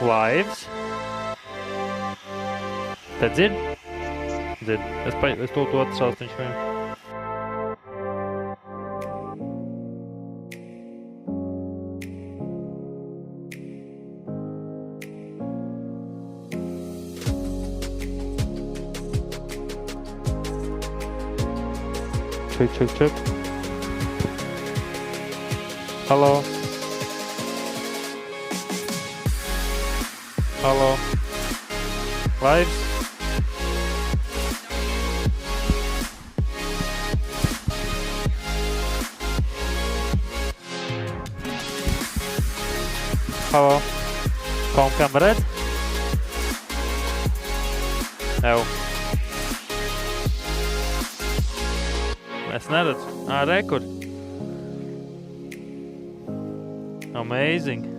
Lives. Te dzird? Dzird. Es to atšaustu viņš vien. Check. Hello. Lives. Hello. Kam redz? Ew. Es neredzu. Rekur. Amazing.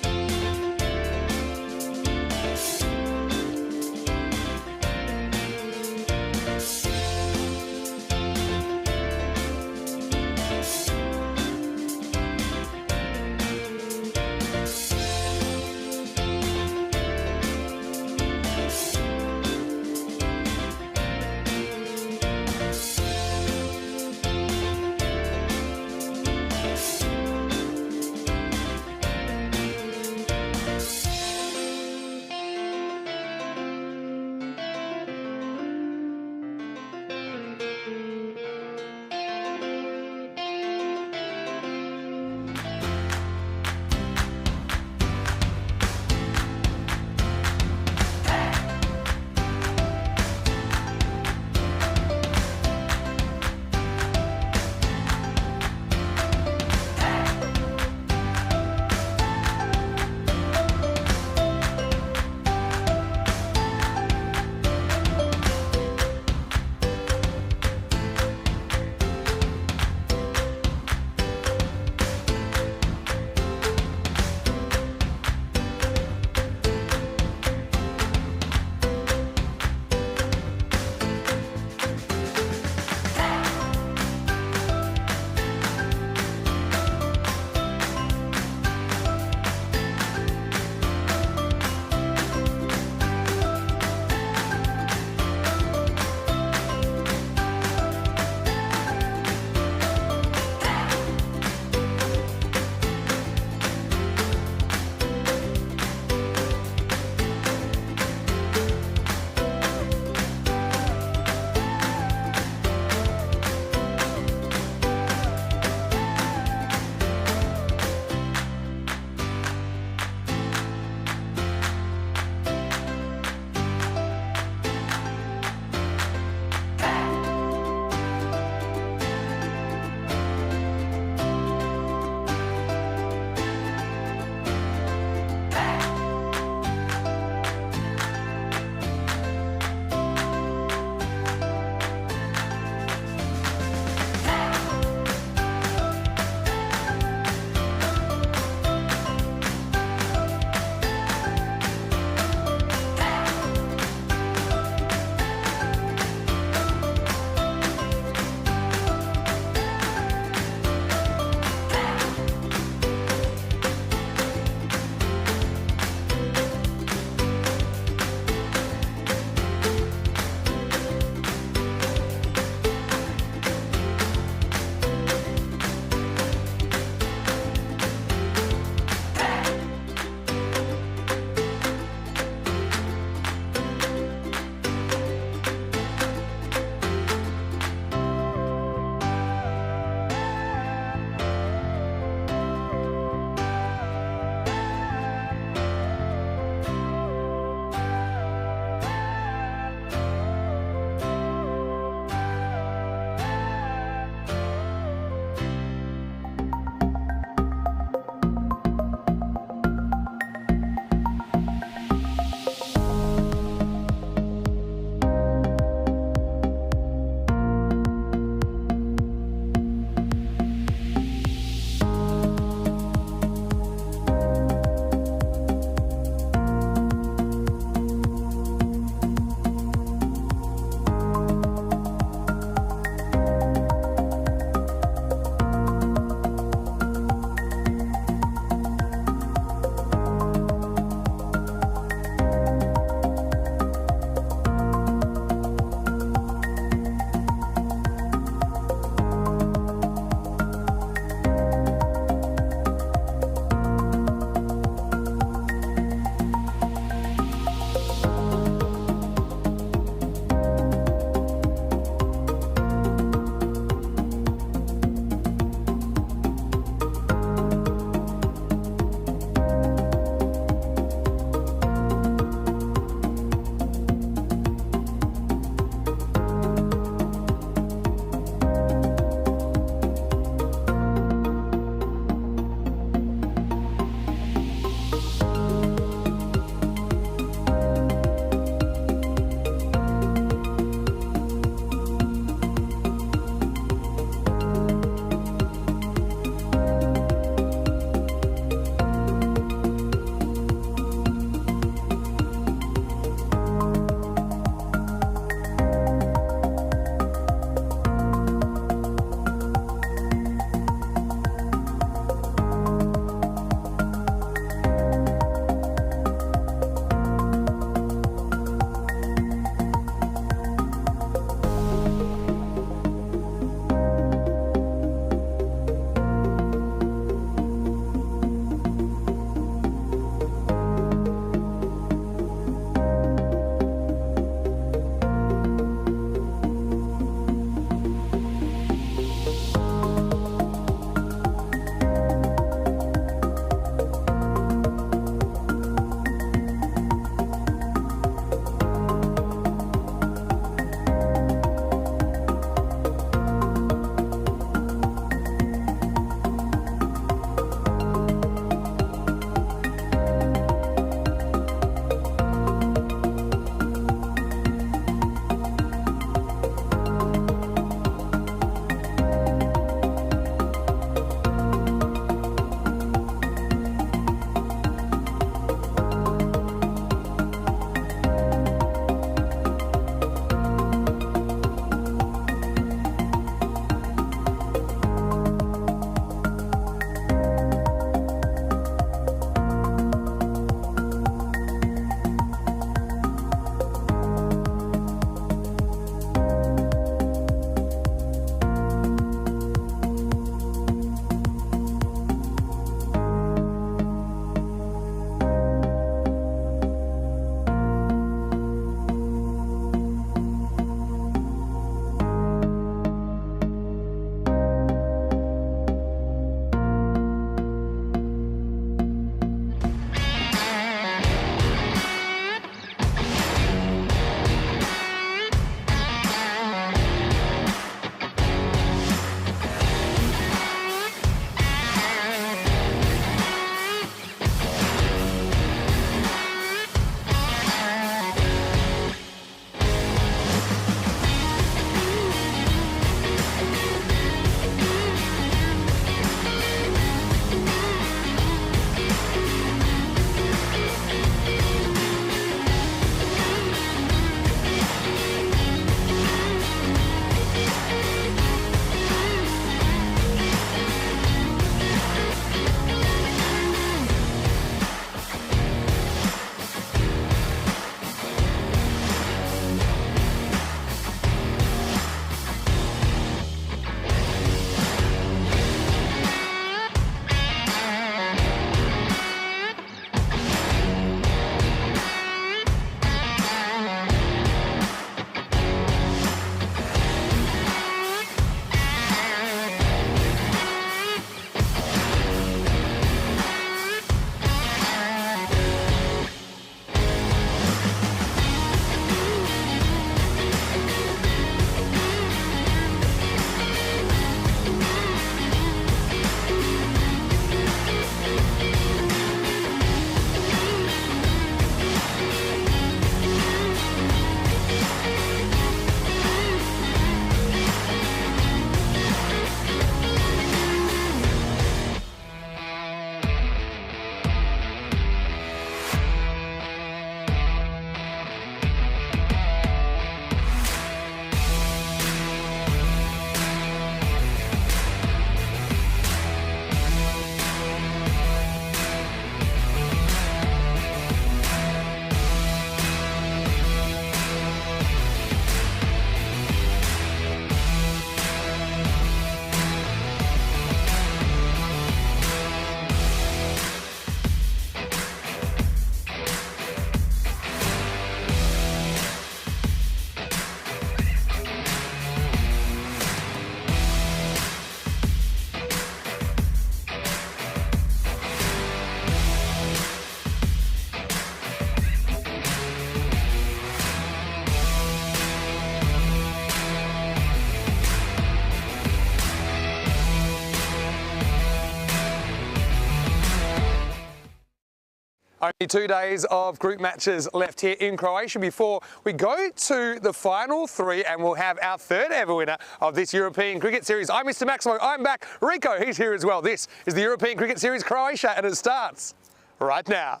Only 2 days of group matches left here in Croatia before we go to the final three, and we'll have our third ever winner of this European Cricket Series. I'm Mr. Maximo, I'm back. Rico, he's here as well. This is the European Cricket Series Croatia, and it starts right now.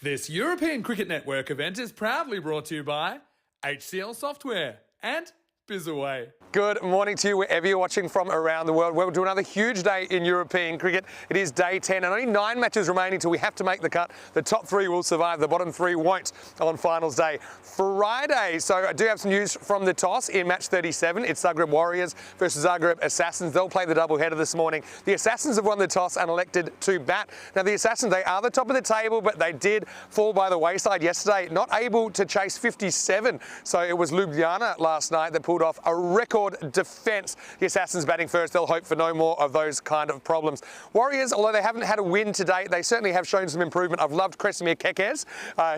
This European Cricket Network event is proudly brought to you by HCL Software and Bizaway. Good morning to you wherever you're watching from around the world. We'll do another huge day in European cricket. It is day 10 and only 9 matches remaining till we have to make the cut. The top 3 will survive, the bottom 3 won't on finals day Friday. So I do have some news from the toss in match 37. It's Zagreb Warriors versus Zagreb Assassins. They'll play the doubleheader this morning. The Assassins have won the toss and elected to bat. Now the Assassins, they are the top of the table, but they did fall by the wayside yesterday, not able to chase 57. So it was Ljubljana last night that pulled off a record defence. The Assassins batting first. They'll hope for no more of those kind of problems. Warriors, although they haven't had a win to date, they certainly have shown some improvement. I've loved Kresimir Kekes.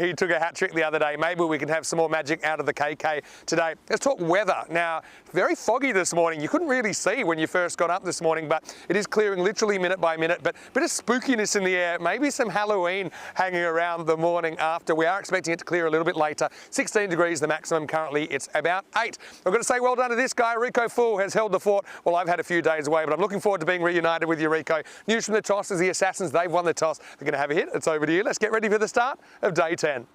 He took a hat-trick the other day. Maybe we can have some more magic out of the KK today. Let's talk weather. Now, very foggy this morning. You couldn't really see when you first got up this morning, but it is clearing literally minute by minute. But a bit of spookiness in the air. Maybe some Halloween hanging around the morning after. We are expecting it to clear a little bit later. 16 degrees the maximum. Currently, it's about 8. I've got to say well done to this guy. Rico Full has held the fort. Well, I've had a few days away, but I'm looking forward to being reunited with you, Rico. News from the toss is the Assassins. They've won the toss. They're going to have a hit. It's over to you. Let's get ready for the start of day 10.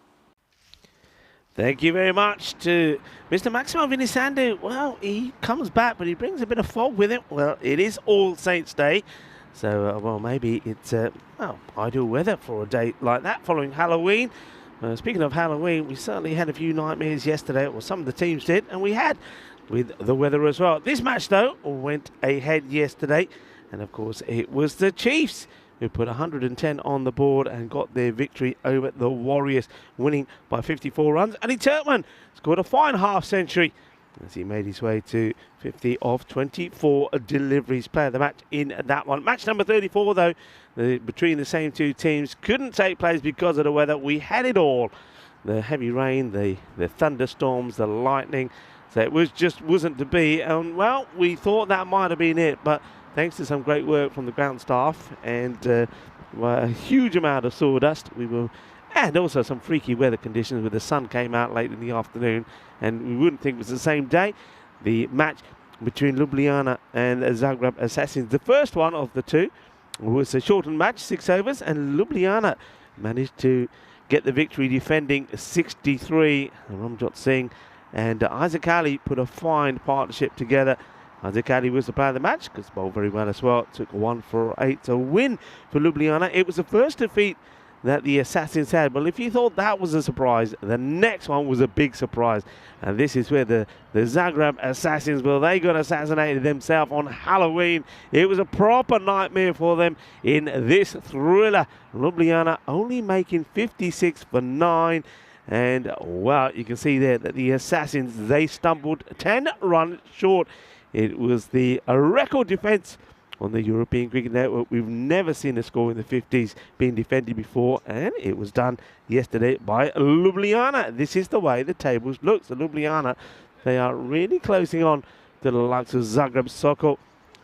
Thank you very much to Mr. Maximo Vinisandu. Well, he comes back, but he brings a bit of fog with him. Well, it is All Saints Day, so, well, maybe it's, ideal weather for a day like that following Halloween. Speaking of Halloween, we certainly had a few nightmares yesterday, or some of the teams did, and we had with the weather as well. This match, though, went ahead yesterday, and of course it was the Chiefs who put 110 on the board and got their victory over the Warriors, winning by 54 runs. Ali Turkman scored a fine half-century as he made his way to 50 of 24 deliveries. Player of the match in that one. Match number 34, though, between the same two teams, couldn't take place because of the weather. We had it all. The heavy rain, the thunderstorms, the lightning. So it wasn't to be. And, well, we thought that might have been it, but thanks to some great work from the ground staff and a huge amount of sawdust, and also some freaky weather conditions where the sun came out late in the afternoon, and we wouldn't think it was the same day. The match between Ljubljana and Zagreb Assassins, the first one of the two, was a shortened match, 6 overs, and Ljubljana managed to get the victory, defending 63. Ramjot Singh and Isaac Ali put a fine partnership together. Isaac Ali was the player of the match because bowled very well as well. Took 1 for 8 to win for Ljubljana. It was the first defeat that the Assassins had. But if you thought that was a surprise, the next one was a big surprise. And this is where the Zagreb Assassins, well, they got assassinated themselves on Halloween. It was a proper nightmare for them in this thriller. Ljubljana only making 56 for 9. And, well, you can see there that the Assassins, they stumbled 10 runs short. It was a record defence on the European Cricket Network. We've never seen a score in the 50s being defended before, and it was done yesterday by Ljubljana. This is the way the tables look. So Ljubljana, they are really closing on to the likes of Zagreb Sokol.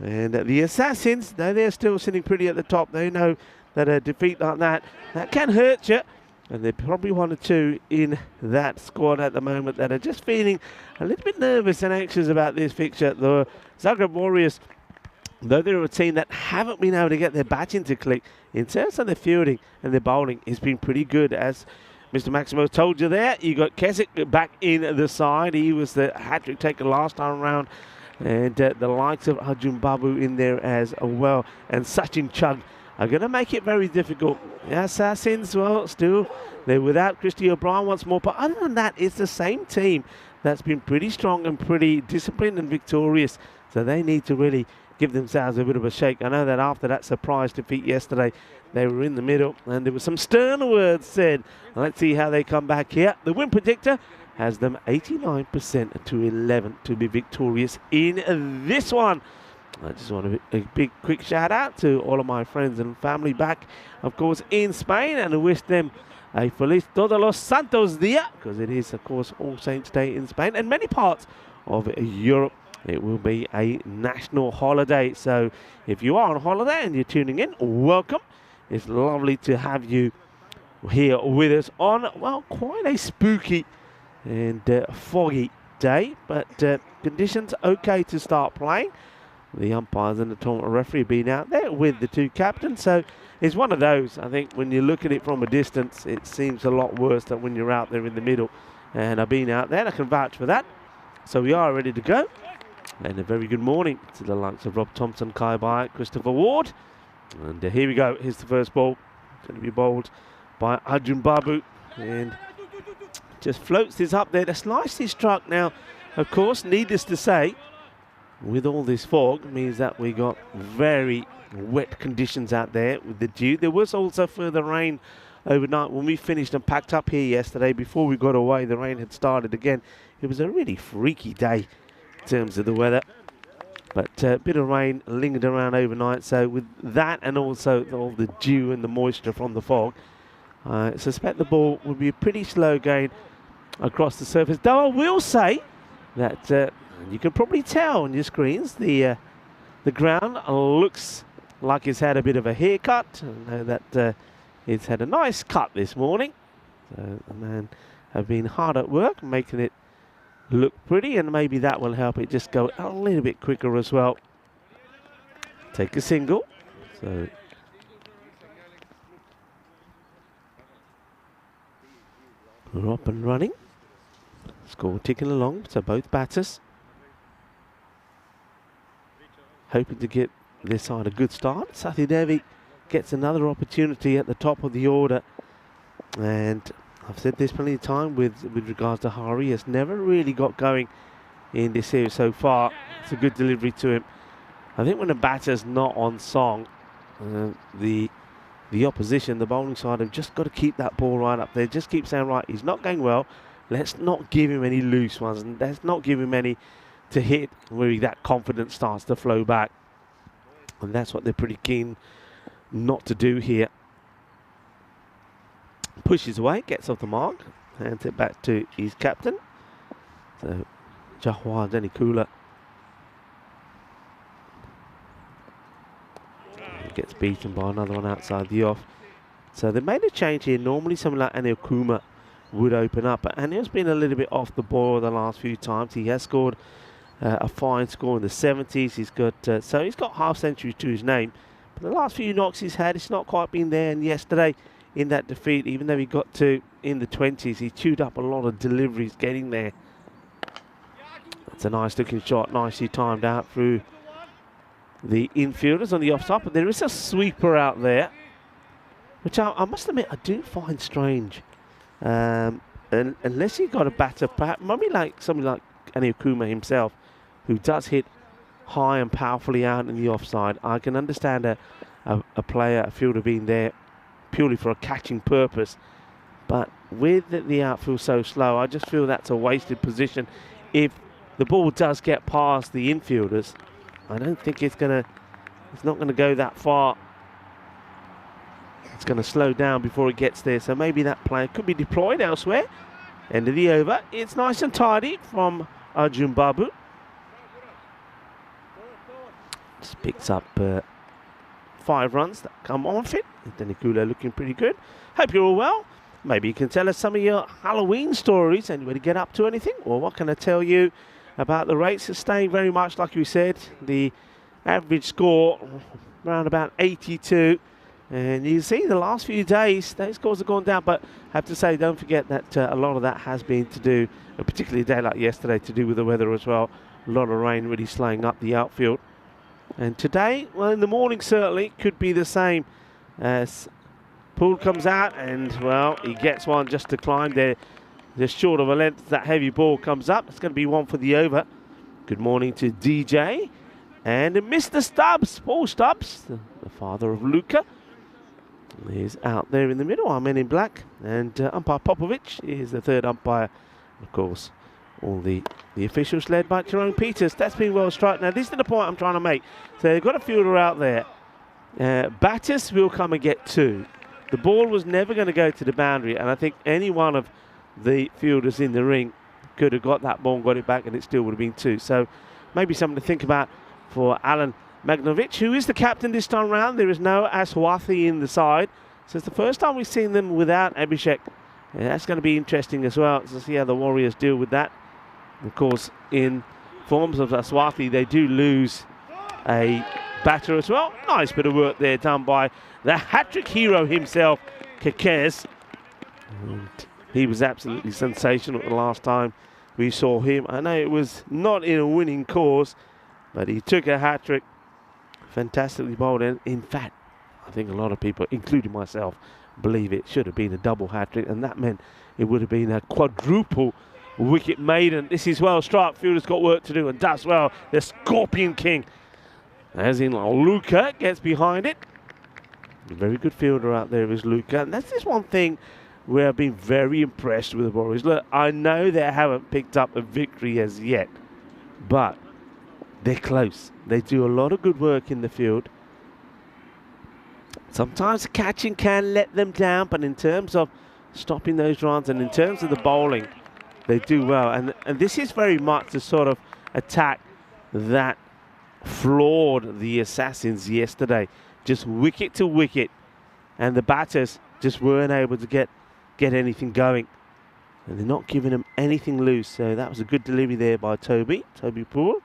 And the Assassins, though they're still sitting pretty at the top, they know that a defeat like that can hurt you. And they're probably 1 or 2 in that squad at the moment that are just feeling a little bit nervous and anxious about this fixture. The Zagreb Warriors, though they're a team that haven't been able to get their batting to click, in terms of their fielding and their bowling, has been pretty good. As Mr. Maximo told you there, you got Keswick back in the side. He was the hat-trick taker last time around. And the likes of Arjun Babu in there as well. And Sachin Chugg are going to make it very difficult. The Assassins, well, still, they're without Christy O'Brien once more. But other than that, it's the same team that's been pretty strong and pretty disciplined and victorious. So they need to really give themselves a bit of a shake. I know that after that surprise defeat yesterday, they were in the middle and there were some stern words said. Let's see how they come back here. The win predictor has them 89% to 11 to be victorious in this one. I just want a big quick shout out to all of my friends and family back, of course, in Spain, and I wish them a Feliz Todos los Santos Dia, because it is, of course, All Saints Day in Spain and many parts of Europe. It will be a national holiday. So if you are on holiday and you're tuning in, welcome. It's lovely to have you here with us on, well, quite a spooky and foggy day, but conditions okay to start playing. The umpires and the tournament referee being out there with the two captains. So it's one of those, I think, when you look at it from a distance, it seems a lot worse than when you're out there in the middle. And I've been out there, I can vouch for that. So we are ready to go. And a very good morning to the likes of Rob Thompson, Kai Byatt, Christopher Ward. And here we go. Here's the first ball. It's going to be bowled by Arjun Babu. And just floats this up there. That's nicely struck. Now, of course, needless to say, with all this fog, means that we got very wet conditions out there with the dew. There was also further rain overnight when we finished and packed up here yesterday. Before we got away, the rain had started again. It was a really freaky day in terms of the weather. But a bit of rain lingered around overnight. So with that and also all the dew and the moisture from the fog, I suspect the ball will be pretty slow going across the surface. Though I will say that you can probably tell on your screens the ground looks like it's had a bit of a haircut. I know that it's had a nice cut this morning. So the man have been hard at work making it look pretty, and maybe that will help it just go a little bit quicker as well. Take a single. So we're up and running. Score ticking along. So both batters hoping to get this side a good start. Sathi Devi gets another opportunity at the top of the order, and I've said this plenty of time with regards to Hari. He has never really got going in this series so far. It's a good delivery to him. I think when the batter's not on song, the opposition, the bowling side, have just got to keep that ball right up there. Just keep saying, right, he's not going well. Let's not give him any loose ones, and let's not give him any to hit where that confidence starts to flow back. And that's what they're pretty keen not to do here. Pushes away, gets off the mark, hands it back to his captain. So Jahwa Denikula gets beaten by another one outside the off. So they made a change here. Normally something like Anil Kumar would open up, but Anil's been a little bit off the ball the last few times. He has scored a fine score in the 70s. He's got so he's got half centuries to his name, but the last few knocks he's had, it's not quite been there. And yesterday in that defeat, even though he got to in the 20s, he chewed up a lot of deliveries getting there. That's a nice looking shot, nicely timed out through the infielders on the offside, but there is a sweeper out there, which I must admit I do find strange. And unless you got a batter, perhaps maybe like somebody like Anil Kumar himself, who does hit high and powerfully out in the offside. I can understand a player, a fielder being there purely for a catching purpose, but with the outfield so slow, I just feel that's a wasted position. If the ball does get past the infielders, I don't think it's not gonna go that far. It's gonna slow down before it gets there, so maybe that player could be deployed elsewhere. End of the over. It's nice and tidy from Arjun Babu. Just picks up 5 runs that come off it. Denikula looking pretty good. Hope you're all well. Maybe you can tell us some of your Halloween stories. Anybody get up to anything? Or what can I tell you about the rates? It's staying very much like we said. The average score around about 82. And you see the last few days, those scores have gone down. But I have to say, don't forget that a lot of that has been to do, particularly a day like yesterday, to do with the weather as well. A lot of rain really slowing up the outfield. And today, well, in the morning certainly, could be the same. As Poole comes out and, well, he gets one just to climb there. Just short of a length, that heavy ball comes up. It's going to be one for the over. Good morning to DJ. And Mr. Stubbs, Paul Stubbs, the father of Luca. He's out there in the middle, our men in black. And umpire Popovich is the third umpire of course, all the officials led by Jerome Peters. That's been well struck. Now, this is the point I'm trying to make. So they've got a fielder out there. Batters will come and get 2. The ball was never going to go to the boundary, and I think any one of the fielders in the ring could have got that ball and got it back, and it still would have been 2. So maybe something to think about for Alan Magnovic, who is the captain this time round. There is no Aswathi in the side. So it's the first time we've seen them without Abhishek. And that's going to be interesting as well to see how the Warriors deal with that. Of course, in forms of Aswathi, they do lose a batter as well. Nice bit of work there done by the hat-trick hero himself, Kakez. And he was absolutely sensational the last time we saw him. I know it was not in a winning cause, but he took a hat-trick. Fantastically bowled. And in fact, I think a lot of people, including myself, believe it should have been a double hat-trick, and that meant it would have been a quadruple wicket maiden. This is well struck. Fielder's got work to do and does well. The Scorpion King, as in Luca, gets behind it. A very good fielder out there is Luca, and that's just one thing where I've been very impressed with the Warriors. Look, I know they haven't picked up a victory as yet, but they're close. They do a lot of good work in the field. Sometimes catching can let them down, but in terms of stopping those runs and in terms of the bowling, they do well. And this is very much the sort of attack that floored the Assassins yesterday. Just wicket to wicket, and the batters just weren't able to get anything going. And they're not giving them anything loose, so that was a good delivery there by Toby Poole.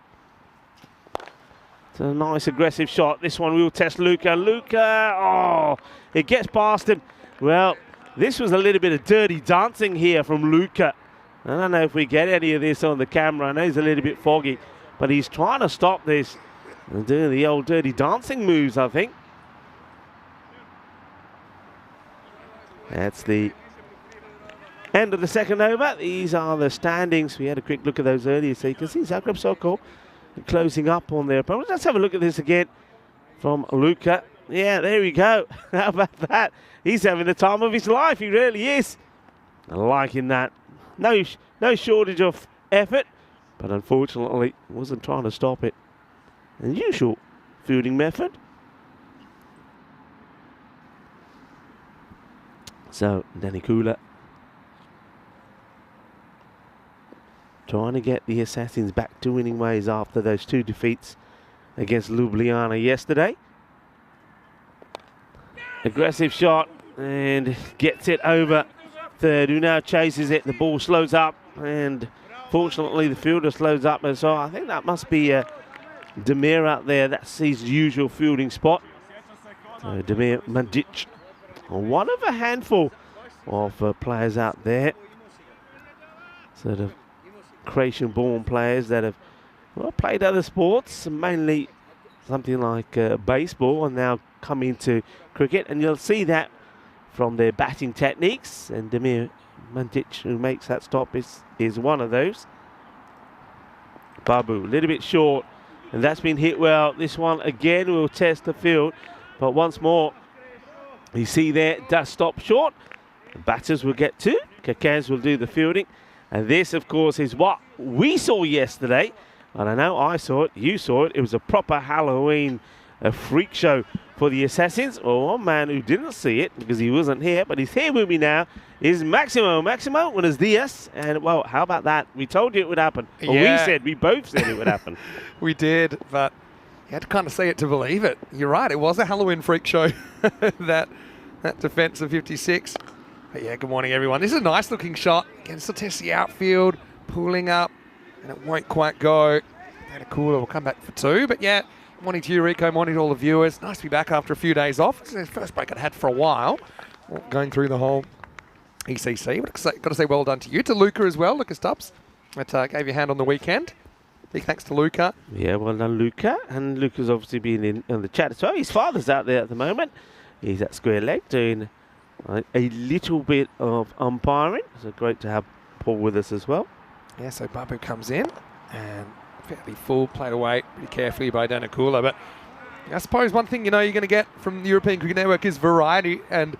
It's a nice aggressive shot. This one will test Luca. Luca, oh, it gets past him. Well, this was a little bit of dirty dancing here from Luca. I don't know if we get any of this on the camera. I know he's a little bit foggy, but he's trying to stop this and doing the old dirty dancing moves, I think. That's the end of the second over. These are the standings. We had a quick look at those earlier, so you can see Zagreb Sokol closing up on their opponents. Let's have a look at this again from Luca. Yeah, there we go. How about that? He's having the time of his life. He really is. Liking that. No shortage of effort, but unfortunately wasn't trying to stop it. Unusual fielding method. So Danny Kula trying to get the Assassins back to winning ways after those 2 defeats against Ljubljana yesterday. Aggressive shot and gets it over third, who now chases it. The ball slows up, and fortunately the fielder slows up as well. I think that must be Demir out there. That's his usual fielding spot. So Demir Mandic, one of a handful of players out there, sort of Croatian-born players that have played other sports, mainly something like baseball, and now come into cricket. And you'll see that from their batting techniques. And Demir Mandic, who makes that stop, is one of those. Babu, a little bit short, and that's been hit well. This one again will test the field, but once more, you see there, does stop short. The batters will get 2. Kakaz will do the fielding. And this, of course, is what we saw yesterday. And I know I saw it, you saw it. It was a proper Halloween freak show for the Assassins. Well, one man who didn't see it because he wasn't here, but he's here with me now, is Maximo. Maximo, buenos dias. And, well, how about that? We told you it would happen. Or Yeah. we both said it would happen. We did, but you had to kind of see it to believe it. You're right, it was a Halloween freak show, that defence of 56. But yeah, good morning, everyone. This is a nice-looking shot. Again, still test the outfield, pulling up, and it won't quite go. Cooler will come back for 2. But yeah, morning to you, Rico. Morning to all the viewers. Nice to be back after a few days off. It's the first break I'd had for a while, going through the whole ECC. But got to say well done to you, to Luca as well, Lucas Stubbs, that gave you a hand on the weekend. Big thanks to Luca. Yeah, well done, Luca. And Luca's obviously been in the chat as well. His father's out there at the moment. He's at square leg doing a little bit of umpiring. So great to have Paul with us as well. Yeah, so Babu comes in and fairly full, played away pretty carefully by Danakula. But I suppose one thing you're going to get from the European Cricket Network is variety. And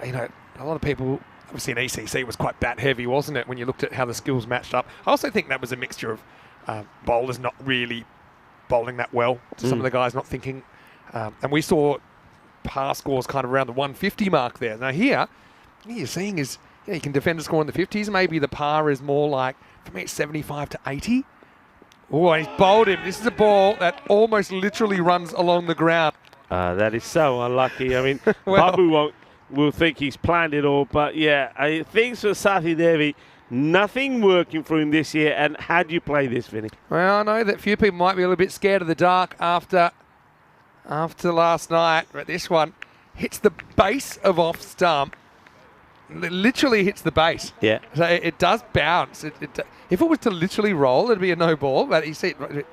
a lot of people obviously in ECC it was quite bat heavy, wasn't it, when you looked at how the skills matched up. I also think that was a mixture of bowlers not really bowling that well to some of the guys not thinking. And we saw par scores kind of around the 150 mark there. Now here, what you're seeing is, you can defend a score in the 50s. Maybe the par is more like, for me, it's 75 to 80. Oh, and he's bowled him. This is a ball that almost literally runs along the ground. That is so unlucky. I mean, Well- Babu will think he's planned it all, but yeah, things for Sathi Devi, nothing working for him this year. And how do you play this, Vinny? Well, I know that few people might be a little bit scared of the dark after last night, but this one hits the base of off stump. It literally hits the base. Yeah. So it does bounce. If it was to literally roll, it'd be a no ball. But you see, it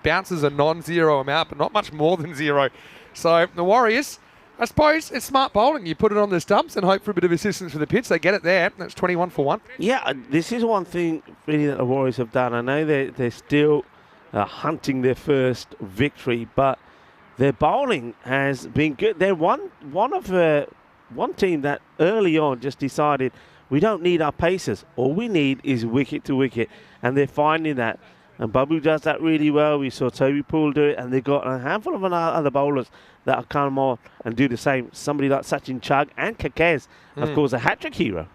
bounces a non-zero amount, but not much more than zero. So the Warriors, I suppose, it's smart bowling. You put it on the stumps and hope for a bit of assistance for the pitch. They get it there. That's 21 for 1. Yeah, this is one thing really that the Warriors have done. I know they're still hunting their first victory, but their bowling has been good. They're one team that early on just decided we don't need our pacers. All we need is wicket to wicket, and they're finding that. And Babu does that really well. We saw Toby Poole do it, and they've got a handful of other bowlers that are come on and do the same. Somebody like Sachin Chugg and Kakez, of course, a hat-trick hero.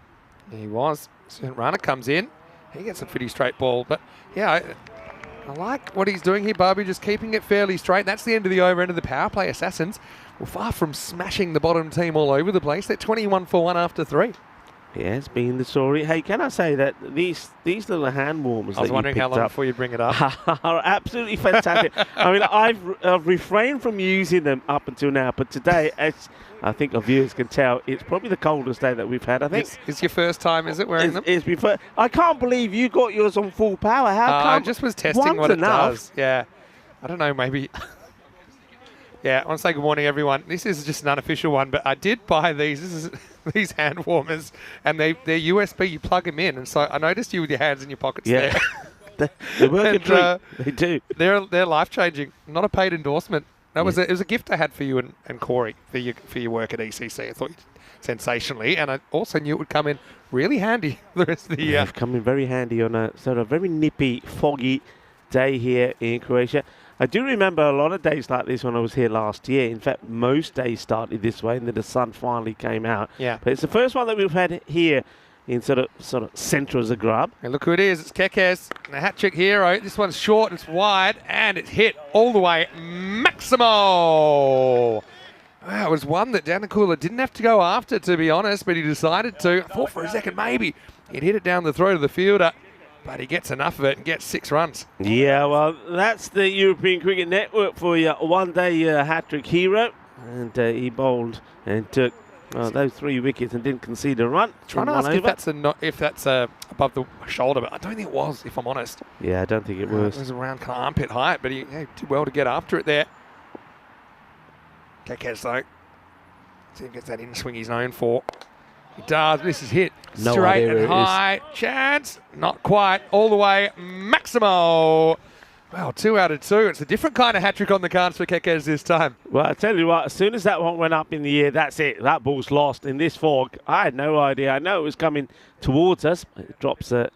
He was. Rana comes in. He gets a pretty straight ball. But, yeah, I like what he's doing here, Babu, just keeping it fairly straight. That's the end of the over, end of the power play. Assassins were far from smashing the bottom team all over the place. They're 21 for 1 after 3. Yeah, it's been the story. Hey, can I say that these little hand warmers I was wondering how long before you bring it up. are absolutely fantastic. I mean, I've refrained from using them up until now, but today, as I think our viewers can tell, it's probably the coldest day that we've had. I think It's your first time, is it, wearing them? It's before. I can't believe you got yours on full power. How come? I just was testing one's what it enough? does. Yeah. I don't know, maybe. Yeah, I want to say good morning, everyone. This is just an unofficial one, but I did buy these. This is these hand warmers, and they're USB. You plug them in, and so I noticed you with your hands in your pockets there. They work a And, treat. They do. They're life changing. Not a paid endorsement. That was it was a gift I had for you and Corey for your work at ECC. I thought you did sensationally, and I also knew it would come in really handy the rest of the year. They've come in very handy on a sort of very nippy, foggy day here in Croatia. I do remember a lot of days like this when I was here last year. In fact, most days started this way, and then the sun finally came out. Yeah. But it's the first one that we've had here in sort of centre of Zagreb. And look who it is. It's Kakez, the hat-trick hero. This one's short, it's wide, and it's hit all the way. Maximo! Wow, it was one that Danakula didn't have to go after, to be honest, but he decided to. I thought for a second maybe he'd hit it down the throat of the fielder, but he gets enough of it and gets 6 runs. Yeah, well, that's the European Cricket Network for you. One-day hat-trick hero. And he bowled and took those 3 wickets and didn't concede a run. Trying to ask if that's above the shoulder, but I don't think it was, if I'm honest. Yeah, I don't think it It was. was around kind of armpit height, but he did well to get after it there. Kakez, though. See if he gets that in swing he's known for. He does. This is hit. No Straight idea where and it is. high. Chance. Not quite. All the way. Maximo. Wow, 2 out of 2. It's a different kind of hat-trick on the cards for Kakez this time. Well, I tell you what, as soon as that one went up in the air, that's it. That ball's lost in this fog. I had no idea. I know it was coming towards us. It drops a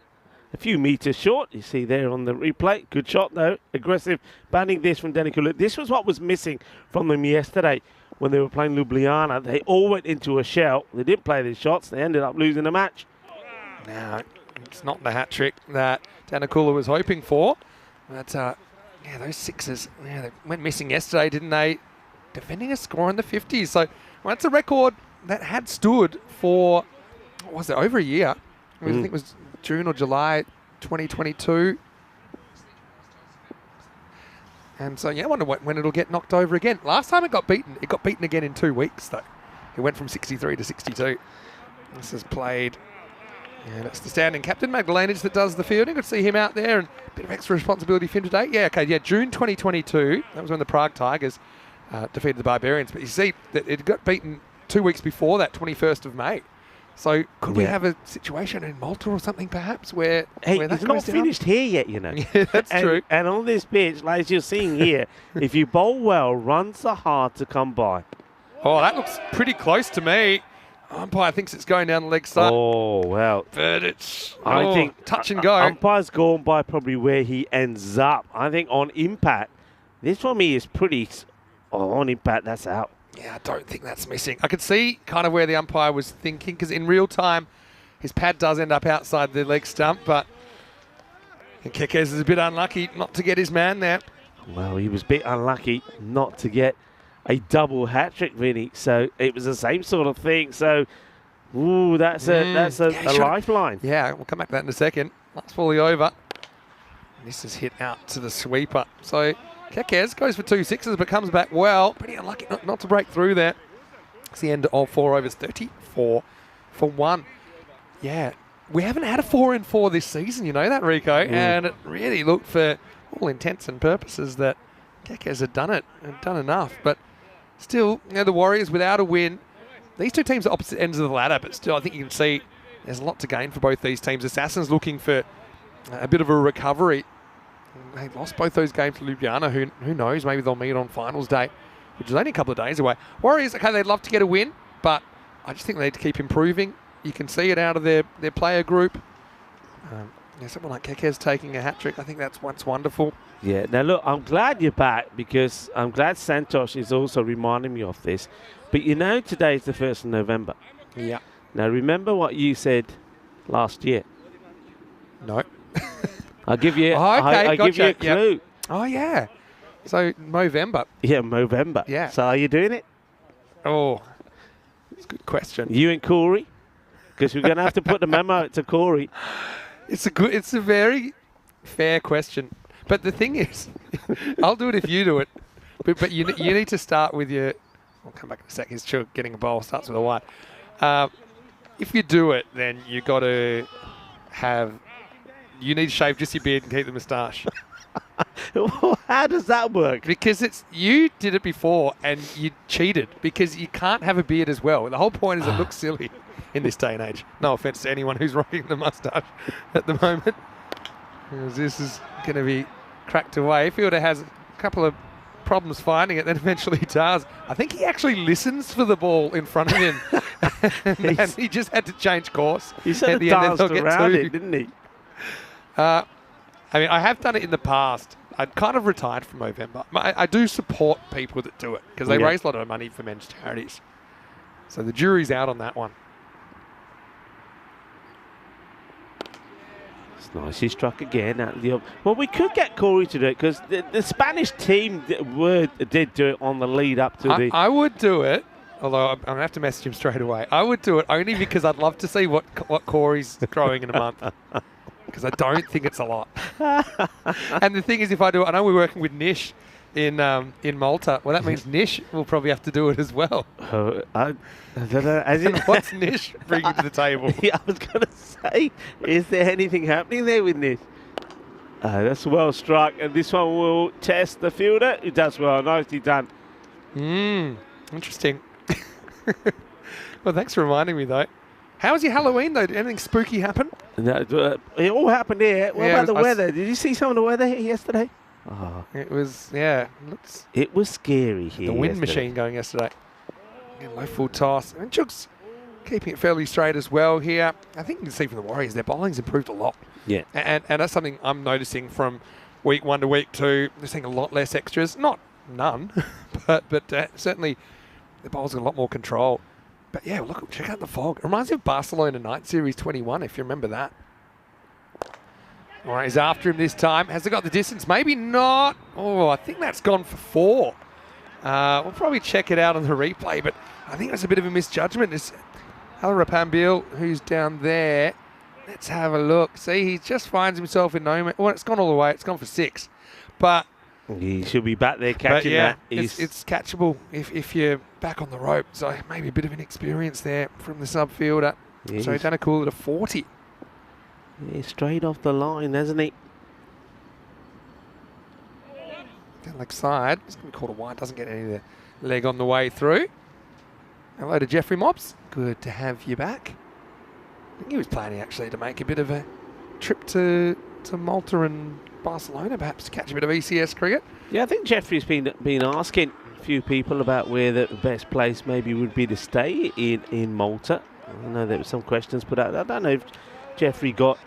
few metres short. You see there on the replay. Good shot, though. Aggressive. Banning this from Danakula. This was what was missing from them yesterday when they were playing Ljubljana. They all went into a shell. They didn't play their shots. They ended up losing the match. No, it's not the hat-trick that Danakula was hoping for. But, yeah, those sixes, yeah, they went missing yesterday, didn't they? Defending a score in the 50s. So, well, that's a record that had stood for, what was it, over a year. I think it was June or July 2022. And so, yeah, I wonder when it'll get knocked over again. Last time it got beaten again in 2 weeks, though. It went from 63 to 62. This is played. And it's the standing captain, Magdalenic, that does the fielding. Good to see him out there, and a bit of extra responsibility for him today. Yeah, okay, yeah, June 2022. That was when the Prague Tigers defeated the Barbarians. But you see that it got beaten 2 weeks before that, 21st of May. So could we have a situation in Malta or something, perhaps, where Hey, where that it's not goes down? finished here yet, you know. Yeah, that's and, true. And on this pitch, like you're seeing here, if you bowl well, runs are hard to come by. Oh, that looks pretty close to me. Umpire thinks it's going down the leg side. Oh, well. But it's I think touch and go. Umpire's gone by probably where he ends up. I think on impact, this for me is pretty... on impact, that's out. Yeah, I don't think that's missing. I could see kind of where the umpire was thinking, because in real time, his pad does end up outside the leg stump, but Kekes is a bit unlucky not to get his man there. Well, he was a bit unlucky not to get a double hat-trick, Vinny. So it was the same sort of thing. So, ooh, that's a lifeline. Yeah, we'll come back to that in a second. That's fully over. This is hit out to the sweeper. So Kekes goes for 2 sixes, but comes back well. Pretty unlucky not to break through there. It's the end of 4 overs, 34 for 1. Yeah, we haven't had a 4 in 4 this season, you know that, Rico? And it really looked, for all intents and purposes, that Kekes had done it and done enough. But still, you know, the Warriors without a win. These two teams are opposite ends of the ladder, but still, I think you can see there's a lot to gain for both these teams. Assassin's looking for a bit of a recovery. They lost both those games to Ljubljana. Who knows? Maybe they'll meet on finals day, which is only a couple of days away. Warriors, okay, they'd love to get a win, but I just think they need to keep improving. You can see it out of their player group. Someone like Kekes taking a hat-trick, I think that's what's wonderful. Yeah, now look, I'm glad you're back, because I'm glad Santosh is also reminding me of this. But you know today is the 1st of November. Yeah. Now remember what you said last year. No. I'll give you, I give you a clue. Yep. Oh, yeah. So, Movember. Yeah, Movember. Yeah. So are you doing it? Oh, that's a good question. You and Corey? Because we're going to have to put the memo out to Corey. It's a very fair question. But the thing is, I'll do it if you do it. But you need to start with your... I'll come back in a sec. He's sure getting a bowl. Starts with a 1. If you do it, then you got to have... You need to shave just your beard and keep the moustache. How does that work? Because you did it before and you cheated, because you can't have a beard as well. The whole point is it looks silly in this day and age. No offense to anyone who's rocking the moustache at the moment. This is going to be cracked away. Fielder has a couple of problems finding it, then eventually does. I think he actually listens for the ball in front of him. and he just had to change course. He sort of danced around it, didn't he? I mean, I have done it in the past. I'd kind of retired from Movember. I do support people that do it, because they raise a lot of money for men's charities. So the jury's out on that one. It's nice. He struck again. Well, we could get Corey to do it, because the Spanish team did do it on the lead up to the... I would do it, although I'm going to have to message him straight away. I would do it only because I'd love to see what Corey's growing in a month. Because I don't think it's a lot. And the thing is, if I do it, I know we're working with Nish in Malta. Well, that means Nish will probably have to do it as well. I don't know. What's Nish bringing to the table? Yeah, I was going to say, is there anything happening there with Nish? That's well struck. And this one will test the fielder. He does well. Nicely done. Interesting. Well, thanks for reminding me, though. How was your Halloween, though? Did anything spooky happen? No, it all happened here. What about the weather? Did you see some of the weather here yesterday? Oh. It was, yeah. It was scary here. The wind machine going yesterday. Low full toss. And Chooks keeping it fairly straight as well here. I think you can see from the Warriors, their bowling's improved a lot. Yeah. And that's something I'm noticing from week 1 to week 2. They're seeing a lot less extras. Not none, but certainly the bowl's got a lot more control. But yeah, look, check out the fog. It reminds me of Barcelona Night Series 21, if you remember that. All right, he's after him this time. Has it got the distance? Maybe not. Oh, I think that's gone for 4. We'll probably check it out on the replay, but I think that's a bit of a misjudgment. It's Al-Rapambil, who's down there. Let's have a look. See, he just finds himself in no... Well, it's gone all the way. It's gone for 6. But... He should be back there catching that. It's catchable if you're back on the rope. So maybe a bit of an experience there from the subfielder. Yeah, so he's done a cool at a 40. Yeah, straight off the line, hasn't he? Down leg side. It's going to be called a wide. Doesn't get any of the leg on the way through. Hello to Jeffrey Mobs. Good to have you back. I think he was planning actually to make a bit of a trip to Malta and Barcelona, perhaps to catch a bit of ECS cricket. Yeah, I think Jeffrey's been asking few people about where the best place maybe would be to stay in Malta. I know there were some questions put out. I don't know if Jeffrey got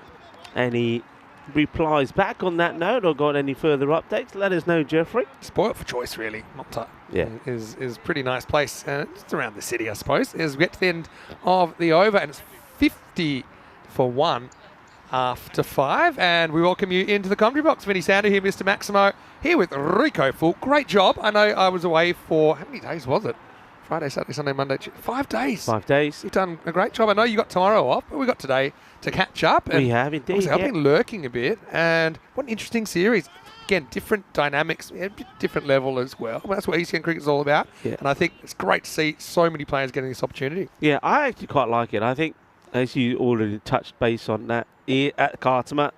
any replies back on that note or got any further updates. Let us know, Jeffrey. Spoilt for choice, really. Malta is a pretty nice place. It's around the city, I suppose. As we get to the end of the over, and it's 50 for 1 after 5. And we welcome you into the commentary box. Vinny Sander here, Mr. Maximo, here with Rico Full. Great job. I know I was away for, how many days was it? Friday, Saturday, Sunday, Monday, Tuesday. 5 days. 5 days. You've done a great job. I know you got tomorrow off, but we got today to catch up. And we have indeed. I've been lurking a bit, and what an interesting series. Again, different dynamics, different level as well. That's what ECN cricket is all about. Yeah. And I think it's great to see so many players getting this opportunity. Yeah, I actually quite like it. I think, as you already touched base on that, at Kartama,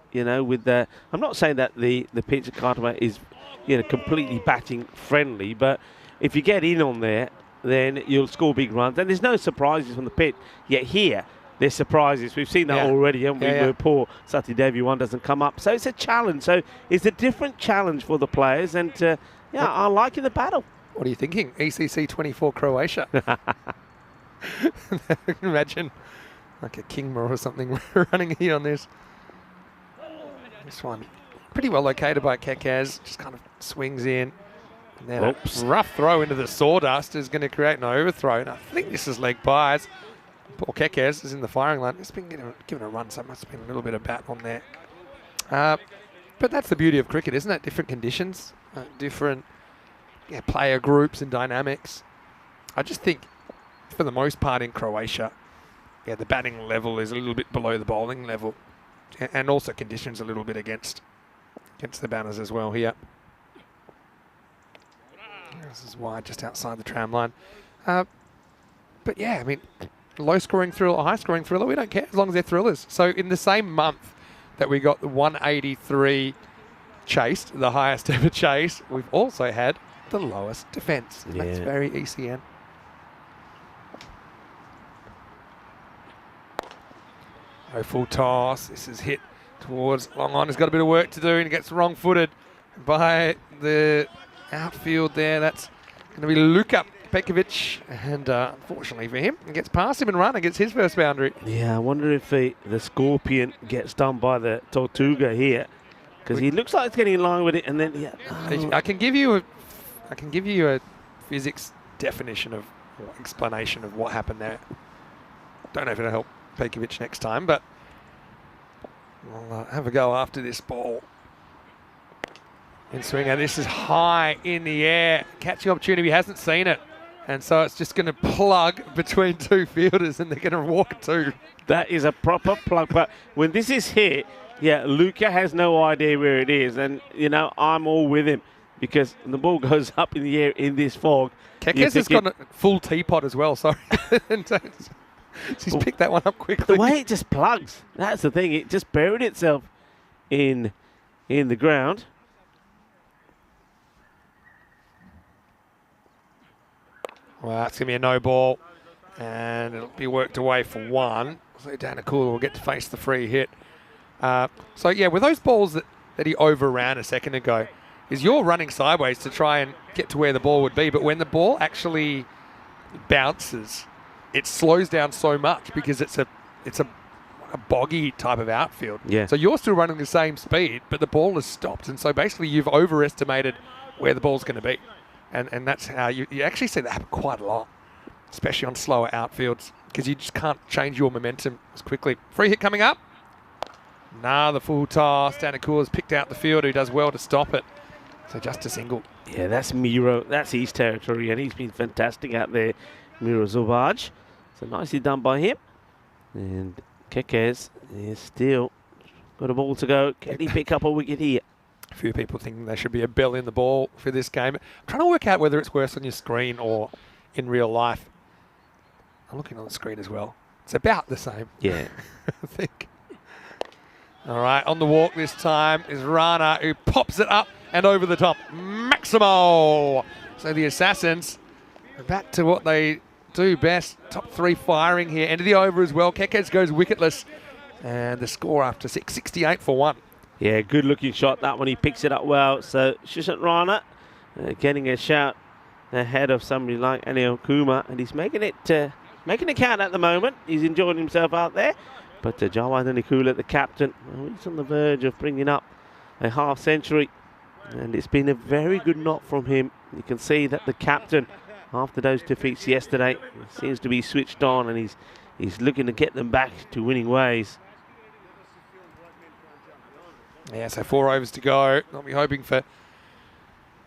with the, I'm not saying that the pitch at Kartama is, completely batting friendly, but if you get in on there, then you'll score big runs. And there's no surprises from the pit. Yet here, there's surprises. We've seen that already, haven't we? Where poor Satyadevi one doesn't come up. So it's a challenge. So it's a different challenge for the players. And, I'm liking the battle. What are you thinking? ECC 24 Croatia. Imagine like a Kingma or something running here on this. This one pretty well located by Kekaz. Just kind of swings in. And then a rough throw into the sawdust is going to create an overthrow. And I think this is leg bias. Poor Kekaz is in the firing line. It's been given a run, so it must have been a little bit of bat on there. But that's the beauty of cricket, isn't it? Different conditions, different player groups and dynamics. I just think, for the most part in Croatia, the batting level is a little bit below the bowling level. And also conditions a little bit against the banners as well here. This is wide, just outside the tram line. But yeah, I mean, low-scoring thriller, high-scoring thriller, we don't care as long as they're thrillers. So in the same month that we got the 183 chased, the highest ever chase, we've also had the lowest defence. Yeah. That's very ECN. No full toss. This is hit towards long on. He's got a bit of work to do and he gets wrong-footed by the outfield there. That's going to be Luka Pekovic, and unfortunately for him, he gets past him and run and gets his first boundary. Yeah, I wonder if the Scorpion gets done by the Tortuga here, because he looks like it's getting in line with it, and then I can give you a physics definition of or explanation of what happened there. Don't know if it'll help Pekovic next time, but we'll have a go after this ball. In swing, and this is high in the air. Catching opportunity, he hasn't seen it. And so it's just going to plug between two fielders and they're going to walk two. That is a proper plug. But when this is hit, Luka has no idea where it is. And, I'm all with him because the ball goes up in the air in this fog. Kekes has got a full teapot as well, sorry. He's picked that one up quickly. The way it just plugs, that's the thing. It just buried itself in the ground. Well, it's going to be a no ball, and it'll be worked away for 1. So Danakula will get to face the free hit. With those balls that he overran a second ago, is you're running sideways to try and get to where the ball would be, but when the ball actually bounces, it slows down so much because it's a boggy type of outfield. Yeah. So you're still running the same speed, but the ball has stopped, and so basically you've overestimated where the ball's going to be. And that's how you actually see that happen quite a lot, especially on slower outfields, because you just can't change your momentum as quickly. Free hit coming up. The full toss. Danakula's picked out the fielder who does well to stop it. So just a single. Yeah, that's Miro. That's his territory, and he's been fantastic out there, Miro Zubac. So nicely done by him. And Kekes is still got a ball to go. Can he pick up a wicket here? A few people think there should be a bell in the ball for this game. I'm trying to work out whether it's worse on your screen or in real life. I'm looking on the screen as well. It's about the same. Yeah. I think. All right, on the walk this time is Rana, who pops it up and over the top. Maximo! So the Assassins are back to what they do best. Top 3 firing here. End of the over as well. Kekes goes wicketless. And the score after 6, 68 for 1. Yeah, good looking shot that one. He picks it up well. So Shishant Rana getting a shout ahead of somebody like Anil Kumar, and he's making it count at the moment. He's enjoying himself out there. But Jawad Nikula, the captain, well, he's on the verge of bringing up a half century. And it's been a very good knock from him. You can see that the captain, after those defeats yesterday, seems to be switched on, and he's looking to get them back to winning ways. Yeah, so 4 overs to go. I'll be hoping for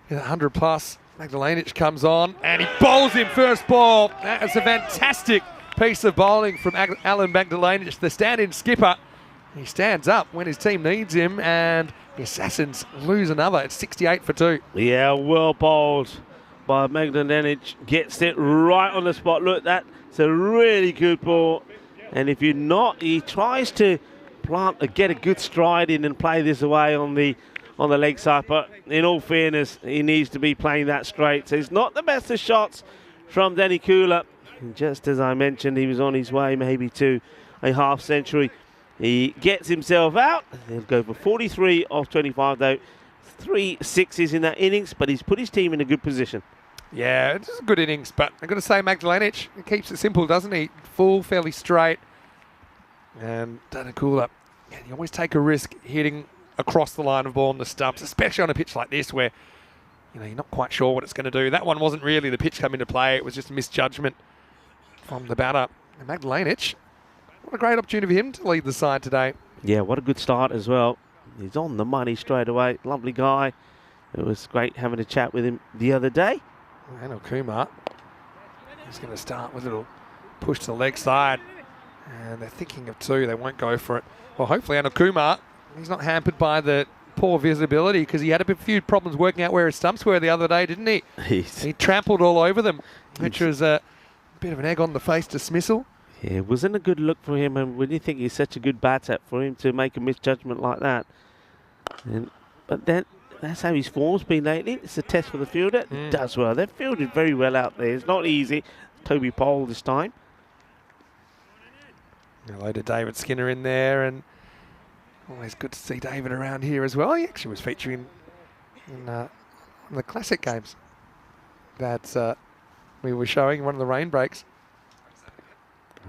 100 plus. Magdalenic comes on and he bowls him first ball. That is a fantastic piece of bowling from Alan Magdalenic, the stand-in skipper. He stands up when his team needs him, and the Assassins lose another. It's 68 for 2. Yeah, well bowled by Magdalenic. Gets it right on the spot. Look, that's a really good ball. And if you're not, he tries to get a good stride in and play this away on the leg side. But in all fairness, he needs to be playing that straight. So it's not the best of shots from Danny Kula. And just as I mentioned, he was on his way maybe to a half century. He gets himself out. He'll go for 43 off 25 though. 3 sixes in that innings, but he's put his team in a good position. Yeah, it's a good innings, but I've got to say Magdalenic keeps it simple, doesn't he? Full, fairly straight. And Danakula, yeah, you always take a risk hitting across the line of ball on the stumps, especially on a pitch like this where you're not quite sure what it's going to do. That one wasn't really the pitch coming to play. It was just a misjudgment from the batter. And Magdalenic, what a great opportunity for him to lead the side today. Yeah, what a good start as well. He's on the money straight away. Lovely guy. It was great having a chat with him the other day. Anil Kumar is going to start with a little push to the leg side. And they're thinking of 2. They won't go for it. Well, hopefully Anil Kumar, he's not hampered by the poor visibility, because he had a few problems working out where his stumps were the other day, didn't he? He trampled all over them, which was a bit of an egg on the face dismissal. Yeah, it wasn't a good look for him, and when you think he's such a good batter, for him to make a misjudgment like that. But then that's how his form's been lately. It's a test for the fielder. He does well. They've fielded very well out there. It's not easy. Toby Pole this time. Hello to David Skinner in there, and always good to see David around here as well. He actually was featuring in the classic games that we were showing, one of the rain breaks.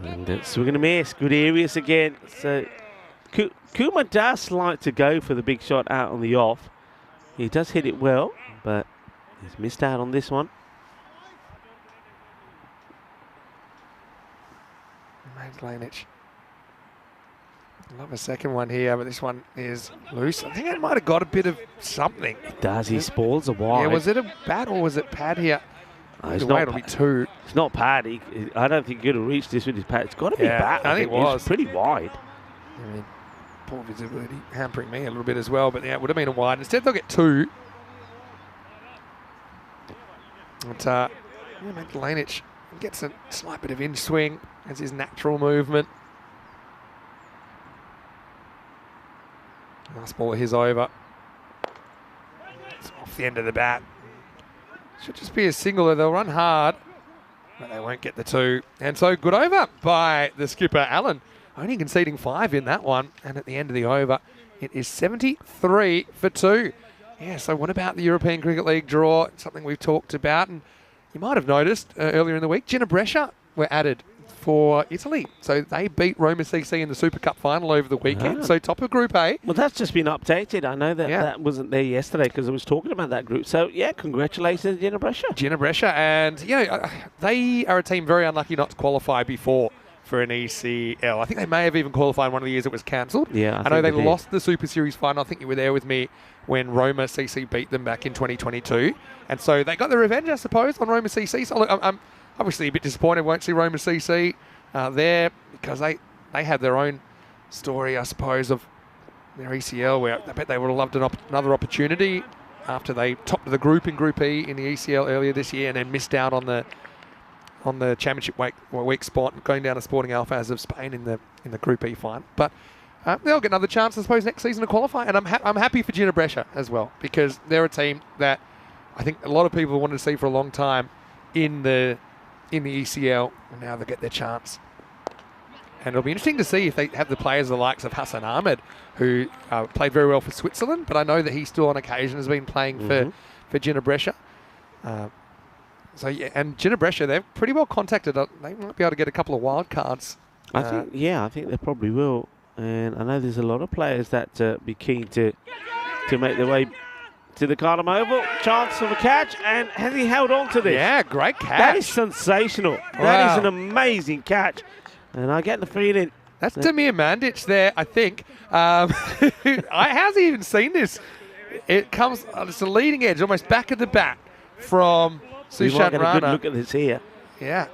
And swing and a miss. Good areas again. So Kuma does like to go for the big shot out on the off. He does hit it well, but he's missed out on this one. Magdalenic. Love a second one here, but this one is loose. I think it might have got a bit of something. It does. He spalls a wide. Yeah, was it a bat or was it pad here? It's not. It'll be 2. It's not pad. I don't think he could have reached this with his pad. It's got to be bat. I think it was pretty wide. I mean, poor visibility hampering me a little bit as well, but yeah, it would have been a wide. Instead, they'll get 2. But Magdalenic gets a slight bit of in swing as his natural movement. Last ball of his over. It's off the end of the bat. Should just be a single. They'll run hard, but they won't get the 2. And so good over by the skipper, Allen. Only conceding 5 in that one. And at the end of the over, it is 73 for 2. Yeah, so what about the European Cricket League draw? It's something we've talked about. And you might have noticed earlier in the week, Gina Brescia were added for Italy. So they beat Roma CC in the Super Cup final over the weekend. So top of Group A. Well, that's just been updated. I know that that wasn't there yesterday because I was talking about that group. So, yeah, congratulations, Gina Brescia. Gina Brescia. And, they are a team very unlucky not to qualify before for an ECL. I think they may have even qualified one of the years it was cancelled. Yeah, I know they lost the Super Series final. I think you were there with me when Roma CC beat them back in 2022. And so they got their revenge, I suppose, on Roma CC. So, look, I'm obviously a bit disappointed. Won't see Roma CC there because they had their own story, I suppose, of their ECL, where I bet they would have loved another opportunity after they topped the group in Group E in the ECL earlier this year and then missed out on the championship week spot, going down to Sporting Alphas of Spain in the Group E final. But they'll get another chance, I suppose, next season to qualify. And I'm happy for Gina Brescia as well, because they're a team that I think a lot of people wanted to see for a long time in the ECL, and now they'll get their chance. And it'll be interesting to see if they have the players the likes of Hassan Ahmed, who played very well for Switzerland, but I know that he still on occasion has been playing for Gina Brescia. So, yeah, and Ginebrescia, they're pretty well contacted. They might be able to get a couple of wild cards. I think they probably will. And I know there's a lot of players that be keen to make their way to the Cardham Oval. Chance of a catch, and has he held on to this? Yeah, great catch. That is sensational. Wow. That is an amazing catch. And I get the feeling... That's Damir Mandic there, I think. How's he even seen this? It comes, it's a leading edge, almost back of the bat from We might Sushant get a Rana. good look at this here. Yeah,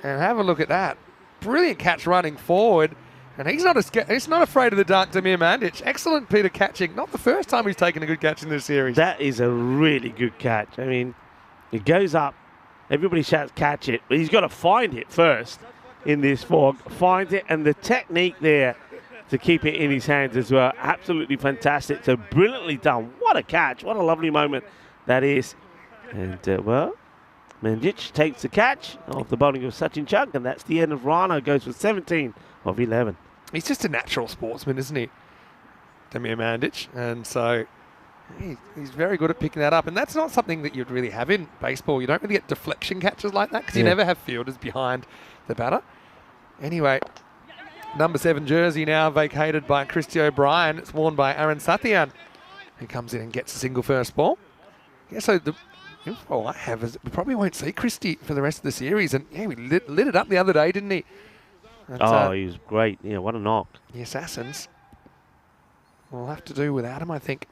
and have a look at that. Brilliant catch running forward. And he's not afraid of the dark, Damir Mandic. Excellent Peter catching. Not the first time he's taken a good catch in this series. That is a really good catch. I mean, it goes up. Everybody shouts catch it, but he's got to find it first in this fog. Finds it, and the technique there to keep it in his hands as well. Absolutely fantastic. So brilliantly done. What a catch. What a lovely moment that is. And, well, Mandic takes the catch off the bowling of Sachin Chugg, and that's the end of Rana. Goes for 17 of 11. He's just a natural sportsman, isn't he? Damir Mandic. And so he's very good at picking that up. And that's not something that you'd really have in baseball. You don't really get deflection catches like that because you never have fielders behind the batter. Anyway, number 7 jersey now vacated by Christy O'Brien. It's worn by Aaron Sathian, who comes in and gets a single first ball. Yeah, so the info I have is we probably won't see Christy for the rest of the series. And yeah, we lit it up the other day, didn't he? And, he was great. Yeah, what a knock. the Assassins will have to do without him, I think.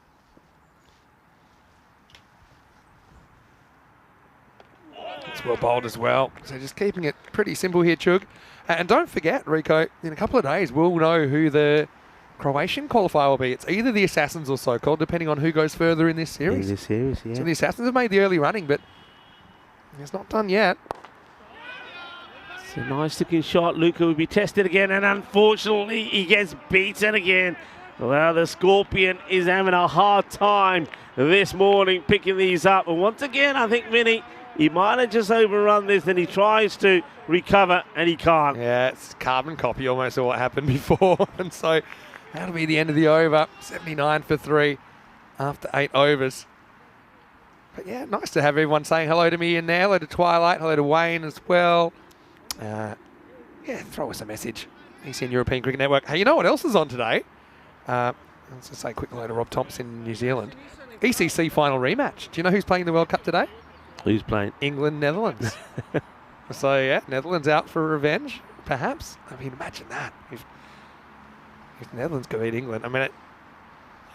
It's well bowled as well. So just keeping it pretty simple here, Chug. And don't forget, Rico, in a couple of days, we'll know who the Croatian qualifier will be. It's either the Assassins or so-called, depending on who goes further in this series. In this series, yeah. So the Assassins have made the early running, but it's not done yet. It's a nice looking shot. Luca will be tested again, and unfortunately he gets beaten again. Well, the Scorpion is having a hard time this morning picking these up. And once again, I think Vinny, he might have just overrun this, and he tries to recover, and he can't. Yeah, it's carbon copy almost of what happened before. And so that'll be the end of the over. 79 for 3 after 8 overs. But yeah, nice to have everyone saying hello to me in there. Hello to Twilight, hello to Wayne as well. Yeah, throw us a message. ECN European Cricket Network. Hey, you know what else is on today? Let's just say a quick hello to Rob Thompson in New Zealand. ECC final rematch. Do you know who's playing the World Cup today? Who's playing? England, Netherlands. So yeah, Netherlands out for revenge, perhaps. I mean, imagine that. If Netherlands could beat England. I mean,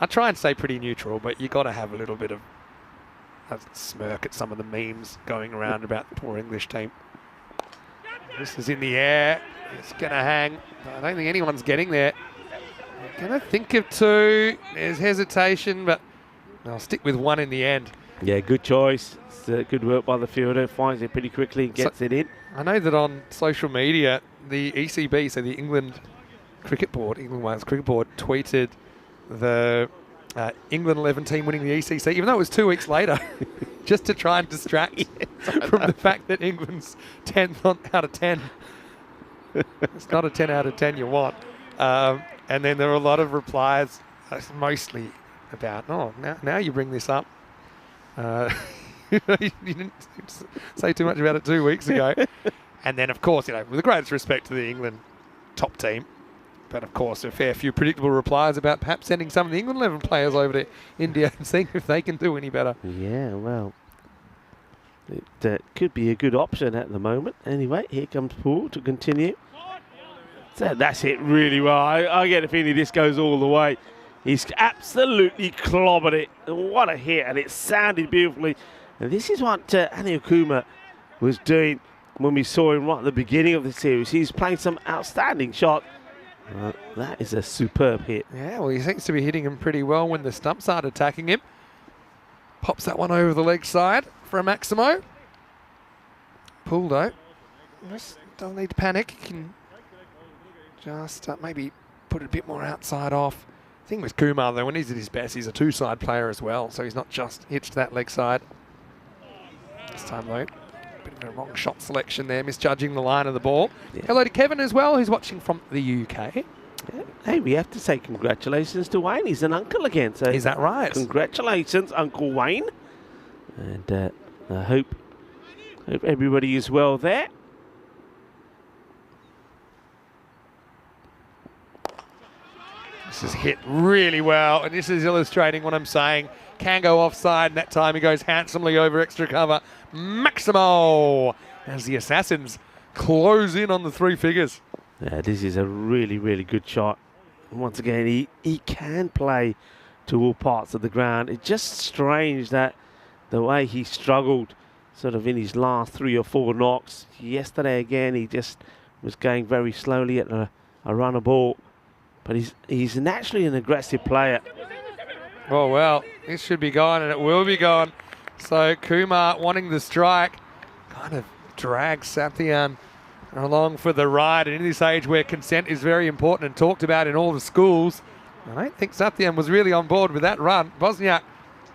I try and stay pretty neutral, but you got to have a little bit of a smirk at some of the memes going around about the poor English team. This is in the air. It's going to hang. I don't think anyone's getting there. I'm going to think of 2. There's hesitation, but I'll stick with 1 in the end. Yeah, good choice. It's good work by the fielder. Finds it pretty quickly and gets it in. I know that on social media, the ECB, so the England Cricket Board, England Wales Cricket Board, tweeted the England 11 team winning the ECC, even though it was 2 weeks later, just to try and distract from the fact that England's 10th out of 10. It's not a 10 out of 10 you want. And then there were a lot of replies, mostly about, now you bring this up. You didn't say too much about it 2 weeks ago. And then, of course, with the greatest respect to the England top team, but of course, a fair few predictable replies about perhaps sending some of the England 11 players over to India and seeing if they can do any better. Yeah, well, it could be a good option at the moment. Anyway, here comes Paul to continue. So that's hit really well. I get a feeling this goes all the way. He's absolutely clobbered it. What a hit, and it sounded beautifully. And this is what Anil Kumar was doing when we saw him right at the beginning of the series. He's playing some outstanding shots. That is a superb hit. Yeah, well, he seems to be hitting him pretty well when the stumps aren't attacking him. Pops that one over the leg side for a Maximo. Pooldo doesn't need to panic. He can just maybe put it a bit more outside off. The thing with Kumar, though, when he's at his best, he's a 2-side player as well, so he's not just hitched that leg side. This time, though, bit of a wrong shot selection there, misjudging the line of the ball. Yeah. Hello to Kevin as well, who's watching from the UK. Yeah. Hey, we have to say congratulations to Wayne. He's an uncle again. So is that right? Congratulations, Uncle Wayne. And I hope Hope everybody is well there. This is hit really well, and this is illustrating what I'm saying. Can go offside, and that time he goes handsomely over extra cover. Maximo, as the Assassins close in on the 3 figures. Yeah, this is a really, really good shot. And once again, he can play to all parts of the ground. It's just strange that the way he struggled sort of in his last 3 or 4 knocks. Yesterday again, he just was going very slowly at a runner ball. But he's naturally an aggressive player. Oh, well, this should be gone, and it will be gone. So Kumar wanting the strike kind of drags Sathian along for the ride. And in this age where consent is very important and talked about in all the schools, I don't think Sathian was really on board with that run. Bosniak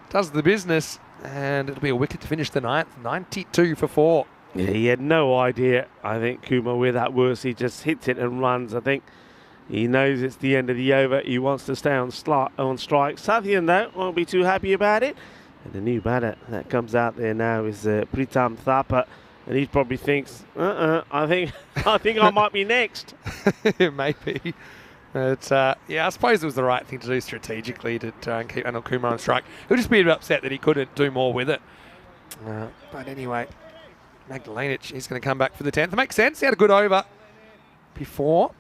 does the business, and it'll be a wicket to finish the 9th, 92 for 4. Yeah, he had no idea, I think, Kumar, where that was. He just hits it and runs. I think he knows it's the end of the over. He wants to stay on strike. Sathian, though, won't be too happy about it. And the new batter that comes out there now is Pritam Thapa. And he probably thinks, I think I might be next. Maybe. But, yeah, I suppose it was the right thing to do strategically to try and keep Anil Kumar on strike. He'll just be a bit upset that he couldn't do more with it. But anyway, Magdalenic, he's going to come back for the 10th. It makes sense. He had a good over before.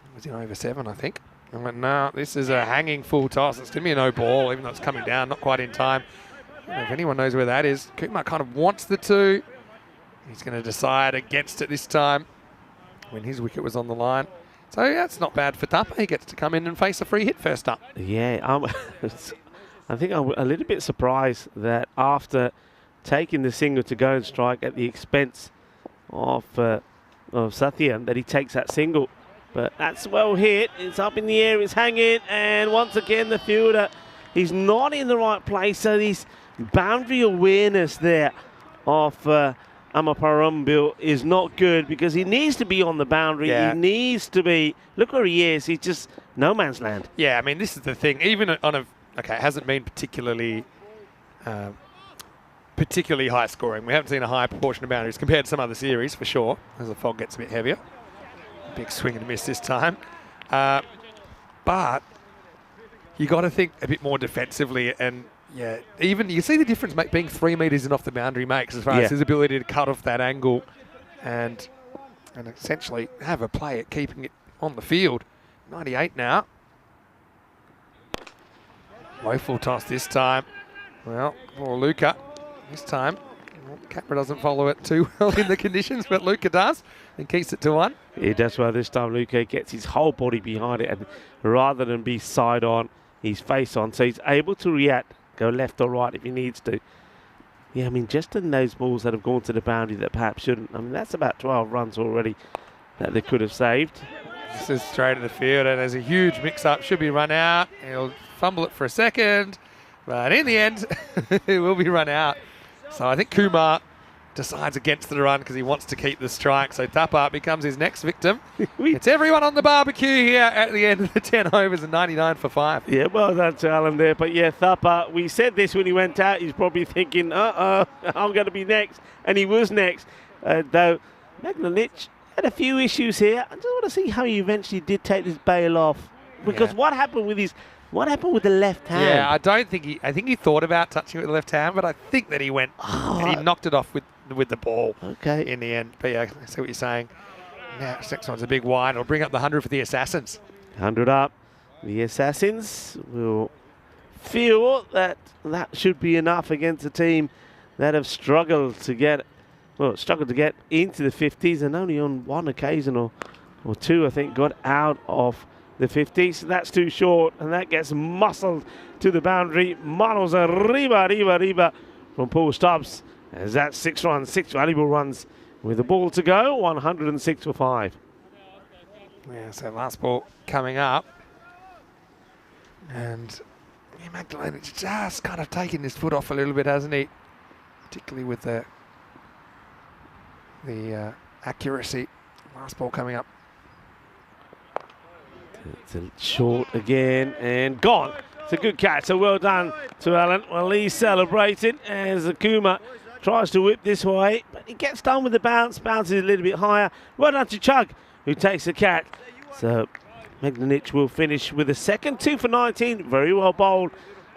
It was in over 7, I think. I went, no, this is a hanging full toss. It's going to be a no ball, even though it's coming down, not quite in time. I don't know if anyone knows where that is. Kumar kind of wants the 2. He's going to decide against it this time when his wicket was on the line. So yeah, it's not bad for Tapa. He gets to come in and face a free hit first up. Yeah, I think I'm a little bit surprised that after taking the single to go and strike at the expense of Sathian, that he takes that single. But that's well hit. It's up in the air. It's hanging. And once again, the fielder, he's not in the right place. So this boundary awareness there of Amaparambil is not good, because he needs to be on the boundary. Yeah. He needs to be. Look where he is. He's just no man's land. Yeah, I mean, this is the thing. Even on a, okay, it hasn't been particularly high scoring. We haven't seen a high proportion of boundaries compared to some other series, for sure, as the fog gets a bit heavier. Big swing and miss this time. But you got to think a bit more defensively, and yeah, even you see the difference being 3 metres in off the boundary makes, as far as his ability to cut off that angle and essentially have a play at keeping it on the field. 98 now. Low full toss this time. Well, for Luca this time. Well, Capra doesn't follow it too well in the conditions, but Luca does and keeps it to 1. Yeah, that's why this time Luca gets his whole body behind it, and rather than be side on, he's face on, so he's able to react, go left or right if he needs to. Yeah, I mean, just in those balls that have gone to the boundary that perhaps shouldn't. I mean, that's about 12 runs already that they could have saved. This is straight to the field, and there's a huge mix-up. Should be run out. He'll fumble it for a second, but in the end, it will be run out. So I think Kumar decides against the run because he wants to keep the strike. So Thapa becomes his next victim. It's everyone on the barbecue here at the end of the 10 overs and 99 for 5. Yeah, well done to Alan there. But yeah, Thapa, we said this when he went out. He's probably thinking, I'm going to be next. And he was next. Though Magdalenic had a few issues here. I just want to see how he eventually did take this bail off. Because what happened with the left hand? Yeah, I think he thought about touching it with the left hand, but I think that he went and he knocked it off with the ball in the end. But yeah, I see what you're saying. Now, this next one's a big wide. It'll bring up the 100 for the Assassins. 100 up. The Assassins will feel that should be enough against a team that have struggled to get into the 50s, and only on one occasion or two, I think, got out of the 50s. So that's too short, and that gets muscled to the boundary. Manos arriba from Paul Stubbs. As that 6 runs, 6 valuable runs with the ball to go, 106 for 5. Yeah, so last ball coming up. And Magdalenic's just kind of taken his foot off a little bit, hasn't he? Particularly with the accuracy. Last ball coming up. It's a short again and gone. It's a good catch, so well done to Alan. Well, he's celebrating as Akuma tries to whip this way, but he gets done with the bounce. Bounces a little bit higher. Well done to Chug, who takes the catch. So Megnanic will finish with a second 2 for 19. Very well bowled.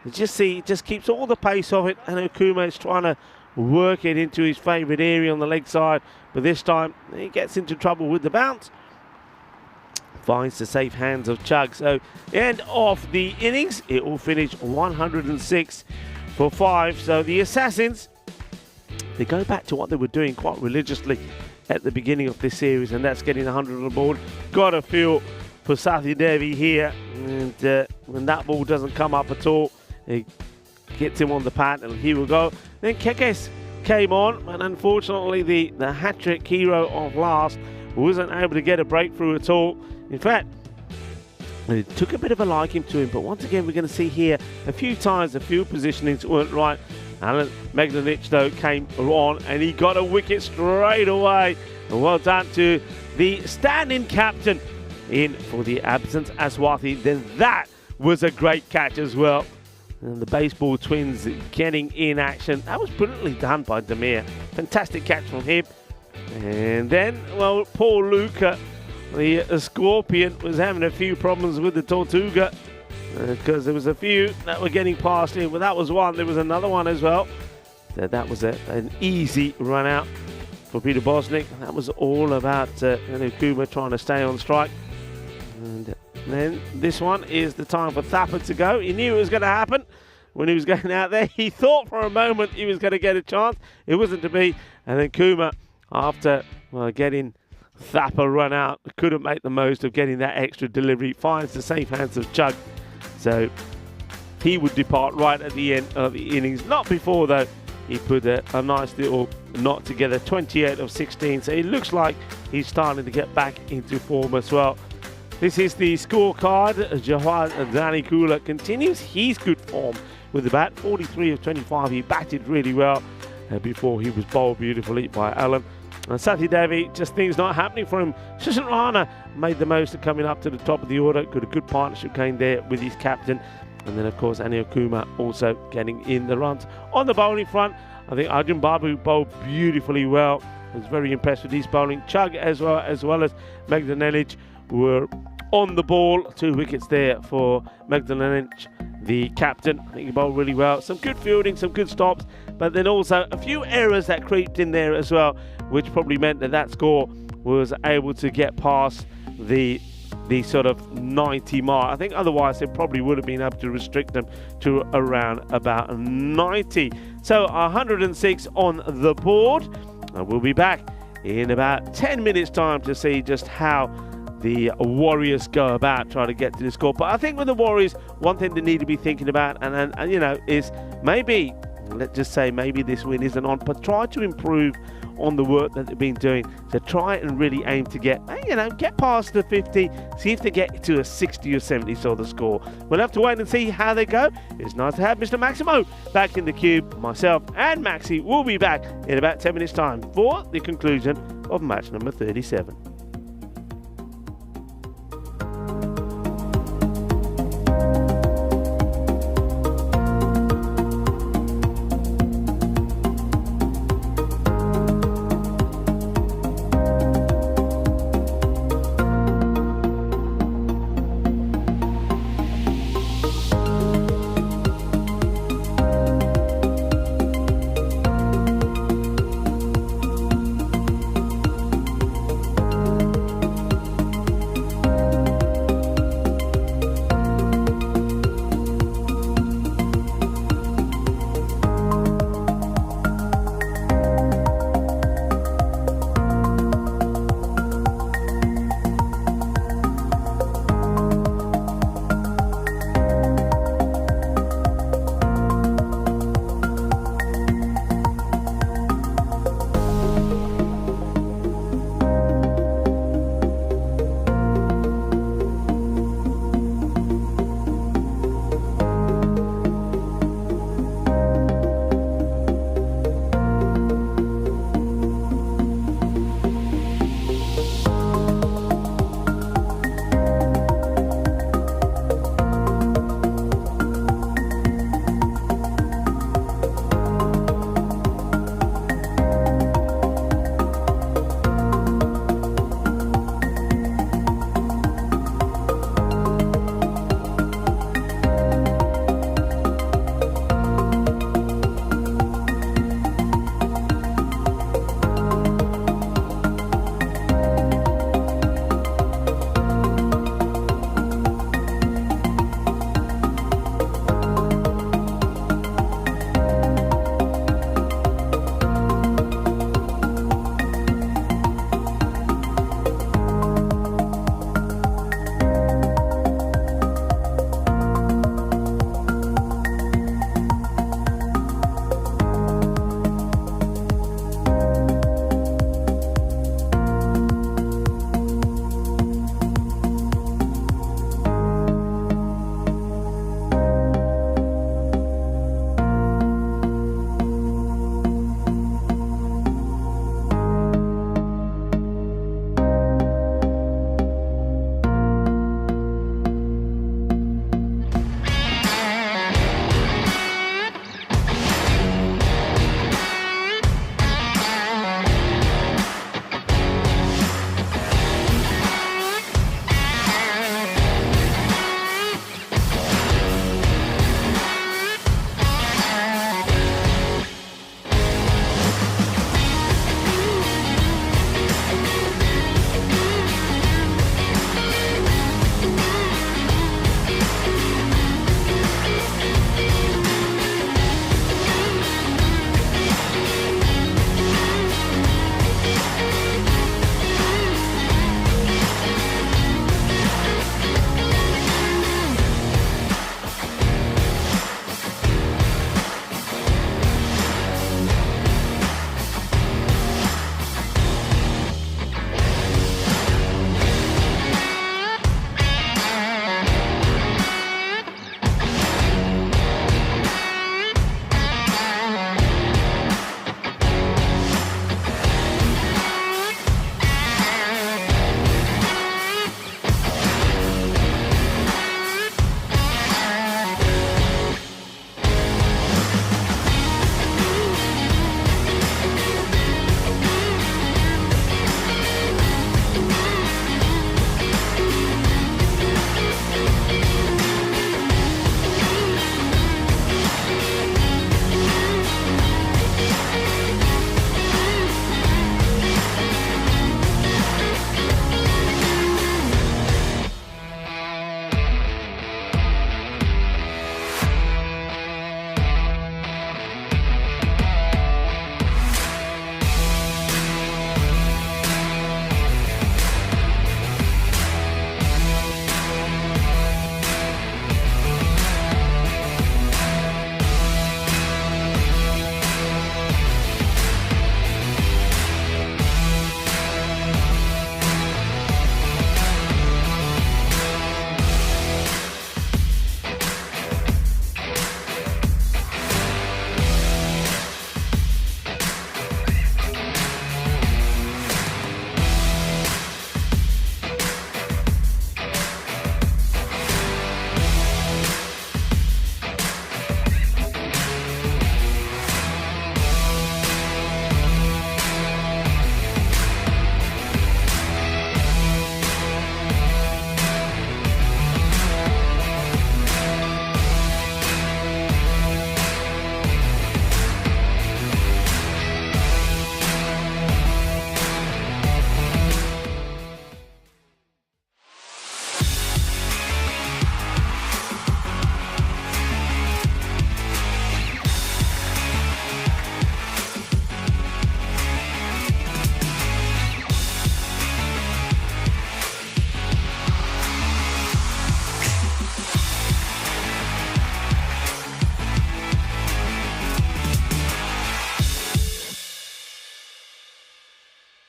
You just see, it just keeps all the pace of it. And Okuma is trying to work it into his favourite area on the leg side. But this time, he gets into trouble with the bounce. Finds the safe hands of Chug. So, end of the innings. It will finish 106 for 5. So, the Assassins, they go back to what they were doing quite religiously at the beginning of this series, and that's getting 100 on the board. Got a feel for Sathi Devi here, and when that ball doesn't come up at all, it gets him on the pad, and he will go. Then Kekes came on, and unfortunately the hat-trick hero of last wasn't able to get a breakthrough at all. In fact, it took a bit of a liking to him, but once again we're going to see here a few times a few positionings weren't right. Alan Megnanic though came on and he got a wicket straight away. And well done to the standing captain in for the absence Aswathi. Then that was a great catch as well. And the baseball twins getting in action. That was brilliantly done by Demir. Fantastic catch from him. And then, well, poor Luca, the Scorpion, was having a few problems with the Tortuga. Because there was a few that were getting past him, but that was one. There was another one as well. So that was an easy run out for Peter Bosnick. That was all about Kuma trying to stay on strike. And then this one is the time for Thapar to go. He knew it was going to happen when he was going out there. He thought for a moment he was going to get a chance. It wasn't to be. And then Kuma, after getting Thapar run out, couldn't make the most of getting that extra delivery. Finds the safe hands of Chug. So he would depart right at the end of the innings. Not before, though. He put a nice little knot together, 28 of 16. So it looks like he's starting to get back into form as well. This is the scorecard. Jawad Danikula continues his good form with the bat. 43 of 25. He batted really well before he was bowled beautifully by Alan. And Sathi Devi, just things not happening for him. Shashank Rana made the most of coming up to the top of the order. Got a good partnership going there with his captain. And then, of course, Anil Kumar also getting in the runs. On the bowling front, I think Arjun Babu bowled beautifully well. I was very impressed with his bowling. Chug as well as Megnanic were on the ball. 2 wickets there for Megnanic, the captain. I think he bowled really well. Some good fielding, some good stops. But then also a few errors that creeped in there as well, which probably meant that score was able to get past the sort of 90 mark. I think otherwise they probably would have been able to restrict them to around about 90. So 106 on the board. And we'll be back in about 10 minutes time to see just how the Warriors go about trying to get to the score. But I think with the Warriors, one thing they need to be thinking about and you know, is maybe, let's just say maybe this win isn't on, but try to improve on the work that they've been doing. So try and really aim to get past the 50, see if they get to a 60 or 70 so the score. We'll have to wait and see how they go. It's nice to have Mr. Maximo back in the cube. Myself and Maxi will be back in about 10 minutes time for the conclusion of match number 37.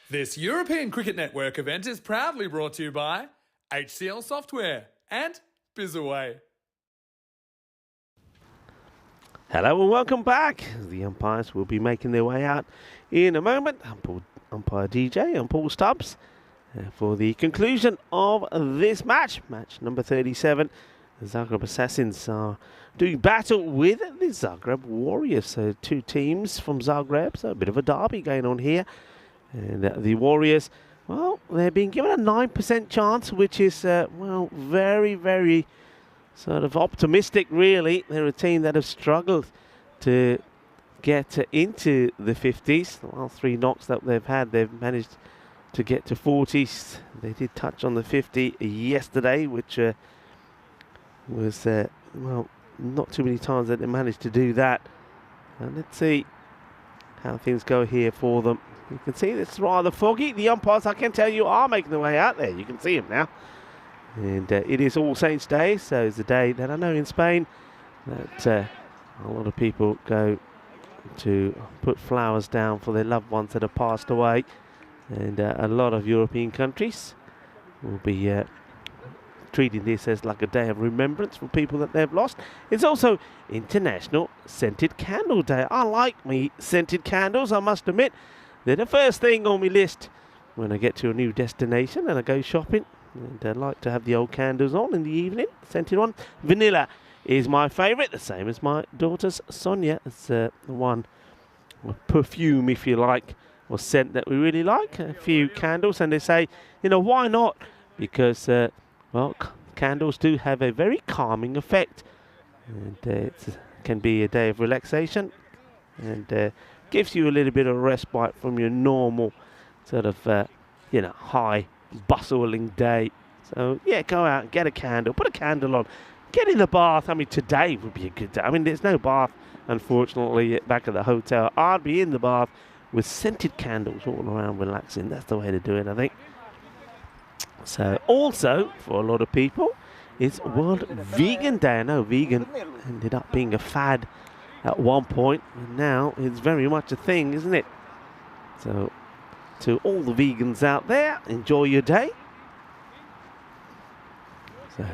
This European Cricket Network event is proudly brought to you by HCL Software and Bizaway. Hello and welcome back. The umpires will be making their way out in a moment. Umpire DJ and Paul Stubbs for the conclusion of this match. Match number 37. The Zagreb Assassins are doing battle with the Zagreb Warriors. So two teams from Zagreb. So a bit of a derby going on here. And the Warriors, well, they're being given a 9% chance, which is, well, very, very sort of optimistic, really. They're a team that have struggled to get into the 50s. Well, 3 knocks that they've had, they've managed to get to 40s. They did touch on the 50 yesterday, which was, well, not too many times that they managed to do that. And let's see how things go here for them. You can see it's rather foggy. The umpires, I can tell you, are making their way out there. You can see them now. And it is All Saints Day, so it's a day that I know in Spain that a lot of people go to put flowers down for their loved ones that have passed away. And a lot of European countries will be treating this as like a day of remembrance for people that they've lost. It's also International Scented Candle Day. I like me scented candles, I must admit. They're the first thing on my list when I get to a new destination and I go shopping. And I like to have the old candles on in the evening, scented one. Vanilla is my favourite, the same as my daughter's Sonia. It's the one perfume, if you like, or scent that we really like. A few candles, and they say, you know, why not? Because, well, candles do have a very calming effect. And it can be a day of relaxation and gives you a little bit of respite from your normal sort of, you know, high bustling day. So yeah, go out and get a candle, put a candle on, get in the bath. I mean, today would be a good day. I mean, there's no bath, unfortunately, back at the hotel. I'd be in the bath with scented candles all around, relaxing. That's the way to do it, I think. So also, for a lot of people, it's World Vegan Day. I know vegan ended up being a fad at one point, and now it's very much a thing, isn't it? So to all the vegans out there, enjoy your day. So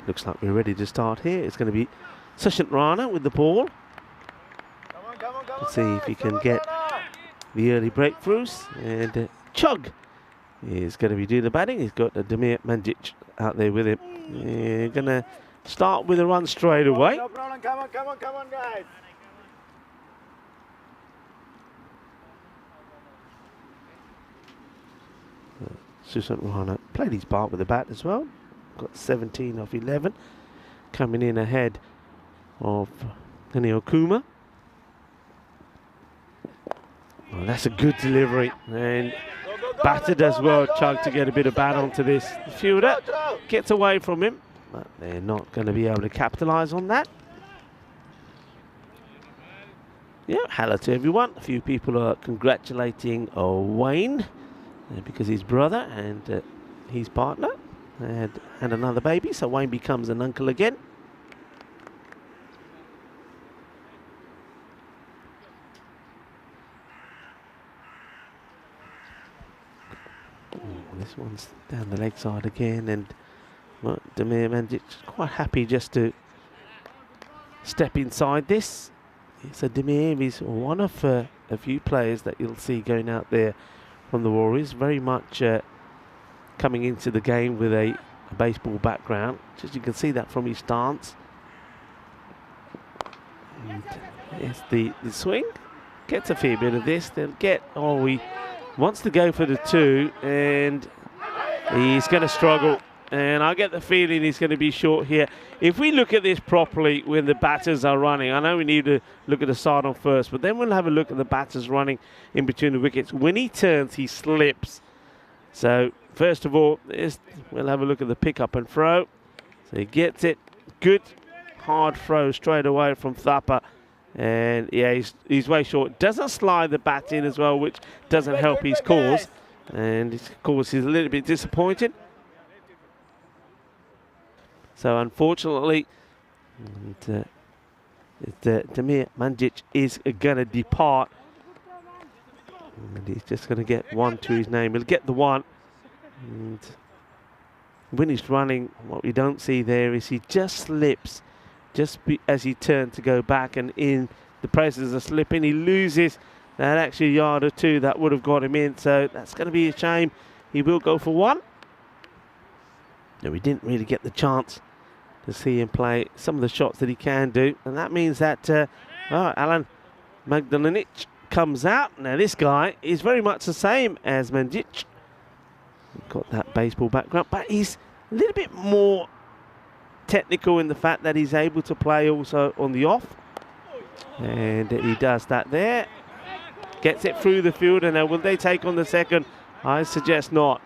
looks like we're ready to start here. It's going to be Sushant Rana with the ball. Let's see if he can get the early breakthroughs. And Chug is going to be doing the batting. He's got Damir Mandic out there with him. We're going to start with a run straight away. No problem. Come on, guys. Sushant Rana played his part with the bat as well. Got 17 off 11. Coming in ahead of Anil Kumar. Well, that's a good delivery. And batted as well. Chug to get a bit of bat onto this. The fielder gets away from him. But they're not going to be able to capitalise on that. Yeah, hello to everyone. A few people are congratulating Wayne because his brother and his partner had another baby, so Wayne becomes an uncle again. This one's down the leg side again, and well, Damir Mandic quite happy just to step inside this. So Damir is one of a few players that you'll see going out there from the Warriors, very much coming into the game with a baseball background. Just you can see that from his stance. And yes, the swing gets a fair bit of this. They'll get, oh, he wants to go for the 2, and he's going to struggle. And I get the feeling he's going to be short here. If we look at this properly when the batters are running, I know we need to look at the side on first, but then we'll have a look at the batters running in between the wickets. When he turns, he slips. So first of all, we'll have a look at the pick up and throw. So he gets it. Good hard throw straight away from Thapa. And yeah, he's way short. Doesn't slide the bat in as well, which doesn't help his cause. And his cause is a little bit disappointed. So unfortunately, Damir Mandic is going to depart And he's just going to get one to his name. He'll get the one. And when he's running, what we don't see there is he just slips as he turned to go back, and in the process of slipping, he loses that extra yard or two that would have got him in. So that's going to be a shame. He will go for one. No, we didn't really get the chance to see him play some of the shots that he can do, and that means that Alan Magdalenic comes out. Now this guy is very much the same as Mandic. Got that baseball background, but he's a little bit more technical in the fact that he's able to play also on the off, and he does that there. Gets it through the field, and now will they take on the second? I suggest not,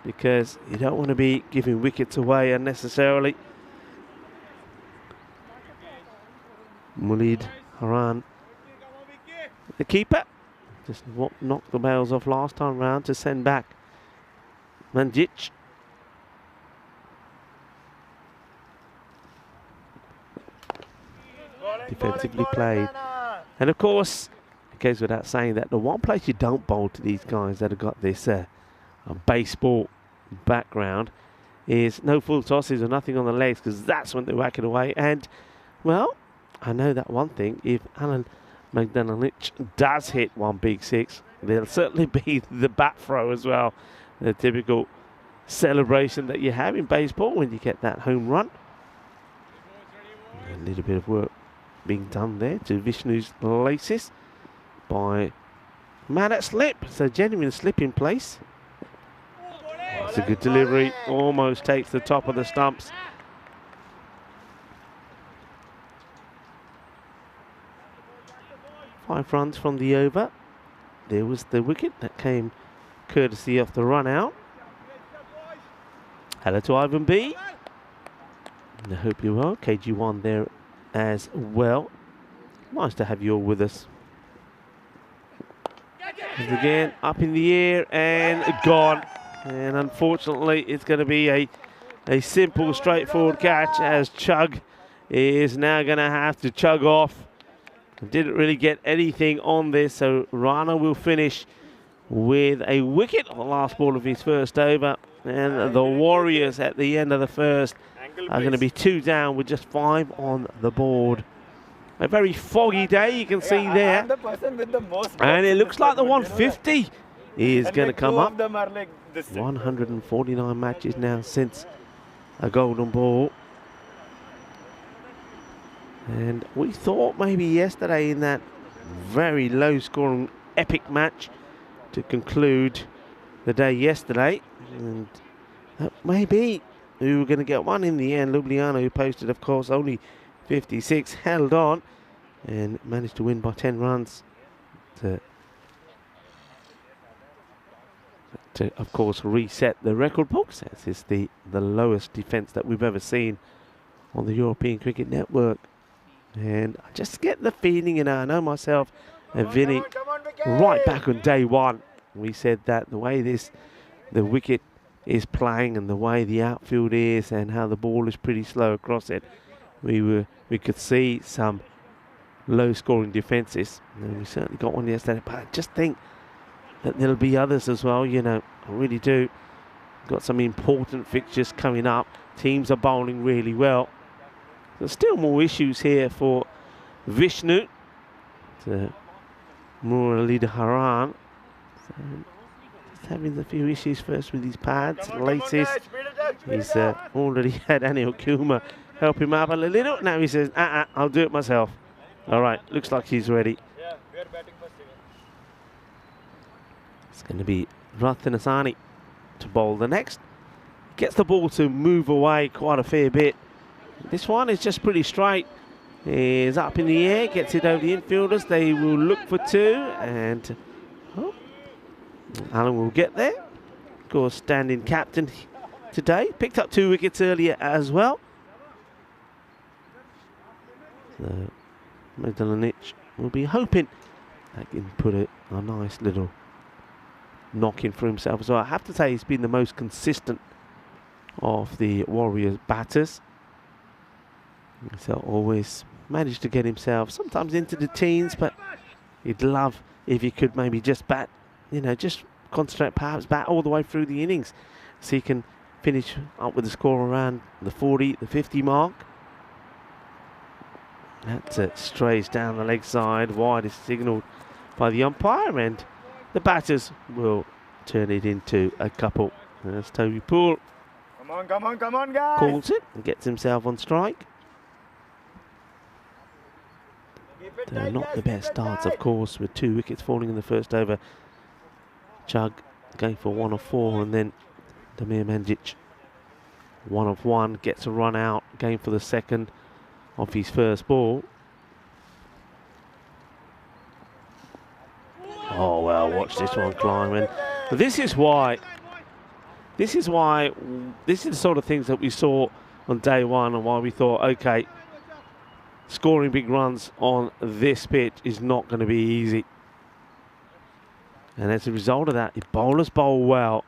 because you don't want to be giving wickets away unnecessarily. Mulid Haran, the keeper, just knocked the bails off last time round to send back Mandic. Defensively played. And of course, it goes without saying that the one place you don't bowl to these guys that have got this baseball background is no full tosses or nothing on the legs, because that's when they whack it away. And, well, I know that one thing, if Alan Magdalenic does hit one big six, there'll certainly be the bat throw as well. The typical celebration that you have in baseball when you get that home run. A little bit of work being done there to Vishnu's laces by Madat Slip. So genuine slip in place. It's a good delivery. Almost takes the top of the stumps. Five runs from the over. There was the wicket that came courtesy of the run out. Hello to Ivan B. And I hope you're well. KG1 there as well. Nice to have you all with us. And again, up in the air and gone. And unfortunately, it's going to be a simple, straightforward catch, as Chug is now going to have to chug off. Didn't really get anything on this, so Rana will finish with a wicket on the last ball of his first over. And the Warriors at the end of the first are going to be 2 down with just 5 on the board. A very foggy day, you can see there. And it looks like the 150 is going to come up. 149 matches now since a golden ball. And we thought maybe yesterday in that very low scoring epic match to conclude the day yesterday, and maybe we were going to get one in the end. Ljubljana, who posted of course only 56, held on and managed to win by 10 runs to of course reset the record books, as is the lowest defence that we've ever seen on the European Cricket Network. And I just get the feeling, I know myself and Vinny, right back on day one, we said that the way the wicket is playing and the way the outfield is and how the ball is pretty slow across it, we could see some low scoring defences, and we certainly got one yesterday. But I just think that there'll be others as well, I really do. Got some important fixtures coming up. Teams are bowling really well. There's still more issues here for Vishnu. Muralida Haran. So just having a few issues first with his pads, laces. He's already had Anil Kumar help him out a little. Now he says, I'll do it myself. All right, looks like he's ready. It's going to be Rathinasani to bowl the next. Gets the ball to move away quite a fair bit. This one is just pretty straight. Is up in the air, gets it over the infielders. They will look for 2, and Alan will get there. Of course, standing captain today. Picked up 2 wickets earlier as well. So Magdalenic will be hoping that can put a nice little knock in for himself as well. I have to say he's been the most consistent of the Warriors batters. So always managed to get himself sometimes into the teens, but he'd love if he could maybe just bat you know, just concentrate perhaps back all the way through the innings, so he can finish up with the score around the 40, the 50 mark. That strays down the leg side, wide is signalled by the umpire, and the batters will turn it into a couple. As Toby Poole Come on, guys. calls it and gets himself on strike. They're not the best starts, of course, with 2 wickets falling in the first over. Chugg going for 1 of 4, and then Damir Manjic 1 of 1, gets a run out, going for the second of his first ball. Oh well, watch this one climb, and this is the sort of things that we saw on day one, and why we thought, okay, scoring big runs on this pitch is not going to be easy. And as a result of that, if bowlers bowl well,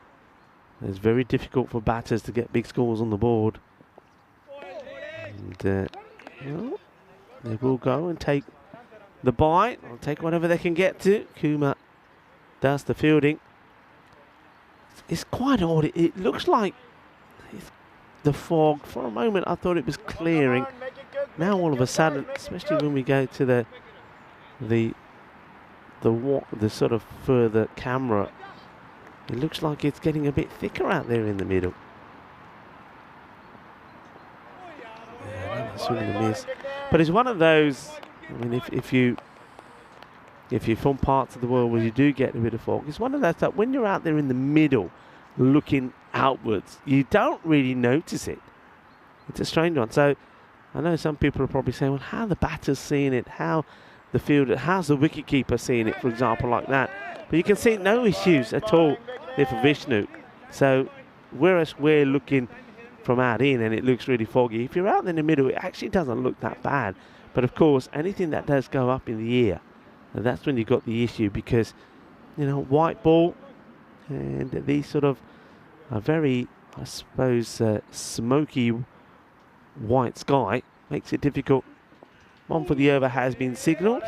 it's very difficult for batters to get big scores on the board. And well, they will go and take the bite, or take whatever they can get to. Kumar does the fielding. It's quite odd. It looks like the fog. For a moment, I thought it was clearing. Now, all of a sudden, especially when we go to the sort of further camera, it looks like it's getting a bit thicker out there in the middle. Yeah, swing and a miss. But it's one of those. I mean, if you're from parts of the world where you do get a bit of fog, it's one of those that when you're out there in the middle looking outwards, you don't really notice it. It's a strange one. So I know some people are probably saying, well, how are the batters seeing it? How the fielder, how's the wicketkeeper seeing it, for example, like that? But you can see no issues at all there for Vishnu. So whereas we're looking from out in and it looks really foggy, if you're out in the middle, it actually doesn't look that bad. But of course, anything that does go up in the air, that's when you've got the issue, because, you know, white ball and these sort of very, I suppose, smoky white sky makes it difficult. One for the over has been signalled,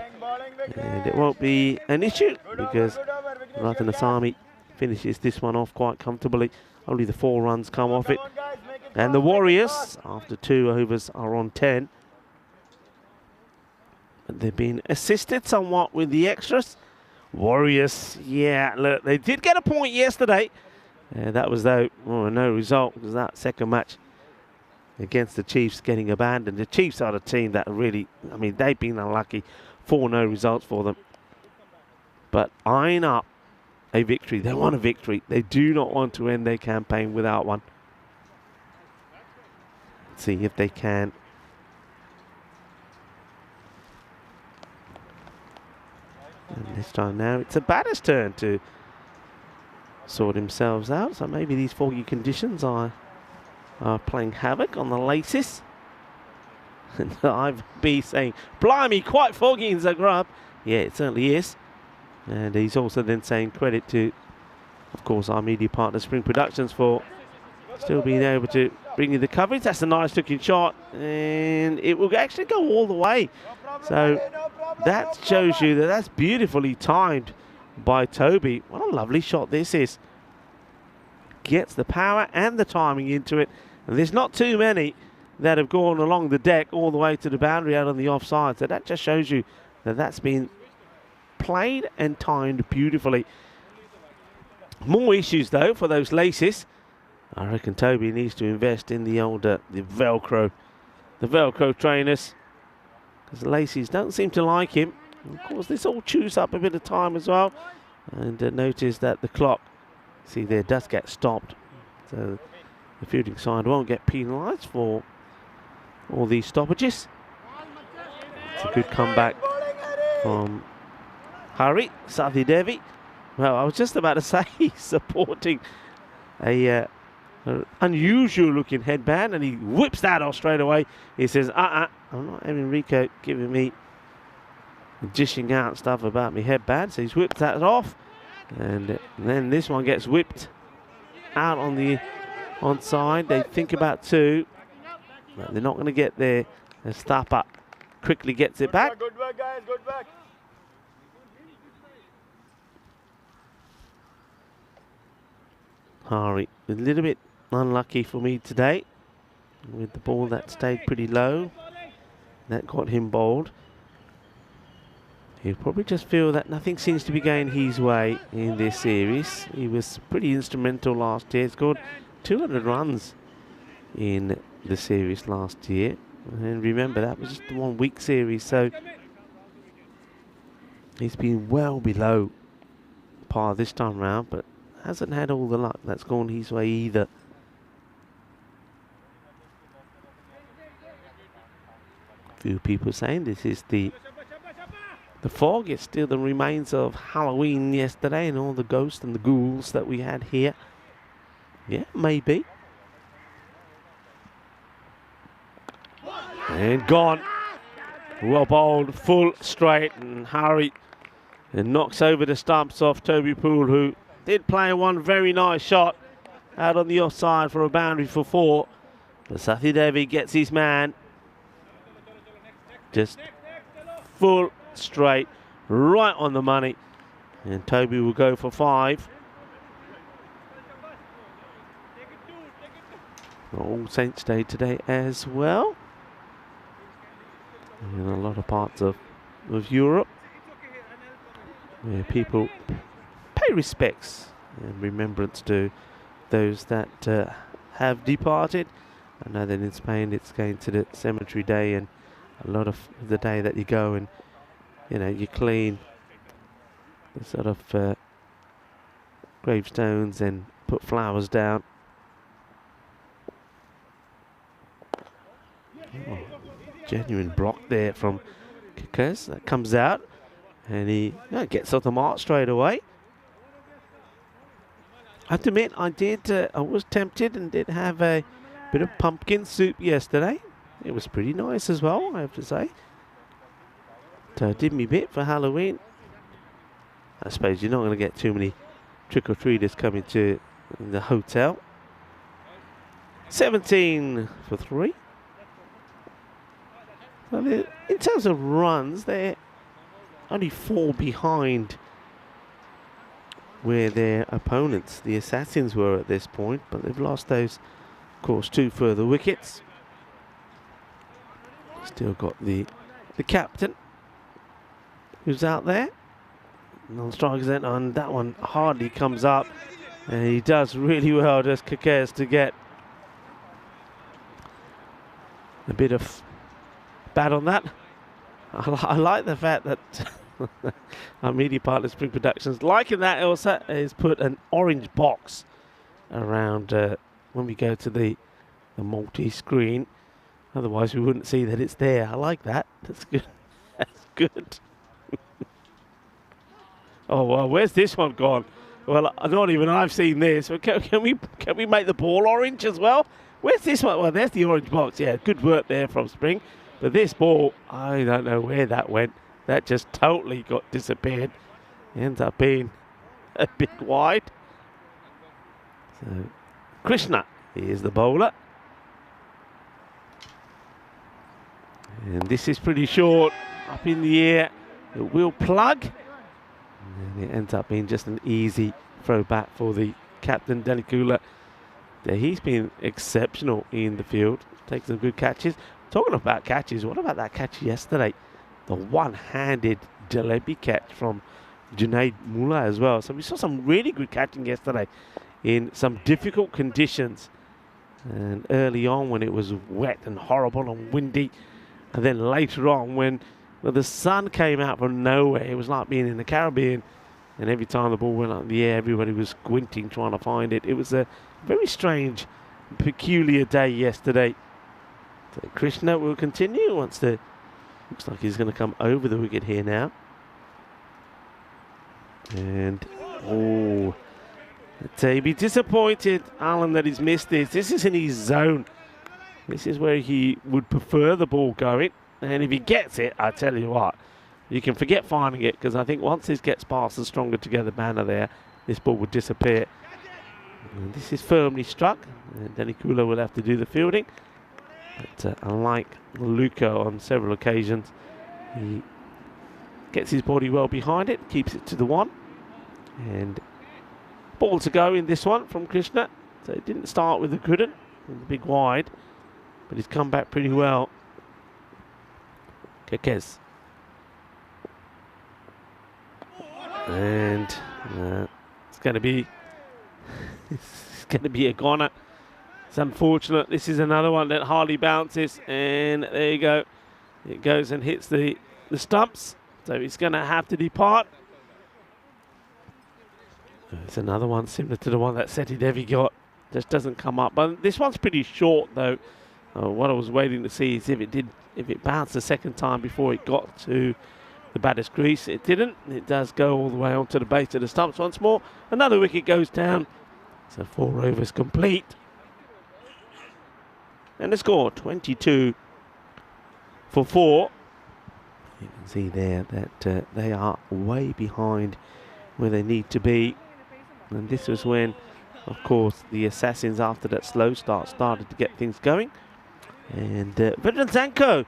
and it won't be an issue because Ratan Asami finishes this one off quite comfortably. Only the 4 runs come off it, and the Warriors, after 2 overs, are on 10. But they've been assisted somewhat with the extras. Warriors, yeah, look, they did get a point yesterday. That was, though, no result, because that second match against the Chiefs getting abandoned. The Chiefs are the team that really, I mean, they've been unlucky. 4 no results for them. But eyeing up a victory. They want a victory. They do not want to end their campaign without one. Let's see if they can. And this time now, it's a batter's turn to sort themselves out. So maybe these foggy conditions are playing havoc on the laces. And I've been saying, blimey, quite foggy in Zagreb. Yeah, it certainly is. And he's also then saying credit to, of course, our media partner Spring Productions for still being able to bring you the coverage. That's a nice looking shot, and it will actually go all the way. So that shows you that that's beautifully timed by Toby. What a lovely shot this is. Gets the power and the timing into it. And there's not too many that have gone along the deck all the way to the boundary out on the offside. So that just shows you that that's been played and timed beautifully. More issues, though, for those laces. I reckon Toby needs to invest in the older, the Velcro trainers, because the laces don't seem to like him. And of course, this all chews up a bit of time as well. And notice that the clock, see there, does get stopped. So the fielding side won't get penalised for all these stoppages. It's a good comeback from Hari Sathi Devi. Well, I was just about to say he's supporting an unusual looking headband, and he whips that off straight away. He says, I'm not having Rico giving me dishing out stuff about me headband. So he's whipped that off, and then this one gets whipped out on the onside. They think about 2, but they're not going to get there. And Stapa quickly gets it back. Good work, guys. Good work. Hari. A little bit unlucky for me today with the ball that stayed pretty low. That got him bowled. He'll probably just feel that nothing seems to be going his way in this series. He was pretty instrumental last year. He scored 200 runs in the series last year. And remember, that was just the 1 week series, so he's been well below par this time round, but hasn't had all the luck that's gone his way either. Few people saying this is the fog. It's still the remains of Halloween yesterday and all the ghosts and the ghouls that we had here. Yeah, maybe. And gone. Well bowled, full straight, and Hari knocks over the stumps off Toby Poole, who did play one very nice shot out on the offside for a boundary for 4. But Sathi Devi gets his man. Just full straight, right on the money. And Toby will go for 5. All Saints Day today as well. In a lot of parts of Europe, where people pay respects and remembrance to those that have departed. I know that in Spain it's going to the cemetery day, and a lot of the day that you go and you clean the sort of gravestones and put flowers down. Oh, genuine block there from Kikos. That comes out and he gets off the mark straight away. I have to admit, I was tempted and did have a bit of pumpkin soup yesterday. It was pretty nice as well, I have to say. So I did me bit for Halloween. I suppose you're not going to get too many trick-or-treaters coming to the hotel. 17 for 3. So in terms of runs, they're only 4 behind where their opponents, the Assassins, were at this point, but they've lost those, of course, 2 further wickets. Still got the captain, who's out there. Non-strikers then, and that one hardly comes up, and he does really well, just Kikes, to get a bit of bat on that. I like the fact that our media partner Spring Productions, liking that Elsa, has put an orange box around when we go to the multi-screen. Otherwise we wouldn't see that it's there. I like that. That's good. That's good. Oh well, where's this one gone? Well, not even I've seen this. Can we make the ball orange as well? Where's this one? Well, there's the orange box. Yeah, good work there from Spring. But this ball, I don't know where that went. That just totally got disappeared. Ends up being a bit wide. So Krishna is the bowler. And this is pretty short. Up in the air. It will plug. And it ends up being just an easy throw back for the captain, Delikula. He's been exceptional in the field. Takes some good catches. Talking about catches, what about that catch yesterday? The one-handed jalebi catch from Junaid Mullah as well. So we saw some really good catching yesterday in some difficult conditions. And early on when it was wet and horrible and windy. And then later on when the sun came out from nowhere. It was like being in the Caribbean. And every time the ball went up in the air, everybody was squinting trying to find it. It was a very strange, peculiar day yesterday. So Krishna will continue. Looks like he's going to come over the wicket here now. And, oh, he'd be disappointed, Alan, that he's missed this. This is in his zone. This is where he would prefer the ball going. And if he gets it, I tell you what, you can forget finding it, because I think once this gets past the Stronger Together banner there, this ball would disappear. And this is firmly struck. And Delikula will have to do the fielding. But unlike Luca on several occasions, he gets his body well behind it, keeps it to the 1. And ball to go in this one from Krishna. So it didn't start with the Gooden, with the big wide, but he's come back pretty well. Kekes. And it's going to be a goner. It's unfortunate. This is another one that hardly bounces, and there you go. It goes and hits the stumps, so he's going to have to depart. It's another one similar to the one that Seti Devi got. Just doesn't come up. But this one's pretty short, though. What I was waiting to see is if it bounced the second time before it got to the batter's crease. It didn't. It does go all the way onto the base of the stumps once more. Another wicket goes down. So 4 overs complete. And the score, 22 for 4. You can see there that they are way behind where they need to be. And this was when, of course, the Assassins, after that slow start, started to get things going. And Vedran Zanko,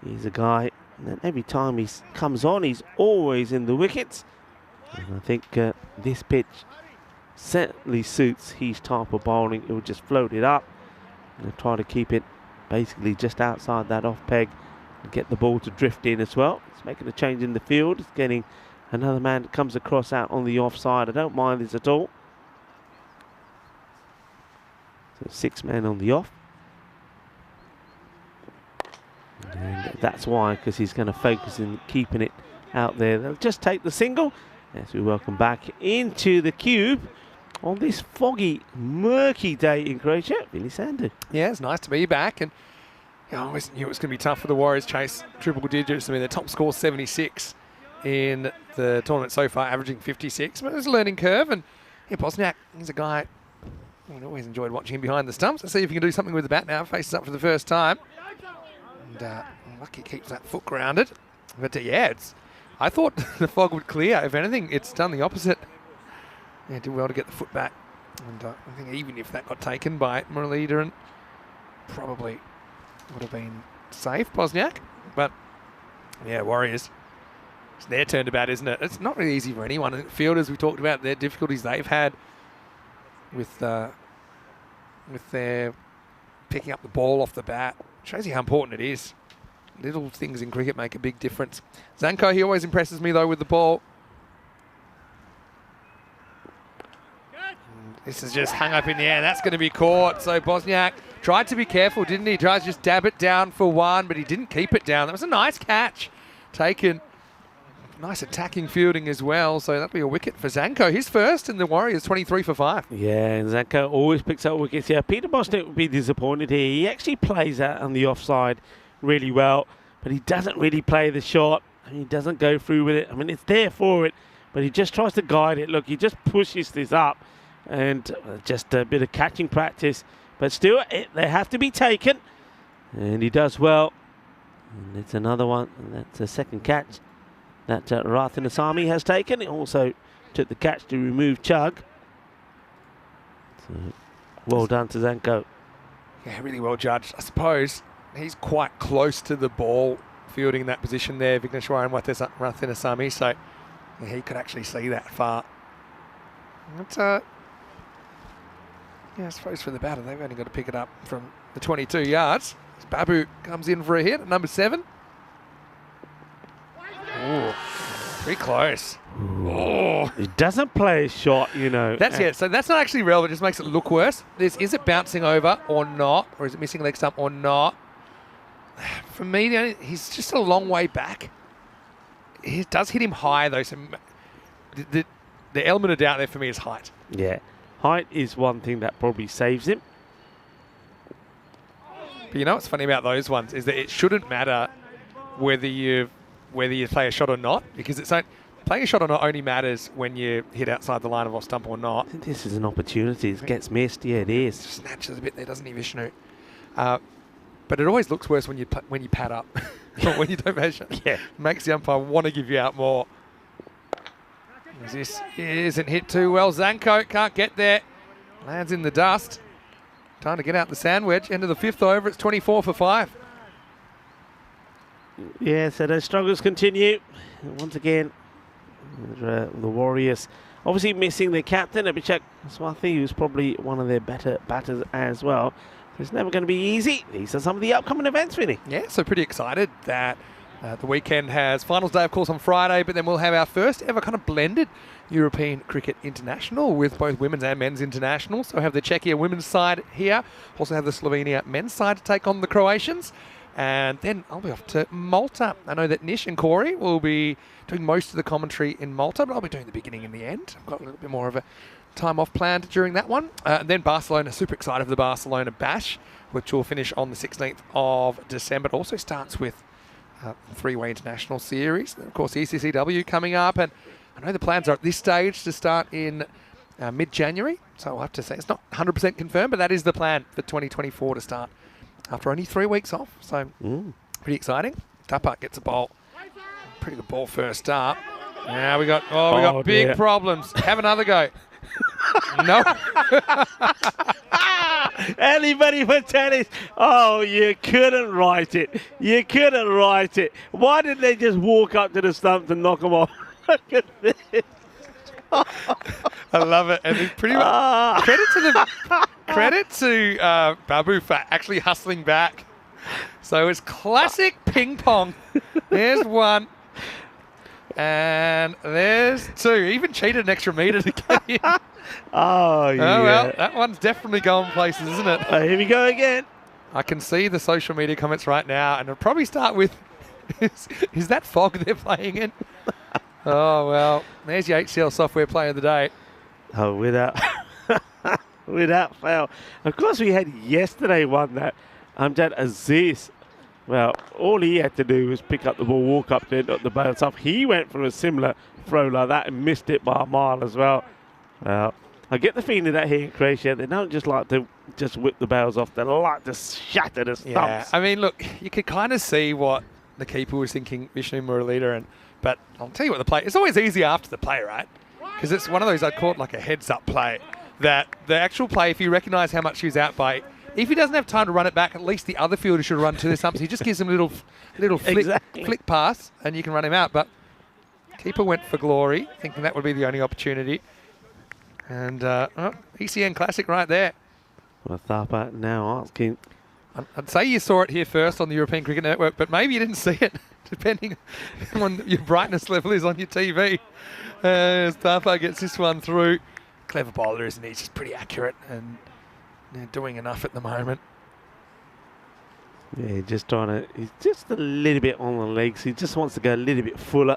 he's a guy that every time he comes on, he's always in the wickets. And I think this pitch certainly suits his type of bowling. It will just float it up and try to keep it basically just outside that off peg and get the ball to drift in as well. It's making a change in the field. It's getting another man that comes across out on the offside. I don't mind this at all. So 6 men on the off. And that's why, because he's going to focus in keeping it out there. They'll just take the single as we welcome back into the cube on this foggy, murky day in Croatia. Vinny Sandu. Yeah, it's nice to be back. And I always knew it was going to be tough for the Warriors. Chase triple digits. I mean, their top score 76 in the tournament so far, averaging 56. But it was a learning curve. And yeah, Bosniak, he's a guy I always enjoyed watching him behind the stumps. Let's see if he can do something with the bat now. Faces up for the first time. And lucky keeps that foot grounded. But yeah, I thought the fog would clear. If anything, it's done the opposite. Yeah, did well to get the foot back. And I think even if that got taken by Muralidharan, probably would have been safe, Bosniak. But yeah, Warriors, it's their turn to bat, isn't it? It's not really easy for anyone. And fielders, we talked about their difficulties they've had with their picking up the ball off the bat. Shows you how important it is. Little things in cricket make a big difference. Zanko, he always impresses me though with the ball. This is just hung up in the air. That's going to be caught. So Bosniak tried to be careful, didn't he? Tried to just dab it down for one, but he didn't keep it down. That was a nice catch taken. Nice attacking fielding as well. So that'll be a wicket for Zanko. His first, and the Warriors 23 for 5. Yeah, and Zanko always picks up wickets here. Peter Bosniak would be disappointed here. He actually plays out on the offside really well, but he doesn't really play the shot. And he doesn't go through with it. I mean, it's there for it, but he just tries to guide it. Look, he just pushes this up. And just a bit of catching practice. But still, they have to be taken. And he does well. And it's another one. And that's a second catch that Rathinasamy has taken. He also took the catch to remove Chugg. So, well done to Zanko. Yeah, really well judged. I suppose he's quite close to the ball, fielding in that position there, Vigneshwaran Rathinasamy. So yeah, he could actually see that far. But, yeah, I suppose for the batter, they've only got to pick it up from the 22 yards. Babu comes in for a hit at number 7. Ooh, pretty close. Oh. He doesn't play a shot, you know. That's it. So that's not actually relevant. It just makes it look worse. Is it bouncing over or not? Or is it missing leg stump or not? For me, he's just a long way back. It does hit him high, though. So the element of doubt there for me is height. Yeah. Height is one thing that probably saves him. But you know what's funny about those ones is that it shouldn't matter whether you play a shot or not, because playing a shot or not only matters when you hit outside the line of off stump or not. I think this is an opportunity. It gets missed. Yeah, it is. Snatches a bit there, doesn't he, Vishnu? But it always looks worse when you pad up, or when you don't measure. Yeah, makes the umpire want to give you out more. This isn't hit too well. Zanko can't get there. Lands in the dust. Time to get out the sand wedge. End of the 5th over. It's 24 for 5. Yeah, so those struggles continue. And once again, The Warriors obviously missing their captain, Abhishek Swathi, who's probably one of their better batters as well. It's never going to be easy. These are some of the upcoming events, Vinny. Yeah, so pretty excited that the weekend has finals day, of course, on Friday, but then we'll have our first ever kind of blended European Cricket International with both women's and men's internationals. So we have the Czechia women's side here, also have the Slovenia men's side to take on the Croatians. And then I'll be off to Malta. I know that Nish and Corey will be doing most of the commentary in Malta, but I'll be doing the beginning and the end. I've got a little bit more of a time off planned during that one. And then Barcelona, super excited for the Barcelona Bash, which will finish on the 16th of December. It also starts with three-way international series. And of course, ECCW coming up. And I know the plans are at this stage to start in mid-January. So I'll have to say it's not 100% confirmed, but that is the plan for 2024 to start after only 3 weeks off. So pretty exciting. Tapa gets a bowl. Pretty good ball first up. Now we got big problems. Have another go. No. Anybody for tennis? Oh, you couldn't write it. You couldn't write it. Why didn't they just walk up to the stumps and knock them off? Look at this. I love it. And it's pretty much credit to Babu for actually hustling back. So it's classic ping pong. There's one. And there's two. Even cheated an extra metre to get in. Oh, yeah. Oh, well, that one's definitely going places, isn't it? Here we go again. I can see the social media comments right now, and it'll probably start with, is that fog they're playing in? Oh, well, there's your HCL software player of the day. Oh, without fail. Of course, we had yesterday one that Amjad Aziz. Well, all he had to do was pick up the ball, walk up to it, knock the bounce off. He went for a similar throw like that and missed it by a mile as well. Well, I get the feeling that here in Croatia, they don't just like to just whip the bails off. They like to shatter the stumps. Yeah, I mean, look, you could kind of see what the keeper was thinking, Vishnu Muralita, but I'll tell you what the play. It's always easy after the play, right? Because it's one of those I'd call it like a heads-up play. That the actual play, if you recognise how much he was out by, if he doesn't have time to run it back, at least the other fielder should run to the stumps. He just gives him a little flick pass, and you can run him out. But keeper went for glory, thinking that would be the only opportunity. And ECN classic right there. Well, Thapa now asking. I'd say you saw it here first on the European Cricket Network, but maybe you didn't see it, depending on your brightness level is on your TV. As Thapa gets this one through. Clever bowler, isn't he? He's just pretty accurate and doing enough at the moment. Yeah, just trying to. He's just a little bit on the legs. He just wants to go a little bit fuller.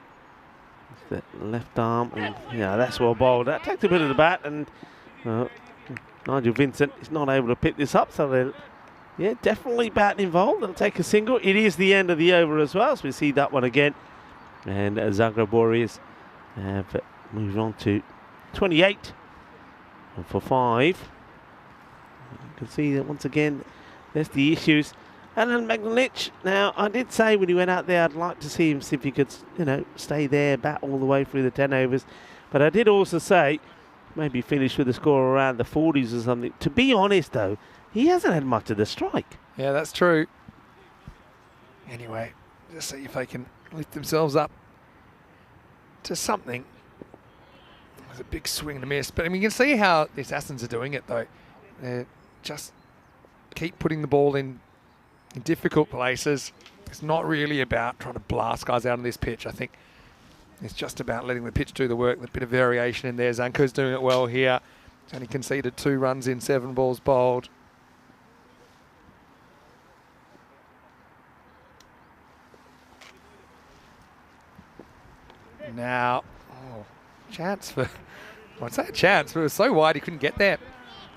The left arm, and yeah, that's well bowled. That takes a bit of the bat, and Nigel Vincent is not able to pick this up. So, yeah, definitely bat involved. They'll take a single. It is the end of the over as well, so we see that one again. And Zagreb Warriors have moved on to 28 and for 5. You can see that once again, there's the issues. Alan Magnolic. Now, I did say when he went out there, I'd like to see him see if he could, stay there, bat all the way through the 10 overs. But I did also say maybe finish with a score around the 40s or something. To be honest, though, he hasn't had much of the strike. Yeah, that's true. Anyway, just see if they can lift themselves up to something. There's a big swing and a miss. But I mean, you can see how the Assassins are doing it, though. They just keep putting the ball in difficult places. It's not really about trying to blast guys out on this pitch. I think it's just about letting the pitch do the work. A bit of variation in there. Zanko's doing it well here. He's only conceded 2 runs in 7 balls bowled. Now, chance for... I'd say a chance, but it was so wide he couldn't get there.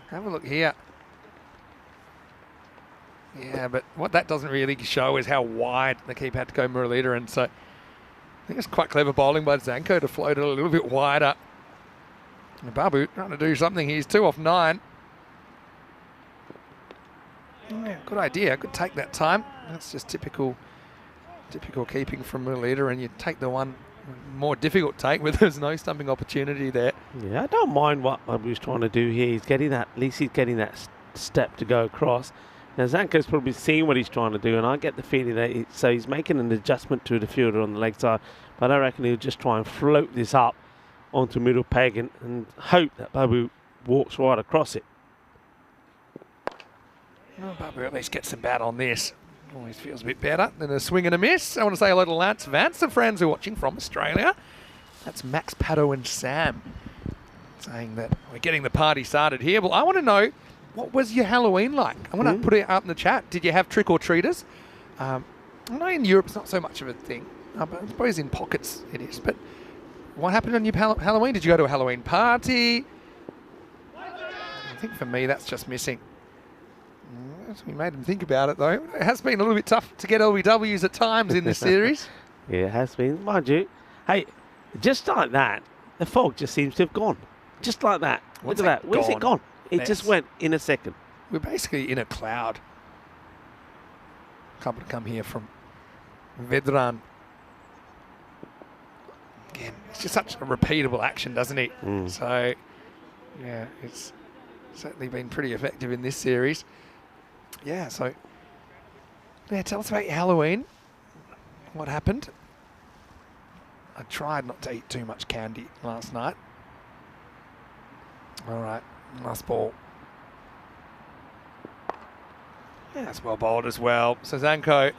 Have a look here. Yeah, but what that doesn't really show is how wide the keeper had to go Muralita, and so I think it's quite clever bowling by Zanko to float it a little bit wider. And Babu trying to do something. He's 2 off 9. Yeah, good idea. Good take that time. That's just typical keeping from Muralita, and you take the one more difficult take where there's no stumping opportunity there. Yeah, I don't mind what Babu's trying to do here. He's getting that. At least he's getting that step to go across. Now, Zanko's probably seeing what he's trying to do, and I get the feeling that he's making an adjustment to the fielder on the leg side, but I reckon he'll just try and float this up onto middle peg and hope that Babu walks right across it. Well, Babu at least gets some bat on this. Always feels a bit better than a swing and a miss. I want to say hello to Lance Vance and friends who are watching from Australia. That's Max, Pato and Sam saying that we're getting the party started here. Well, I want to know, what was your Halloween like? I want to put it out in the chat. Did you have trick-or-treaters? I know in Europe it's not so much of a thing. But I suppose in pockets it is. But what happened on your Halloween? Did you go to a Halloween party? I think for me that's just missing. We made them think about it, though. It has been a little bit tough to get LBWs at times in this series. Yeah, it has been. Mind you, hey, just like that, the fog just seems to have gone. Just like that. Look at that. Where's it gone? It just went in a second. We're basically in a cloud. Couple to come here from Vedran. Again, it's just such a repeatable action, doesn't it? So, yeah, it's certainly been pretty effective in this series. Yeah, so, yeah, tell us about your Halloween. What happened? I tried not to eat too much candy last night. All right, last ball. Yeah, that's well bowled as well. So Zanko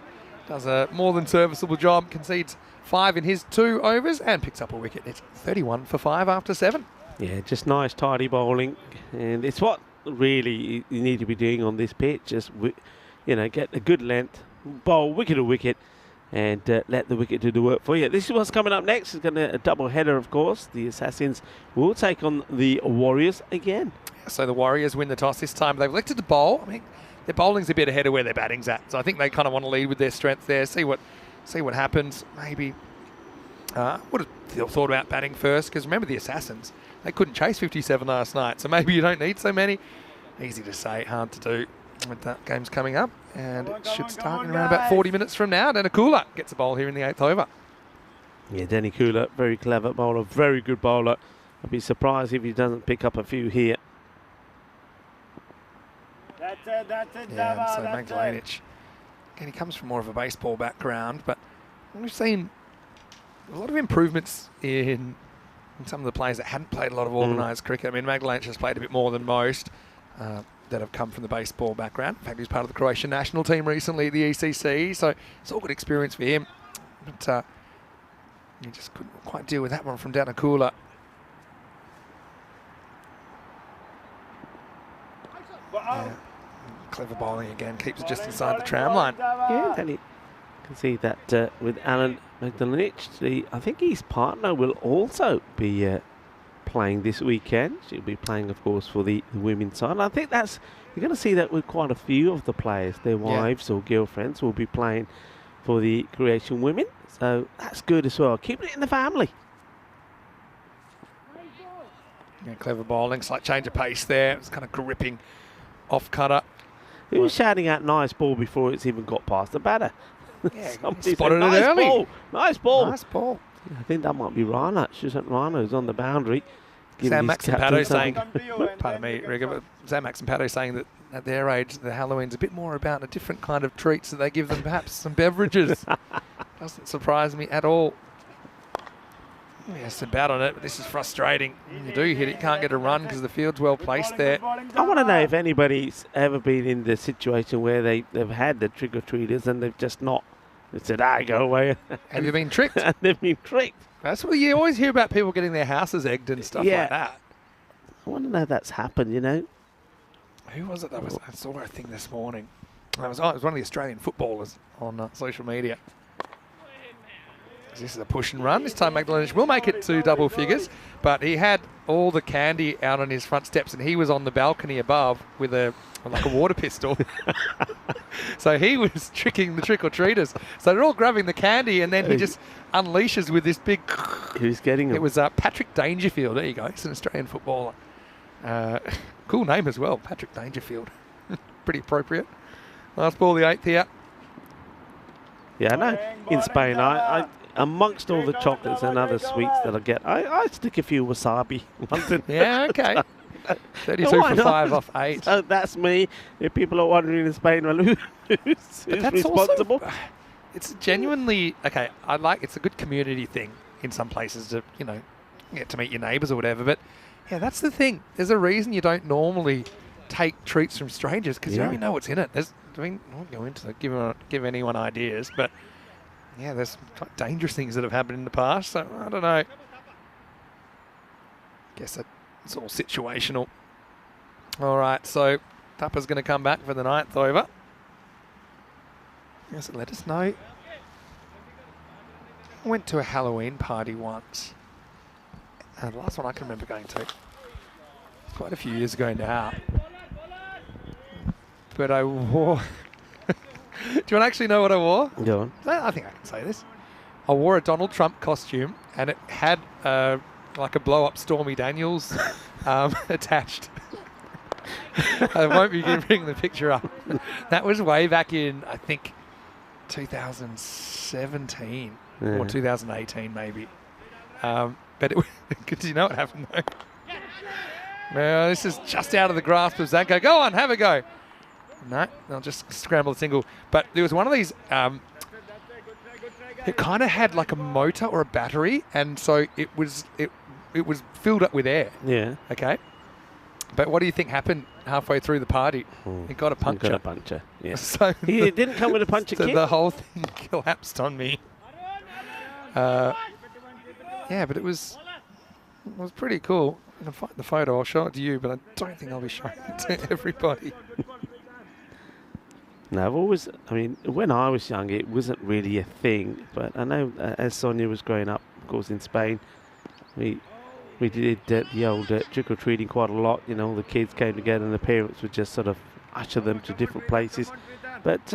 does a more than serviceable job, concedes 5 in his 2 overs and picks up a wicket. It's 31 for 5 after 7. Yeah, just nice, tidy bowling. And it's what really you need to be doing on this pitch. Just, get a good length, bowl wicket to wicket, and let the wicket do the work for you. This is what's coming up next. It's going to a double header, of course. The Assassins will take on the Warriors again. So the Warriors win the toss this time. They've elected to bowl. I mean, their bowling's a bit ahead of where their batting's at. So I think they kind of want to lead with their strength there. See what happens. Maybe would have thought about batting first, because remember the Assassins, they couldn't chase 57 last night. So maybe you don't need so many. Easy to say, hard to do. With that game's coming up, and it should start in around about 40 minutes from now. Danny Kula gets a bowl here in the 8th over. Yeah, Danny Kula, very clever bowler, very good bowler. I'd be surprised if he doesn't pick up a few here. That's it, Yeah, so Magdalenic, again, he comes from more of a baseball background, but we've seen a lot of improvements in some of the players that hadn't played a lot of organised cricket. I mean, Magdalenic has played a bit more than most that have come from the baseball background. In fact, he was part of the Croatian national team recently at the ECC, so it's all good experience for him. But he just couldn't quite deal with that one from Danakula. Clever bowling again, keeps it just inside the tram line. Yeah, and you can see that with Alan Magdalenic, I think his partner will also be playing this weekend. She'll be playing, of course, for the women's side. And I think you're going to see that with quite a few of the players. Their wives or girlfriends will be playing for the Croatian women. So that's good as well. Keep it in the family. Yeah, clever bowling, slight change of pace there. It's kind of gripping off cutter. He was shouting out nice ball before it's even got past the batter. Yeah, Somebody spotted said, it early. Ball. Nice ball. Nice ball. I think that might be Rana. Shouldn't Rana who's on the boundary. Sam Max and Pato saying, something. pardon me, Rigger, but Sam Max and Pato saying that at their age, the Halloween's a bit more about a different kind of treats that they give them, perhaps some beverages. Doesn't surprise me at all. Yes, a bat on it, but this is frustrating. When you do hit it, you can't get a run because the field's well placed there. I want to know if anybody's ever been in the situation where they've had the trick-or-treaters and they've just not. They said, go away. Have you been tricked? And they've been tricked. That's what you always hear about, people getting their houses egged and stuff like that. I want to know if that's happened, you know. Who was it? I saw a thing this morning. It was one of the Australian footballers on social media. This is a push and run. This time Magdalenic will make it to double figures, but he had all the candy out on his front steps and he was on the balcony above with a water pistol. So he was tricking the trick-or-treaters. So they're all grabbing the candy and then he just unleashes with this big... Who's getting it? It was Patrick Dangerfield. There you go. He's an Australian footballer. Cool name as well, Patrick Dangerfield. Pretty appropriate. Last ball, the 8th here. Yeah, I know. In Spain, I amongst all the chocolates and other sweets that I get, I stick a few wasabi ones in. Yeah, okay. 32 Why for not? 5 off 8. So that's me. If people are wondering in Spain, well, who's responsible? It's genuinely, okay, it's a good community thing in some places to, get to meet your neighbours or whatever, but yeah, that's the thing. There's a reason you don't normally take treats from strangers because you don't even know what's in it. I won't go into it, give anyone ideas, but yeah, there's quite dangerous things that have happened in the past, so I don't know. Guess it's all situational. All right, so Tapa's going to come back for the 9th over. Yes, let us know. I went to a Halloween party once. The last one I can remember going to. Quite a few years ago now. But I wore... Do you want to actually know what I wore? Go on. I think I can say this. I wore a Donald Trump costume and it had like a blow-up Stormy Daniels attached. I won't be bringing the picture up. That was way back in, I think, 2017 or 2018 maybe. But do you know what happened though? No, this is just out of the grasp of Zanko. Go on, have a go. No, I'll just scramble a single. But there was one of these, it kind of had like a motor or a battery, and so it was filled up with air. Yeah. Okay. But what do you think happened halfway through the party? It got a puncture. Got a puncture, yeah. So It didn't come with a puncture so kit? the whole thing collapsed on me. Yeah, but it was pretty cool. I'm going to find the photo. I'll show it to you, but I don't think I'll be showing it to everybody. No, I've always, when I was young, it wasn't really a thing. But I know as Sonia was growing up, of course, in Spain, we did the old trick-or-treating quite a lot. All the kids came together and the parents would just sort of usher them to different places. But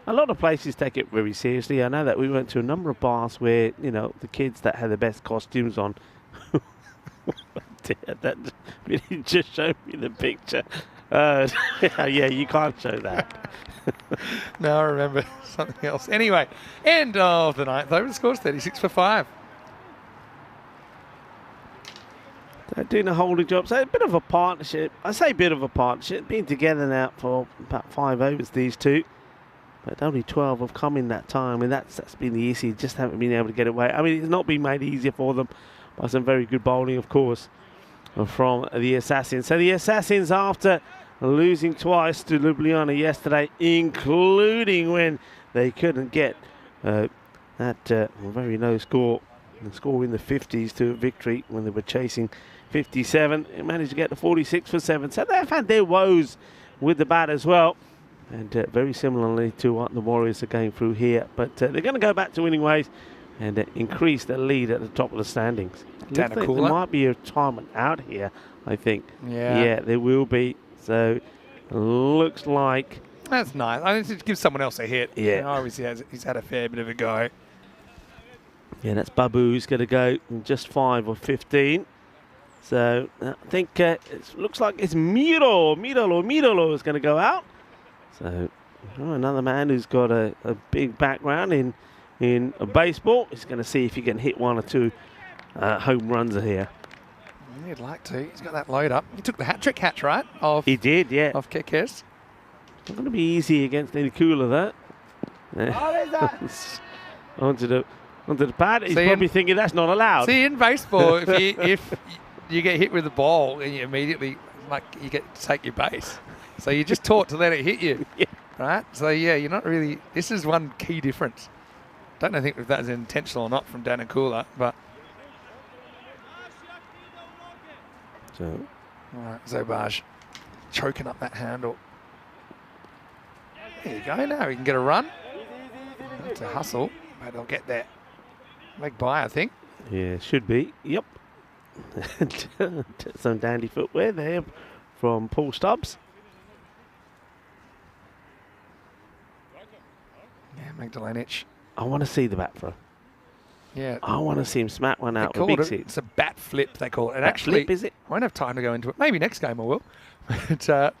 a lot of places take it very seriously. I know that we went to a number of bars where, the kids that had the best costumes on. That really just showed me the picture. Yeah, you can't show that. No, I remember something else. Anyway, end of the 9th over. The score's 36 for 5. They're doing a holding job. So a bit of a partnership. I say bit of a partnership. Been together now for about 5 overs, these two. But only 12 have come in that time. And that's been the issue. Just haven't been able to get away. It's not been made easier for them by some very good bowling, of course, from the Assassins. So the Assassins, after losing twice to Ljubljana yesterday, including when they couldn't get that very low score, the score in the 50s to a victory when they were chasing 57, they managed to get to 46 for 7. So they've had their woes with the bat as well. And very similarly to what the Warriors are going through here. But they're going to go back to winning ways and increase the lead at the top of the standings. There might be a retirement out here, I think. Yeah, there will be. So, looks like... That's nice. I need to give someone else a hit. Yeah. Obviously, he's had a fair bit of a go. Yeah, that's Babu who's going to go in just 5 of 15. So, I think it looks like it's Mirolo is going to go out. So, another man who's got a big background in baseball. He's going to see if he can hit 1 or 2 home runs here. He'd like to. He's got that load up. He took the hat-trick catch, right? He did, yeah. Of Kekes. Not going to be easy against any cooler, that. onto the pad. He's probably thinking that's not allowed. See, in baseball, if you get hit with the ball and you immediately, you get to take your base. So you're just taught to let it hit you, right? So, yeah, you're not really... This is one key difference. Don't know if that's intentional or not from Danakula, but... So, all right, Zobaj choking up that handle. There you go. Now he can get a run. It's a hustle, but they'll get there. Leg by, I think. Yeah, should be. Yep. Some dandy footwear there from Paul Stubbs. Yeah, Magdalenic. I want to see the bat throw. Yeah. I want to see him smack one out with big six. It's a bat flip, they call it. And bat actually, flip, is it? I won't have time to go into it. Maybe next game I will. But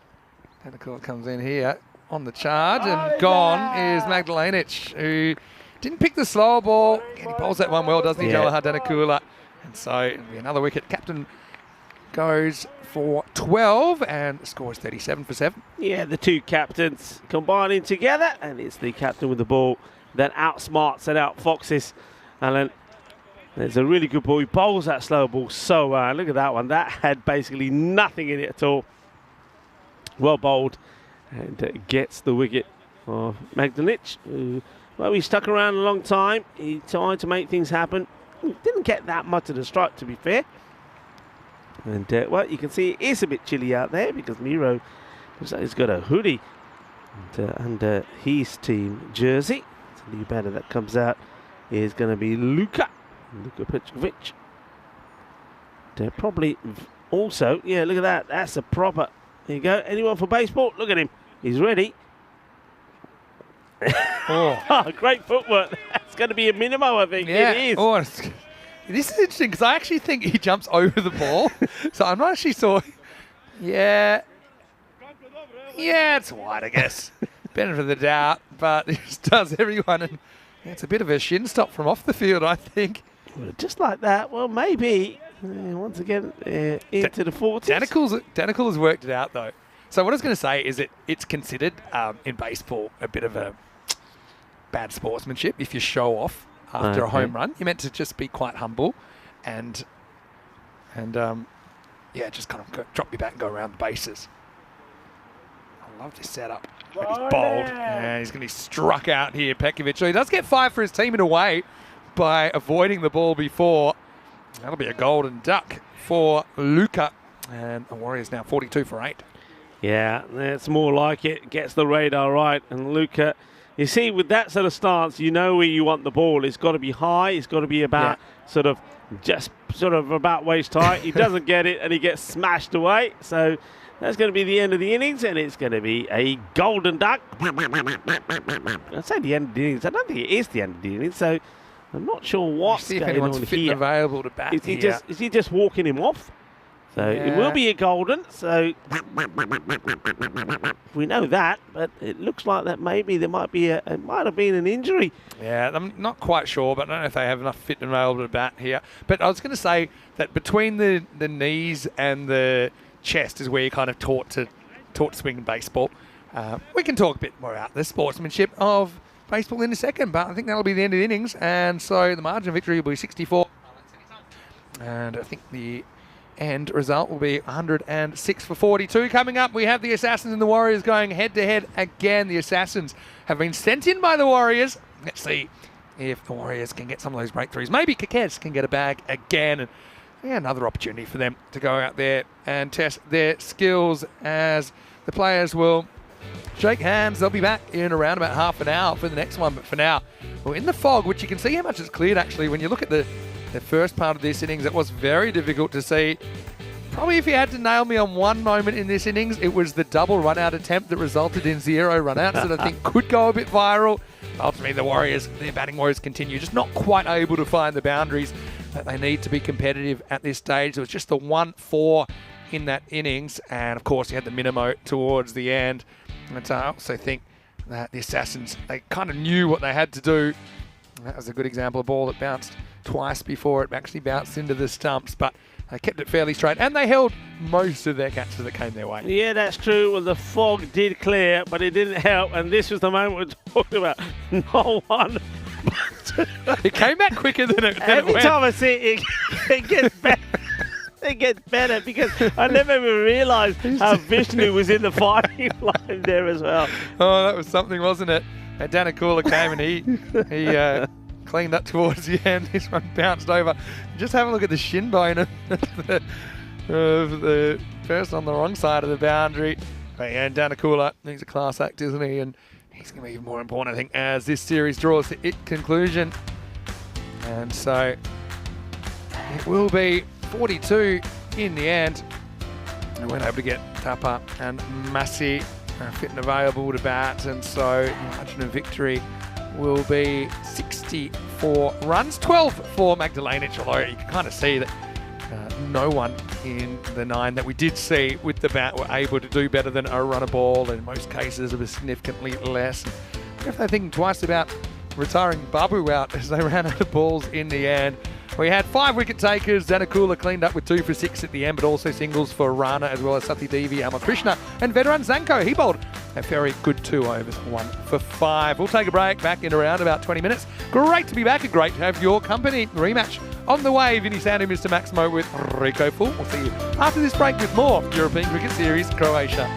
Danakula comes in here on the charge, and gone is Magdalenic, who didn't pick the slower ball. And he bowls that one well, doesn't he, Jawahar Danakula? And so it'll be another wicket. Captain goes for 12 and scores 37 for 7. Yeah, the two captains combining together, and it's the captain with the ball that outsmarts and outfoxes Alan. There's a really good ball. He bowls that slow ball so well. Look at that one. That had basically nothing in it at all. Well bowled, and gets the wicket for Magdalenic, who, well, he stuck around a long time. He tried to make things happen. He didn't get that much of the strike, to be fair. And, well, you can see it is a bit chilly out there because Miro looks like he's got a hoodie under his team jersey. The new batter that comes out is going to be Luka Petrovic. Probably also, yeah, look at that. That's a proper. There you go. Anyone for baseball? Look at him. He's ready. Oh, great footwork. That's going to be a minimo, I think. Yeah. It is. Oh, this is interesting because I actually think he jumps over the ball. So I'm not actually sure. Yeah. Yeah, it's wide, I guess. Benefit of the doubt, but it just does everyone. And it's a bit of a shin stop from off the field, I think. Just like that. Well, maybe. Once again, into the 40s. Danical has worked it out, though. So what I was going to say is that it's considered in baseball a bit of a bad sportsmanship if you show off after a home run. You're meant to just be quite humble and yeah, just kind of drop your bat and go around the bases. I love this setup. And he's bowled. And he's going to be struck out here, Pekovic. So he does get 5 for his team in a way by avoiding the ball before. That'll be a golden duck for Luka. And the Warriors now 42 for 8. Yeah, that's more like it. Gets the radar right. And Luka, you see, with that sort of stance, you know where you want the ball. It's got to be high. It's got to be about just about waist high. He doesn't get it, and he gets smashed away. So that's going to be the end of the innings, and it's going to be a golden duck. I say the end of the innings. I don't think it is the end of the innings. So I'm not sure what's see if going anyone's on fit and here. available to bat here. Is he just walking him off? So it will be a golden. So we know that, but it looks like that maybe there might be it might have been an injury. Yeah, I'm not quite sure, but I don't know if they have enough fit and available to bat here. But I was going to say that between the knees and the chest is where you're kind of taught to swing in baseball. We can talk a bit more about the sportsmanship of baseball in a second, but I think that'll be the end of the innings, and so the margin of victory will be 64. And I think the end result will be 106 for 42. Coming up, we have the Assassins and the Warriors going head-to-head again. The Assassins have been sent in by the Warriors. Let's see if the Warriors can get some of those breakthroughs. Maybe Kakez can get a bag again. And yeah, another opportunity for them to go out there and test their skills as the players will shake hands. They'll be back in around about half an hour for the next one. But for now, we're in the fog, which you can see how much it's cleared actually. When you look at the first part of this innings, it was very difficult to see. Probably if you had to nail me on one moment in this innings, it was the double run-out attempt that resulted in 0 run-outs that I think could go a bit viral. Ultimately, the Warriors, their batting woes continue, just not quite able to find the boundaries that they need to be competitive at this stage. It was just the 1-4 in that innings, and of course, you had the minimo towards the end. And I also think that the Assassins, they kind of knew what they had to do. That was a good example of a ball that bounced twice before it actually bounced into the stumps, but they kept it fairly straight, and they held most of their catches that came their way. Yeah, that's true. Well, the fog did clear, but it didn't help, and this was the moment we're talking about. No one. It came back quicker than it went. Every time I see it, it gets better. It gets better because I never even realised how Vishnu was in the firing line there as well. Oh, that was something, wasn't it? And Danakula came and he cleaned up towards the end. This one bounced over. Just have a look at the shin bone of the person on the wrong side of the boundary. But yeah, Danakula, he's a class act, isn't he? And he's going to be even more important, I think, as this series draws to its conclusion. And so it will be 42 in the end. We weren't able to get Tapa and Massey fit and available to bat, and so the margin of victory will be 64 runs, 12 for Magdalenic, although you can kind of see that no one in the 9 that we did see with the bat were able to do better than a run a ball. In most cases, it was significantly less. If they're thinking twice about retiring Babu out as they ran out of balls in the end. We had 5 wicket takers. Zanakula cleaned up with 2 for 6 at the end, but also singles for Rana as well as Sathi Devi, Amakrishna, and veteran Zanko. He bowled a very good 2 overs, 1 for 5. We'll take a break, back in around about 20 minutes. Great to be back and great to have your company. Rematch on the way. Vinny Sandu, Mr. Maximo with Rico Full. We'll see you after this break with more European Cricket Series Croatia.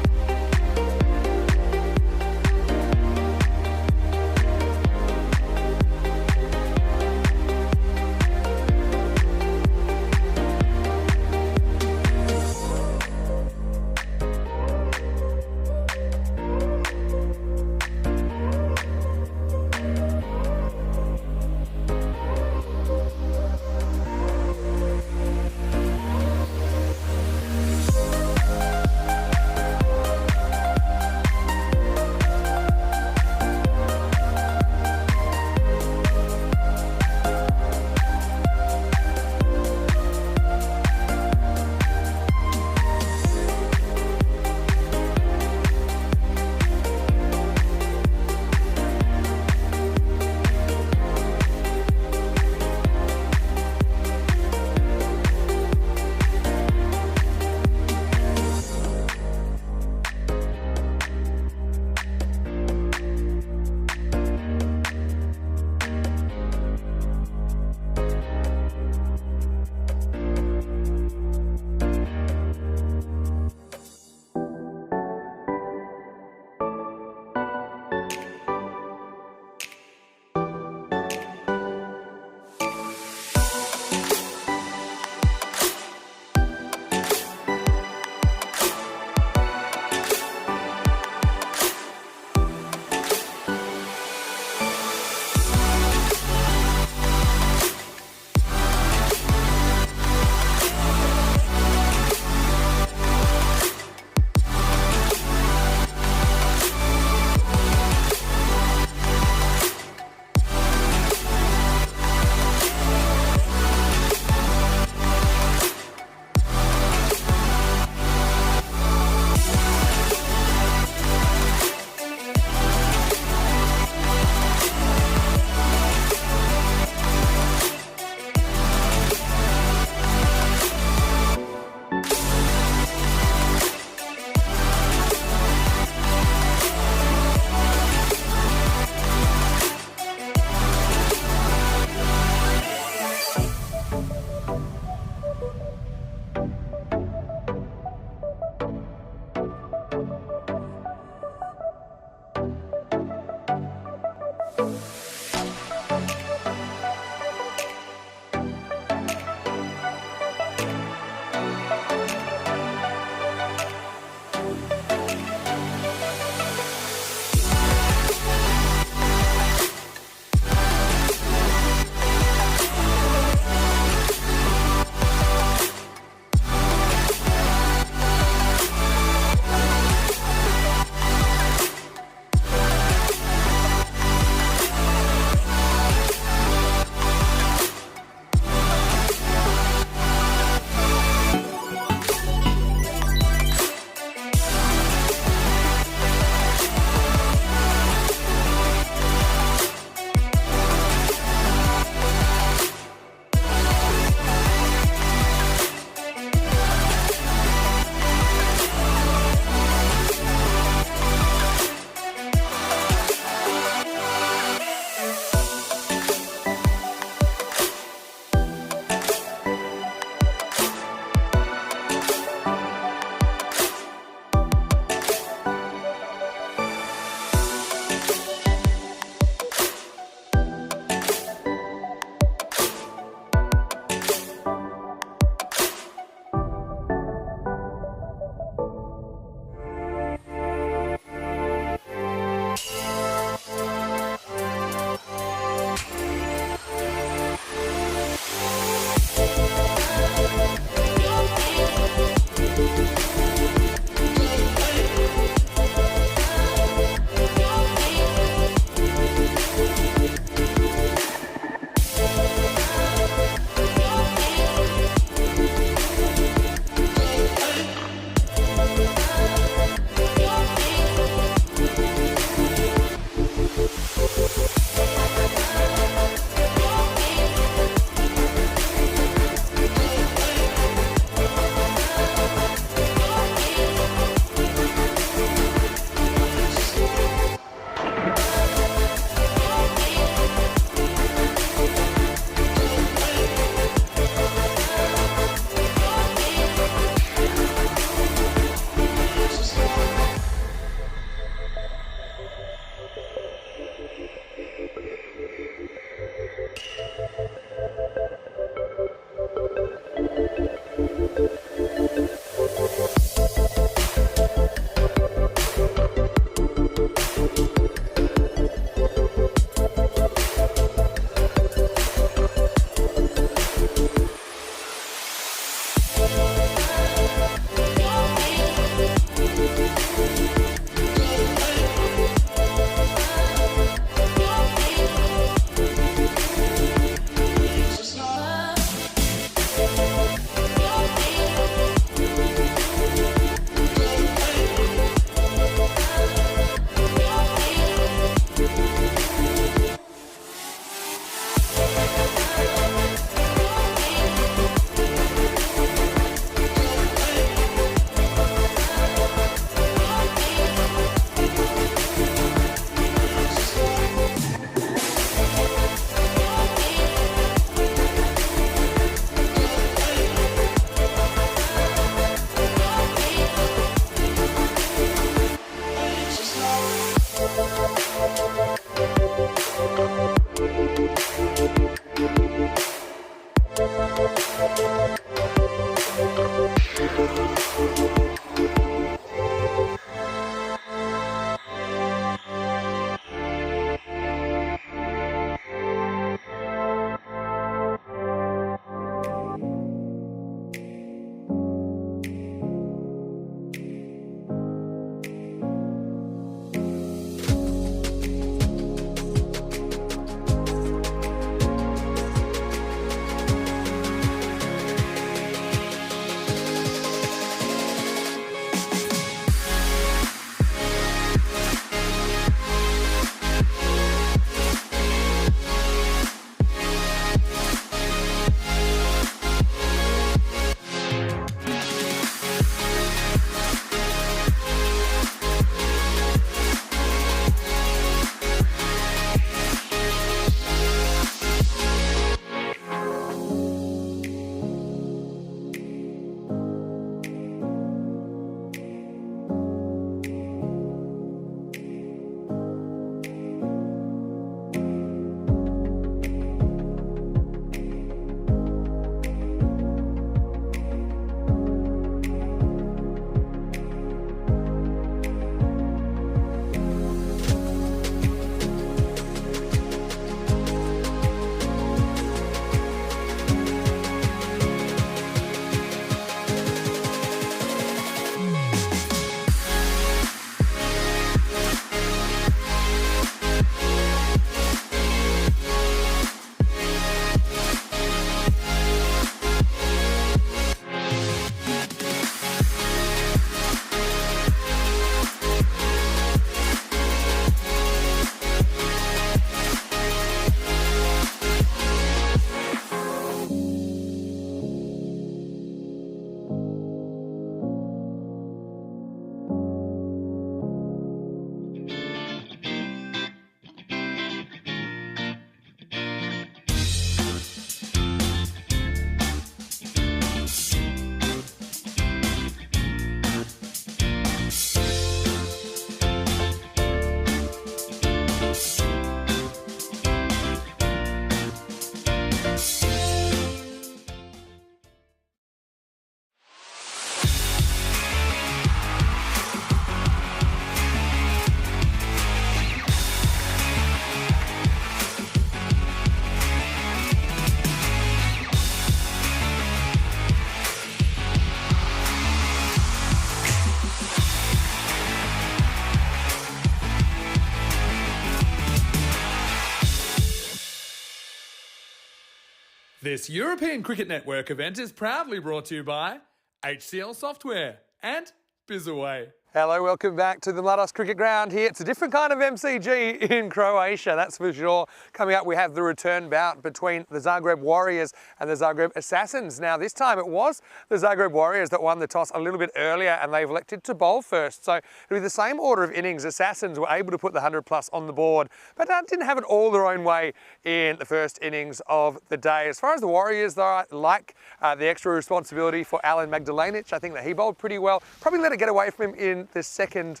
This European Cricket Network event is proudly brought to you by HCL Software and Bizaway. Hello, welcome back to the Mladost Cricket Ground here. It's a different kind of MCG in Croatia, that's for sure. Coming up, we have the return bout between the Zagreb Warriors and the Zagreb Assassins. Now, this time it was the Zagreb Warriors that won the toss a little bit earlier and they've elected to bowl first. So it'll be the same order of innings. Assassins were able to put the 100 plus on the board, but didn't have it all their own way in the first innings of the day. As far as the Warriors, though, I like the extra responsibility for Alan Magdalenic. I think that he bowled pretty well. Probably let it get away from him in the second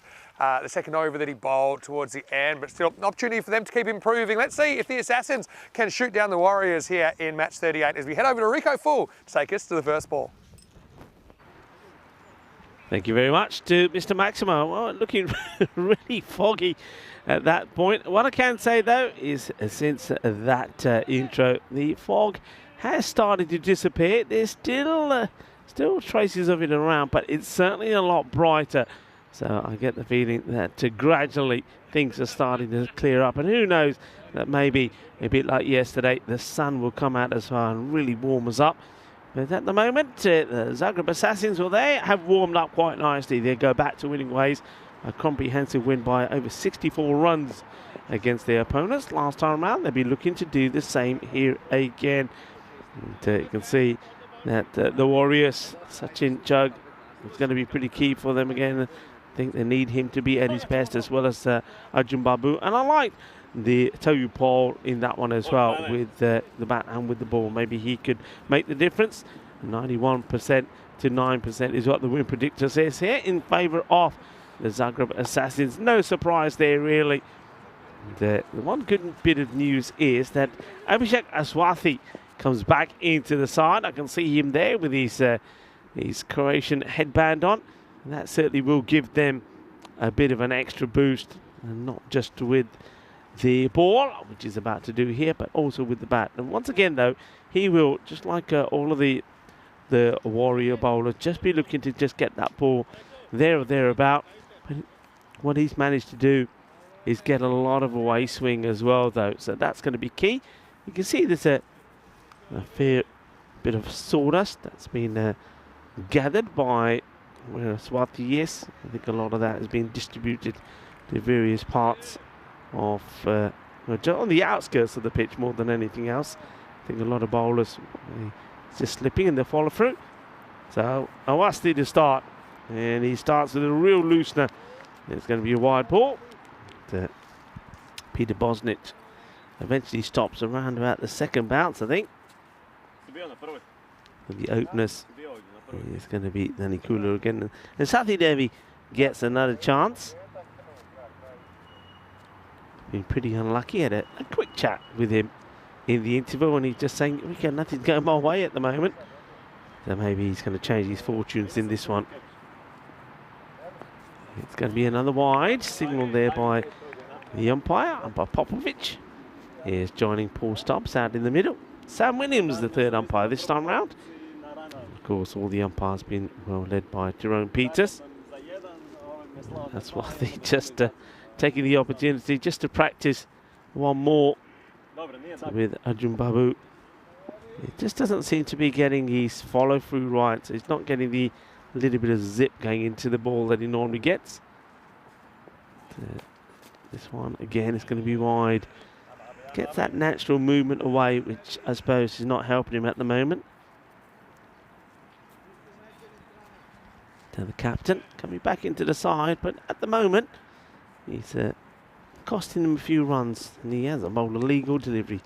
over that he bowled towards the end, but still an opportunity for them to keep improving. Let's see if the Assassins can shoot down the Warriors here in match 38 as we head over to Rico Full to take us to the first ball. Thank you very much to Mr. Maximo. Well, looking really foggy at that point. What I can say, though, is since that intro, the fog has started to disappear. There's still traces of it around, but it's certainly a lot brighter. So I get the feeling that gradually things are starting to clear up. And who knows, that maybe a bit like yesterday, the sun will come out as well and really warm us up. But at the moment, the Zagreb Assassins, well, they have warmed up quite nicely. They go back to winning ways. A comprehensive win by over 64 runs against their opponents. Last time around, they'll be looking to do the same here again. And, you can see that the Warriors, Sachin Jug, is going to be pretty key for them again. I think they need him to be at his best, as well as Arjun Babu. And I like the Toyu Paul in that one as well, with the bat and with the ball. Maybe he could make the difference. 91% to 9% is what the win predictor says here in favour of the Zagreb Assassins. No surprise there, really. The one good bit of news is that Abhishek Aswathi comes back into the side. I can see him there with his Croatian headband on. And that certainly will give them a bit of an extra boost, and not just with the ball, which is about to do here, but also with the bat. And once again, though, he will, just like all of the warrior bowlers, just be looking to just get that ball there or thereabout. But what he's managed to do is get a lot of away swing as well, though. So that's going to be key. You can see there's a fair bit of sawdust that's been gathered by Swati. Yes, I think a lot of that has been distributed to various parts of on the outskirts of the pitch more than anything else. I think a lot of bowlers just slipping in the follow through. So Awasti to start, and he starts with a real loosener. It's going to be a wide ball. Peter Bosnic eventually stops around about the second bounce, I think. With the openers, it's going to be Danny Kula again, and Sathi Devi gets another chance. Been pretty unlucky. Had a quick chat with him in the interval, and he's just saying, "We got nothing going my way at the moment." So maybe he's going to change his fortunes in this one. It's going to be another wide signal there by the umpire, umpire Popovic. Here's joining Paul Stubbs out in the middle. Sam Williams, the third umpire this time round. Of course, all the umpires been well led by Jerome Peters. That's why they just taking the opportunity just to practice one more with Arjun Babu. It just doesn't seem to be getting his follow through right. So he's not getting the little bit of zip going into the ball that he normally gets. This one again is going to be wide. Gets that natural movement away, which I suppose is not helping him at the moment. To the captain coming back into the side, but at the moment he's costing him a few runs, and he has a bowled a legal delivery.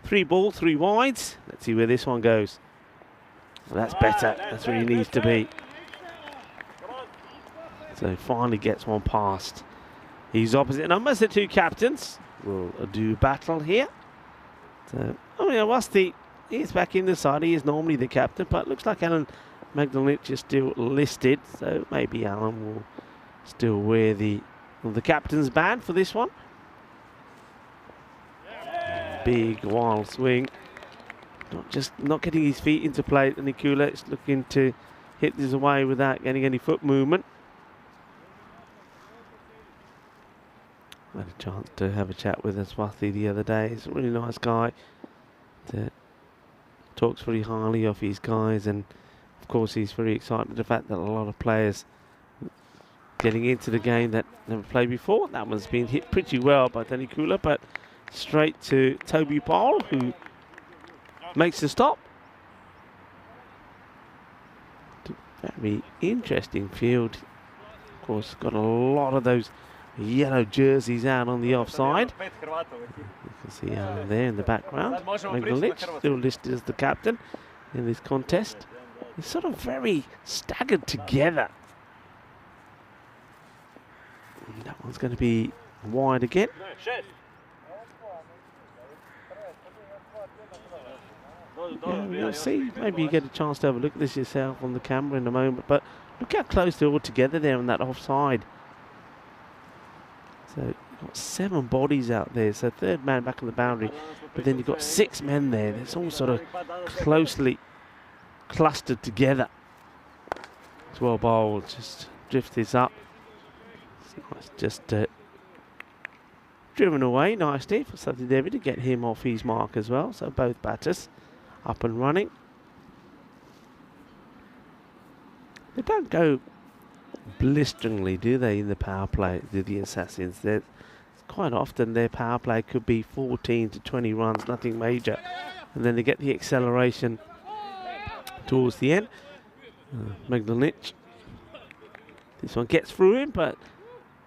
3 ball, 3 wides. Let's see where this one goes. Well, that's better. That's where he needs to be. So finally gets one past. He's opposite numbers. The 2 captains will do battle here. So, Wasti is back in the side. He is normally the captain, but looks like Alan Magdalenic is still listed. So maybe Alan will still wear the captain's band for this one. Big wild swing. Not getting his feet into play. And Nikula is looking to hit this away without getting any foot movement. I had a chance to have a chat with Swathi the other day. He's a really nice guy. Talks very highly of his guys, and of course he's very excited at the fact that a lot of players getting into the game that never played before. That one's been hit pretty well by Danny Kula, but straight to Toby Paul, who makes the stop. Very interesting field. Of course, got a lot of those yellow jerseys out on the offside. You can see Alan there in the background. Magdalenic still listed as the captain in this contest. It's sort of very staggered together. That one's going to be wide again. Yeah, we'll see. Maybe you get a chance to have a look at this yourself on the camera in a moment. But look how close they're all together there on that offside. So you've got 7 bodies out there. So 3rd man back on the boundary. But then you've got 6 men there. It's all sort of closely clustered together. It's well bowled. Just drift this up. It's just driven away nicely for Sathi Devi to get him off his mark as well. So both batters up and running. They don't go blisteringly, do they, in the power play, do the Assassins? Quite often their power play could be 14 to 20 runs, nothing major. And then they get the acceleration towards the end. Magdalenic. This one gets through him, but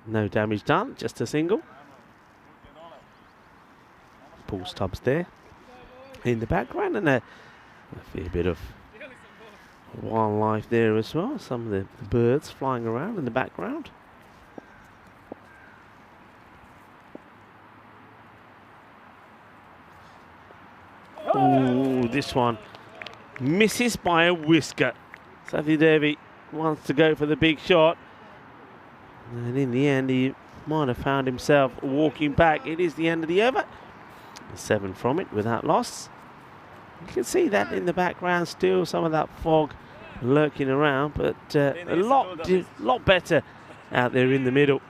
no damage done, just a single. Paul Stubbs there in the background, and a fair bit of wildlife there as well. Some of the birds flying around in the background. Oh, this one misses by a whisker. Sathi Devi wants to go for the big shot. And in the end, he might have found himself walking back. It is the end of the over. 7 from it without loss. You can see that in the background still, some of that fog lurking around, but a lot better out there in the middle.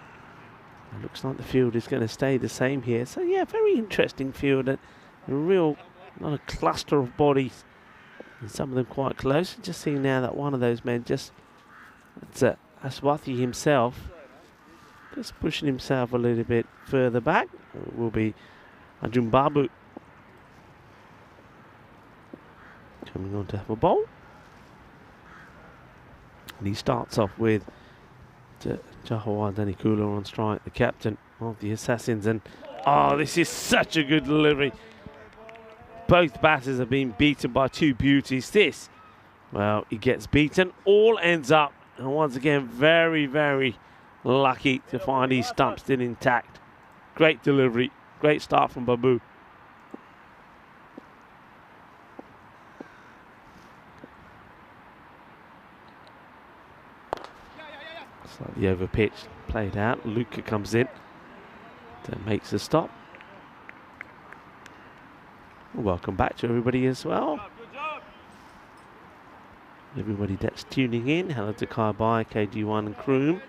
It looks like the field is going to stay the same here. So yeah, very interesting field. A real not a cluster of bodies, and some of them quite close. Just seeing now that one of those men just, it's Aswathi himself, just pushing himself a little bit further back. It will be Arjun Babu coming on to have a bowl. And he starts off with Jahawar Danikula on strike, the captain of the Assassins. And oh, this is such a good delivery. Both batters have been beaten by two beauties. This, well, he gets beaten, all ends up, and once again, very, very lucky to find his stump still intact. Great delivery, great start from Babu. Slightly over pitch, played out. Luca comes in, that makes the stop. Welcome back to everybody as well. Everybody that's tuning in, hello to Kai Bai, KG1 and Kroom.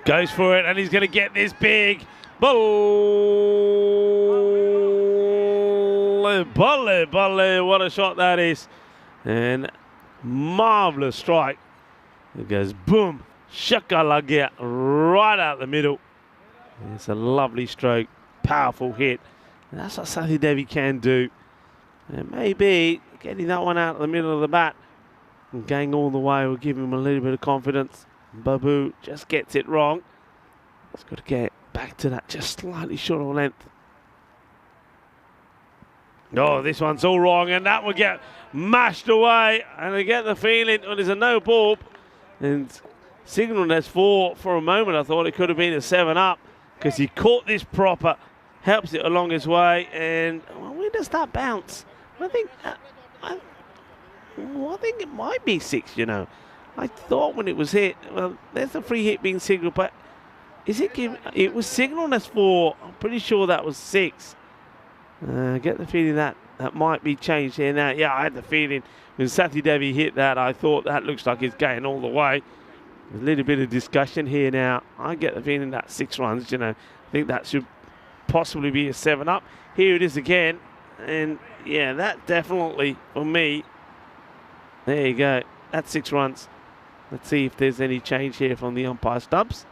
Goes for it, and he's going to get this big. Balle, what a shot that is. And marvellous strike. It goes boom, shakalagia, right out the middle. It's a lovely stroke, powerful hit. And that's what Sathi Devi can do. And maybe getting that one out of the middle of the bat and going all the way will give him a little bit of confidence. Babu just gets it wrong. He's got to get back to that just slightly short of length. Oh, this one's all wrong, and that will get mashed away. And I get the feeling when there's a no ball and signal as 4 for a moment. I thought it could have been a 7-up because he caught this proper, helps it along his way. And well, where does that bounce? I think it might be 6, you know. I thought when it was hit, well, there's a free hit being signalled, but is it given? It was signalled as 4. I'm pretty sure that was 6. I get the feeling that might be changed here now. Yeah, I had the feeling when Sathi Devi hit that, I thought that looks like it's going all the way. There's a little bit of discussion here now. I get the feeling that 6 runs, you know, I think that should possibly be a 7-up. Here it is again, and yeah, that definitely, for me, there you go, that's 6 runs. Let's see if there's any change here from the umpire stubs.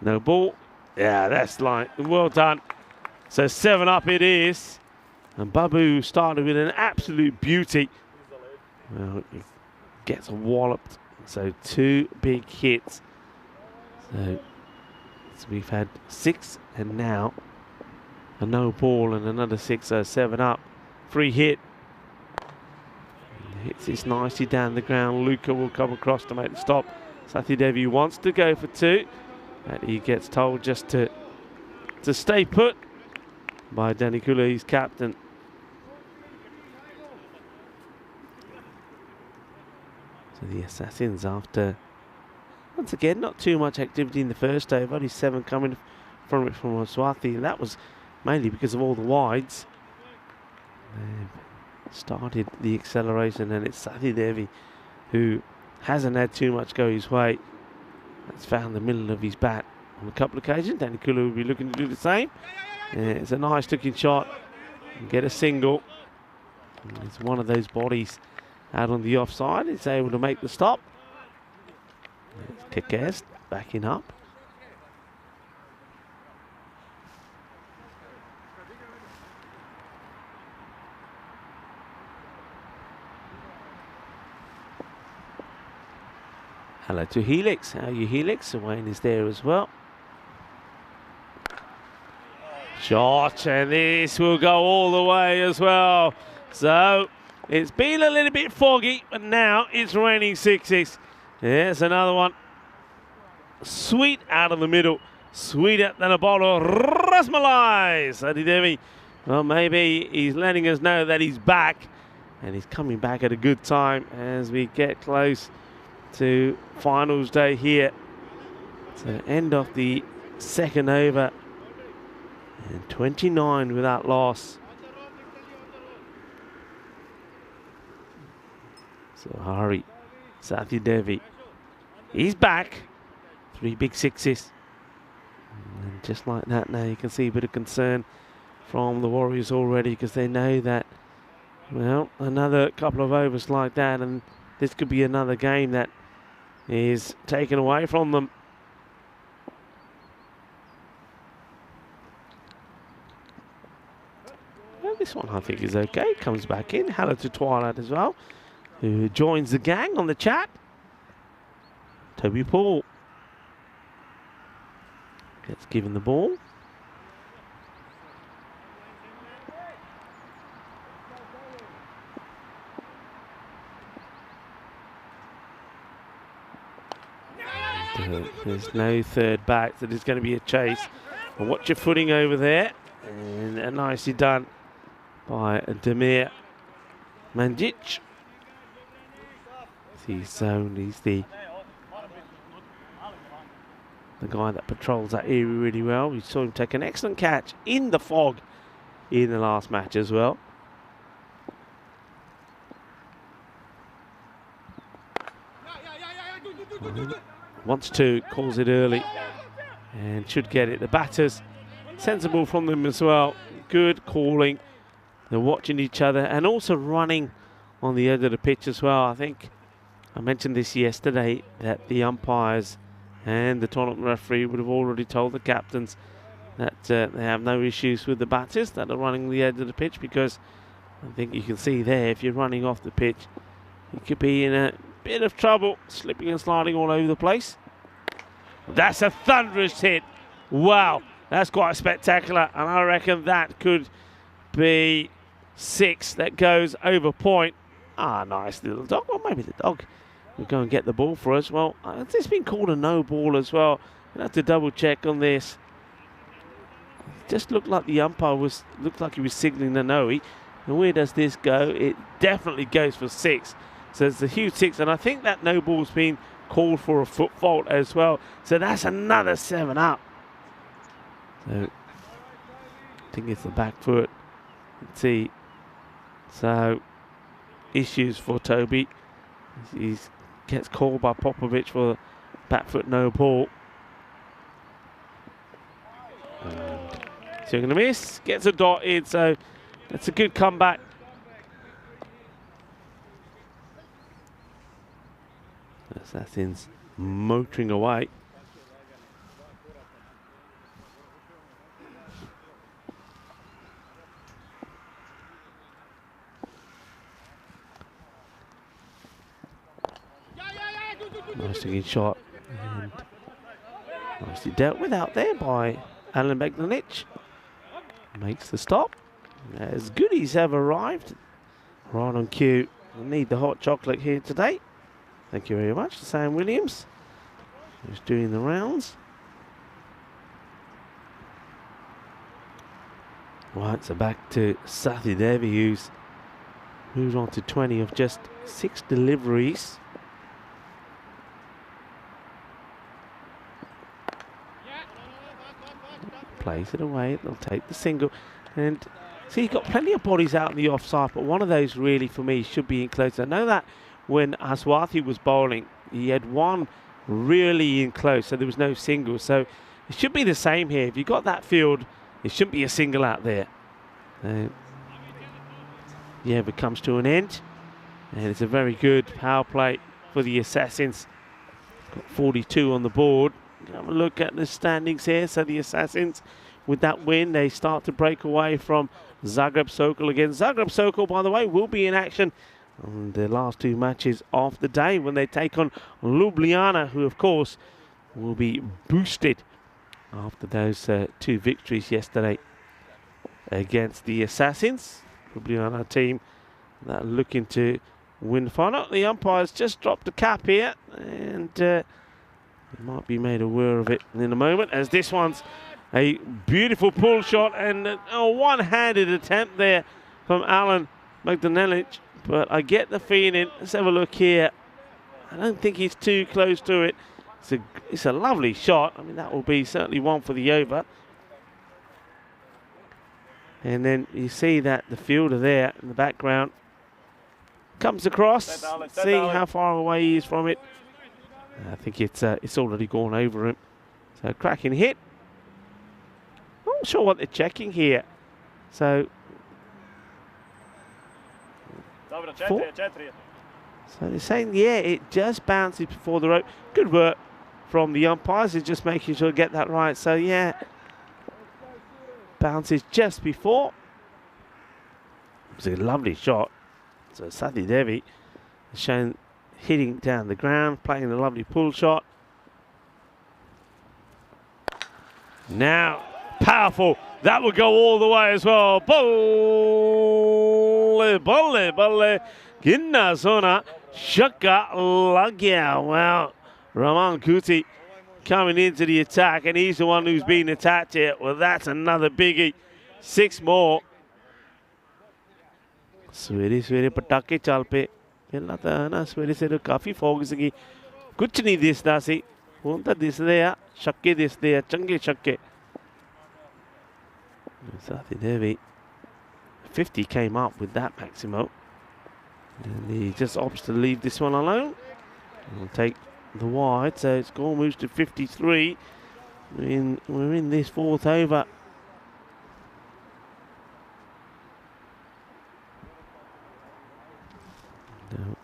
No ball. Yeah, that's like, well done. So 7-up it is. And Babu started with an absolute beauty. Well, he gets walloped. So 2 big hits. So we've had 6 and now a no ball and another 6, so 7-up. Free hit. Hits this nicely down the ground. Luca will come across to make the stop. Sathi Devi wants to go for 2, but he gets told just to stay put by Danikula, his captain. So the Assassins, after once again not too much activity in the first over, only 7 coming from it from Aswathi, and that was mainly because of all the wides. Started the acceleration, and it's Sathi Devi who hasn't had too much go his way. That's found the middle of his bat on a couple of occasions. Danikula will be looking to do the same. It's a nice looking shot and get a single. And it's one of those bodies out on the offside. It's able to make the stop. Tekes backing up. Hello to Helix. How are you, Helix? Wayne is there as well. shot, and this will go all the way as well. So it's been a little bit foggy, but now it's raining sixes. There's another one. Sweet out of the middle. Sweeter than a bottle of Rasmalai. Sadi Devi. Well, maybe he's letting us know that he's back, and he's coming back at a good time as we get close to finals day here. So end of the second over, and 29 without loss. So Hari Sathi Devi, he's back. 3 big sixes. And just like that now you can see a bit of concern from the Warriors already, because they know that, well, another couple of overs like that and this could be another game that is taken away from them. Well, this one I think is okay. Comes back in. Hello to Twilight as well, who joins the gang on the chat. Toby Paul gets given the ball. There's no third back, so there's going to be a chase. And watch your footing over there. And nicely done by Damir Mandic. He's zoned. He's the guy that patrols that area really well. We saw him take an excellent catch in the fog in the last match as well. Wants to, calls it early and should get it. The batters, sensible from them as well. Good calling. They're watching each other and also running on the edge of the pitch as well. I think I mentioned this yesterday that the umpires and the tournament referee would have already told the captains that they have no issues with the batters that are running the edge of the pitch, because I think you can see there, if you're running off the pitch, you could be in a bit of trouble, slipping and sliding all over the place. That's a thunderous hit. Wow, that's quite spectacular, and I reckon that could be 6 that goes over point. Ah, nice little dog. Well, maybe the dog will go and get the ball for us. Well, has this been called a no ball as well? We'll have to double check on this. It just looked like the umpire looked like he was signalling a no. And where does this go? It definitely goes for 6. So it's a huge 6, and I think that no ball's been called for a foot fault as well. So that's another 7 up. So I think it's the back foot. Let's see. So issues for Toby. He gets called by Popovic for back foot no ball. So you're going to miss. Gets a dot in. So that's a good comeback. Assassin's motoring away. Nicely shot and nicely dealt with out there by Alan Begnanich. Makes the stop. As goodies have arrived. Right on cue. I need the hot chocolate here today. Thank you very much to Sam Williams, who's doing the rounds. Right, so back to Sathi Devi, who's moved on to 20 of just 6 deliveries. Plays it away, they'll take the single. And see, you've got plenty of bodies out in the offside, but one of those really, for me, should be in close. I know that when Aswathi was bowling, he had one really in close, so there was no single. So it should be the same here. If you've got that field, it shouldn't be a single out there. Yeah, if it comes to an end, and it's a very good power play for the Assassins. Got 42 on the board. Have a look at the standings here. So the Assassins, with that win, they start to break away from Zagreb Sokol again. Zagreb Sokol, by the way, will be in action on the last 2 matches of the day when they take on Ljubljana, who of course will be boosted after those 2 victories yesterday against the Assassins. Probably on our team that are looking to win the final. The umpires just dropped a cap here, and they might be made aware of it in a moment, as this one's a beautiful pull shot and a one-handed attempt there from Alan McDonnell. But I get the feeling, let's have a look here. I don't think he's too close to it. It's a lovely shot. I mean, that will be certainly one for the over. And then you see that the fielder there in the background comes across. See how far away he is from it. I think it's already gone over him. So cracking hit. Not sure what they're checking here. So they're saying, yeah, it just bounces before the rope. Good work from the umpires. It's just making sure to get that right. So yeah, bounces just before. It was a lovely shot. So Sathi Devi has shown hitting down the ground, playing a lovely pull shot. Now, powerful. That will go all the way as well. Bolle, bolle, bolle. Ginna zona. Shaka lagya. Well, Raman Kuti coming into the attack, and he's the one who's been attacked here. Well, that's another biggie. 6 more. सवेरे पटाके चाल पे खेलना था ना सवेरे से तो काफ़ी फॉग सी कुछ नहीं दिसदा सी हुण तां दिसदे आ छक्के दिसदे आ चंगे छक्के. Sathi Devi 50 came up with that Maximo, and he just opts to leave this one alone. We'll take the wide, so score moves to 53. We're in this 4th over.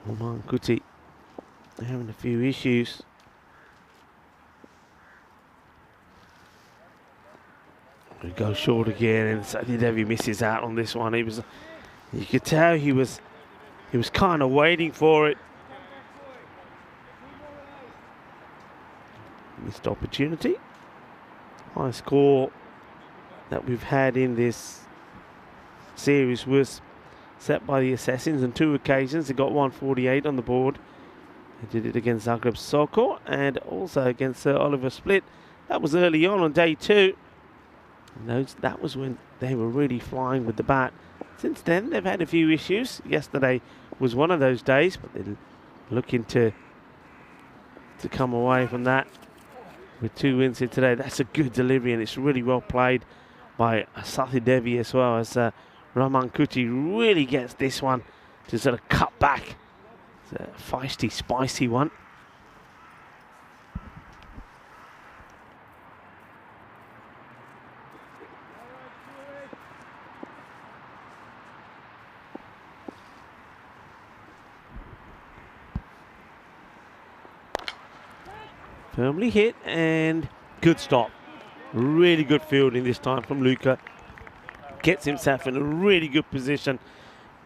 Oman Kuti having a few issues. We go short again, and Sathi Devi misses out on this one. You could tell he was kind of waiting for it. Missed opportunity. High score that we've had in this series was set by the Assassins on 2 occasions. They got 148 on the board. They did it against Zagreb Sokol and also against Oliver Split. That was early on day 2. And that was when they were really flying with the bat. Since then, they've had a few issues. Yesterday was one of those days, but they're looking to come away from that with 2 wins here today. That's a good delivery, and it's really well played by Sathi Devi as well, as Raman Kuti really gets this one to sort of cut back. It's a feisty, spicy one. Firmly hit and good stop. Really good fielding this time from Luca. Gets himself in a really good position,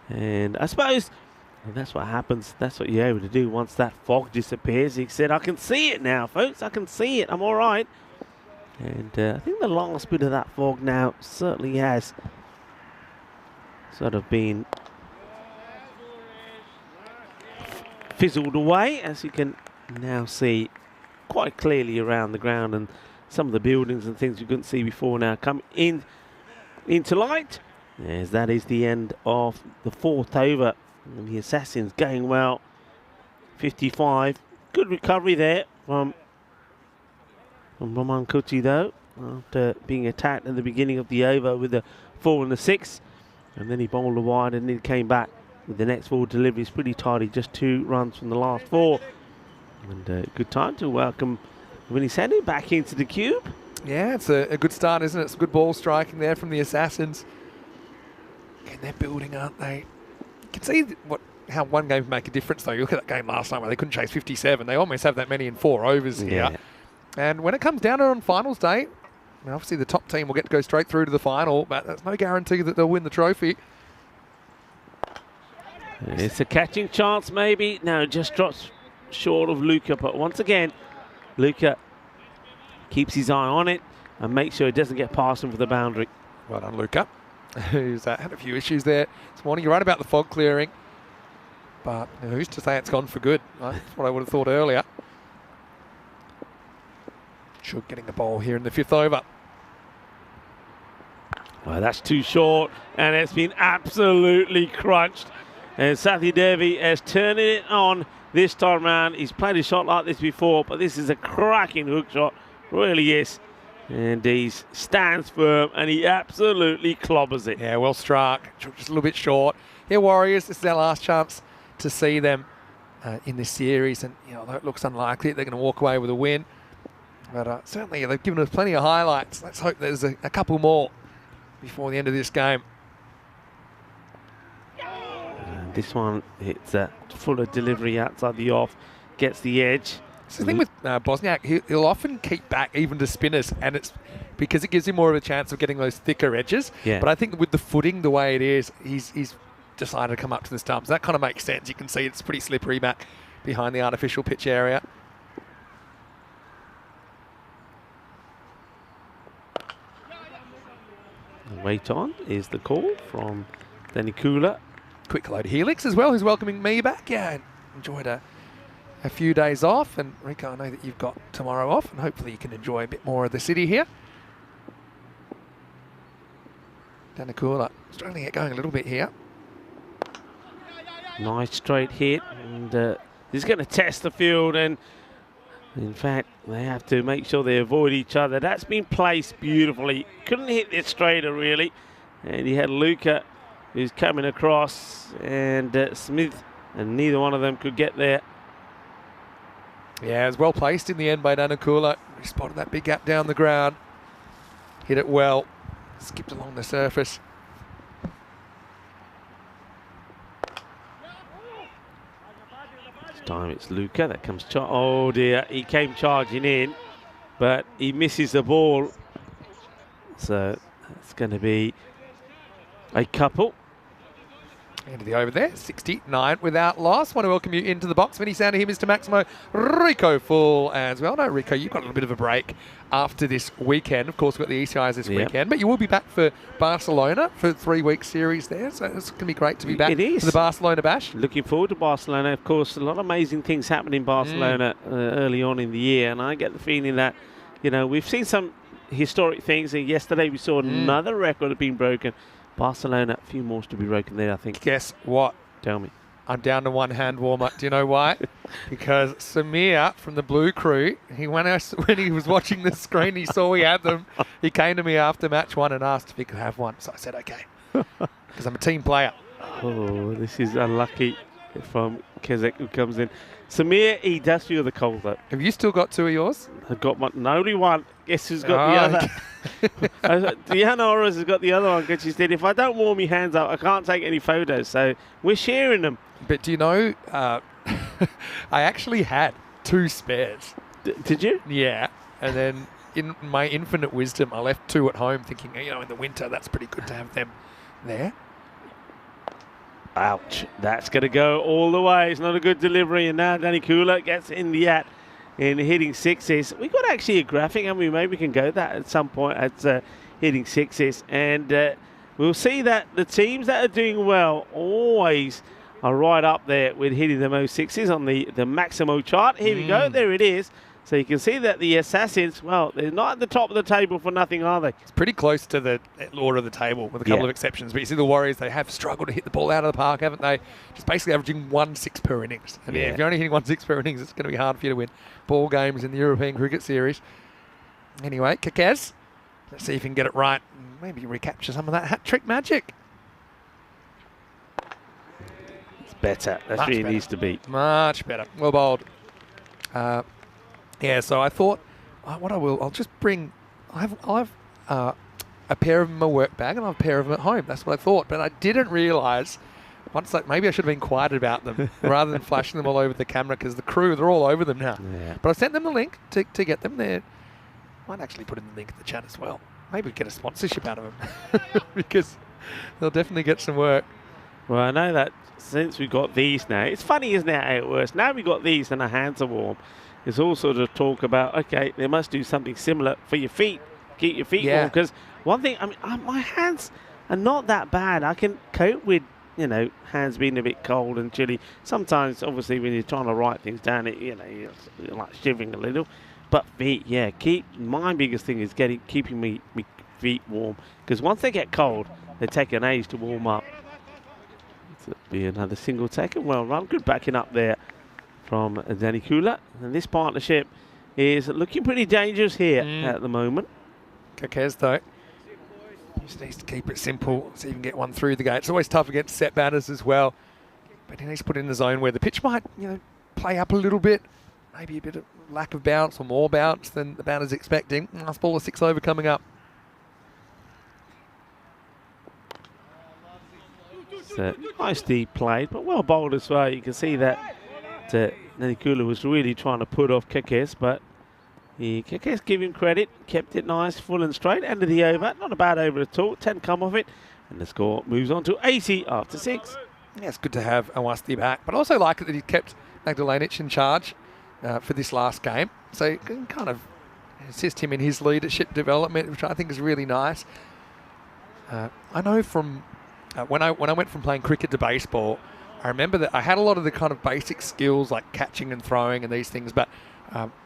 and I suppose that's what happens. That's what you're able to do once that fog disappears. He said, I can see it now, folks. I can see it. I'm all right. And I think the last bit of that fog now certainly has sort of been fizzled away, as you can now see quite clearly around the ground, and some of the buildings and things you couldn't see before now come into light, as that is the end of the 4th over, and the Assassins going well. 55. Good recovery there from Raman Kuti though, after being attacked at the beginning of the over with a 4 and a 6, and then he bowled a wide and then came back with the next 4 deliveries pretty tidy, just 2 runs from the last 4. And good time to welcome Vinny Sandu back into the cube. Yeah, it's a good start, isn't it? It's good ball striking there from the Assassins. And they're building, aren't they? You can see how one game can make a difference, though. You look at that game last night where they couldn't chase 57. They almost have that many in 4 overs here. And when it comes down to on finals day, obviously the top team will get to go straight through to the final, but there's no guarantee that they'll win the trophy. It's a catching chance, maybe. No, just drops short of Luca, but once again, Luca keeps his eye on it and makes sure it doesn't get past him for the boundary. Well done, Luca. who's had a few issues there this morning. You're right about the fog clearing, but who's to say it's gone for good? That's what I would have thought earlier. Should getting the ball here in the 5th over. Well, that's too short, and it's been absolutely crunched. And Sathi Devi is turning it on this time round. He's played a shot like this before, but this is a cracking hook shot, really is. And he stands firm, and he absolutely clobbers it. Yeah, well struck, just a little bit short. Yeah, Warriors, this is our last chance to see them in this series, and although it looks unlikely they're going to walk away with a win, but certainly they've given us plenty of highlights. Let's hope there's a couple more before the end of this game. And this one, it's a fuller delivery outside the off, gets the edge. So the thing with Bosniak, he'll often keep back even to spinners, and it's because it gives him more of a chance of getting those thicker edges. Yeah. But I think with the footing the way it is, he's decided to come up to the stumps. That kind of makes sense. You can see it's pretty slippery back behind the artificial pitch area. Wait on is the call from Danny Kula. Quick hello to Helix as well, who's welcoming me back. Yeah, enjoyed a few days off. And Rico, I know that you've got tomorrow off, and hopefully you can enjoy a bit more of the city here. Danny Kula struggling to get going a little bit here. Nice straight hit, and he's going to test the field, and in fact they have to make sure they avoid each other. That's been placed beautifully. Couldn't hit this straighter really, and he had Luca who's coming across, and Smith, and neither one of them could get there. Yeah, it was well placed in the end by Danakula. He spotted that big gap down the ground, hit it well, skipped along the surface. Time it's Luca that comes. Oh dear, he came charging in, but he misses the ball. So that's going to be a couple. End of the over there, 69 without loss. Want to welcome you into the box. Many sound to here, Mr. Maximo. Rico full as well. No, Rico, you've got a little bit of a break after this weekend. Of course, we've got the ECIs this weekend, but you will be back for Barcelona for a 3-week series there. So it's going to be great to be back for the Barcelona Bash. Looking forward to Barcelona. Of course, a lot of amazing things happen in Barcelona early on in the year, and I get the feeling that, we've seen some historic things, and yesterday we saw another record being broken. Barcelona, a few more to be broken there, I think. Guess what? Tell me. I'm down to one hand warm-up. Do you know why? Because Samir from the Blue Crew, when he was watching the screen, he saw we had them. He came to me after match one and asked if he could have one. So I said, okay, because I'm a team player. Oh, this is unlucky from Kezek who comes in. Samir, he does feel the cold though. Have you still got two of yours? I've got one. Only one. Guess who's got the other? Diana Ores has got the other one because she said, if I don't warm my hands up, I can't take any photos. So we're sharing them. But do you know, I actually had two spares. Did you? Yeah. And then in my infinite wisdom, I left two at home thinking, in the winter, that's pretty good to have them there. Ouch. That's going to go all the way. It's not a good delivery. And now Danny Kula gets in the at in hitting sixes. We've got actually a graphic, and maybe we can go that at some point at hitting sixes. And we'll see that the teams that are doing well always are right up there with hitting the most sixes on the Maximo chart. Here we go. There it is. So you can see that the Assassins, well, they're not at the top of the table for nothing, are they? It's pretty close to the order of the table with a couple of exceptions. But you see the Warriors, they have struggled to hit the ball out of the park, haven't they? Just basically averaging 1 6 per innings. And if you're only hitting 1 6 per innings, it's going to be hard for you to win ball games in the European Cricket Series. Anyway, Kakez, let's see if you can get it right and maybe recapture some of that hat-trick magic. It's better. That's what it needs to be. Much better. Well bowled. Yeah, so I thought, I'll just bring, I'll have a pair of them in my work bag and I'll have a pair of them at home. That's what I thought. But I didn't realise, maybe I should have been quiet about them rather than flashing them all over the camera, because the crew, they're all over them now. Yeah. But I sent them the link to get them there. Might actually put in the link in the chat as well. Maybe get a sponsorship out of them because they'll definitely get some work. Well, I know that since we got these now, it's funny, isn't it, how it works? Now we got these and our hands are warm. It's all sort of talk about, okay, they must do something similar for your feet. Keep your feet warm. Because one thing, my hands and not that bad. I can cope with, you know, hands being a bit cold and chilly. Sometimes, obviously, when you're trying to write things down, you're like shivering a little. But feet, yeah, my biggest thing is keeping me feet warm, because once they get cold, they take an age to warm up. It'll be another single taken. Well run, good backing up there from Danicula. And this partnership is looking pretty dangerous here at the moment. Kakez, though, just needs to keep it simple so you can get one through the gate. It's always tough against set batters as well. But he needs to put it in the zone where the pitch might, play up a little bit. Maybe a bit of lack of bounce or more bounce than the batter's expecting. Last ball of 6 over coming up. So, nicely played, but well bowled as well. You can see that Danicula was really trying to put off Kakez, but Kakez gave him credit, kept it nice, full and straight, end of the over. Not a bad over at all, 10 come off it, and the score moves on to 80 after 6. Yeah, it's good to have Awasti back, but I also like it that he kept Magdalenic in charge for this last game, so you can kind of assist him in his leadership development, which I think is really nice. I know from when I went from playing cricket to baseball, I remember that I had a lot of the kind of basic skills like catching and throwing and these things, but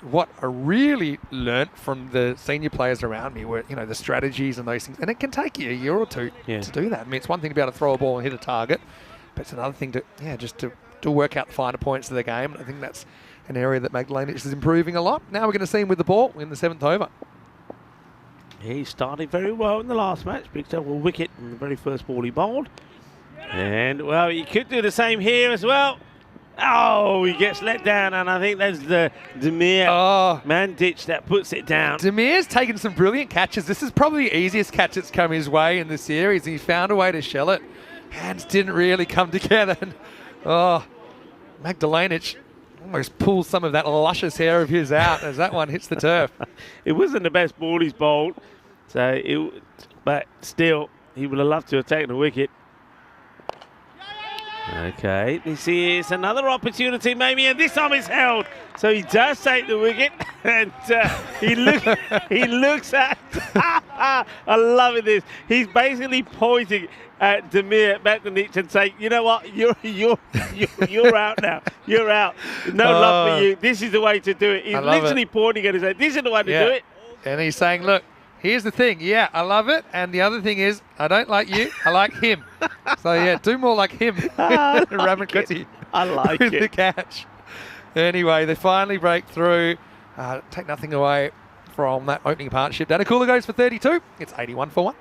what I really learnt from the senior players around me were, the strategies and those things. And it can take you a year or two to do that. I mean, it's one thing to be able to throw a ball and hit a target, but it's another thing to work out the finer points of the game. And I think that's an area that Magdalenic is improving a lot. Now we're going to see him with the ball in the 7th over. He started very well in the last match. Picked up a wicket in the very first ball he bowled. And, well, he could do the same here as well. Oh, he gets let down, and I think that's the Demir Mandich that puts it down. Demir's taken some brilliant catches. This is probably the easiest catch that's come his way in the series. He found a way to shell it. Hands didn't really come together. And, Magdalenic almost pulls some of that luscious hair of his out as that one hits the turf. It wasn't the best ball he's bowled, but still, he would have loved to have taken a wicket. Okay, this is another opportunity maybe, and this time it's held. So he does take the wicket, and he looks at. I love this. He's basically pointing at Demir Magdalenic and saying, "You know what? You're out now. You're out. No love for you. This is the way to do it." He's literally pointing at his head. This is the way to do it. And he's saying, "Look, here's the thing. Yeah, I love it. And the other thing is, I don't like you. I like him. So, yeah, do more like him." Ramankutty with the catch. Anyway, they finally break through. Take nothing away from that opening partnership. Danicula goes for 32. It's 81 for 1.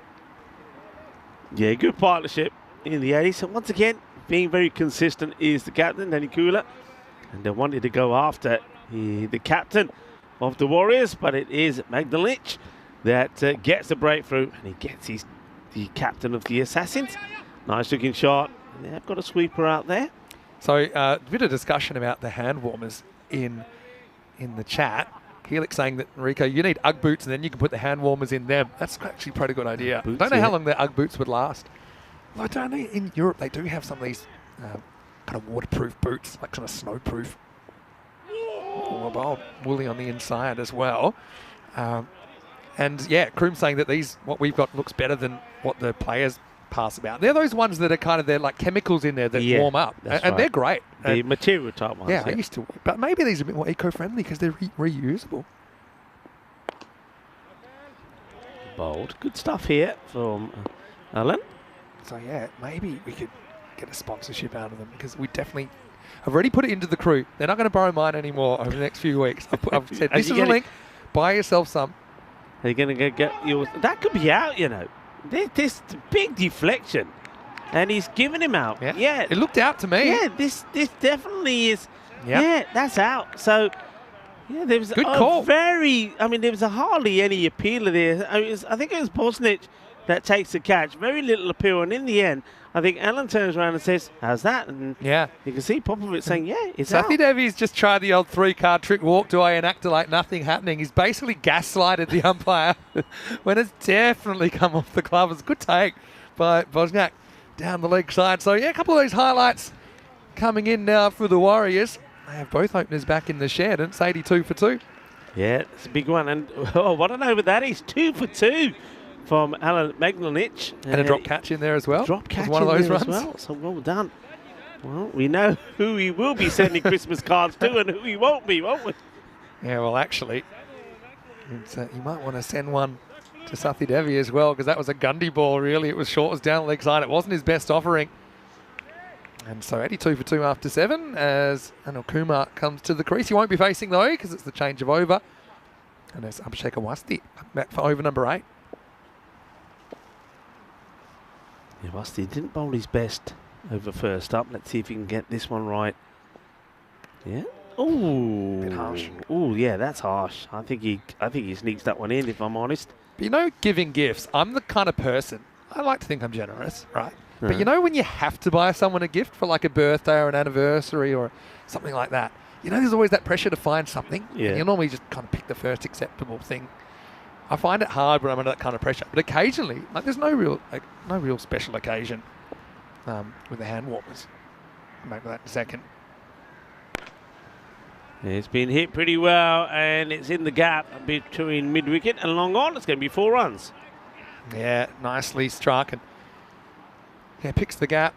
Yeah, good partnership in the 80s. So, once again, being very consistent is the captain, Danicula. And they wanted to go after the captain of the Warriors, but it is Magdalenic that gets the breakthrough, and he gets the captain of the Assassins. Nice looking shot. And they've got a sweeper out there. So a bit of discussion about the hand warmers in the chat. Helix saying that, Rico, you need Ugg boots and then you can put the hand warmers in them. That's actually a pretty good idea. I don't know how long the Ugg boots would last. Well, I don't know. In Europe, they do have some of these kind of waterproof boots, like kind of snowproof. Woolly on the inside as well. And yeah, Kroom saying that what we've got looks better than what the players pass about. They're those ones that are they're like chemicals in there that warm up. And they're great. The material type ones. Yeah, I used to. But maybe these are a bit more eco-friendly because they're reusable. Bold. Good stuff here from Alan. So yeah, maybe we could get a sponsorship out of them because we definitely... I've already put it into the crew. They're not going to borrow mine anymore over the next few weeks. I've said, this is a link. Buy yourself some. Are you going to get yours? That could be out, This big deflection. And he's giving him out. Yeah. It looked out to me. Yeah, this definitely is. Yep. Yeah, that's out. So, yeah, there was good call. There was hardly any appeal there. I think it was Bosnich that takes the catch. Very little appeal. And in the end, I think Alan turns around and says, "How's that?" And yeah, you can see Popovic saying, "Yeah, it's out." Sathi Devi's just tried the old 3-card trick, walked away and acted like nothing happening. He's basically gaslighted the umpire when it's definitely come off the glove. It's a good take by Bosniak down the leg side. So yeah, a couple of those highlights coming in now for the Warriors. They have both openers back in the shed, and it's 82 for 2. Yeah, it's a big one. And what an over that is. 2 for 2 from Alan Magnanich. And a drop catch in there as well. Drop catch one of those in there runs. as well, so well done. Well, we know who he will be sending Christmas cards to and who he won't be, won't we? Yeah, well, actually, you might want to send one to Sathi Devi as well, because that was a Gundy ball, really. It was short, it was down the leg side. It wasn't his best offering. And so 82 for 2 after 7 as Anil Kumar comes to the crease. He won't be facing, though, because it's the change of over. And there's Abhishek Awasthi back for over number 8. Yeah, Awasthi didn't bowl his best over first up. Let's see if he can get this one right. Yeah. Oh, bit harsh. Oh, yeah, that's harsh. I think he sneaks that one in, if I'm honest. But you know, giving gifts, I'm the kind of person, I like to think I'm generous, right? But you know when you have to buy someone a gift for like a birthday or an anniversary or something like that, you know there's always that pressure to find something. Yeah. And you normally just kind of pick the first acceptable thing. I find it hard when I'm under that kind of pressure. But occasionally, like there's no real special occasion with the hand warmers. I'll make that in a second. It's been hit pretty well, and it's in the gap between mid-wicket and long on. It's going to be 4 runs. Yeah, nicely struck. And yeah, picks the gap.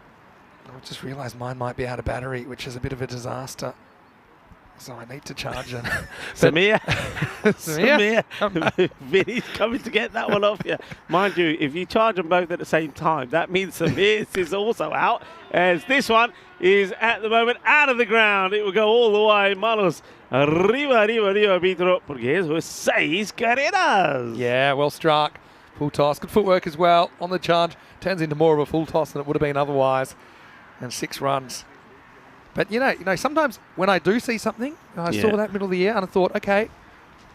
I just realised mine might be out of battery, which is a bit of a disaster. So I need to charge it. Samir. Samir. Vinny's coming to get that one off you. Mind you, if you charge them both at the same time, that means Samir's is also out, as this one is at the moment out of the ground. It will go all the way. Manos. Arriba, Vitro. Porque eso es 6 carreras. Yeah, well struck. Full toss. Good footwork as well on the charge. Turns into more of a full toss than it would have been otherwise. And 6 runs. But you know, sometimes when I do see something, I saw that middle of the year and I thought, okay,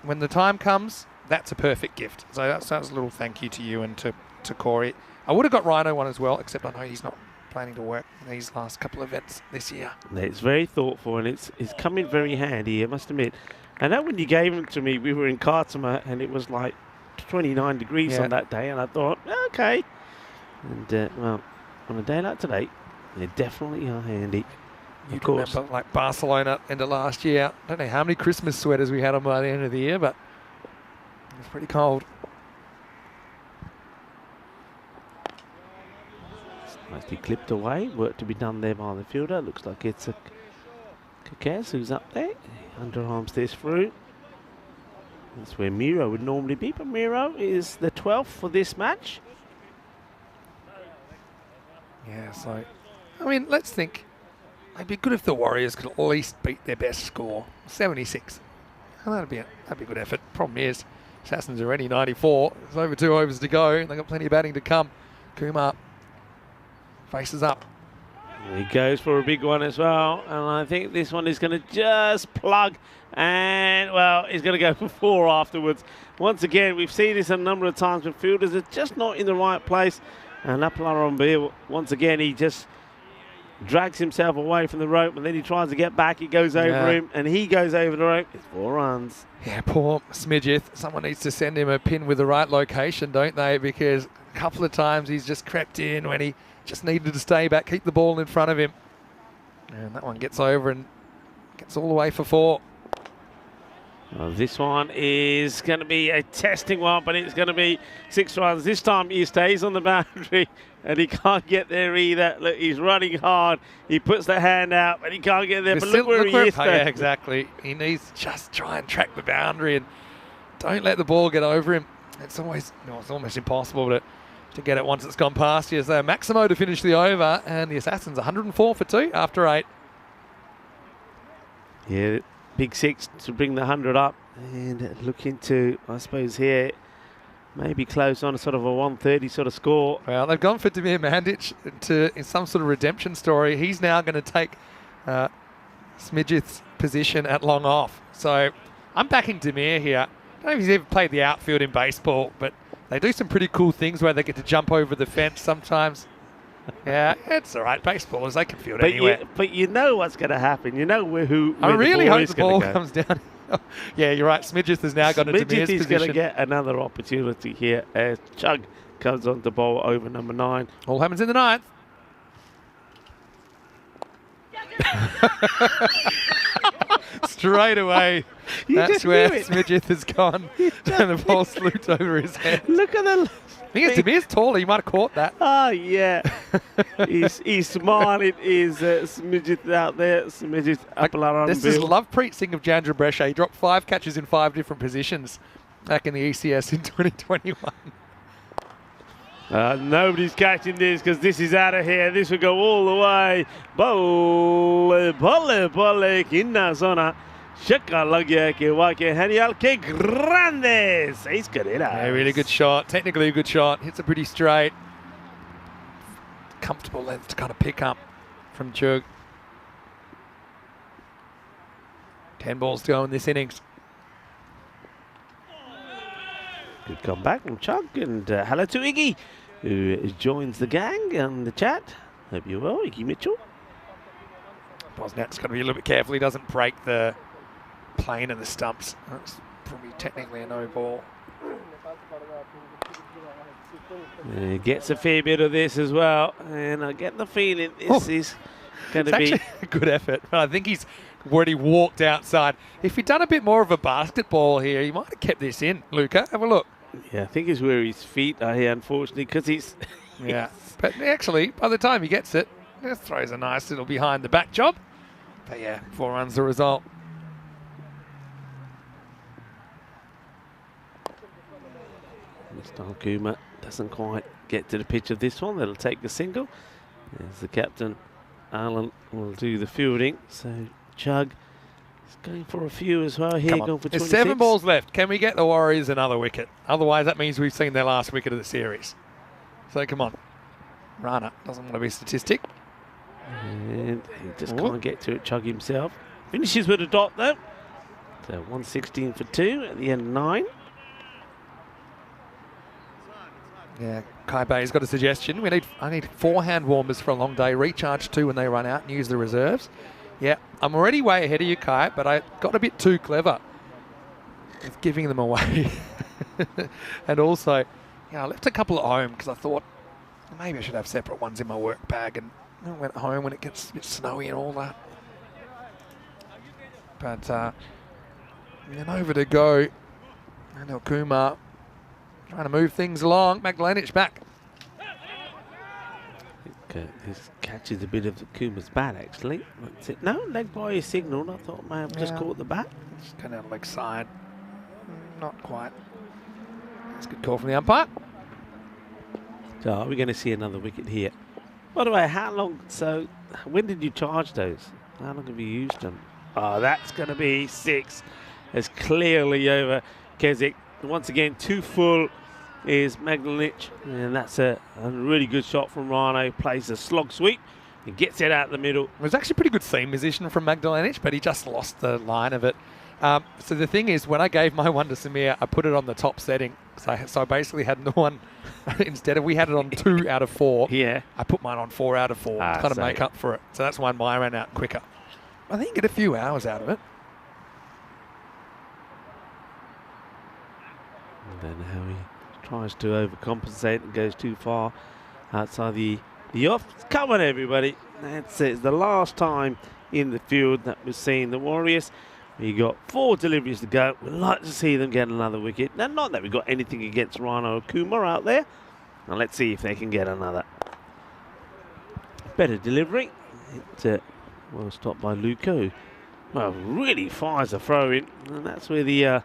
when the time comes, that's a perfect gift. So that's a little thank you to you and to Corey. I would have got Rhino one as well, except I know he's not planning to work these last couple of events this year. It's very thoughtful, and it's come in very handy, I must admit. I know when you gave them to me, we were in Kartama, and it was like 29 degrees on that day, and I thought, okay. And, well, on a day like today, they definitely are handy. You remember like Barcelona end of last year. I don't know how many Christmas sweaters we had on by the end of the year, but it was pretty cold. Nicely clipped away. Work to be done there by the fielder. Looks like it's a Kakez who's up there. Underarms this through. That's where Miro would normally be, but Miro is the 12th for this match. Yeah, so, I mean, let's think. It'd be good if the Warriors could at least beat their best score, 76. Well, that'd be a good effort. Problem is, Assassins are already 94. There's over 2 overs to go. They've got plenty of batting to come. Kumar faces up. He goes for a big one as well, and I think this one is going to just plug, and, well, he's going to go for 4 afterwards. Once again, we've seen this a number of times when fielders are just not in the right place, and Apalarambil, once again, he just drags himself away from the rope, and then he tries to get back. He goes over him, and he goes over the rope. It's 4 runs. Yeah, poor Smidgeth. Someone needs to send him a pin with the right location, don't they? Because a couple of times he's just crept in when he just needed to stay back, keep the ball in front of him. And that one gets over and gets all the way for 4. Well, this one is going to be a testing one, but it's going to be 6 runs. This time he stays on the boundary, and he can't get there either. Look, he's running hard. He puts the hand out, but he can't get there. But look where he is. Yeah, exactly. He needs to just try and track the boundary and don't let the ball get over him. It's always, it's almost impossible to get it once it's gone past you. So Maximo to finish the over, and the Assassins 104 for 2 after 8. Yeah, big 6 to bring the 100 up, and looking to, I suppose, here maybe close on a sort of a 130 sort of score. Well, they've gone for Damir Mandic in some sort of redemption story. He's now going to take Smidgeth's position at long off. So I'm backing Damir here. I don't know if he's ever played the outfield in baseball, but they do some pretty cool things where they get to jump over the fence sometimes. Yeah, it's all right. Baseballers, they can field anywhere. But you know what's going to happen. You know where I really hope the ball comes down. Yeah, you're right. Smidgeth has now got into Damir's position. Smidgeth is going to get another opportunity here as Chug comes on the ball over number 9. All happens in the 9th. Straight away, That's where Smidgeth has gone. And the ball's looped over his head. Look at the... Demir's taller. He might have caught that. Oh, yeah. he's smiling. Is Smidgeth out there? Smidgeth up on This is Lovepreet Singh of Jandra Brescia. He dropped 5 catches in 5 different positions back in the ECS in 2021. Nobody's catching this because this is out of here. This will go all the way. Bolle, kinna zona. Shakalagya ke wake hanial ke grandes. He's got it out. Yeah, really good shot. Technically a good shot. Hits it pretty straight. Comfortable length to kind of pick up from Chug. 10 balls to go in this innings. Good comeback from Chug, and hello to Iggy, who joins the gang on the chat. Hope you're well, Iggy Mitchell. Bosniak's got to be a little bit careful he doesn't break the plane of the stumps. That's probably technically a no ball. He gets a fair bit of this as well, and I get the feeling this is going to be a good effort. But I think he's already walked outside. If he'd done a bit more of a basketball here, he might have kept this in. Luca, have a look. Yeah, I think it's where his feet are here, unfortunately, because he's... Yeah, but actually, by the time he gets it, just throws a nice little behind the back job. But yeah, 4 runs the result. Mr. Kuma doesn't quite get to the pitch of this one. That'll take the single. As the captain, Alan, will do the fielding. So Chug is going for a few as well here. Going for 26. There's 7 balls left. Can we get the Warriors another wicket? Otherwise, that means we've seen their last wicket of the series. So come on. Rana doesn't want to be a statistic. And he just can't get to it, Chug himself. Finishes with a dot though. So 116 for 2 at the end of 9. Yeah, Kai Bay's got a suggestion. I need 4 hand warmers for a long day. Recharge 2 when they run out and use the reserves. Yeah, I'm already way ahead of you, Kai, but I got a bit too clever with giving them away. And also, I left a couple at home because I thought maybe I should have separate ones in my work bag, and I went home when it gets a bit snowy and all that. But then over to go, and Kumar trying to move things along. Magdalenic back. This catches a bit of the Kuma's bat, actually. That's it. No, leg by his signal. I thought may have just caught the bat. Just kind of leg side. Not quite. That's a good call from the umpire. So are we going to see another wicket here? By the way, how long? So when did you charge those? How long have you used them? Oh, that's going to be 6. It's clearly over Keswick. Once again, 2 full is Magdalenic, and that's a really good shot from Rhino. Plays a slog sweep and gets it out the middle. It was actually a pretty good seam position from Magdalenic, but he just lost the line of it. So the thing is, when I gave my one to Samir, I put it on the top setting. So I basically had no one, instead of, we had it on 2 out of 4. Yeah. I put mine on 4 out of 4 to kind of make up for it. So that's why mine ran out quicker. I think you get a few hours out of it. I don't know how he tries to overcompensate and goes too far outside the off. Come on, everybody. That's it. It's the last time in the field that we're seeing the Warriors. We've got 4 deliveries to go. We'd like to see them get another wicket. Now, not that we've got anything against Rhino or Kumar out there. Now, let's see if they can get another. Better delivery. Well stopped by Luco. Well, really fires a throw in. And that's where the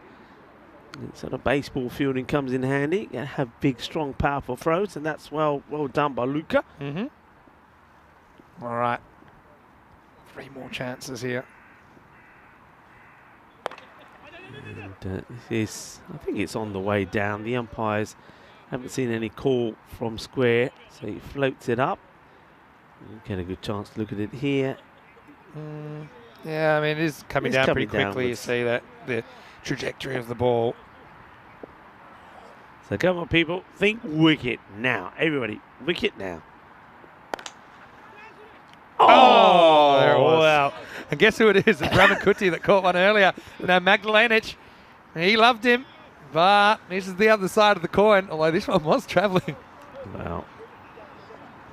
sort of baseball fielding comes in handy. You have big, strong, powerful throws, and that's well done by Luca. All right. 3 more chances here. And this is, I think it's on the way down. The umpires haven't seen any call from square, so he floats it up. You get a good chance to look at it here. Yeah, I mean, it is coming down pretty quickly. Downwards. You see that the trajectory of the ball. So come on, people, think wicket now. Everybody, wicket now. Oh, there it was. Wow. And guess who it is? It's Ramakuti that caught one earlier. Now Magdalenic, he loved him, but this is the other side of the coin, although this one was travelling. Well,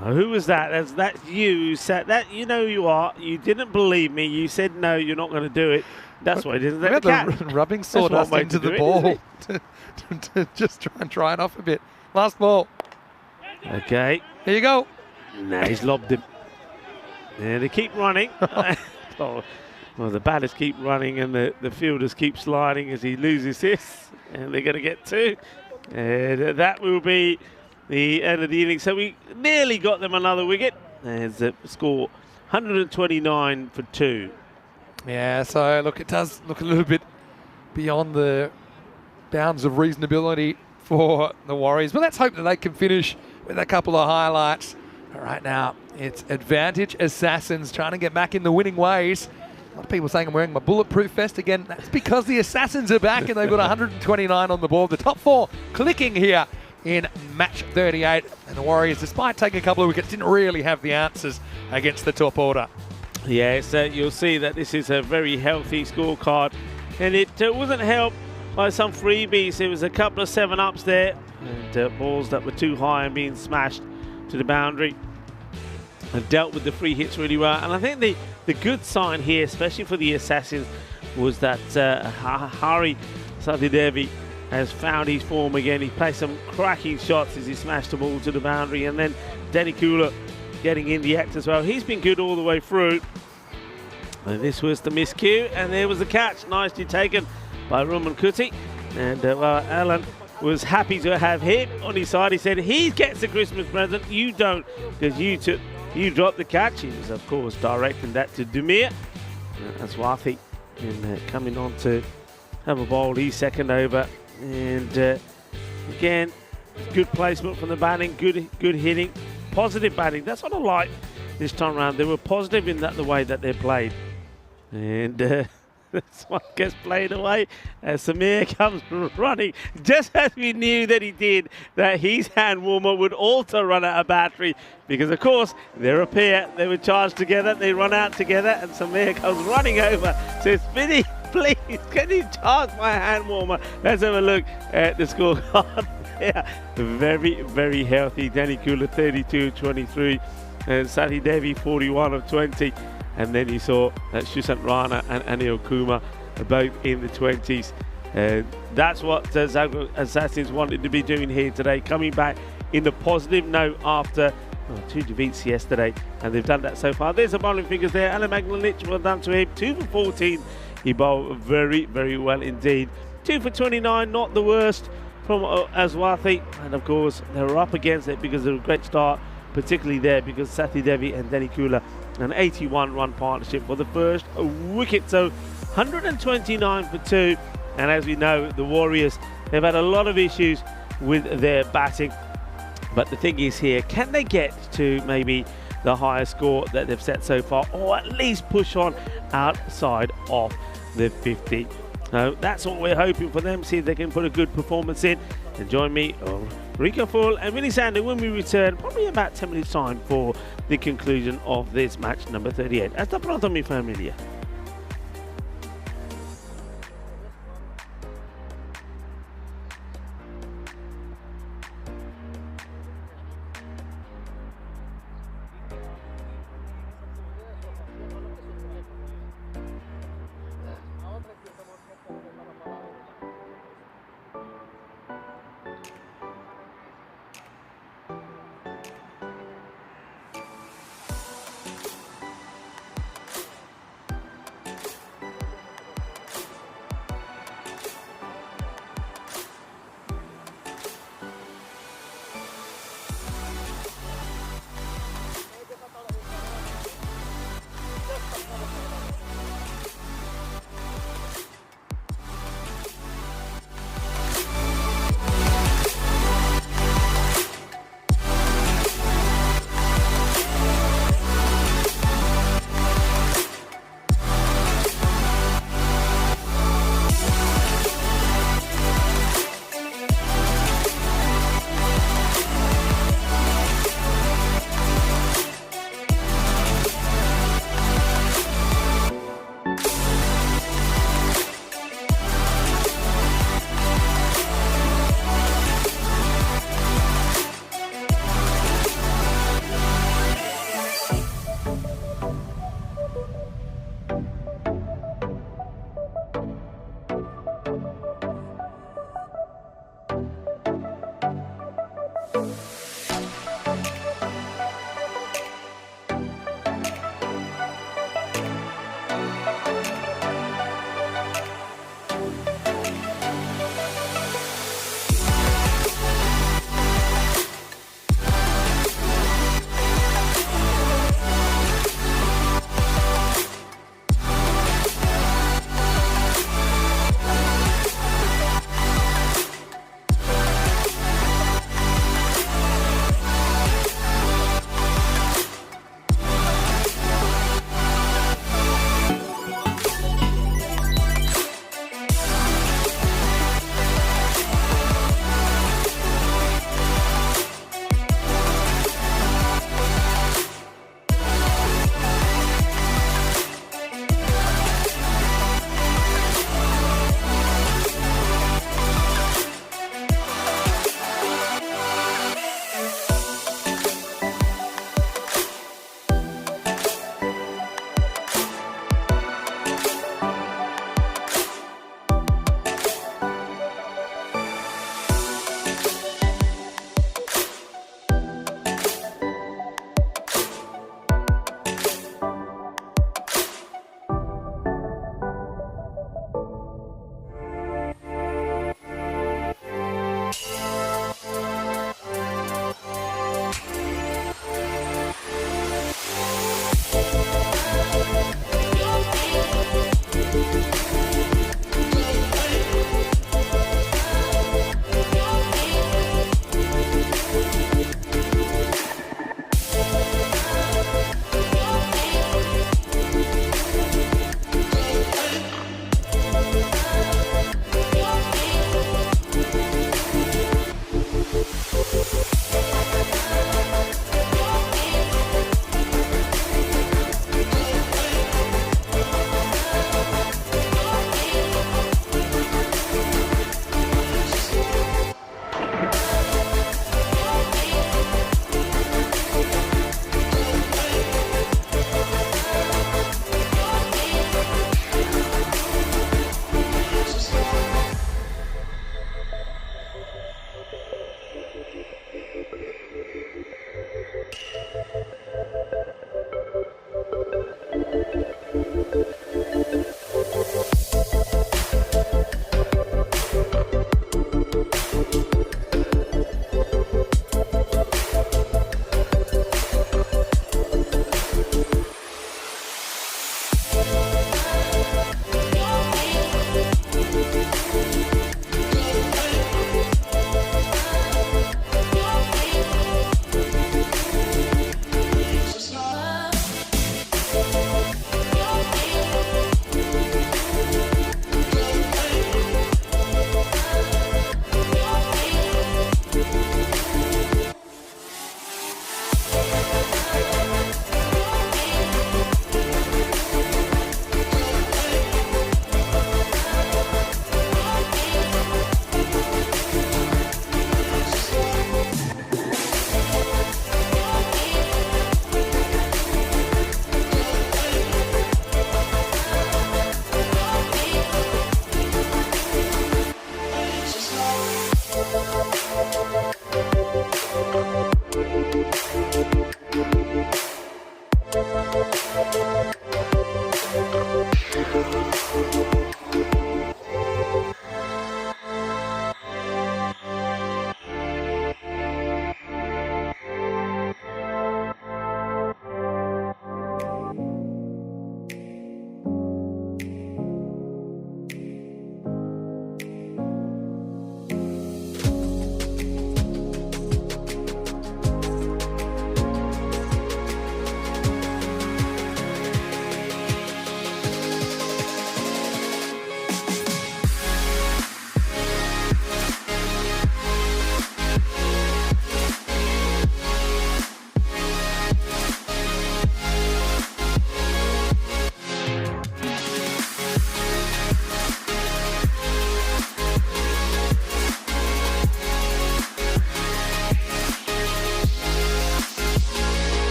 Oh, who was that? That's you who said that. You know who you are. You didn't believe me. You said no, you're not going to do it. That's why I didn't let the catch. Rubbing sawdust into the ball to just try and dry it off a bit. Last ball. Okay. Here you go. Nah, he's lobbed him. Yeah, they keep running. Oh, well, the batters keep running and the fielders keep sliding as he loses this. And they're going to get 2. And that will be the end of the innings. So we nearly got them another wicket. There's the score 129 for 2. Yeah, so look, it does look a little bit beyond the bounds of reasonability for the Warriors. But let's hope that they can finish with a couple of highlights. But right now, it's advantage Assassins trying to get back in the winning ways. A lot of people saying I'm wearing my bulletproof vest again. That's because the Assassins are back and they've got 129 on the board. The top 4 clicking here in match 38. And the Warriors, despite taking a couple of wickets, didn't really have the answers against the top order. Yes, you'll see that this is a very healthy scorecard. And it wasn't helped by some freebies. There was a couple of 7-ups there. And balls that were too high and being smashed to the boundary. Have dealt with the free hits really well. And I think the good sign here, especially for the Assassins, was that Hari Satidevi has found his form again. He played some cracking shots as he smashed the ball to the boundary. And then Denny Kula getting in the act as well. He's been good all the way through. And this was the miscue. And there was the catch. Nicely taken by Roman Kuti. And Alan was happy to have him on his side. He said he gets a Christmas present. You don't, because you dropped the catch. He was, of course, directing that to Dumir. Aswathi coming on to have a bowl. He's second over. And again, good placement from the batting, good hitting, positive batting. That's what I like this time around. They were positive in the way that they played. And this one gets played away as Samir comes running. Just as we knew that he did, that his hand warmer would also run out of battery. Because, of course, they're a pair. They were charged together. They run out together. And Samir comes running over. Says, Spinny, please, can you charge my hand warmer? Let's have a look at the scorecard. Yeah, very, very healthy. Danny Kula, 32-23. And Sati Devi, 41 of 20. And then you saw that Shusant Rana and Anil Kumar both in the 20s. That's what Zagreb Assassins wanted to be doing here today, coming back in the positive note after 2 defeats yesterday. And they've done that so far. There's the bowling figures there. Alan Magnanich, well done to him. 2 for 14. He bowled very, very well indeed. 2 for 29, not the worst from Aswathi. And of course, they were up against it because of a great start, particularly there because Sati Devi and Denny Kula, an 81-run partnership for the first wicket. So 129 for 2. And as we know, the Warriors, they've had a lot of issues with their batting. But the thing is here, can they get to maybe the highest score that they've set so far, or at least push on outside of the 50? So that's what we're hoping for them. See if they can put a good performance in. And join me, Rico Full and Vinny Sander, when we return, probably about 10 minutes time for the conclusion of this match number 38. Hasta pronto, mi familia.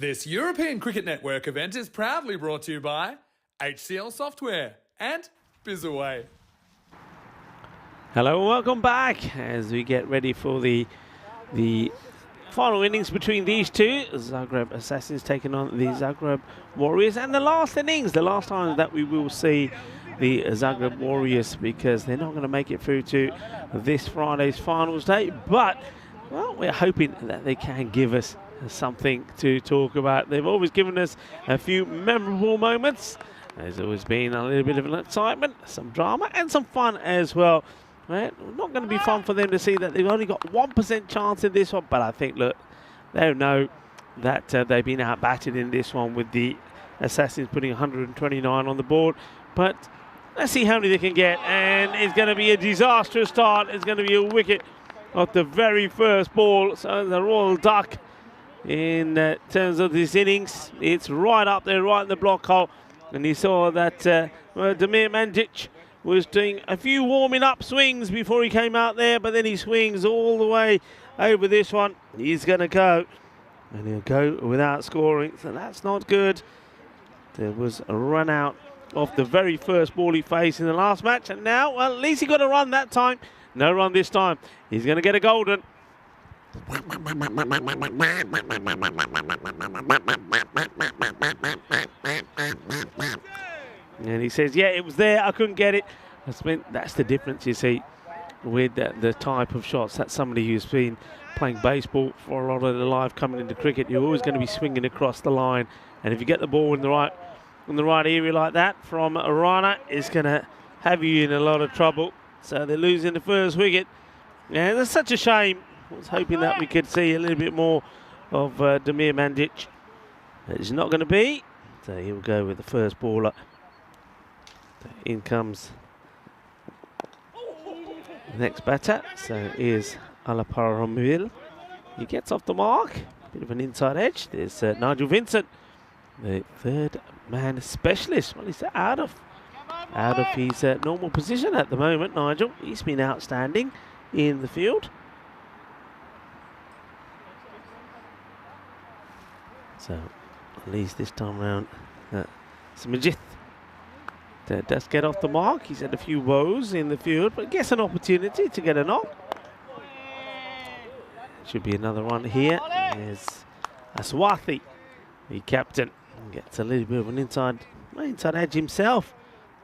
This European Cricket Network event is proudly brought to you by HCL Software and Bizaway. Hello and welcome back as we get ready for the final innings between these two. Zagreb Assassins taking on the Zagreb Warriors, and the last innings, the last time that we will see the Zagreb Warriors, because they're not going to make it through to this Friday's finals day. But, well, we're hoping that they can give us something to talk about. They've always given us a few memorable moments. There's always been a little bit of an excitement, some drama and some fun as well. Right? Not going to be fun for them to see that they've only got 1% chance in this one, but I think, look, they know that they've been outbatted in this one with the Assassins putting 129 on the board. But let's see how many they can get, and it's going to be a disastrous start. It's going to be a wicket off the very first ball. So the Royal Duck in terms of this innings, it's right up there, right in the block hole. And you saw that Damir Mandic was doing a few warming up swings before he came out there, but then he swings all the way over this one. He's going to go, and he'll go without scoring, so that's not good. There was a run out off the very first ball he faced in the last match, and now, well, at least he got a run that time. No run this time. He's going to get a golden. And he says, yeah, it was there, I couldn't get it. That's the difference, you see, with the type of shots. That's somebody who's been playing baseball for a lot of their life coming into cricket. You're always going to be swinging across the line. And if you get the ball in the right area like that from Rana, it's going to have you in a lot of trouble. So they're losing the first wicket. And that's such a shame. I was hoping that we could see a little bit more of Damir Mandic. It's not going to be. So he'll go with the first baller. In comes the next batter. So here's Alaparomil. He gets off the mark. Bit of an inside edge. There's Nigel Vincent, the third man specialist. Well, he's out of his normal position at the moment, Nigel. He's been outstanding in the field. So at least this time around, Smajith does get off the mark. He's had a few woes in the field, but gets an opportunity to get a knock. Should be another one here. There's Aswathi, the captain. Gets a little bit of an inside edge himself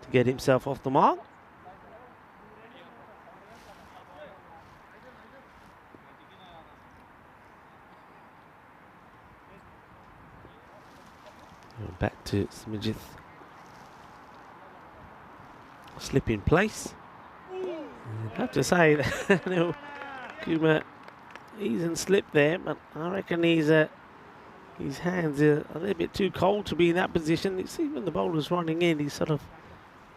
to get himself off the mark. Back to Smajith. Slip in place. I have to say that Kuma, he's in slip there, but I reckon his hands are a little bit too cold to be in that position. You see when the bowler's running in, he's sort of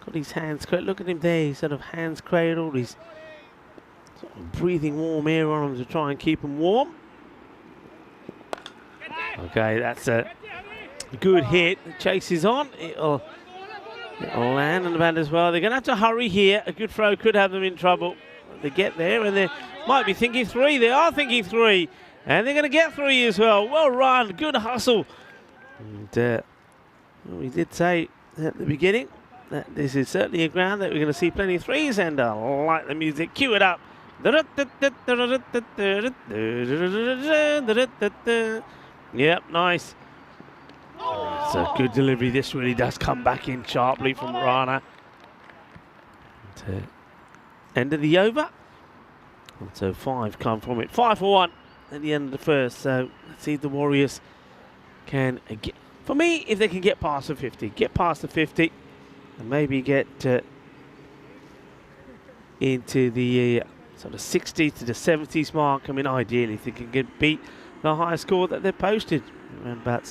got his hands cradled. Look at him there, he's sort of hands cradled. He's sort of breathing warm air on him to try and keep him warm. Okay, that's a good hit. The chase is on. It'll land on the bat as well. They're going to have to hurry here. A good throw could have them in trouble. They get there and they might be thinking three. They are thinking three. And they're going to get three as well. Well run. Good hustle. And we did say at the beginning that this is certainly a ground that we're going to see plenty of threes. And I like the music. Cue it up. Yep, nice. It's a good delivery. This really does come back in sharply from Rana. End of the over. And so 5 come from it. 5 for 1 at the end of the first. So let's see if the Warriors can get. For me, if they can get past the 50, and maybe get into the sort of 60s to the 70s mark. I mean, ideally, if they can beat the highest score that they've posted, around about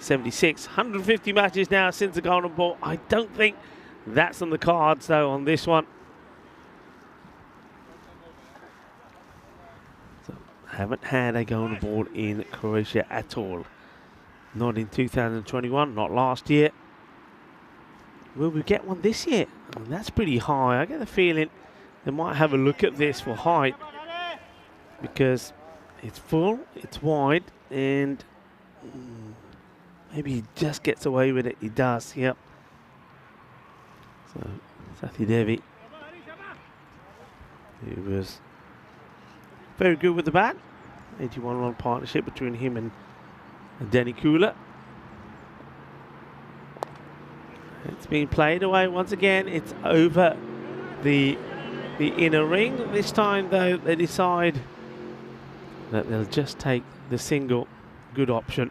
76. 150 matches now since the golden ball. I don't think that's on the cards though on this one. So, haven't had a golden ball in Croatia at all. Not in 2021, not last year. Will we get one this year? I mean, that's pretty high. I get the feeling they might have a look at this for height, because it's full, it's wide, and Maybe he just gets away with it. He does, yep. So, Sathi Devi, he was very good with the bat. 81-run partnership between him and Danny Kula. It's been played away once again. It's over the inner ring. This time, though, they decide that they'll just take the single. Good option.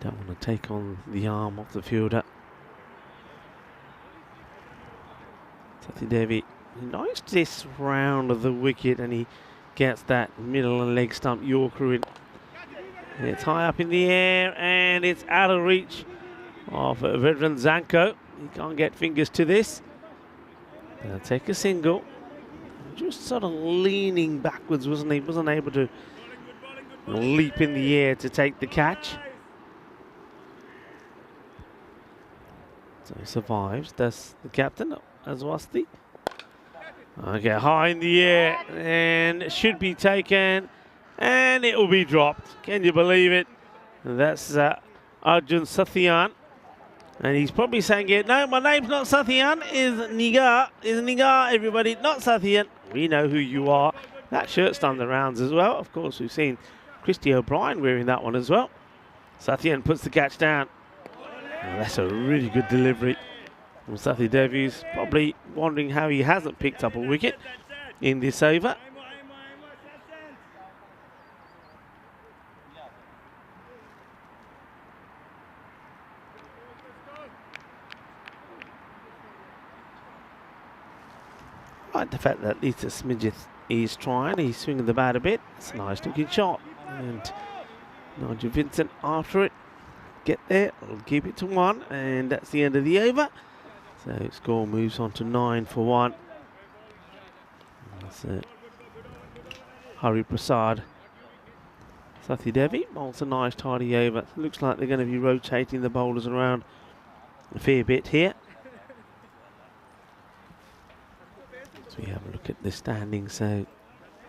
Don't want to take on the arm of the fielder. Sathi Devi knows this round of the wicket, and he gets that middle and leg stump Yorker in. It's high up in the air, and it's out of reach of veteran Zanko. He can't get fingers to this. They'll take a single. Just sort of leaning backwards, wasn't he? Wasn't able to leap in the air to take the catch. So he survives. Does the captain, Azwasti. Okay, high in the air, and should be taken, and it will be dropped. Can you believe it? And that's Arjun Sathian. And he's probably saying it, no, my name's not Sathian, is Nigar, everybody, not Sathian. We know who you are. That shirt's done the rounds as well. Of course, we've seen Christy O'Brien wearing that one as well. Sathian puts the catch down. Oh, that's a really good delivery from Sathi Devi. Probably wondering how he hasn't picked up a wicket in this over. I like the fact that Lisa Smidgeth is trying. He's swinging the bat a bit. It's a nice looking shot. And Nigel Vincent after it. Get there. I'll keep it to 1. And that's the end of the over. So score moves on to 9 for 1. That's it. Hari Prasad. Sathi Devi. Also nice tidy over. It looks like they're going to be rotating the bowlers around a fair bit here. So we have a look at the standings. So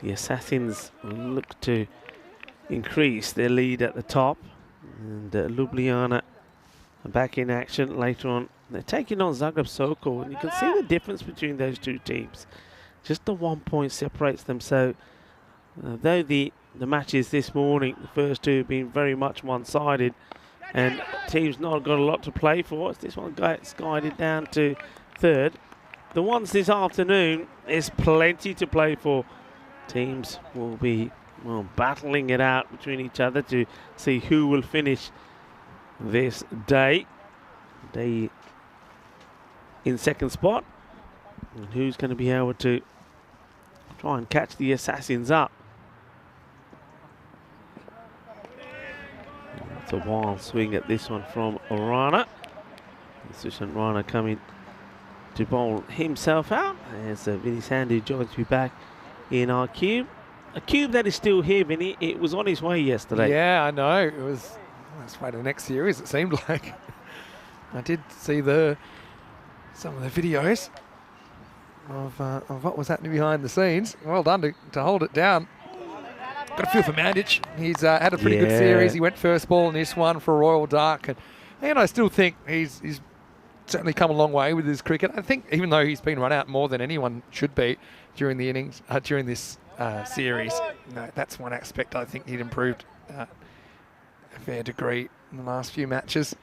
the Assassins look to increase their lead at the top. And Ljubljana are back in action later on. They're taking on Zagreb Sokol, and you can see the difference between those two teams. Just the 1 point separates them. So though the matches this morning, the first two have been very much one-sided, and teams not got a lot to play for. This one gets guided down to third. The ones this afternoon, there's plenty to play for. Teams will be battling it out between each other to see who will finish this day in second spot, and who's going to be able to try and catch the Assassins up. It's a wild swing at this one from Rana. Sushant Rana coming to bowl himself out as Vinny Sandhu joins me back in our cube. A cube that is still here, Vinny. It was on its way yesterday. Yeah, I know. It was on its way to the next series, it seemed like. I did see some of the videos of what was happening behind the scenes. Well done to hold it down. Got a feel for Mandich. He's had a pretty good series. He went first ball in this one for Royal Dark. And I still think he's certainly come a long way with his cricket. I think even though he's been run out more than anyone should be during the innings, during this series, that's one aspect I think he'd improved a fair degree in the last few matches.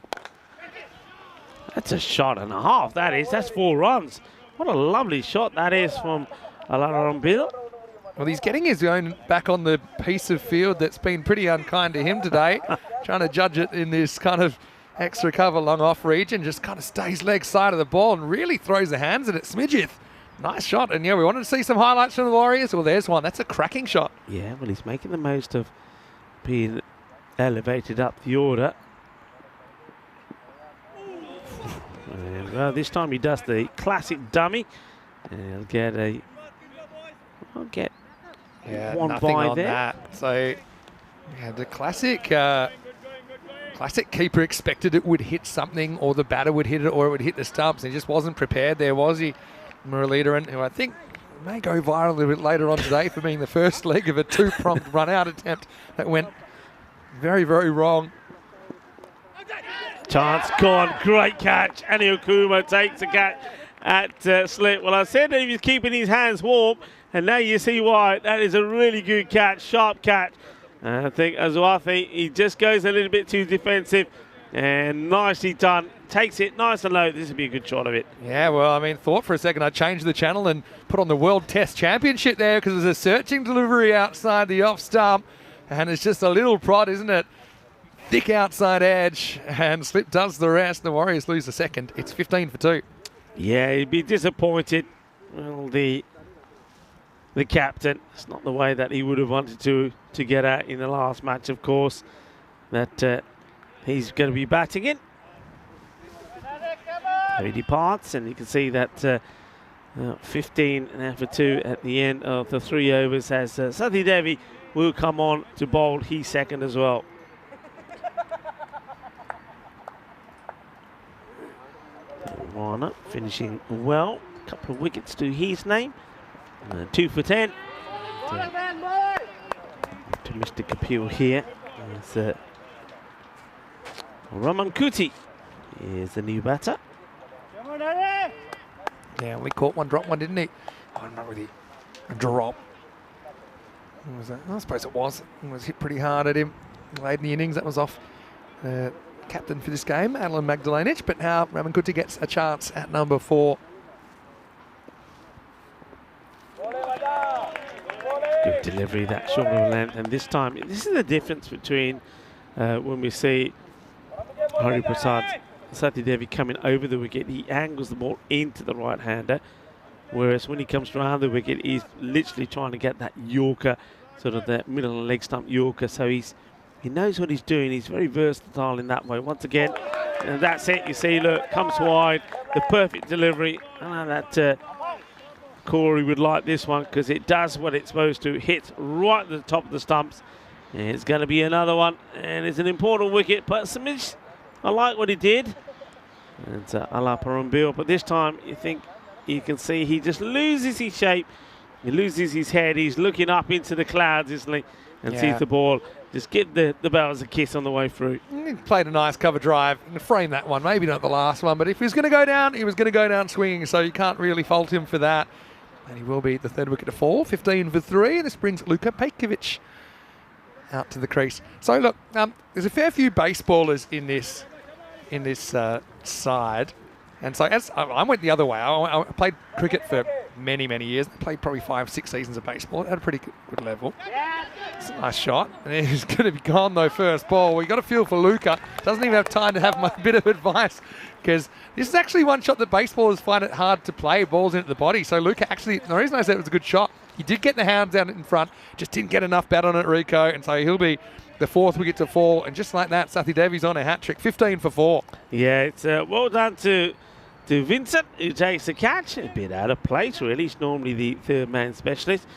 That's a shot and a half, that is. That's 4 runs. What a lovely shot that is from Alaram Bill. Well, he's getting his own back on the piece of field that's been pretty unkind to him today. Trying to judge it in this kind of extra cover long off region. Just kind of stays leg side of the ball and really throws the hands at it. Smidgeth. Nice shot. And yeah, we wanted to see some highlights from the Warriors. Well, there's one. That's a cracking shot. Yeah, well, he's making the most of being elevated up the order. And, well, this time he does the classic dummy. And he'll get one nothing by on there. That. So, yeah, the classic keeper expected it would hit something, or the batter would hit it, or it would hit the stumps. He just wasn't prepared there, was he? Muralidharan, who I think may go viral a little bit later on today for being the first leg of a 2-pronged run-out attempt that went very, very wrong. Chance gone. Great catch. Annie Okuma takes the catch at slip. Well, I said that he was keeping his hands warm, and now you see why. That is a really good catch, sharp catch. I think Azuafi, he just goes a little bit too defensive, and nicely done. Takes it nice and low. This would be a good shot of it. Yeah, well, I mean, thought for a second I'd change the channel and put on the World Test Championship there because there's a searching delivery outside the off stump, and it's just a little prod, isn't it? Thick outside edge, and Slip does the rest. The Warriors lose the second. It's 15 for 2. Yeah, he'd be disappointed. Well, the captain, it's not the way that he would have wanted to get at in the last match, of course, that he's going to be batting in. So he departs, and you can see that 15 now for 2 at the end of the 3 overs as Sathi Devi will come on to bowl his second as well. Warner finishing well, a couple of wickets to his name, 2 for 10 to Mr. Kapil here. As Raman Kuti is the new batter. Yeah, we caught one, dropped one, didn't he? Oh, not really a drop. What was that? I suppose it was. It was hit pretty hard at him late in the innings. That was off captain for this game, Alan Magdalenic, but now Ramankuti gets a chance at number 4. Good delivery, that short of length, and this time, this is the difference between when we see Hari Prasad Sathi Devi coming over the wicket. He angles the ball into the right-hander, whereas when he comes around the wicket, he's literally trying to get that Yorker, sort of that middle and leg stump Yorker. So he knows what he's doing. He's very versatile in that way. Once again, and that's it. You see, look, comes wide, the perfect delivery. I know that Corey would like this one because it does what it's supposed to. Hit right at the top of the stumps. And it's going to be another one, and it's an important wicket. But Samish, I like what he did. And Ala Parambil, but this time you can see he just loses his shape. He loses his head. He's looking up into the clouds, isn't he? And sees the ball. Just give the bowlers a kiss on the way through. He played a nice cover drive. You can frame that one. Maybe not the last one, but if he was going to go down, he was going to go down swinging, so you can't really fault him for that. And he will be the third wicket to fall, 15 for 3. This brings Luka Pejkovic out to the crease. So look, there's a fair few baseballers in this side, and so as I went the other way. I played cricket for many years. I played probably 5-6 seasons of baseball at a pretty good level. It's a nice shot, and he's going to be gone though. First ball. We got a feel for Luka. Doesn't even have time to have a bit of advice because this is actually one shot that baseballers find it hard to play. Balls into the body. So Luka actually, the reason I said it was a good shot, he did get the hounds down in front, just didn't get enough bat on it, Rico, and so he'll be the 4th wicket to fall, and just like that, Sathi Devi's on a hat-trick, 15 for 4. Yeah, it's well done to Vincent, who takes the catch. A bit out of place, really. He's normally the third-man specialist,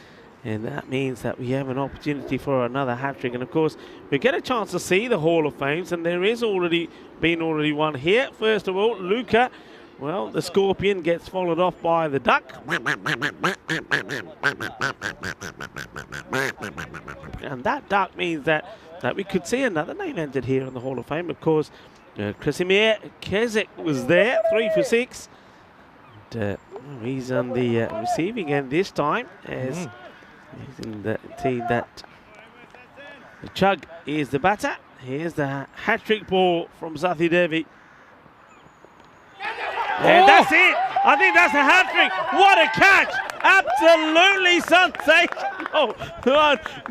and that means that we have an opportunity for another hat-trick. And, of course, we get a chance to see the Hall of Fames, and there is already one here. First of all, Luka. Well, the Scorpion gets followed off by the Duck. And that Duck means that we could see another name entered here in the Hall of Fame. Of course, Krasimir Kezek was there, 3 for 6. And, he's on the receiving end this time, as he's in the team that the Chug is the batter. Here's the hat-trick ball from Sathi Devi. And that's it. I think that's a hat-trick. What a catch. Absolutely sensational.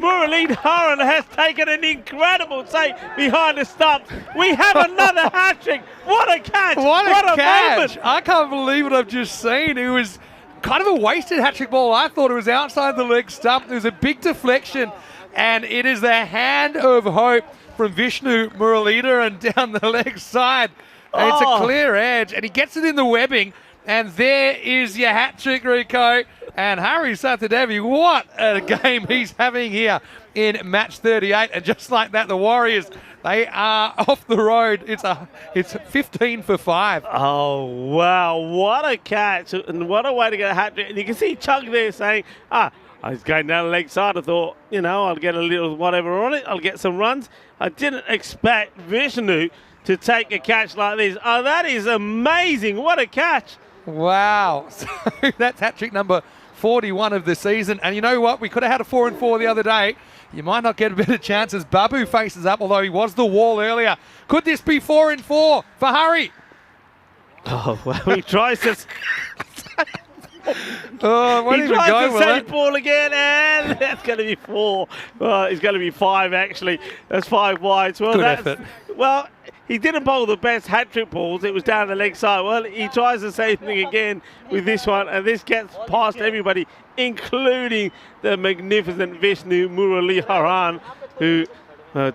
Muralidharan has taken an incredible save behind the stumps. We have another hat-trick. What a catch. What a catch. Moment. I can't believe what I've just seen. It was kind of a wasted hat-trick ball. I thought it was outside the leg stump. There was a big deflection, and it is the hand of hope from Vishnu Muralidharan down the leg side. And it's a clear edge, and he gets it in the webbing, and there is your hat-trick, Rico. And Hari Sathi Devi, what a game he's having here. in match 38. And just like that, the Warriors, they are off the road. It's 15 for 5. Oh, wow. What a catch. And what a way to get a hat-trick. And you can see Chug there saying, I was going down the leg side. I thought, I'll get a little whatever on it. I'll get some runs. I didn't expect Vishnu to take a catch like this. Oh, that is amazing. What a catch. Wow. So that's hat-trick number 41 of the season. And you know what? We could have had a 4 and 4 the other day. You might not get a better chance as Babu faces up, although he was the wall earlier. Could this be 4 and 4 for Hurry? Oh, well, he tries to... He tries to save ball again, and that's going to be 4. Well, it's going to be 5, actually. That's 5 wides. Well, Good effort. Well, he didn't bowl the best hat-trick balls. It was down the leg side. Well, he tries the same thing again with this one, and this gets past everybody, including the magnificent Vishnu Murali Haran, who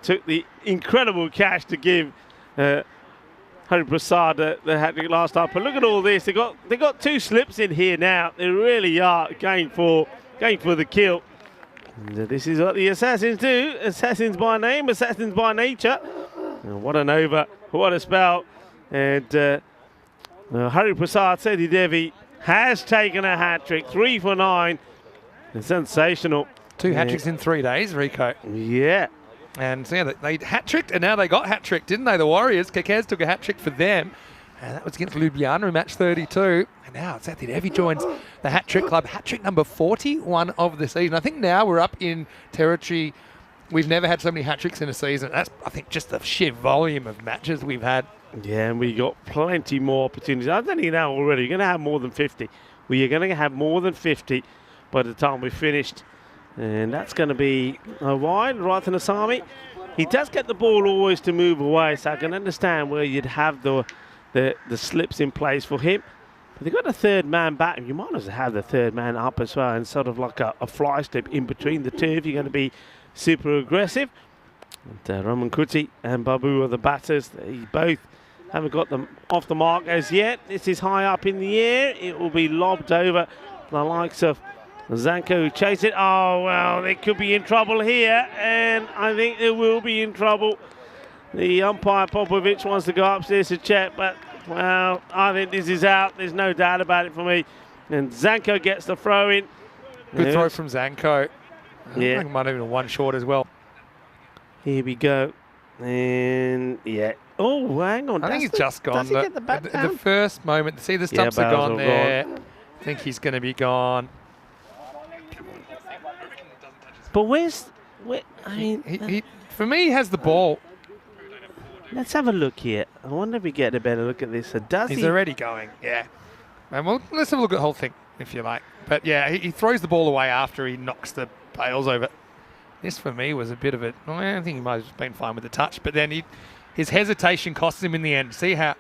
took the incredible catch to give Hari Prasad the hat-trick last time. But look at all this. They got 2 slips in here now. They really are going for the kill. And this is what the Assassins do. Assassins by name, Assassins by nature. And what an over, what a spell. And Hari Prasad Sethi Devi has taken a hat-trick, 3 for 9. And sensational. 2 hat-tricks in 3 days, Rico. Yeah. And so, yeah, they hat-tricked, and now they got hat-tricked, didn't they? The Warriors. Kekes took a hat-trick for them. And that was against Ljubljana in match 32. And now Sethi Devi joins the hat-trick club. Hat-trick number 41 of the season. I think now we're up in territory. We've never had so many hat-tricks in a season. That's, I think, just the sheer volume of matches we've had. Yeah, and we got plenty more opportunities. I don't think now already. You're going to have more than 50. We are going to have more than 50 by the time we're finished. And that's going to be a wide, Rathan Asami. He does get the ball always to move away, so I can understand where you'd have the slips in place for him. But they've got the third man back. You might as well have the third man up as well, and sort of like a fly slip in between the two if you're going to be super aggressive. And Raman Kuti and Babu are the batters. They both haven't got them off the mark as yet. This is high up in the air. It will be lobbed over the likes of Zanko, who chase it. Oh, well, they could be in trouble here, and I think they will be in trouble. The umpire, Popovic, wants to go upstairs to check, but, well, I think this is out. There's no doubt about it for me. And Zanko gets the throw in. Good throw from Zanko. Yeah. I think it might have been a 1 short as well. Here we go. And, yeah. Oh, hang on. I think he's just gone. Does he get the bat at down? the first moment, see the stumps are gone there. I think he's going to be gone. But I mean, he for me, he has the ball. Let's have a look here. I wonder if we get a better look at this. He's already going, yeah. And let's have a look at the whole thing, if you like. But yeah, he throws the ball away after he knocks the bails over. This, for me, was a bit of a... I think he might have been fine with the touch, but then his hesitation costs him in the end. See how...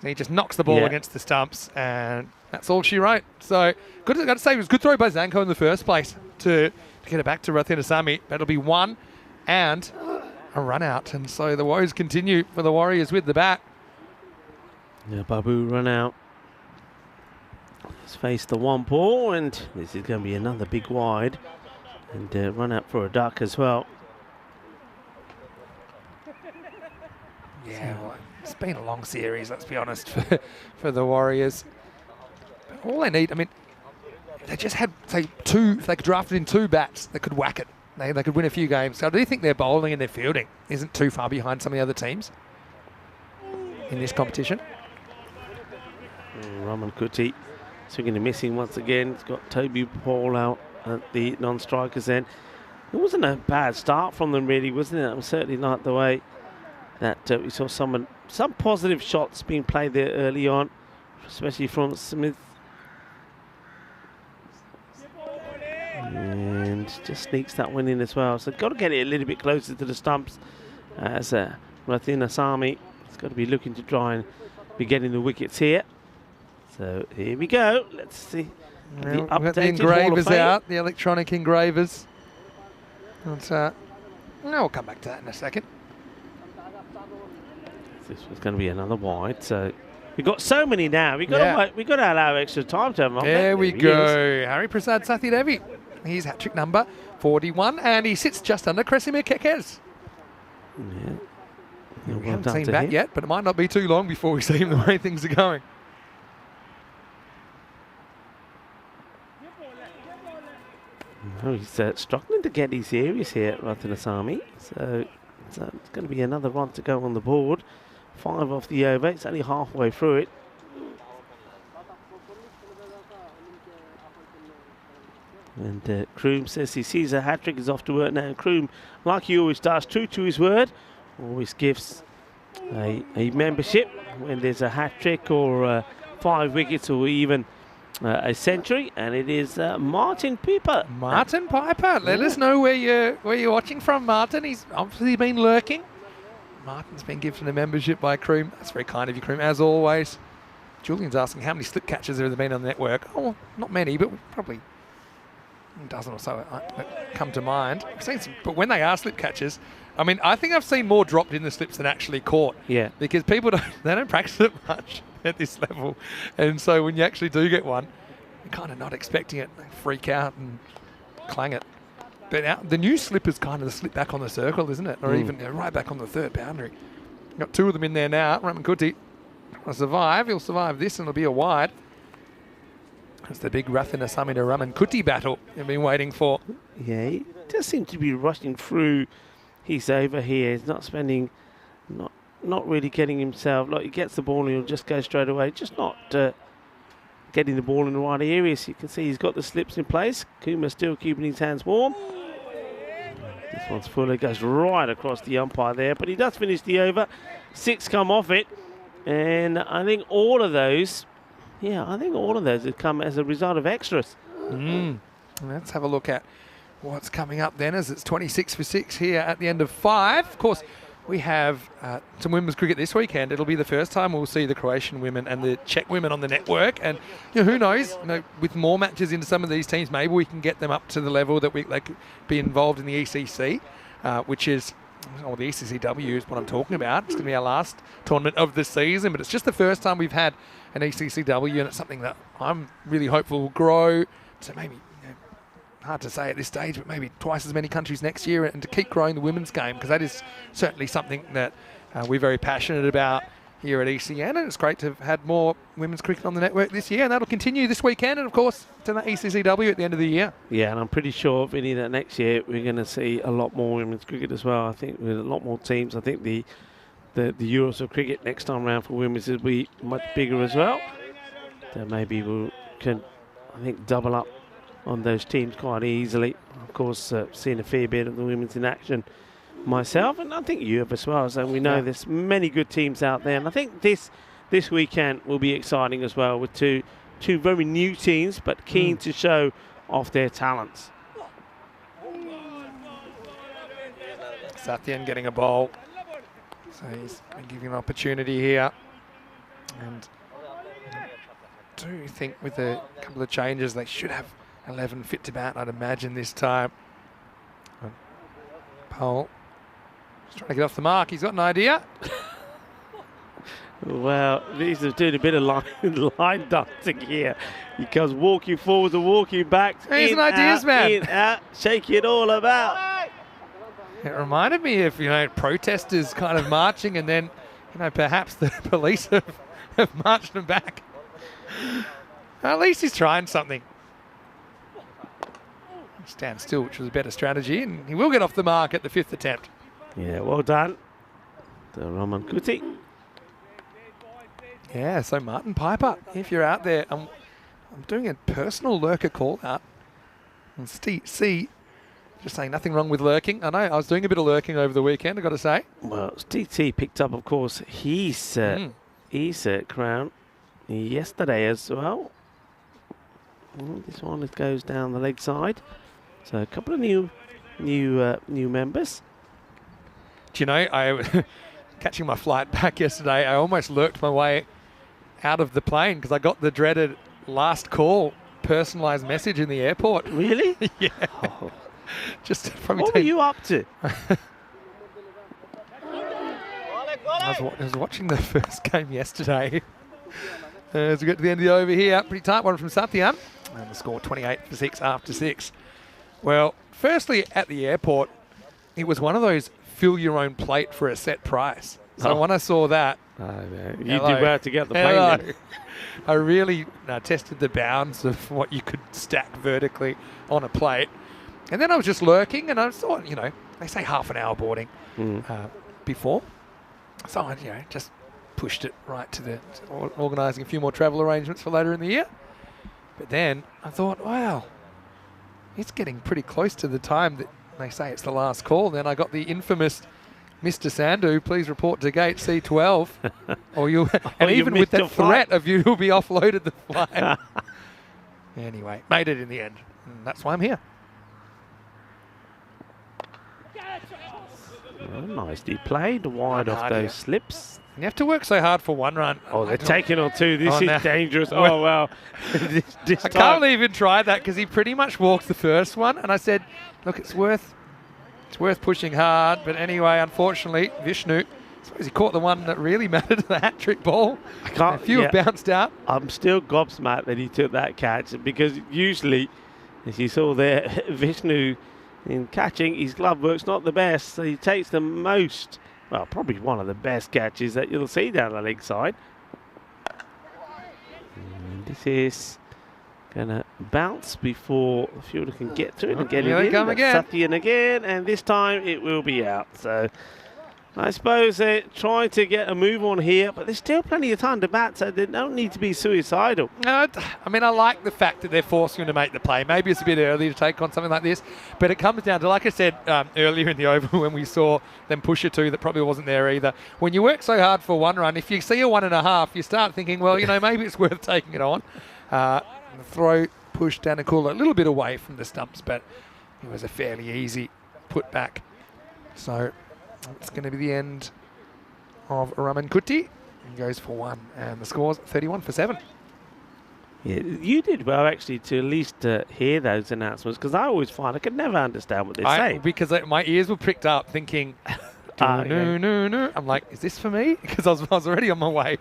He just knocks the ball against the stumps, and that's all she wrote. So, got to say, it was a good throw by Zanko in the first place to get it back to Rathin Asami. That'll be 1 and a run out. And so the woes continue for the Warriors with the bat. Yeah, Babu run out. Let's face the 1 ball, and this is going to be another big wide. And run out for a duck as well. Yeah, well, it's been a long series, let's be honest, for the Warriors. But all they need, I mean, they just had, say, 2, if they could draft it in 2 bats, they could whack it. They could win a few games. So I do think their bowling and their fielding isn't too far behind some of the other teams in this competition. Raman Kuti swinging and missing once again. It's got Toby Paul out at the non-strikers end. It wasn't a bad start from them, really, wasn't it? I certainly liked the way that we saw some positive shots being played there early on, especially from Smith. And just sneaks that one in as well. So got to get it a little bit closer to the stumps as Rathin Asami has got to be looking to try and be getting the wickets here. So here we go. Let's see. Well, we've got the engravers out, the electronic engravers. We'll come back to that in a second. This was going to be another wide, so we've got so many now. We've got to allow extra time to have them. There we go. Hari Prasad Sethi Devi He's hat-trick number 41, and he sits just under Kresimir Kekes. Yeah. We haven't seen that yet, but it might not be too long before we see him the way things are going. Oh, he's struggling to get his areas here at Ratanasamy. So it's going to be another run to go on the board. 5 off the over. It's only halfway through it. And Kroom says he sees a hat-trick is off to work now. And Kroom, like he always does, true to his word, always gives a membership when there's a hat-trick or 5 wickets or even a century. And it is Martin Piper. Martin Piper, let us know where you're watching from, Martin. He's obviously been lurking. Martin's been given a membership by Kroom. That's very kind of you, Kroom, as always. Julian's asking how many slip catches there have been on the network. Oh, not many, but probably a dozen or so that come to mind. I've seen some, but when they are slip catches, I mean, I think I've seen more dropped in the slips than actually caught. Yeah. Because people don't practice it much at this level. And so when you actually do get one, you're kind of not expecting it. They freak out and clang it. But now, the new slip is kind of the slip back on the circle, isn't it? Or even right back on the third boundary. Got 2 of them in there now. Ramankuti will survive. He'll survive this and it'll be a wide. It's the big Ratanasamy to Ramankuti battle you've been waiting for. Yeah, he does seem to be rushing through his over here. He's not spending, not really getting himself, like he gets the ball and he'll just go straight away. Just not getting the ball in the right areas. You can see he's got the slips in place. Kuma still keeping his hands warm. This one's full. It goes right across the umpire there, but he does finish the over. 6 come off it. And I think all of those, have come as a result of extras. Let's have a look at what's coming up then, as it's 26 for 6 here at the end of 5. Of course, we have some women's cricket this weekend. It'll be the first time we'll see the Croatian women and the Czech women on the network. And who knows, with more matches into some of these teams, maybe we can get them up to the level that they could be involved in the ECC, which is, the ECCW is what I'm talking about. It's going to be our last tournament of the season, but it's just the first time we've had an ECCW, and it's something that I'm really hopeful will grow to maybe, hard to say at this stage, but maybe twice as many countries next year, and to keep growing the women's game, because that is certainly something that we're very passionate about here at ECN, and it's great to have had more women's cricket on the network this year, and that'll continue this weekend, and of course to the ECCW at the end of the year. Yeah, and I'm pretty sure, Vinny, that next year we're going to see a lot more women's cricket as well. I think with a lot more teams. I think the Euros of cricket next time around for women's will be much bigger as well. So maybe we can, I think, double up on those teams quite easily. Of course, seeing a fair bit of the women's in action myself, and I think you have as well. So we know there's many good teams out there, and I think this weekend will be exciting as well, with two very new teams, but keen to show off their talents. Satyan getting a bowl, so he's been given an opportunity here, and I do think with a couple of changes they should have 11 fit to bat, I'd imagine, this time. Pole just trying to get off the mark. He's got an idea. Well, these are doing a bit of line dancing here. He comes walking forwards and walking back. He's an ideas man. In, out, shake it all about. It reminded me of, protesters kind of marching, and then, perhaps the police have marched them back. At least he's trying something. Stand still, which was a better strategy, and he will get off the mark at the 5th attempt. Yeah, well done to Ramankuti. Yeah, so Martin Piper, if you're out there, I'm doing a personal lurker call out. And C, just saying nothing wrong with lurking. I know I was doing a bit of lurking over the weekend, I've got to say. Well, TT picked up, of course, his crown yesterday as well. This one goes down the leg side. So a couple of new members. Do you know, I catching my flight back yesterday, I almost lurked my way out of the plane because I got the dreaded last call personalised message in the airport. Really? Yeah. Oh. Just probably. What were you up to? I was watching the first game yesterday. As we get to the end of the over here, pretty tight one from Satyan. And the score 28 for 6 after 6. Well, firstly, at the airport, it was one of those fill your own plate for a set price. So when I saw that, You did well to get the plane then. I really tested the bounds of what you could stack vertically on a plate. And then I was just lurking, and I thought, you know, they say half an hour boarding before. So I, you know, just pushed it right to organising a few more travel arrangements for later in the year. But then I thought, wow, it's getting pretty close to the time that they say it's the last call. Then I got the infamous Mr. Sandu, please report to gate C12. or you, and even with that threat of you will be offloaded the flight. Anyway, made it in the end. And that's why I'm here. Oh, nicely played, wide off those slips. You have to work so hard for one run. Oh, they're taking on two. This is dangerous. Oh, well. I can't believe he tried that because he pretty much walked the first one. And I said, look, it's worth pushing hard. But anyway, unfortunately, Vishnu, I suppose he caught the one that really mattered, the hat-trick ball. A few have bounced out. I'm still gobsmacked that he took that catch because usually, as you saw there, Vishnu in catching, his glove work's not the best. So he takes the most, well, probably one of the best catches that you'll see down the leg side. And this is going to bounce before the fielder can get to it and get it in. Here they come again. Sathian again, and this time it will be out. So I suppose they're trying to get a move on here, but there's still plenty of time to bat, so they don't need to be suicidal. No, I mean, I like the fact that they're forcing him to make the play. Maybe it's a bit early to take on something like this, but it comes down to, like I said earlier in the over when we saw them push a two that probably wasn't there either. When you work so hard for one run, if you see a 1.5, you start thinking, well, you know, maybe it's worth taking it on. The throw pushed down a cooler a little bit away from the stumps, but it was a fairly easy put back. So it's going to be the end of Ramankuti. He goes for one, and the score's 31 for 7. Yeah, you did well actually to at least hear those announcements, because I always find I could never understand what they say. Because my ears were pricked up thinking, no. I'm like, is this for me? Because I was already on my way.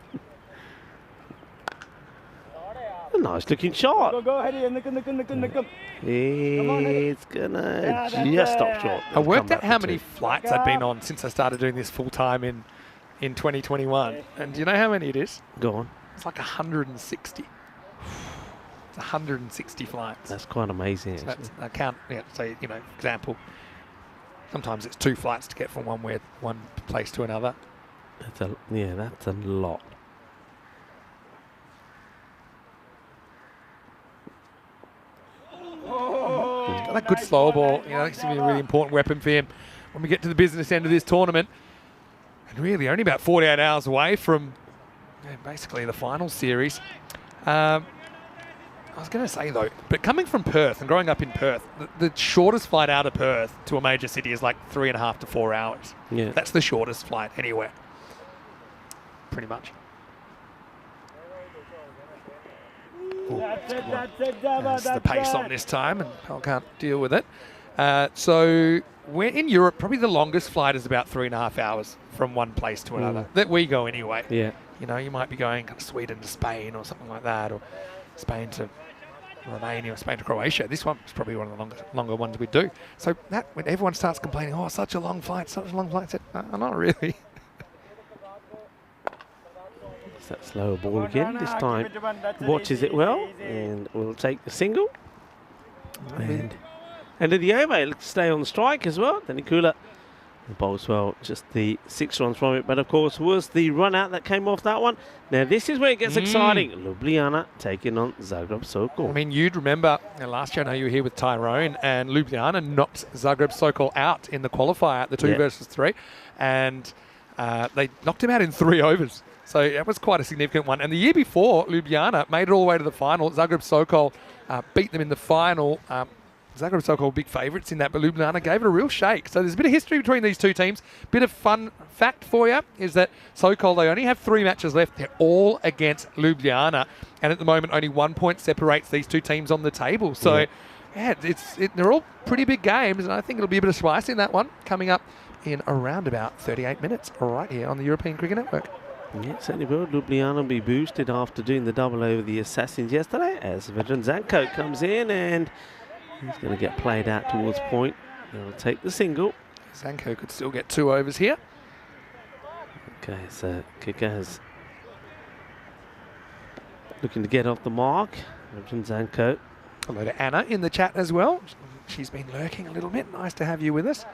A nice looking shot. Go ahead, It's gonna just stop short. I worked out how many flights I've been on since I started doing this full time in 2021, and do you know how many it is? Go on. It's like 160. It's 160 flights. That's quite amazing. So I count. Yeah. So you know, for example, sometimes it's 2 flights to get from one place to another. That's a lot. Got that good slower ball. You know, it's going to be a really important weapon for him when we get to the business end of this tournament. And really, only about 48 hours away from basically the final series. I was going to say, though, but coming from Perth and growing up in Perth, the shortest flight out of Perth to a major city is like 3.5 to 4 hours. Yeah. That's the shortest flight anywhere, pretty much. That's the pace on this time, and I can't deal with it. So we're in Europe. Probably the longest flight is about 3.5 hours from one place to another. That we go anyway. Yeah. You know, you might be going kind of Sweden to Spain or something like that, or Spain to Romania or Spain to Croatia. This one is probably one of the longer ones we do. So that when everyone starts complaining, oh, such a long flight, I said, no, not really. That slower ball again. This time watches it well and will take the single. And end of the over, let's stay on strike as well. Danikula bowls well, just the 6 runs from it, but of course was the run out that came off that one. Now this is where it gets exciting. Ljubljana taking on Zagreb Sokol. I mean, you'd remember last year, I know you were here with Tyrone, and Ljubljana knocked Zagreb Sokol out in the qualifier at the 2 versus 3, and they knocked him out in 3 overs. So it was quite a significant one. And the year before, Ljubljana made it all the way to the final. Zagreb Sokol beat them in the final. Zagreb Sokol big favourites in that, but Ljubljana gave it a real shake. So there's a bit of history between these two teams. Bit of fun fact for you is that Sokol, they only have 3 matches left. They're all against Ljubljana. And at the moment, only 1 point separates these two teams on the table. So they're all pretty big games, and I think it'll be a bit of spice in that one coming up in around about 38 minutes right here on the European Cricket Network. Yeah, certainly will. Ljubljana will be boosted after doing the double over the Assassins yesterday as veteran Zanko comes in, and He's going to get played out towards point. They'll take the single. Zanko could still get 2 overs here. Okay, so Kikaz looking to get off the mark. From Zanko. Hello to Anna in the chat as well. She's been lurking a little bit. Nice to have you with us.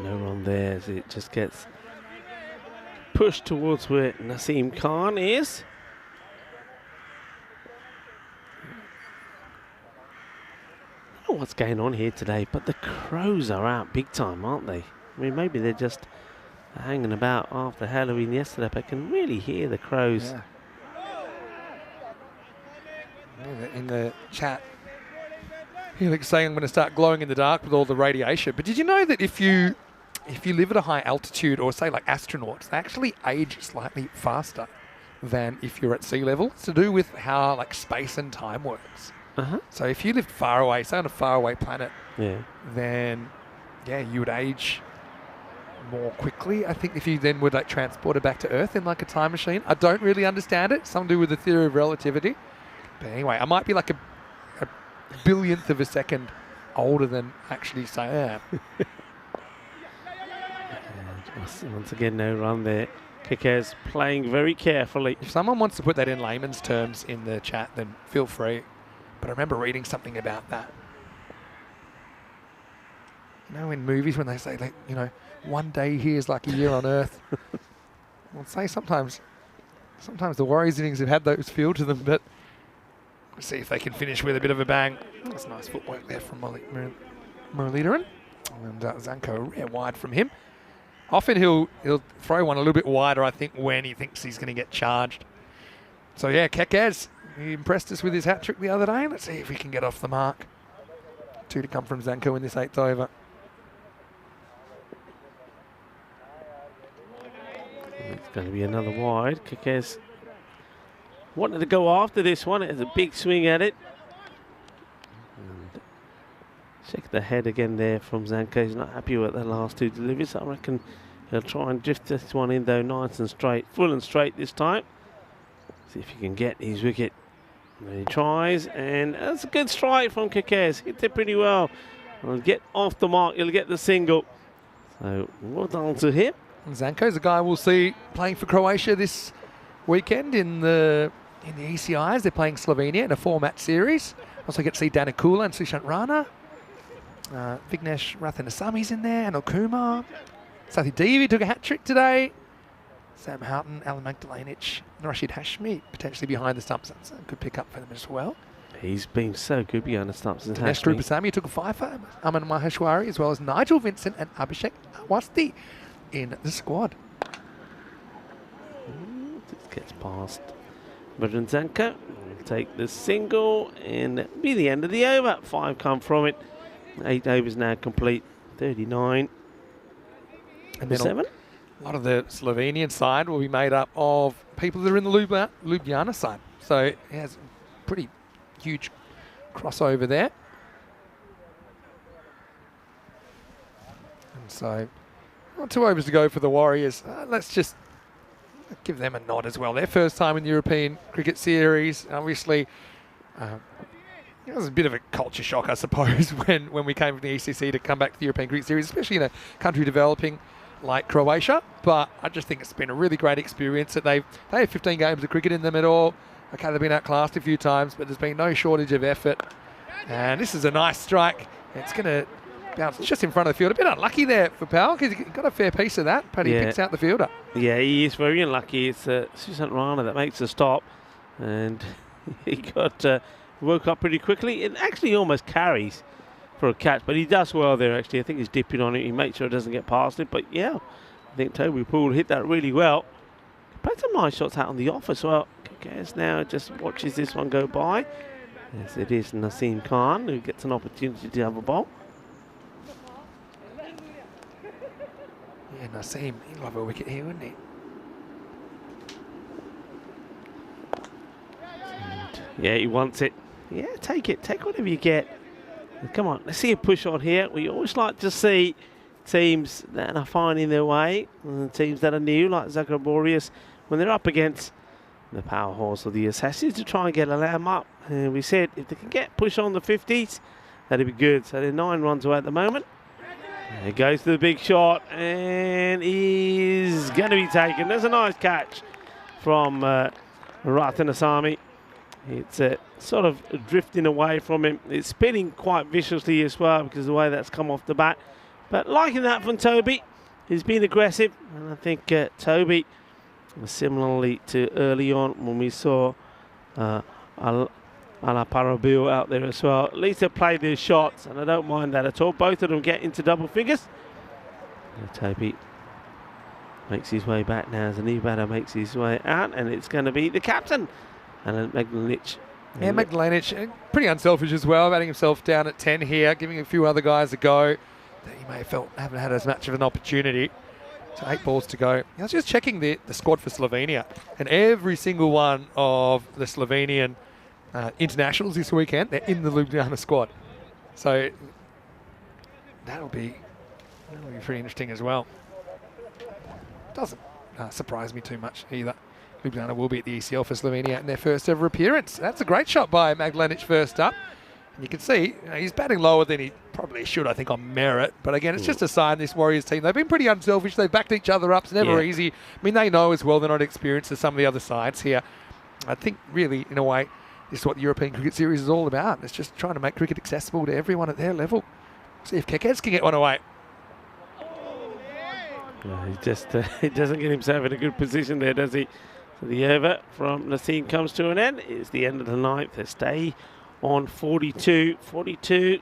No run there as it just gets pushed towards where Naseem Khan is. I don't know what's going on here today, but the crows are out big time, aren't they? I mean, maybe they're just hanging about after Halloween yesterday, but I can really hear the crows. Yeah. In the chat, Helix saying I'm going to start glowing in the dark with all the radiation. But did you know that if you live at a high altitude, or say like astronauts, they actually age slightly faster than if you're at sea level? It's to do with how like space and time works. So if you lived far away, say on a faraway planet, then you would age more quickly. I think if you then would like transport it back to Earth in like a time machine. I don't really understand it. Something to do with the theory of relativity. But anyway, I might be like a billionth of a second older than actually say I am. Once again, no run there. Kikaz playing very carefully. If someone wants to put that in layman's terms in the chat, then feel free. But I remember reading something about that. You know, in movies when they say, like, you know, one day here is like a year on Earth. I'll say sometimes the Warriors innings have had those feel to them, but we'll see if they can finish with a bit of a bang. That's nice footwork there from Muralidharan. And Zanko, a rare wide from him. Often he'll throw one a little bit wider, I think, when he thinks he's going to get charged. So yeah, Kekaz, he impressed us with his hat-trick the other day. Let's see if we can get off the mark. 2 to come from Zanko in this 8th over. It's going to be another wide. Kekaz wanted to go after this one. It has a big swing at it. And check the head again there from Zanko. He's not happy with the last 2 deliveries. I reckon he'll try and drift this one in though, nice and straight, full and straight this time. See if he can get his wicket. And he tries, and that's a good strike from Kekaz. Hit it pretty well. He'll get off the mark. He'll get the single. So well done to him. Zanko's a guy we'll see playing for Croatia this weekend in the ECIs. They're playing Slovenia in a 4-match series. Also get to see Danakula and Sushant Rana. Vignesh Rathanasami's in there, and Kumar. Sathi Devi took a hat-trick today. Sam Houghton, Alan Magdalenic, Rashid Hashmi potentially behind the stumps. That's a good pick up for them as well. He's been so good behind the stumps. Dinesh Rupasamy took a 5-for. Aman Maheshwari, as well as Nigel Vincent and Abhishek Awasthi in the squad. This gets past Vedran Zanko. Will take the single and be the end of the over. 5 come from it. 8 overs now complete. 39. And then 7. A lot of the Slovenian side will be made up of people that are in the Ljubljana side. So it has a pretty huge crossover there. And so 2 overs to go for the Warriors. Let's just give them a nod as well. Their first time in the European Cricket Series. Obviously, it was a bit of a culture shock, I suppose, when we came from the ECC to come back to the European Cricket Series, especially in a country developing like Croatia. But I just think it's been a really great experience. That they have 15 games of cricket in them at all. Okay, they've been outclassed a few times, but there's been no shortage of effort. And this is a nice strike. It's going to bounce just in front of the field. A bit unlucky there for Powell, because he got a fair piece of that, but he picks out the fielder. Yeah, he is very unlucky. It's Sushant Rana that makes the stop, and he got woke up pretty quickly. It actually almost carries for a catch, but he does well there, actually. I think he's dipping on it. He makes sure it doesn't get past it, but yeah, I think Toby Poole hit that really well. Played some nice shots out on the off as well. Kekaz now just watches this one go by. Yes, it is Naseem Khan who gets an opportunity to have a bowl. Yeah, Naseem, he'd love a wicket here, wouldn't he? And yeah, he wants it. Yeah, take it. Take whatever you get. Come on, let's see a push on here. We always like to see teams that are finding their way, and the teams that are new, like Zagreb Warriors, when they're up against the power horse of the Assassins, to try and get a lamb up. And we said if they can push on the 50s, that'd be good. So they're 9 runs away at the moment. There goes to the big shot, and is going to be taken. There's a nice catch from Ratan Asami. It's sort of drifting away from him. It's spinning quite viciously as well because of the way that's come off the bat. But liking that from Toby. He's been aggressive, and I think Toby, similarly to early on when we saw Ala Parabil out there as well, at least they played their shots, and I don't mind that at all. Both of them get into double figures. And Toby makes his way back now as a new batter makes his way out, and it's going to be the captain, Alan Maglanic. Yeah, Maglanic, pretty unselfish as well, batting himself down at 10 here, giving a few other guys a go that he may have felt haven't had as much of an opportunity. So 8 balls to go. I was just checking the squad for Slovenia, and every single one of the Slovenian internationals this weekend, they're in the Ljubljana squad. So that'll be pretty interesting as well. Doesn't surprise me too much either. Ljubljana will be at the ECL for Slovenia in their first ever appearance. That's a great shot by Maglanic first up. And you can see he's batting lower than he probably should, I think, on merit. But again, it's just a sign this Warriors team, they've been pretty unselfish. They've backed each other up. It's never easy. I mean, they know as well they're not experienced as some of the other sides here. I think really, in a way, this is what the European Cricket Series is all about. It's just trying to make cricket accessible to everyone at their level. See if Kekes can get one away. He doesn't get himself in a good position there, does he? So the over from Nassim comes to an end. It's the end of the 9th. They stay on 42. 42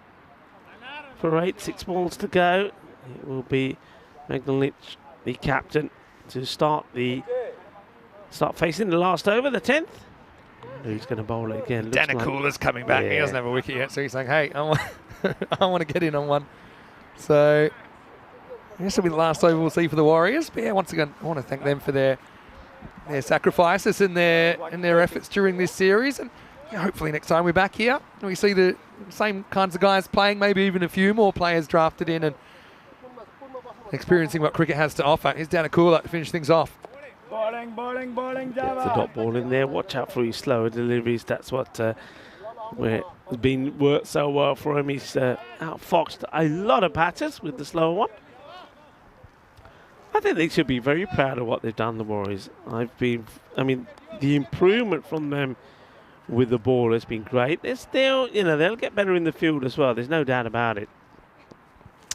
for 8, 6 balls to go. It will be Maglanic, the captain, to start facing the last over, the 10th. Who's going to bowl it again? Danakula's coming back. He doesn't have a wicket yet, so he's saying, hey, I want to get in on one. So I guess it'll be the last over we'll see for the Warriors. But yeah, once again, I want to thank them for their sacrifices and their efforts during this series. And hopefully next time we're back here and we see the same kinds of guys playing, maybe even a few more players drafted in and experiencing what cricket has to offer. Here's Danakula to finish things off. Bowling, Gets the dot ball in there. Watch out for his slower deliveries. That's what where has been worked so well for him. He's outfoxed a lot of batters with the slower one. I think they should be very proud of what they've done, the Warriors. I mean, the improvement from them with the ball has been great. They're still, they'll get better in the field as well. There's no doubt about it.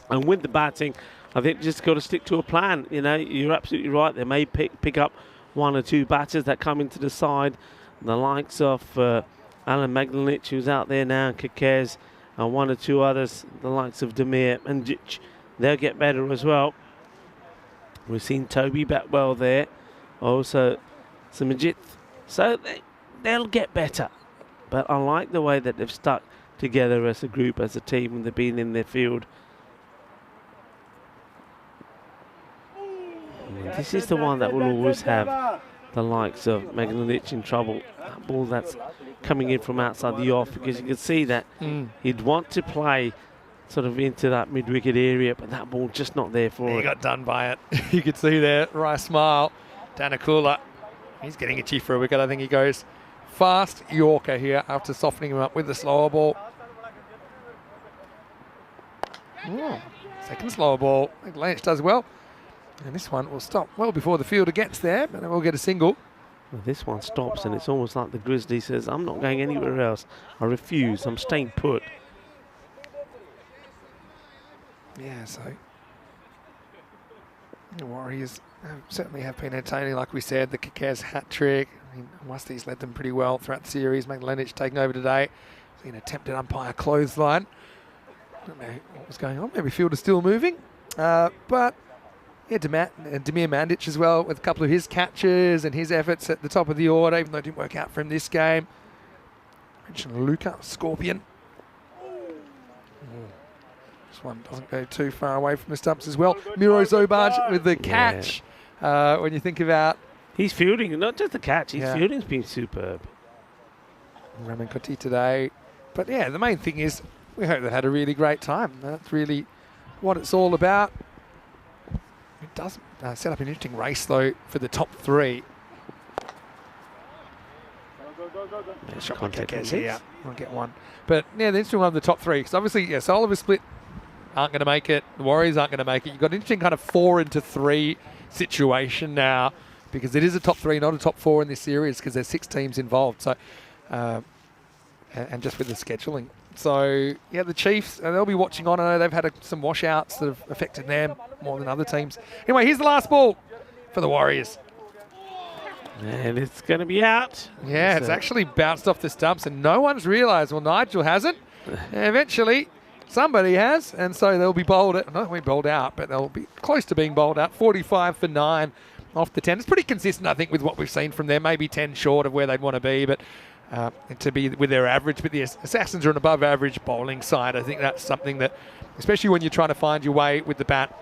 And with the batting, I think just got to stick to a plan. You're absolutely right. They may pick up 1 or 2 batters that come into the side. The likes of Alan Maglanic, who's out there now, Kekes, and 1 or 2 others, the likes of Demir and Jic. They'll get better as well. We've seen Toby bat well there. Also, Samajit. So they'll get better. But I like the way that they've stuck together as a group, as a team, when they've been in their field. And this is the one that will always have the likes of Maglanic in trouble. That ball that's coming in from outside the off, because you can see that he'd want to play sort of into that mid-wicket area, but that ball just not there for him. He got done by it. You could see there, right smile. Danakula, he's getting itchy for a wicket. I think he goes fast Yorker here after softening him up with the slower ball. Second slower ball. Maglanic does well. And this one will stop well before the fielder gets there, but then we'll get a single. Well, this one stops, and it's almost like the Grizzly says, I'm not going anywhere else. I refuse. I'm staying put. Yeah, so the Warriors certainly have been entertaining, like we said. The Kekes hat trick. I mean, Musty's led them pretty well throughout the series. Maglanic taking over today. An attempted umpire clothesline. I don't know what was going on. Maybe fielder's still moving. But yeah, Demir Mandic as well, with a couple of his catches and his efforts at the top of the order, even though it didn't work out for him this game. Mentioned Luca, Scorpion. This one doesn't go too far away from the stumps as well. Miro Zobaj with the catch. When you think about... He's fielding, not just the catch, his fielding's been superb. Ramankoti today. But yeah, the main thing is we hope they had a really great time. That's really what it's all about. does set up an interesting race, though, for the top three. Shot by Kekes here. I'll get one. But, yeah, the interesting one of the top three, because obviously, yes, Oliver Split aren't going to make it. The Warriors aren't going to make it. You've got an interesting kind of 4-3 situation now, because it is a top three, not a top four in this series, because there's 6 teams involved. So, and just with the scheduling. So, yeah, the Chiefs, they'll be watching on. I know they've had some washouts that have affected them more than other teams. Anyway, here's the last ball for the Warriors. And it's going to be out. Yeah, it's actually bounced off the stumps, and no one's realised. Well, Nigel hasn't. Eventually, somebody has, and so they'll be bowled out. Not really bowled out, but they'll be close to being bowled out. 45 for 9 off the 10. It's pretty consistent, I think, with what we've seen from them. Maybe 10 short of where they'd want to be, but to be with their average. But the Assassins are an above-average bowling side. I think that's something that, especially when you're trying to find your way with the bat,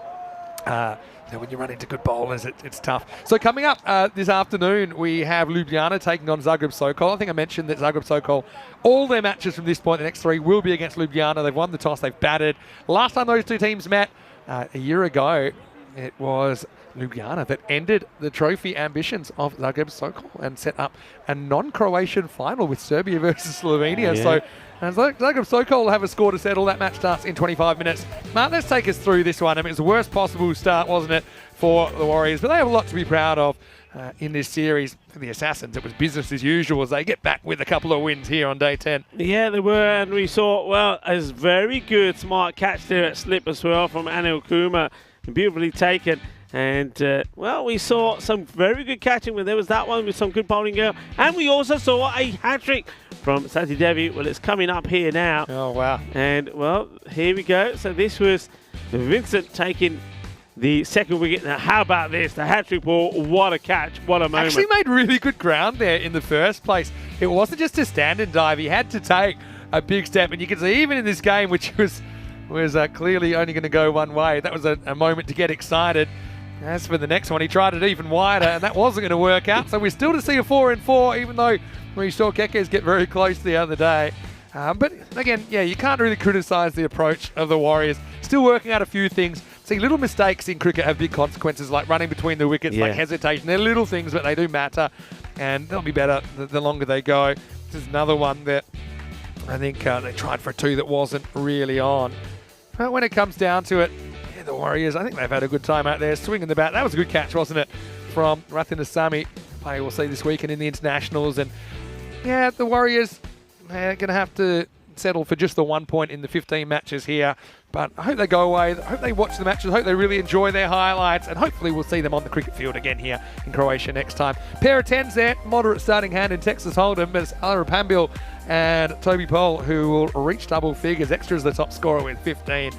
when you run into good bowlers, it's tough. So coming up this afternoon, we have Ljubljana taking on Zagreb Sokol. I think I mentioned that Zagreb Sokol, all their matches from this point, the next 3, will be against Ljubljana. They've won the toss, they've batted. Last time those two teams met, a year ago, it was Ljubljana that ended the trophy ambitions of Zagreb Sokol and set up a non-Croatian final with Serbia versus Slovenia. Yeah. So Zagreb Sokol will have a score to settle. That match starts in 25 minutes. Mark, let's take us through this one. I mean, it's the worst possible start, wasn't it, for the Warriors? But they have a lot to be proud of in this series. For the Assassins, it was business as usual as they get back with a couple of wins here on day 10. Yeah, they were, and we saw, well, a very good, smart catch there at slip as well from Anil Kumar. Beautifully taken. And, well, we saw some very good catching when there was that one with some good bowling girl. And we also saw a hat-trick from Sati Devi. Well, it's coming up here now. Oh, wow. And, well, here we go. So this was Vincent taking the second wicket. Now, how about this? The hat-trick ball. What a catch. What a moment. Actually made really good ground there in the first place. It wasn't just a standard dive. He had to take a big step. And you can see even in this game, which was clearly only going to go one way, that was a moment to get excited. As for the next one, he tried it even wider, and that wasn't going to work out. So we're still to see a 4 in 4, even though we saw Kekes get very close the other day. But again, yeah, you can't really criticise the approach of the Warriors. Still working out a few things. See, little mistakes in cricket have big consequences, like running between the wickets, like hesitation. They're little things, but they do matter, and they'll be better the longer they go. This is another one that I think they tried for a 2 that wasn't really on. But when it comes down to it, the Warriors, I think they've had a good time out there swinging the bat. That was a good catch, wasn't it, from Rathinasamy, player we'll see this weekend in the internationals. And yeah, the Warriors, they're going to have to settle for just the 1 point in the 15 matches here. But I hope they go away. I hope they watch the matches. I hope they really enjoy their highlights. And hopefully we'll see them on the cricket field again here in Croatia next time. Pair of 10s there. Moderate starting hand in Texas Hold'em. But it's Ara Pambil and Toby Pole who will reach double figures. Extra's the top scorer with 15.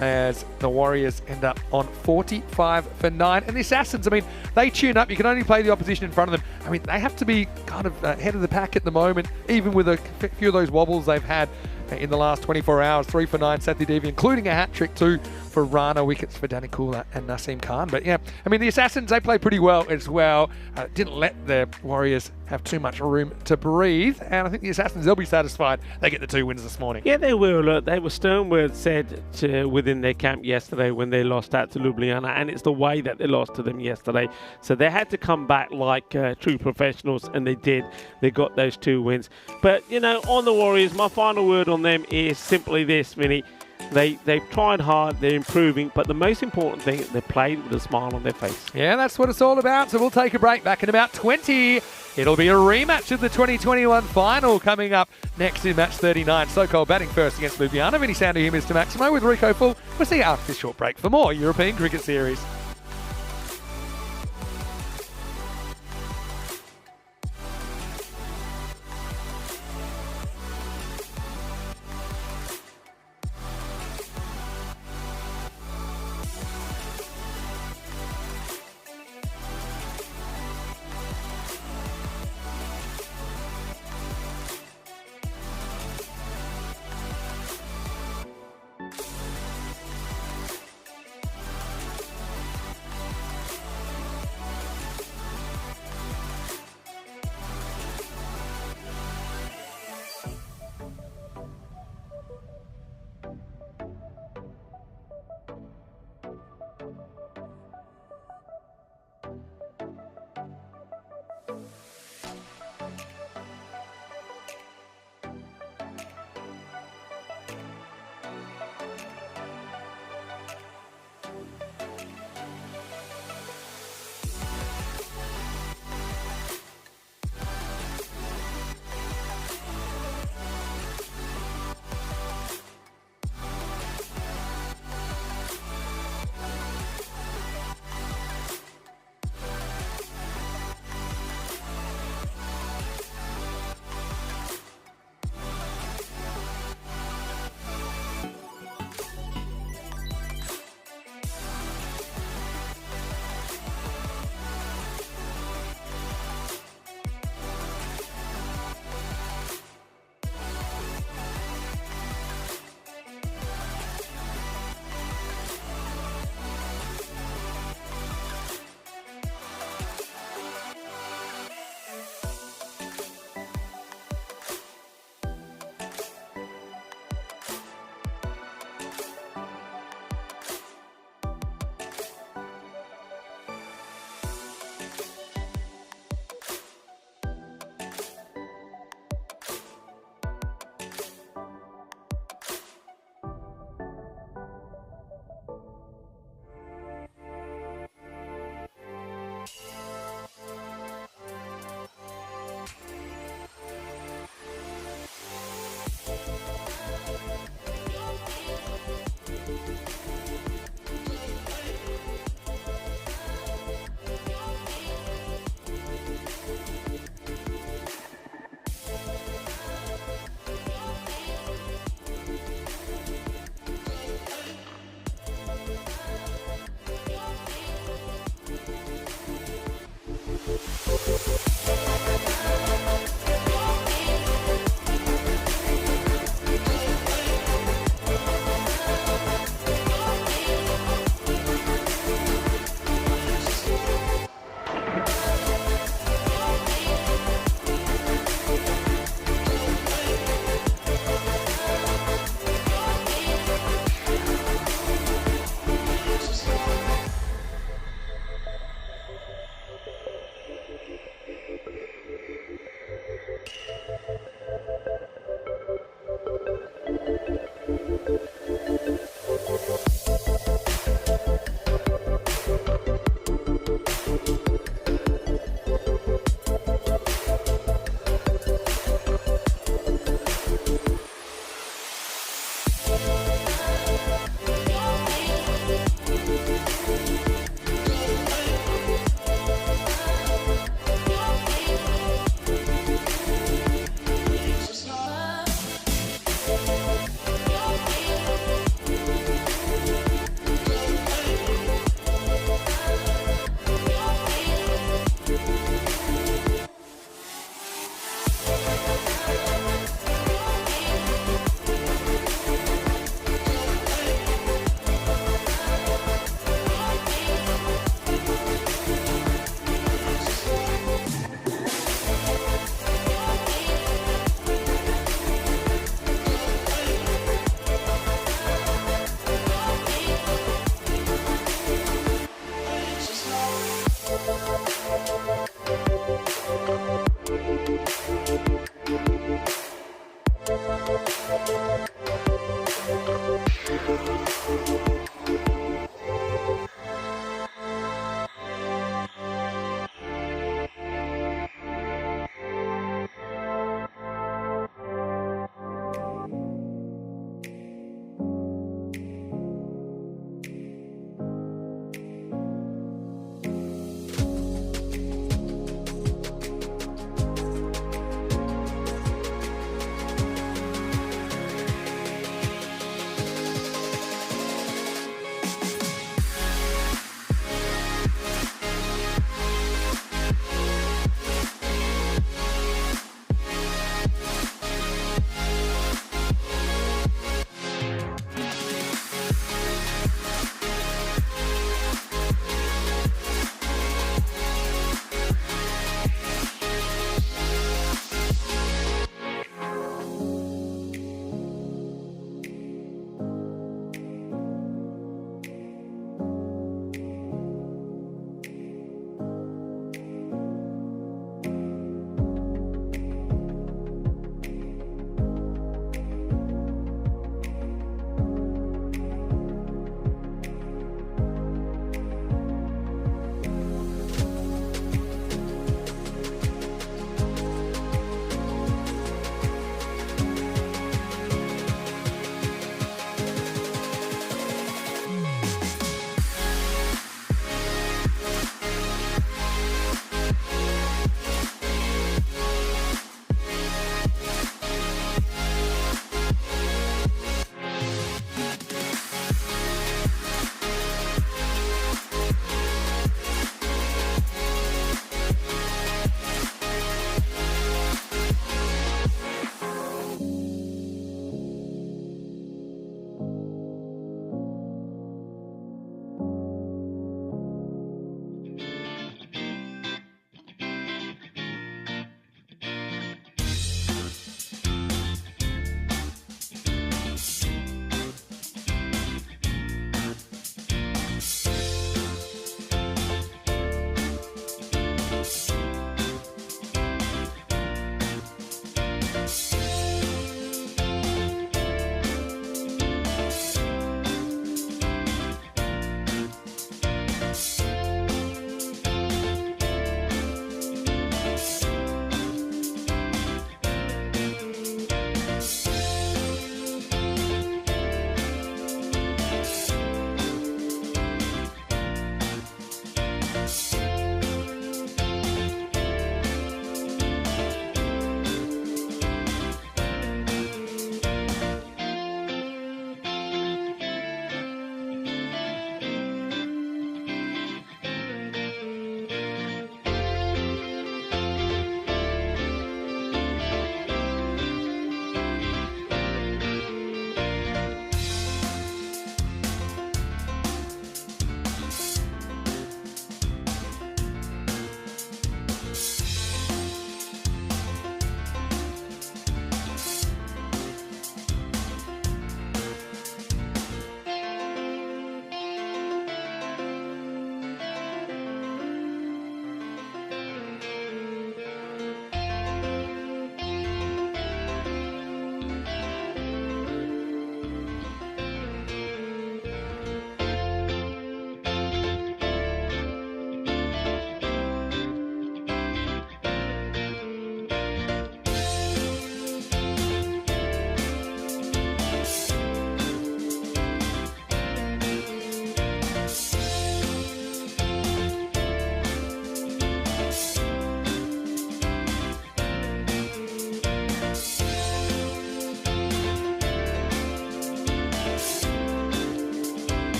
As the Warriors end up on 45 for 9. And the Assassins, I mean, they tune up. You can only play the opposition in front of them. I mean, they have to be kind of head of the pack at the moment, even with a few of those wobbles they've had in the last 24 hours. 3 for 9, Sathi Devi, including a hat-trick, 2 for Rana, wickets for Danny Kula and Naseem Khan. But yeah, I mean, the Assassins, they play pretty well as well. Didn't let the Warriors have too much room to breathe. And I think the Assassins, they'll be satisfied they get the 2 wins this morning. Yeah, they will. Look, they were stern words said within their camp yesterday when they lost out to Ljubljana, and it's the way that they lost to them yesterday. So they had to come back like true professionals, and they did. They got those 2 wins. But, you know, on the Warriors, my final word on them is simply this, Vinny. They've tried hard, they're improving, but the most important thing, they played with a smile on their face. Yeah, that's what it's all about. So we'll take a break. Back in about 20. It'll be a rematch of the 2021 final coming up next in match 39. Sokol batting first against Ljubljana. Vinny Sandu here, Mr. Maximo with Rico Full. We'll see you after this short break for more European Cricket Series.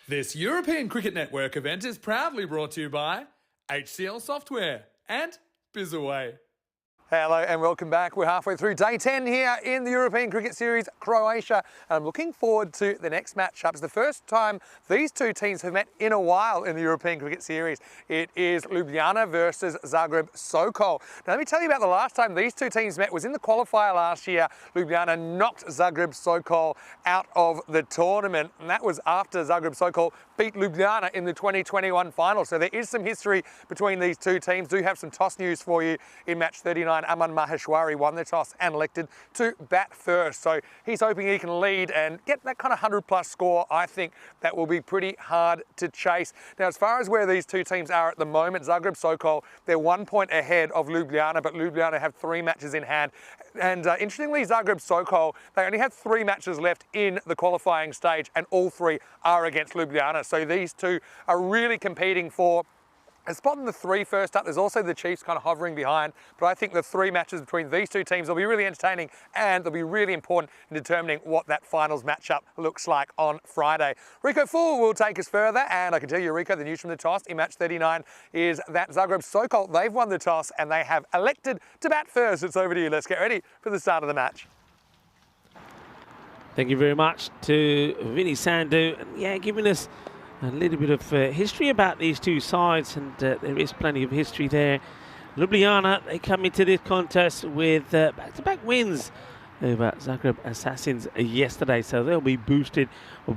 This European Cricket Network event is proudly brought to you by HCL Software and Bizaway. Hello and welcome back. We're halfway through day 10 here in the European Cricket Series, Croatia. And I'm looking forward to the next matchup. It's the first time these two teams have met in a while in the European Cricket Series. It is Ljubljana versus Zagreb Sokol. Now let me tell you about the last time these two teams met was in the qualifier last year. Ljubljana knocked Zagreb Sokol out of the tournament, and that was after Zagreb Sokol beat Ljubljana in the 2021 final. So there is some history between these two teams. Do have some toss news for you in match 39. Aman Maheshwari won the toss and elected to bat first. So he's hoping he can lead and get that kind of 100+ score. I think that will be pretty hard to chase. Now, as far as where these two teams are at the moment, Zagreb Sokol, they're 1 point ahead of Ljubljana, but Ljubljana have 3 matches in hand. And interestingly, Zagreb Sokol, they only have 3 matches left in the qualifying stage, and all 3 are against Ljubljana. So these two are really competing for a spot in the 3 first up. There's also the Chiefs kind of hovering behind, but I think the 3 matches between these two teams will be really entertaining, and they'll be really important in determining what that finals matchup looks like on Friday. Rico Full will take us further, and I can tell you, Rico, the news from the toss in match 39 is that Zagreb Sokol, they've won the toss and they have elected to bat first. It's over to you. Let's get ready for the start of the match. Thank you very much to Vinny Sandu, and yeah, giving us a little bit of history about these two sides, and there is plenty of history there. Ljubljana, they come into this contest with back-to-back wins over Zagreb Assassins yesterday, so they'll be boosted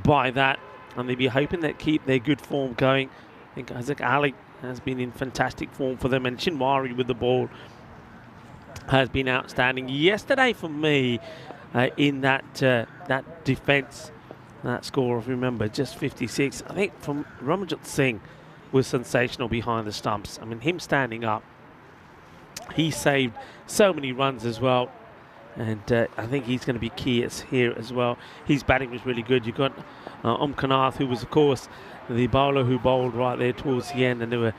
by that, and they'll be hoping that keep their good form going. I think Isaac Ali has been in fantastic form for them, and Shinwari with the ball has been outstanding yesterday for me in that defence. That score, remember, just 56. I think from Ramanjot Singh was sensational behind the stumps. I mean, him standing up, he saved so many runs as well. And I think he's going to be key here as well. His batting was really good. You got Kanath, who was, of course, the bowler who bowled right there towards the end, and they were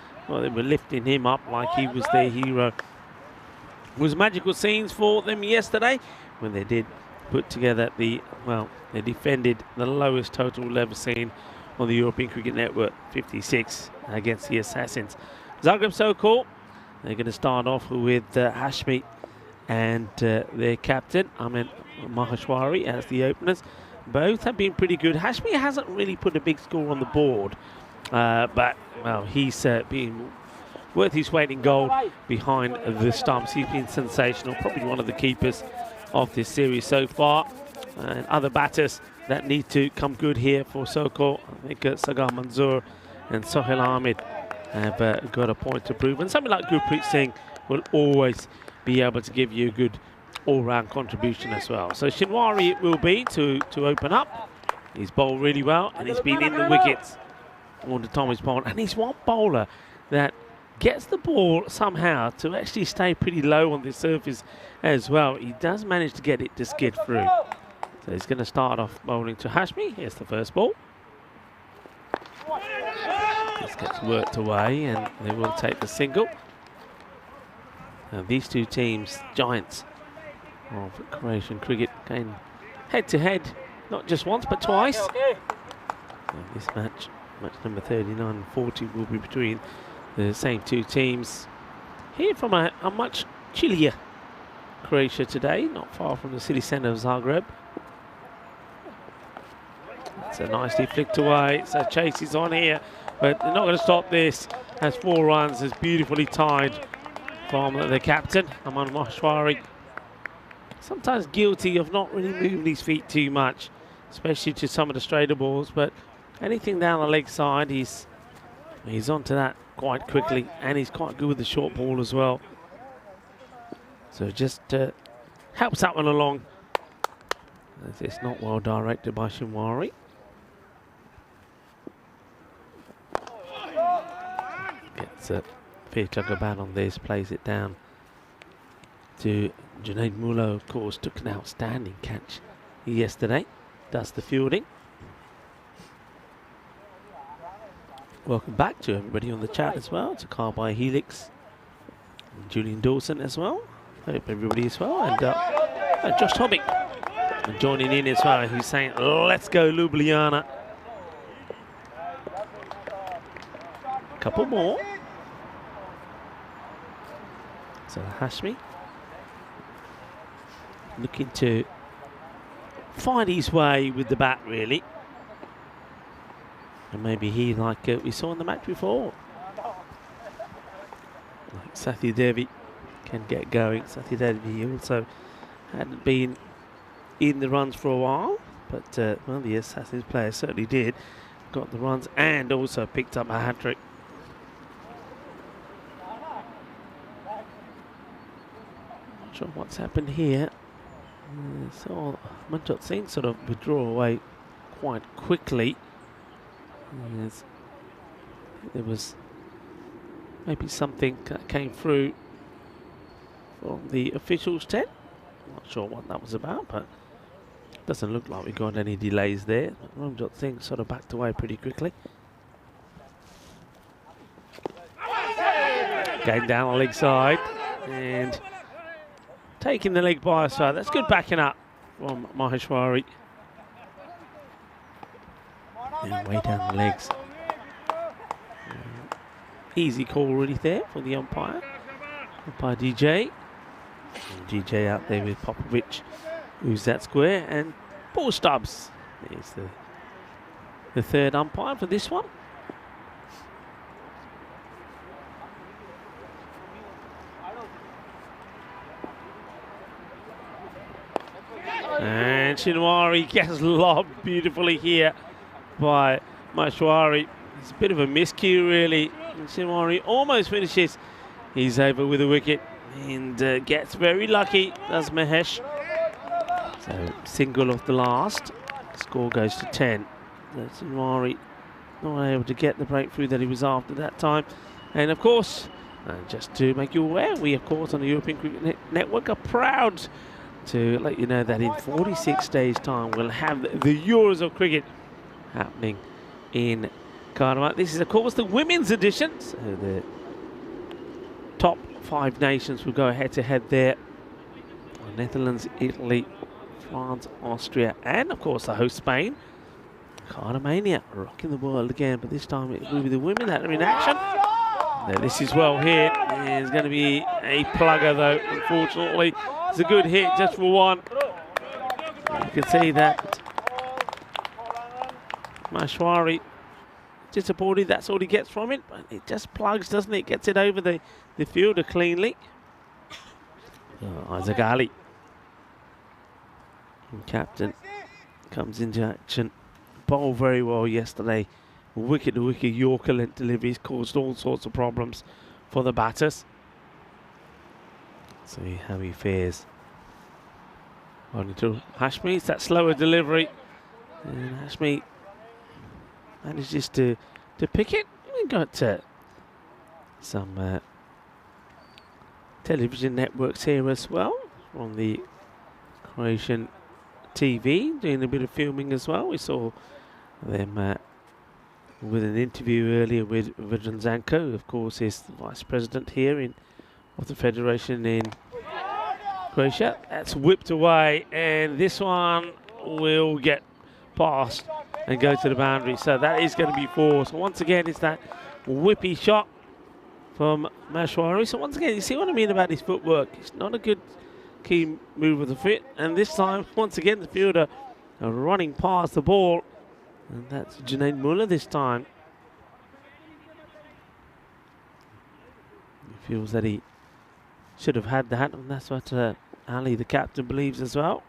lifting him up like he was their hero. It was magical scenes for them yesterday when they did put together they defended the lowest total we'll ever seen on the European Cricket Network, 56 against the Assassins. Zagreb Sokol, they're going to start off with Hashmi and their captain, Aman Maheshwari, as the openers. Both have been pretty good. Hashmi hasn't really put a big score on the board, but well, he's been worth his weight in gold behind the stumps. He's been sensational, probably one of the keepers of this series so far. And other batters that need to come good here for Sokol, I think Sagar Manzoor and Sohail Ahmed have got a point to prove. And something like Gurpreet Singh will always be able to give you a good all-round contribution as well. So Shinwari it will be to open up. He's bowled really well, and he's been in the wickets all the time he's bowled. And he's one bowler that gets the ball somehow to actually stay pretty low on the surface as well. He does manage to get it to skid through. So he's going to start off bowling to Hashmi. Here's the first ball. This gets worked away, and they will take the single. Now these two teams, giants of Croatian cricket, going head-to-head, not just once but twice. And this match number 39 and 40, will be between the same two teams. Here from a much chillier Croatia today, not far from the city centre of Zagreb. It's a nicely flicked away, so chase is on here, but they're not going to stop this. Has 4 runs, is beautifully tied from the captain, Aman Maheshwari. Sometimes guilty of not really moving his feet too much, especially to some of the straighter balls, but anything down the leg side, he's onto that quite quickly, and he's quite good with the short ball as well. So just helps that one along. It's not well directed by Shinwari. Gets a fair chunk of bat on this, plays it down to Junaid Mullo, of course, took an outstanding catch yesterday. Does the fielding. Welcome back to everybody on the chat as well, to Carby Helix, and Julian Dawson as well. Hope everybody is well, and Josh Hobbing joining in as well, who's saying, let's go Ljubljana. couple more. So Hashmi looking to find his way with the bat, really. And maybe he, like we saw in the match before, like Sathi Devi, can get going. Sathi Devi also hadn't been in the runs for a while, but well, yes, Sathi's player certainly did. Got the runs and also picked up a hat-trick. Not sure what's happened here. So Manjot Singh sort of withdraw away quite quickly. Yes. There was maybe something that came through from the officials' tent. Not sure what that was about, but doesn't look like we got any delays there. Manjot Singh sort of backed away pretty quickly. Game down the leg side and taking the leg by side. That's good backing up from Maheshwari. And way down the legs. Easy call really there for the umpire. Umpire DJ. And DJ out there with Popovic, who's that square, and Paul Stubbs is the third umpire for this one. And Shinwari gets lobbed beautifully here by Maheshwari. It's a bit of a miscue, really. And Shinwari almost finishes. He's over with a wicket and gets very lucky, does Mahesh. So single off the last. Score goes to 10. So Shinwari not able to get the breakthrough that he was after that time. And of course, just to make you aware, we of course on the European Cricket Network are proud to let you know that in 46 days' time we'll have the Euros of Cricket happening in Cardiff. This is of course the women's edition, so the top 5 nations will go head to head there. Netherlands, Italy, France, Austria, and of course the host Spain. Cardamania rocking the world again, but this time it will be the women that are in action. Now this is well hit. There's going to be a plugger though, unfortunately. It's a good hit just for one. You can see that Maheshwari disappointed, that's all he gets from it, but it just plugs, doesn't it? Gets it over the fielder cleanly. Isaac Ali, captain, comes into action. Bowled very well yesterday. Wicket-to-wicket Yorker length deliveries caused all sorts of problems for the batters. See how he fares. Only to Hashmi, it's that slower delivery. And Hashmi manages to pick it. We got some television networks here as well on the Croatian TV, doing a bit of filming as well. We saw them with an interview earlier with Vedran Zanko, of course, is the vice president here of the federation in Croatia. That's whipped away, and this one will get past and go to the boundary. So that is going to be 4. So once again, it's that whippy shot from Maheshwari. So once again, you see what I mean about his footwork. It's not a good key move of the foot. And this time, once again, the fielder running past the ball. And that's Junaid Muller this time. He feels that he should have had that, and that's what Ali, the captain, believes as well.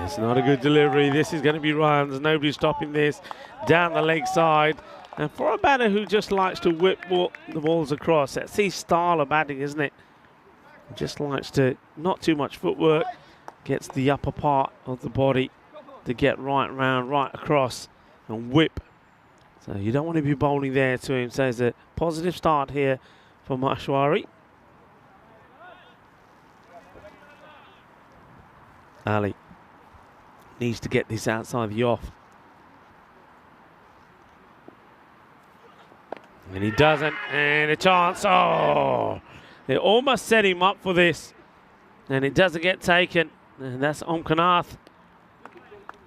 It's not a good delivery. This is going to be runs. Nobody's stopping this. Down the leg side. And for a batter who just likes to whip the balls across, that's his style of batting, isn't it? Just likes to, not too much footwork, gets the upper part of the body to get right round, right across and whip. So you don't want to be bowling there to him. So it's a positive start here for Maheshwari. Ali needs to get this outside the off. And he doesn't, and a chance. Oh, they almost set him up for this, and it doesn't get taken. And that's Omkanath.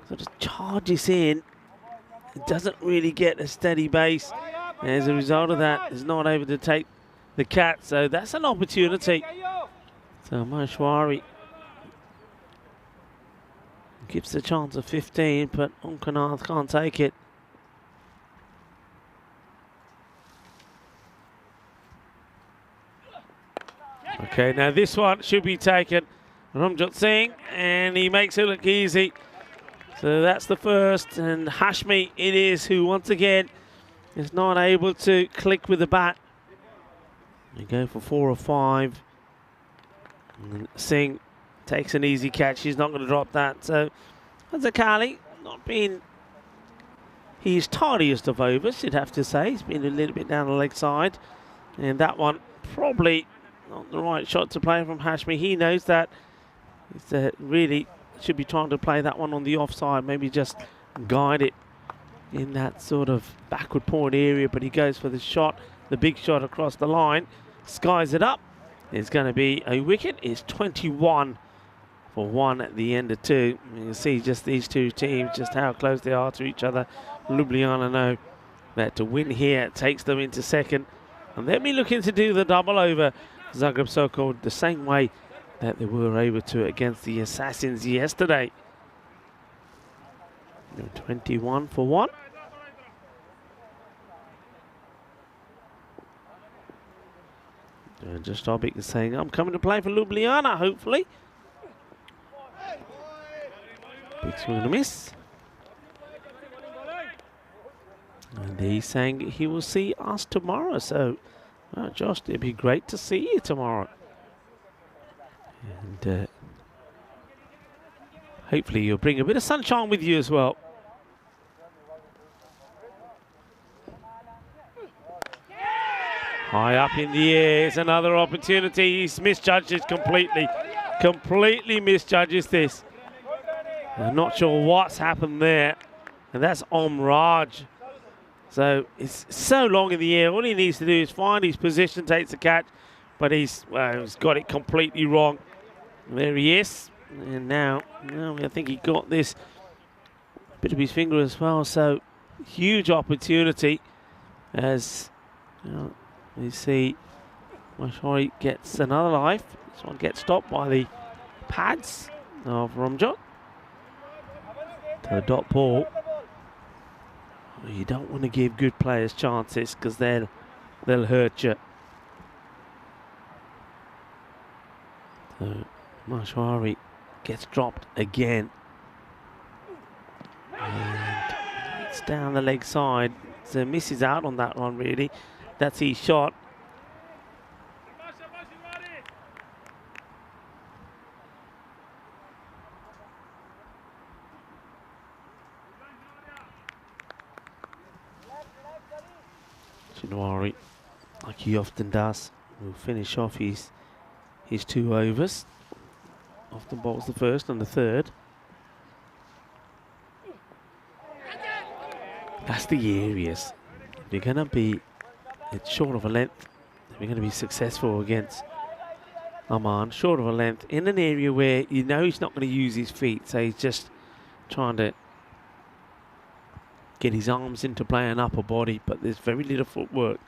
So just charges in doesn't really get a steady base. And as a result of that, is not able to take the cat. So that's an opportunity. So Maheshwari gives the chance of 15, but Onkanath can't take it. Okay, now this one should be taken. Ramjot Singh, and he makes it look easy. So that's the first, and Hashmi it is, who once again is not able to click with the bat. They go for 4 or 5. And Singh takes an easy catch. He's not going to drop that. So Zakali not been his tidiest of overs, you'd have to say. He's been a little bit down the leg side. And that one probably not the right shot to play from Hashmi. He knows that. He's really should be trying to play that one on the offside. Maybe just guide it in that sort of backward point area. But he goes for the shot, the big shot across the line. Skies it up. It's going to be a wicket. It's 21 for 1 at the end of 2. You can see just these two teams, just how close they are to each other. Ljubljana know that to win here takes them into second. And they'll be looking to do the double over Zagreb Sokol the same way that they were able to against the Assassins yesterday. 21 for 1. And just Obik is saying, I'm coming to play for Ljubljana, hopefully. Big swing and a miss. And he's saying he will see us tomorrow. So, well, Josh, it'd be great to see you tomorrow. And hopefully you'll bring a bit of sunshine with you as well. High up in the air, it's another opportunity. He misjudges completely misjudges this. I'm not sure what's happened there. And that's Raj. So it's so long in the air. All he needs to do is find his position, takes the catch. But he's got it completely wrong. There he is. And now I think he got this bit of his finger as well. So huge opportunity as you see Maheshwari gets another life. This one gets stopped by the pads of Ramjot. To the dot ball. You don't want to give good players chances because they'll hurt you. So Maheshwari gets dropped again. And it's down the leg side. So misses out on that one really. That's his shot. January, like he often does, will finish off his 2 overs. Often bowls the first and the third. That's the areas. If you're going to be short of a length, if you're going to be successful against Aman, short of a length, in an area where you know he's not going to use his feet, so he's just trying to get his arms into play and upper body, but there's very little footwork.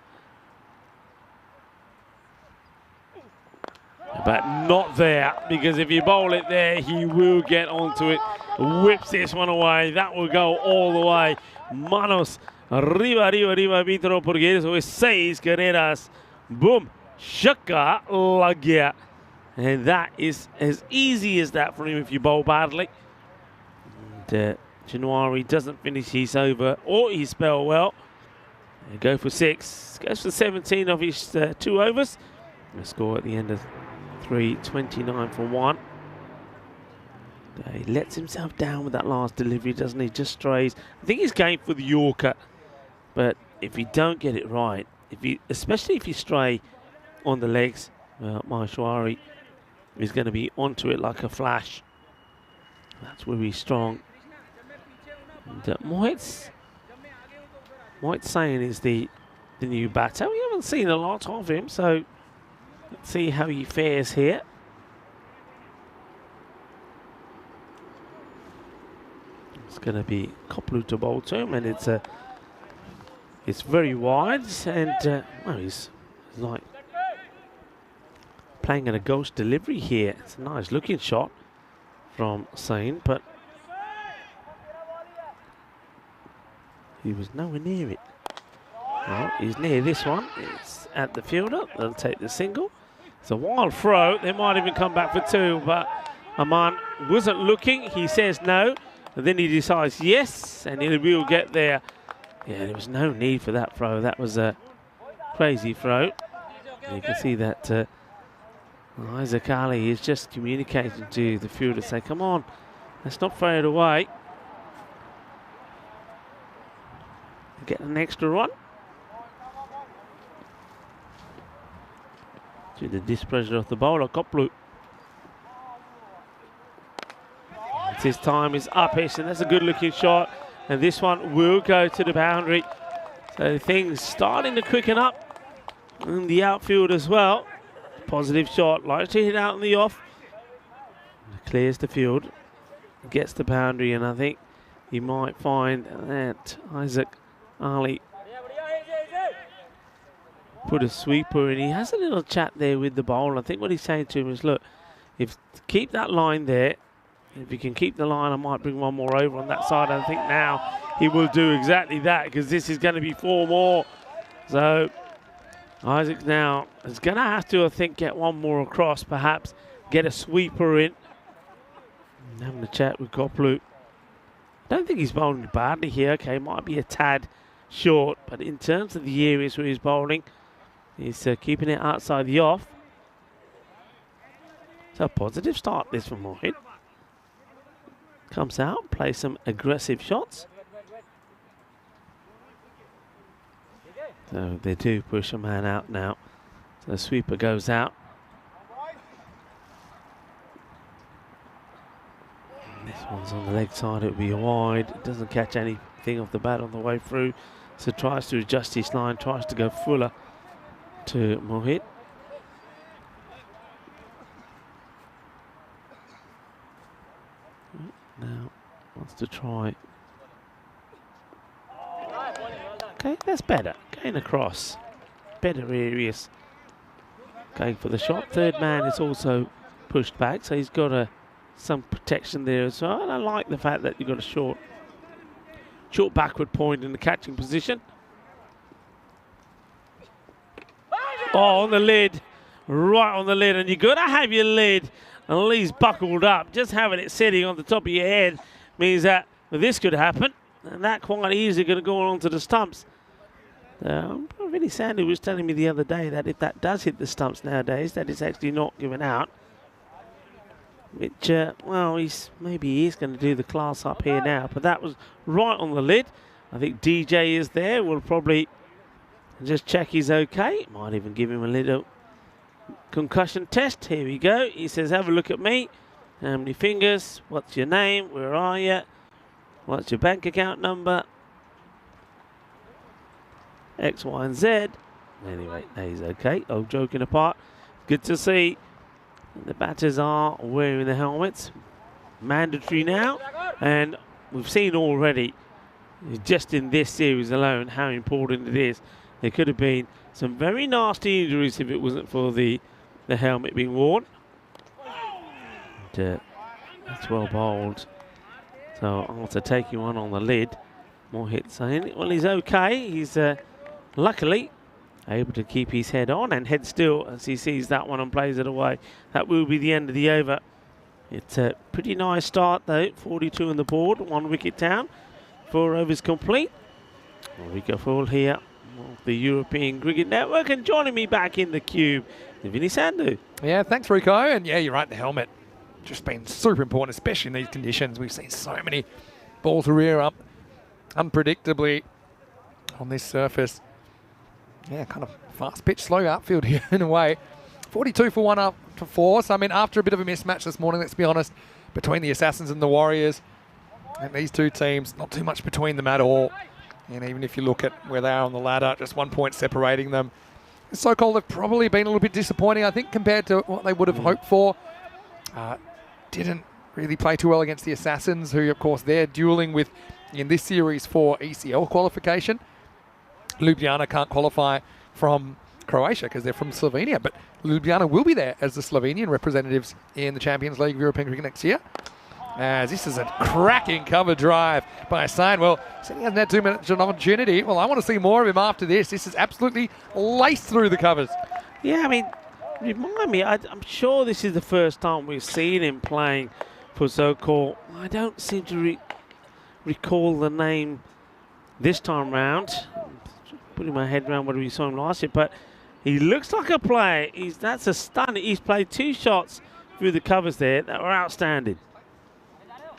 But not there, because if you bowl it there, he will get onto it. Whips this one away. That will go all the way. Manos arriba, Vitro, porque eso es 6 carreras. Boom. Shaka lag gaya. And that is as easy as that for him if you bowl badly. And January doesn't finish his over or his spell well. They go for 6. Goes for 17 of his 2 overs. The score at the end of 3, 29 for 1. He lets himself down with that last delivery, doesn't he? Just strays. I think he's going for the Yorker. But if you don't get it right, especially if you stray on the legs, Maheshwari is going to be onto it like a flash. That's where he's strong. And Mohit Sain is the new batter. We haven't seen a lot of him, so let's see how he fares here. going to be Koplu to bowl to him, and it's very wide, and well, he's like playing at a ghost delivery here. It's a nice looking shot from Sain, but he was nowhere near it. Well, he's near this one. It's at the fielder. They'll take the single. It's a wild throw. They might even come back for two, but Aman wasn't looking. He says no, and then he decides yes, and he will get there. Yeah, there was no need for that throw. That was a crazy throw. And you can see that Isaac Ali is just communicating to the fielder, say, come on, let's not throw it away. Get an extra run. To the displeasure of the bowler, Koplu. His time is up-ish, and that's a good-looking shot. And this one will go to the boundary. So things starting to quicken up in the outfield as well. Positive shot, likes to hit out in the off. Clears the field, gets the boundary, and I think you might find that Isaac Ali put a sweeper in. He has a little chat there with the bowler. I think what he's saying to him is, look, if keep that line there. If you can keep the line, I might bring one more over on that side. I think now he will do exactly that, because this is going to be 4 more. So Isaac now is going to have to, I think, get one more across, perhaps get a sweeper in. And having a chat with Koplu. I don't think he's bowling badly here. Okay, might be a tad short, but in terms of the areas where he's bowling, he's keeping it outside the off. So a positive start this from Mohit. Comes out, plays some aggressive shots. So they do push a man out now. So the sweeper goes out. And this one's on the leg side, it'll be wide. It doesn't catch anything off the bat on the way through. So tries to adjust his line, tries to go fuller to Mohit. Now wants to try. Okay, that's better. Going across. Better areas. Going for the shot. Third man is also pushed back, so he's got some protection there as well. And I like the fact that you've got a short backward point in the catching position. Oh, on the lid. Right on the lid. And you've got to have your lid at least buckled up. Just having it sitting on the top of your head means that this could happen, and that quite easily going to go onto the stumps. Vinny Sandu was telling me the other day that if that does hit the stumps nowadays, that it's actually not given out. Which, well, maybe he is going to do the class up here now, but that was right on the lid. I think DJ is there. We'll probably just check he's okay. Might even give him a little concussion test. Here we go. He says, have a look at me. How many fingers? What's your name? Where are you? What's your bank account number? X, Y, and Z. Anyway, he's okay. Oh, joking apart. Good to see the batters are wearing the helmets. Mandatory now. And we've seen already, just in this series alone, how important it is. There could have been some very nasty injuries if it wasn't for the helmet being worn. And, that's well bowled. So after taking one on the lid, more hits in. Well, he's okay. He's luckily able to keep his head on and head still as he sees that one and plays it away. That will be the end of the over. It's a pretty nice start though. 42 on the board, 1 wicket down. 4 overs complete. We go full here. The European Cricket Network, and joining me back in the cube, Vinny Sandu. Yeah, thanks Rico, and yeah, you're right, the helmet just been super important, especially in these conditions. We've seen so many balls rear up unpredictably on this surface. Yeah, kind of fast pitch, slow outfield here in a way. 42 for 1 up to 4, so I mean, after a bit of a mismatch this morning, let's be honest, between the Assassins and the Warriors, and these two teams, not too much between them at all. And even if you look at where they are on the ladder, just 1 point separating them. The so-called have probably been a little bit disappointing, I think, compared to what they would have hoped for. Didn't really play too well against the Assassins, who, of course, they're dueling with in this series for ECL qualification. Ljubljana can't qualify from Croatia because they're from Slovenia, but Ljubljana will be there as the Slovenian representatives in the Champions League of European Cricket next year. As this is a cracking cover drive by Sain. Well, he said he hasn't had too much of an opportunity. Well, I want to see more of him after this. This is absolutely laced through the covers. Yeah, I mean, remind me, I'm sure this is the first time we've seen him playing for so-called. I don't seem to recall the name this time round. Putting my head around whether we saw him last year, but he looks like a player. That's a stun. He's played 2 shots through the covers there that were outstanding.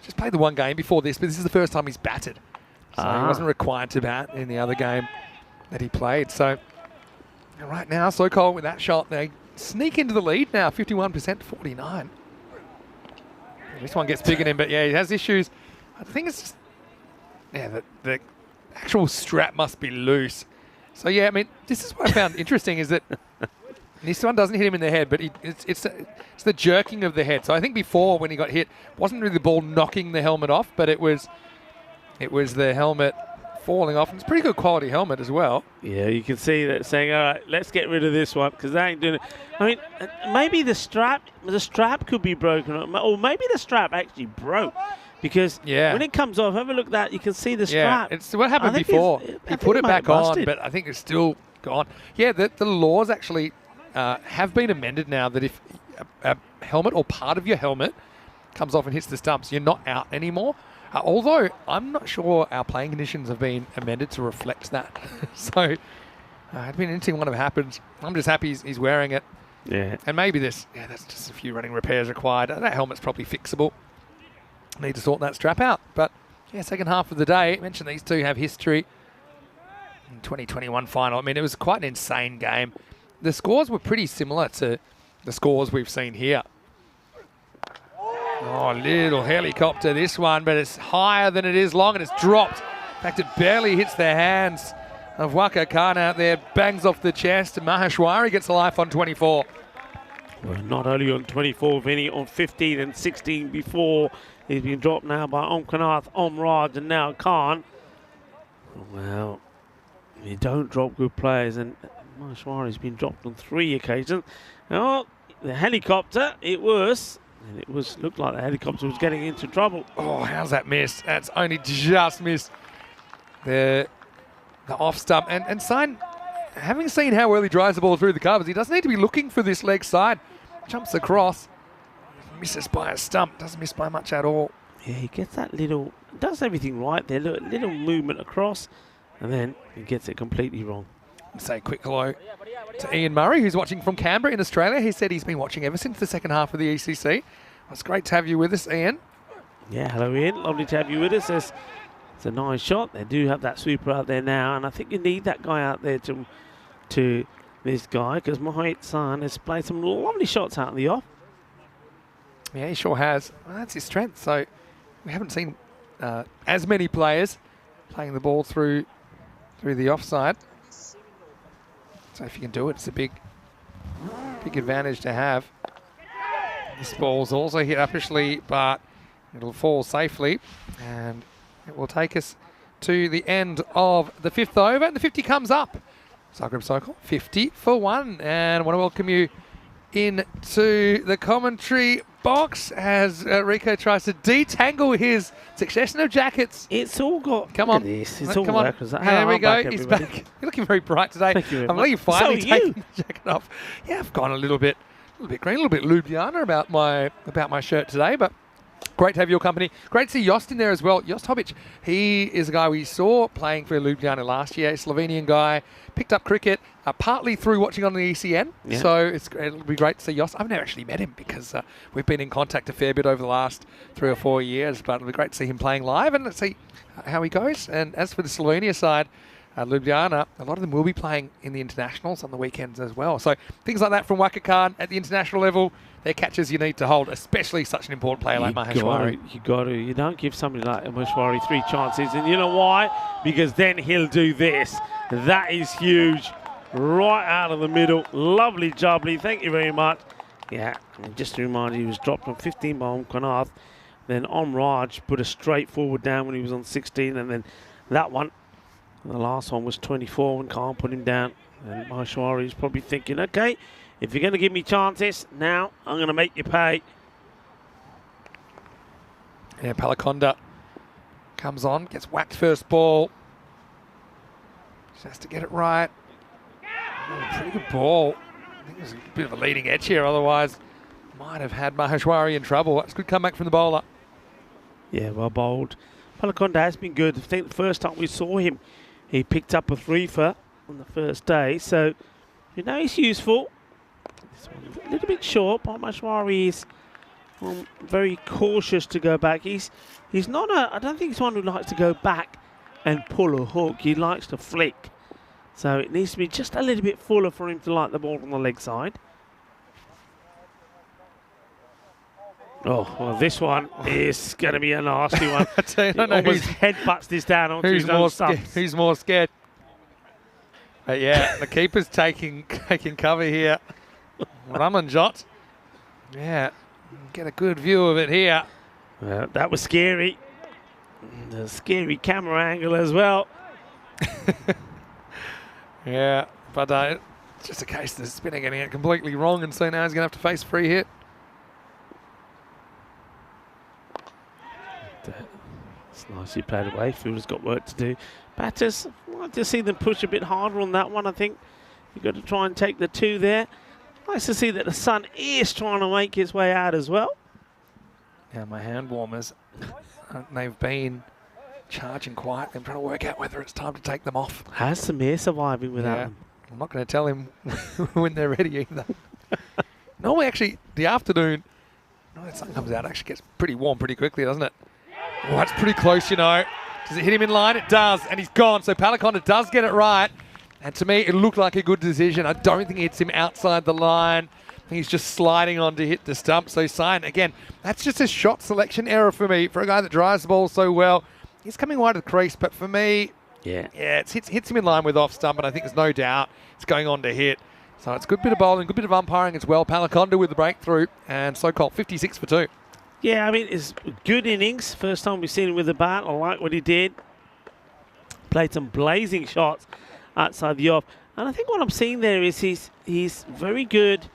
Just played the one game before this, but this is the first time he's batted. So he wasn't required to bat in the other game that he played. So right now, Sokol with that shot, they sneak into the lead now, 51% to 49. This one gets big in him, but yeah, he has issues. I think it's just, yeah, the actual strap must be loose. So yeah, I mean, this is what I found interesting is that this one doesn't hit him in the head, but it's the jerking of the head. So I think before when he got hit, wasn't really the ball knocking the helmet off, but it was the helmet falling off. And it's a pretty good quality helmet as well. Yeah, you can see that saying, all right, let's get rid of this one because they ain't doing it. I mean, maybe the strap could be broken, or maybe the strap actually broke. Because when it comes off, have a look at that, you can see the strap. Yeah, it's what happened before. He put it back on, but I think it's still gone. Yeah, the laws actually have been amended now that if a helmet or part of your helmet comes off and hits the stumps, you're not out anymore. Although I'm not sure our playing conditions have been amended to reflect that. So it'd be an interesting one if it happens. I'm just happy he's wearing it. Yeah. And maybe that's just a few running repairs required. That helmet's probably fixable. Need to sort that strap out. But yeah, second half of the day, I mentioned these two have history. In 2021 final, I mean, it was quite an insane game. The scores were pretty similar to the scores we've seen here. Oh, little helicopter this one, but it's higher than it is long and it's dropped. In fact, it barely hits the hands of Waka Khan out there. Bangs off the chest. Maheshwari gets a life on 24. Well, not only on 24, Vinny, on 15 and 16 before. He's been dropped now by Omkanath, Omraj, and now Khan. Well, you don't drop good players, and Maheshwari's been dropped on 3 occasions. Oh, the helicopter, it was. And it looked like the helicopter was getting into trouble. Oh, how's that missed? That's only just missed the off stump. And Sain, having seen how well he drives the ball through the covers, he doesn't need to be looking for this leg side. Jumps across, misses by a stump, doesn't miss by much at all. Yeah, he gets that little, does everything right there, little movement across, and then he gets it completely wrong. Say a quick hello to Ian Murray, who's watching from Canberra in Australia. He said he's been watching ever since the second half of the ECC. Well, it's great to have you with us, Ian. Yeah, hello, Ian. Lovely to have you with us. It's a nice shot. They do have that sweeper out there now, and I think you need that guy out there to this guy, because Mohit San has played some lovely shots out in the off. Yeah, he sure has. Well, that's his strength. So we haven't seen as many players playing the ball through the offside. So if you can do it, it's a big advantage to have. This ball's also hit uppishly, but it'll fall safely. And it will take us to the end of the 5th over. And the 50 comes up. Zagreb Sokol, 50 for 1. And I want to welcome you into the commentary box as Rico tries to detangle his succession of jackets. It's all got... Come on. It's all on. There we go. He's everybody. back. You're looking very bright today. Thank you very I'm much. you finally So taking the jacket off. Yeah, I've gone a little bit green, a little bit Ljubljana about my shirt today, but great to have your company. Great to see Jost in there as well. Jost Hobic, he is a guy we saw playing for Ljubljana last year, a Slovenian guy, picked up cricket partly through watching on the ECN. Yeah. So it'll be great to see Jost. I've never actually met him because we've been in contact a fair bit over the last 3 or 4 years, but it'll be great to see him playing live and let's see how he goes. And as for the Slovenia side, Ljubljana, a lot of them will be playing in the internationals on the weekends as well. So things like that from Waka Khan at the international level, they're catches you need to hold, especially such an important player like Maheshwari. You got to. You don't give somebody like Maheshwari 3 chances. And you know why? Because then he'll do this. That is huge. Right out of the middle. Lovely jubbly. Thank you very much. Yeah, and just to remind you, he was dropped on 15 by Omkanath. Then Raj put a straight forward down when he was on 16, and then that one, the last one was 24 and can't put him down. And Maheshwari is probably thinking, okay, if you're going to give me chances, now I'm going to make you pay. Yeah, Palakonda comes on, gets whacked first ball. Just has to get it right. Oh, pretty good ball. I think there's a bit of a leading edge here, otherwise might have had Maheshwari in trouble. That's a good comeback from the bowler. Yeah, well bowled. Palakonda has been good. I think the first time we saw him, he picked up a threefer on the first day. So, you know, he's useful. This one's a little bit short, but Maheshwari is very cautious to go back. He's not I don't think he's one who likes to go back and pull a hook. He likes to flick. So it needs to be just a little bit fuller for him to like the ball on the leg side. Oh, well, this one is going to be a nasty one. I don't know almost headbutts this down onto his own stumps. Who's more scared? But yeah, the keeper's taking cover here. Ramanjot. Yeah, get a good view of it here. That was scary. A scary camera angle as well. Yeah, but it's just a case of the spinner getting it completely wrong, and so now he's going to have to face a free hit. It's nicely played away. Fielder's got work to do. Batters, I'd like to see them push a bit harder on that one. I think you've got to try and take the two there. Nice to see that the sun is trying to make its way out as well. Yeah, my hand warmers, they've been charging quietly. I'm trying to work out whether it's time to take them off. Has Samir surviving without them? I'm not going to tell him when they're ready either. Normally, actually, the afternoon, no, the sun comes out, actually gets pretty warm pretty quickly, doesn't it? Oh, that's pretty close, you know. Does it hit him in line? It does, and he's gone. So Palakonda does get it right. And to me, it looked like a good decision. I don't think it hits him outside the line. I think he's just sliding on to hit the stump. So sign, again, that's just a shot selection error for me. For a guy that drives the ball so well, he's coming wide of the crease. But for me, it hits him in line with off stump. And I think there's no doubt it's going on to hit. So it's a good bit of bowling, good bit of umpiring as well. Palakonda with the breakthrough. And so-called 56 for 2. Yeah, I mean, it's good innings. First time we've seen him with the bat. I like what he did. Played some blazing shots outside the off. And I think what I'm seeing there is he's very good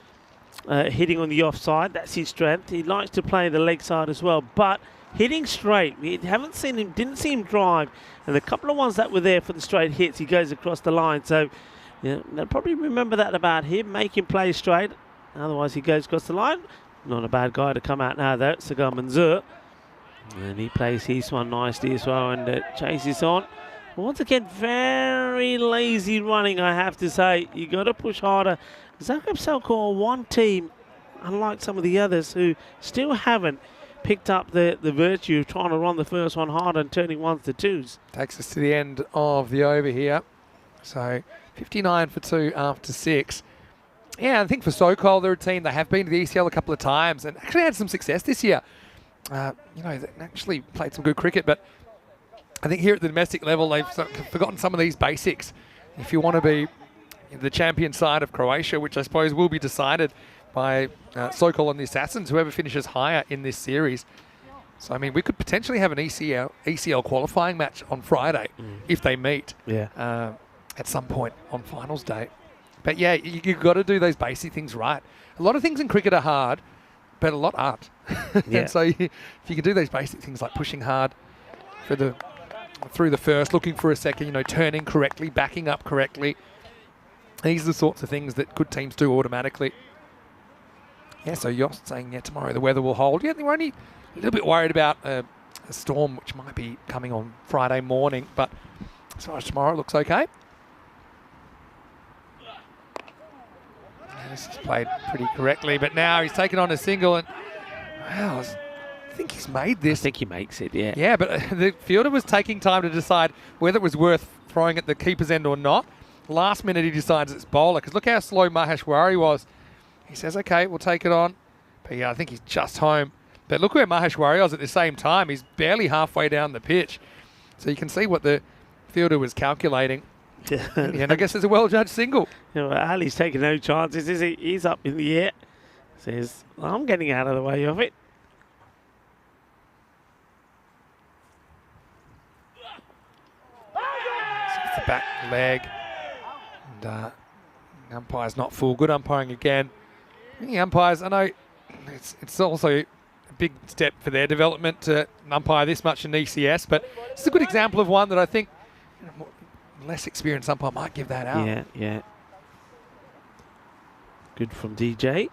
hitting on the offside. That's his strength. He likes to play the leg side as well. But hitting straight, we didn't see him drive. And the couple of ones that were there for the straight hits, he goes across the line. So yeah, they'll probably remember that about him. Make him play straight. Otherwise, he goes across the line. Not a bad guy to come out now, though. Sagar Manzoor. And he plays his one nicely as well and chases on. Once again, very lazy running, I have to say. You got to push harder. Zakab Selkor, one team, unlike some of the others who still haven't picked up the virtue of trying to run the first one hard and turning ones to twos. Takes us to the end of the over here. So 59 for 2 after 6. Yeah, I think for So-Called, they're a team. They have been to the ECL a couple of times and actually had some success this year. You know, they actually played some good cricket, but I think here at the domestic level, they've forgotten some of these basics. If you want to be the champion side of Croatia, which I suppose will be decided by So-Called and the Assassins, whoever finishes higher in this series. So, I mean, we could potentially have an ECL qualifying match on Friday if they meet at some point on finals day. But yeah, you've got to do those basic things right. A lot of things in cricket are hard, but a lot aren't. Yeah. And so if you can do those basic things like pushing hard through the first, looking for a second, you know, turning correctly, backing up correctly. These are the sorts of things that good teams do automatically. Yeah, so you're saying, yeah, tomorrow the weather will hold. Yeah, we're only a little bit worried about a storm, which might be coming on Friday morning. But as far as tomorrow, it looks okay. Yeah, this is played pretty correctly. But now he's taken on a single. And, wow, I think he's made this. I think he makes it, yeah. Yeah, but the fielder was taking time to decide whether it was worth throwing at the keeper's end or not. Last minute he decides it's bowler, because look how slow Maheshwari was. He says, okay, we'll take it on. But yeah, I think he's just home. But look where Maheshwari was at the same time. He's barely halfway down the pitch. So you can see what the fielder was calculating. And I guess it's a well-judged single. You know, Ali's taking no chances, is he? He's up in the air. Says, I'm getting out of the way of it. back leg. And umpire's not full. Good umpiring again. The umpires, I know it's also a big step for their development to umpire this much in ECS, but it's a good example of one that I think less experienced umpire might give that out. Yeah, yeah. Good from DJ.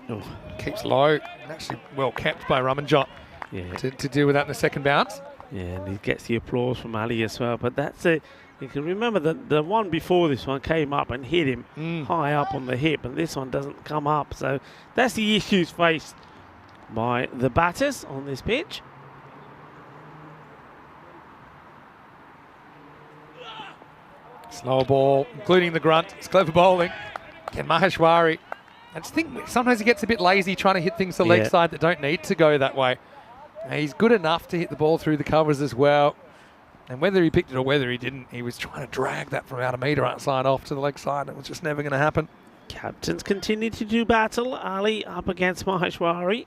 Oh. Keeps low. Actually well kept by Ramanjot to deal with that in the second bounce. Yeah, and he gets the applause from Ali as well. But that's it. You can remember that the one before this one came up and hit him high up on the hip, and this one doesn't come up. So that's the issues faced by the batters on this pitch. Slow ball, including the grunt. It's clever bowling. Again, Maheshwari. I just think sometimes he gets a bit lazy trying to hit things to the leg side that don't need to go that way. And he's good enough to hit the ball through the covers as well. And whether he picked it or whether he didn't, he was trying to drag that from about a metre outside off to the leg side. It was just never going to happen. Captains continue to do battle. Ali up against Maheshwari.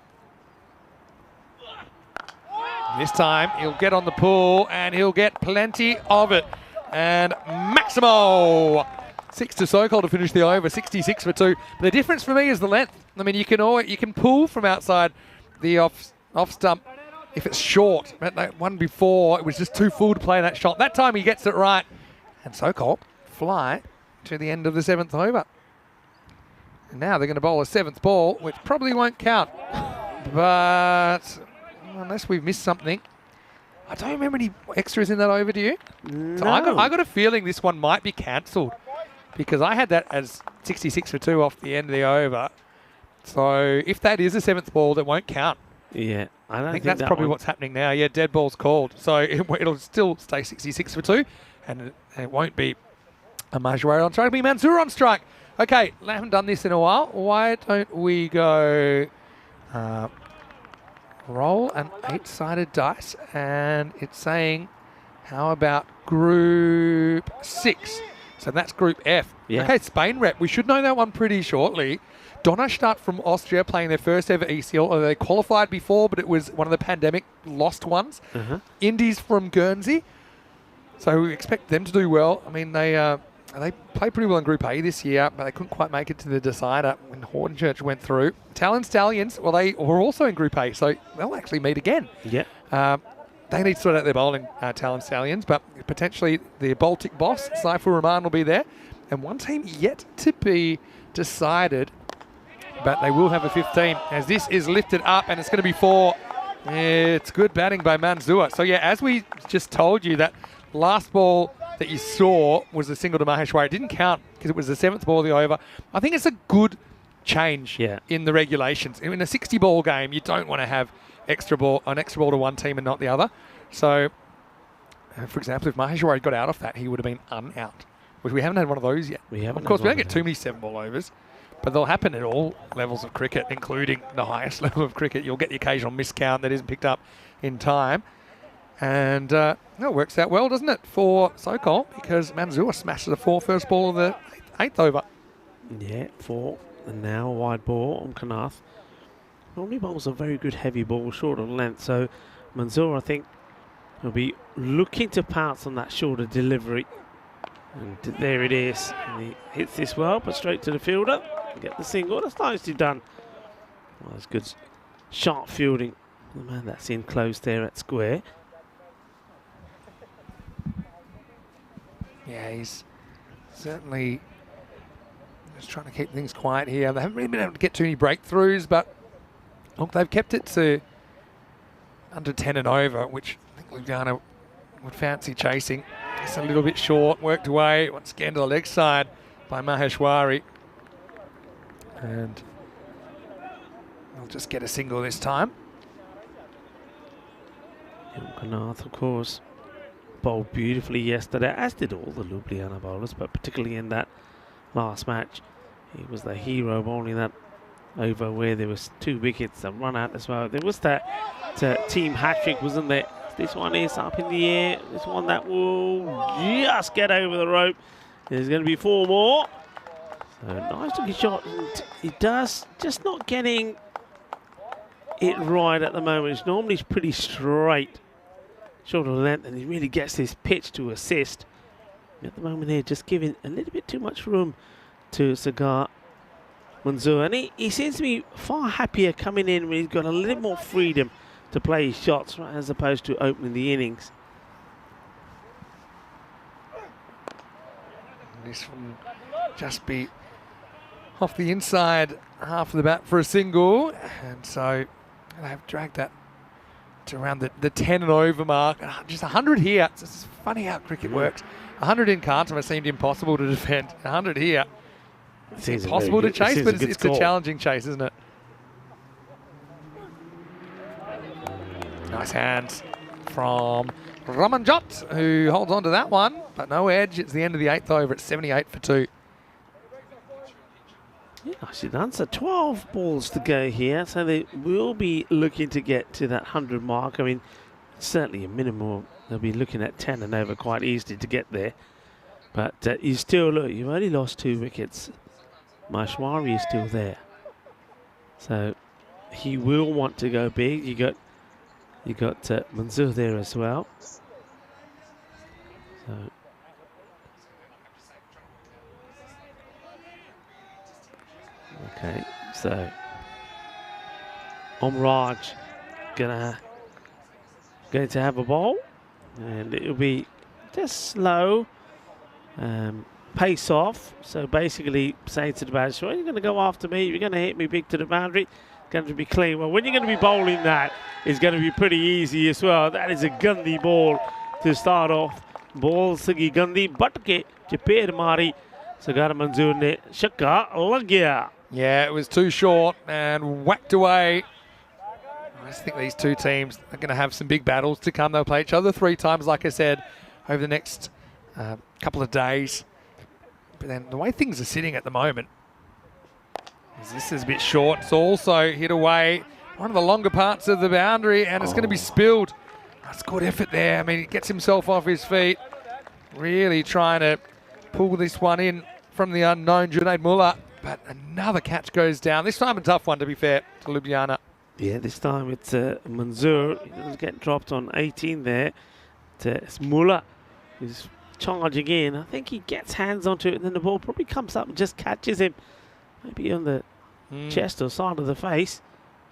This time he'll get on the pull and he'll get plenty of it. And Maximo 6 to Sokol to finish the over, 66 for 2. But the difference for me is the length. I mean, you can pull from outside the off stump if it's short. But that one before, it was just too full to play that shot. That time he gets it right. And Sokol fly to the end of the 7th over. And now they're going to bowl a 7th ball, which probably won't count. But unless we've missed something. I don't remember any extras in that over, do you? No. So I got a feeling this one might be cancelled because I had that as 66 for 2 off the end of the over. So if that is a 7th ball, that won't count. Yeah, I think that's probably what's happening now. Yeah, dead ball's called. So it'll still stay 66 for 2 and it won't be a Maheshwari on strike. It'll be Mansoor on strike. Okay, I haven't done this in a while. Why don't we go... roll an 8-sided dice, and it's saying, how about group 6? So that's group F. Yeah. Okay, Spain rep. We should know that one pretty shortly. Donnerstadt from Austria playing their first ever ECL. They qualified before, but it was one of the pandemic lost ones. Indies from Guernsey. So we expect them to do well. I mean, they played pretty well in Group A this year, but they couldn't quite make it to the decider when Hortonchurch went through. Talon Stallions, well, they were also in Group A, so they'll actually meet again. Yeah. They need to sort out their bowling, Talon Stallions, but potentially the Baltic boss, Saifur Rahman, will be there. And one team yet to be decided, but they will have a 15 as this is lifted up, and it's going to be 4. It's good batting by Mansoor. So, yeah, as we just told you, that last ball that you saw was a single to Maheshwari. It didn't count because it was the 7th ball of the over. I think it's a good change in the regulations. In a 60-ball game, you don't want to have an extra ball to one team and not the other. So, for example, if Maheshwari got out of that, he would have been un-out, which we haven't had one of those yet. Of course, we don't get too many 7-ball overs, but they'll happen at all levels of cricket, including the highest level of cricket. You'll get the occasional miscount that isn't picked up in time. And it works out well, doesn't it, for Sokol, because Mansoor smashes a 4 first ball of the 8th over. Yeah, 4. And now a wide ball on Kanath. Normally bowls a very good heavy ball, short of length. So Mansoor, I think, will be looking to pounce on that shorter delivery. And there it is. And he hits this well, but straight to the fielder. Get the single. That's nicely done. Well, that's good sharp fielding. The man that's in close there at square. Yeah, he's certainly just trying to keep things quiet here. They haven't really been able to get too many breakthroughs, but look, they've kept it to under 10 and over, which I think Lugano would fancy chasing. It's a little bit short, worked away once again to the leg side by Maheshwari. And they'll just get a single this time. Kanath, of course, bowled beautifully yesterday, as did all the Ljubljana bowlers, but particularly in that last match, he was the hero bowling that over where there was 2 wickets and run out as well. There was that team hat-trick, wasn't there? This one is up in the air. This one that will just get over the rope. There's going to be 4 more. So nice looking shot. And he does, just not getting it right at the moment. It's normally pretty straight. short of length, and he really gets this pitch to assist. At the moment here, just giving a little bit too much room to Sagar Manzoor, and he seems to be far happier coming in when he's got a little more freedom to play his shots, right, as opposed to opening the innings. This will just be off the inside half of the bat for a single, and so they've dragged that to around the 10 and over mark. Just 100 here. It's funny how cricket works. 100 in Carlton seemed impossible to defend. 100 here. It's impossible to chase, but it's a challenging chase, isn't it? Nice hands from Ramanjot, who holds on to that one, but no edge. It's the end of the 8th over at 78 for 2. Yeah, nicely done. So 12 balls to go here, so they will be looking to get to that 100 mark. I mean, certainly a minimum. They'll be looking at 10 and over quite easily to get there. But you still look, you've only lost 2 wickets. Maheshwari is still there, so he will want to go big. You got Manzoor there as well. So okay, so Omraj going to have a ball, and it'll be just slow. Pace off, so basically saying to the batter, sure, you're going to go after me, you're going to hit me big to the boundary, it's going to be clean. Well, when you're going to be bowling that, it's going to be pretty easy as well. That is a Gandhi ball to start off. Ball Sigi Gandhi, Batke, Chaper Mari, Sagar Manzoor ne Shakka lag gaya. Yeah, it was too short and whacked away. I just think these two teams are going to have some big battles to come. They'll play each other 3 times, like I said, over the next couple of days. But then the way things are sitting at the moment, this is a bit short. It's also hit away one of the longer parts of the boundary, and it's going to be spilled. That's good effort there. I mean, he gets himself off his feet, really trying to pull this one in from the unknown Junaid Mullah. But another catch goes down. This time a tough one, to be fair, to Ljubljana. Yeah, this time it's Manzoor. He doesn't get dropped on 18 there. It's Mullah who's charging in. I think he gets hands onto it, and then the ball probably comes up and just catches him, maybe on the chest or side of the face.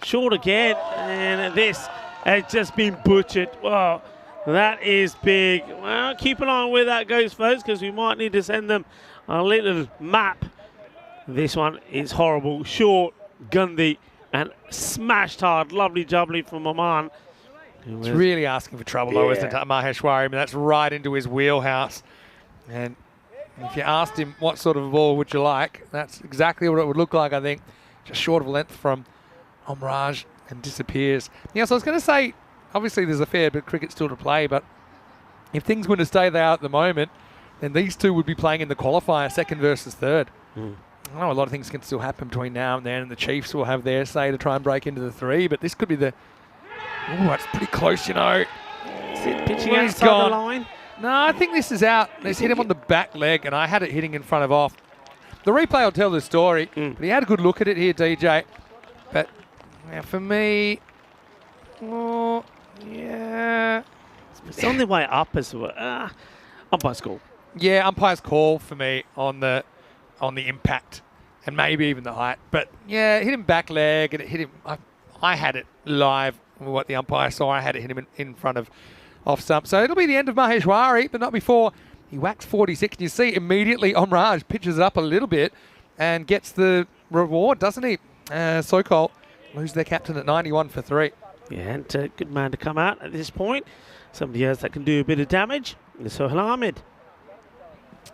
Short again, and this has just been butchered. Wow, that is big. Well, keep an eye on where that goes, folks, because we might need to send them a little map. This one is horrible. Short, Gandhi, and smashed hard. Lovely jubbly from Oman. It's really asking for trouble, though, isn't it, Maheshwari? I mean, that's right into his wheelhouse. And if you asked him what sort of a ball would you like, that's exactly what it would look like, I think. Just short of length from Omraj and disappears. Yeah, so I was going to say, obviously there's a fair bit of cricket still to play, but if things were to stay there at the moment, then these two would be playing in the qualifier, 2nd versus 3rd. I know a lot of things can still happen between now and then, and the Chiefs will have their say to try and break into the 3, but this could be the... Oh, that's pretty close, you know. Is it pitching outside the line? No, I think this is out. They hit him on the back leg, and I had it hitting in front of off. The replay will tell the story, but he had a good look at it here, DJ. But yeah, for me, yeah. It's on the way up as well. Umpire's call. Yeah, umpire's call for me on the impact and maybe even the height. But yeah, it hit him back leg, and it hit him. I had it live. What the umpire saw, I had it hit him in front of off stump. So it'll be the end of Maheshwari, but not before he whacks 46. You see immediately Omraj pitches it up a little bit and gets the reward, doesn't he? Sokol lose their captain at 91 for 3. Yeah, and good man to come out at this point. Somebody else that can do a bit of damage. Sohail Ahmed.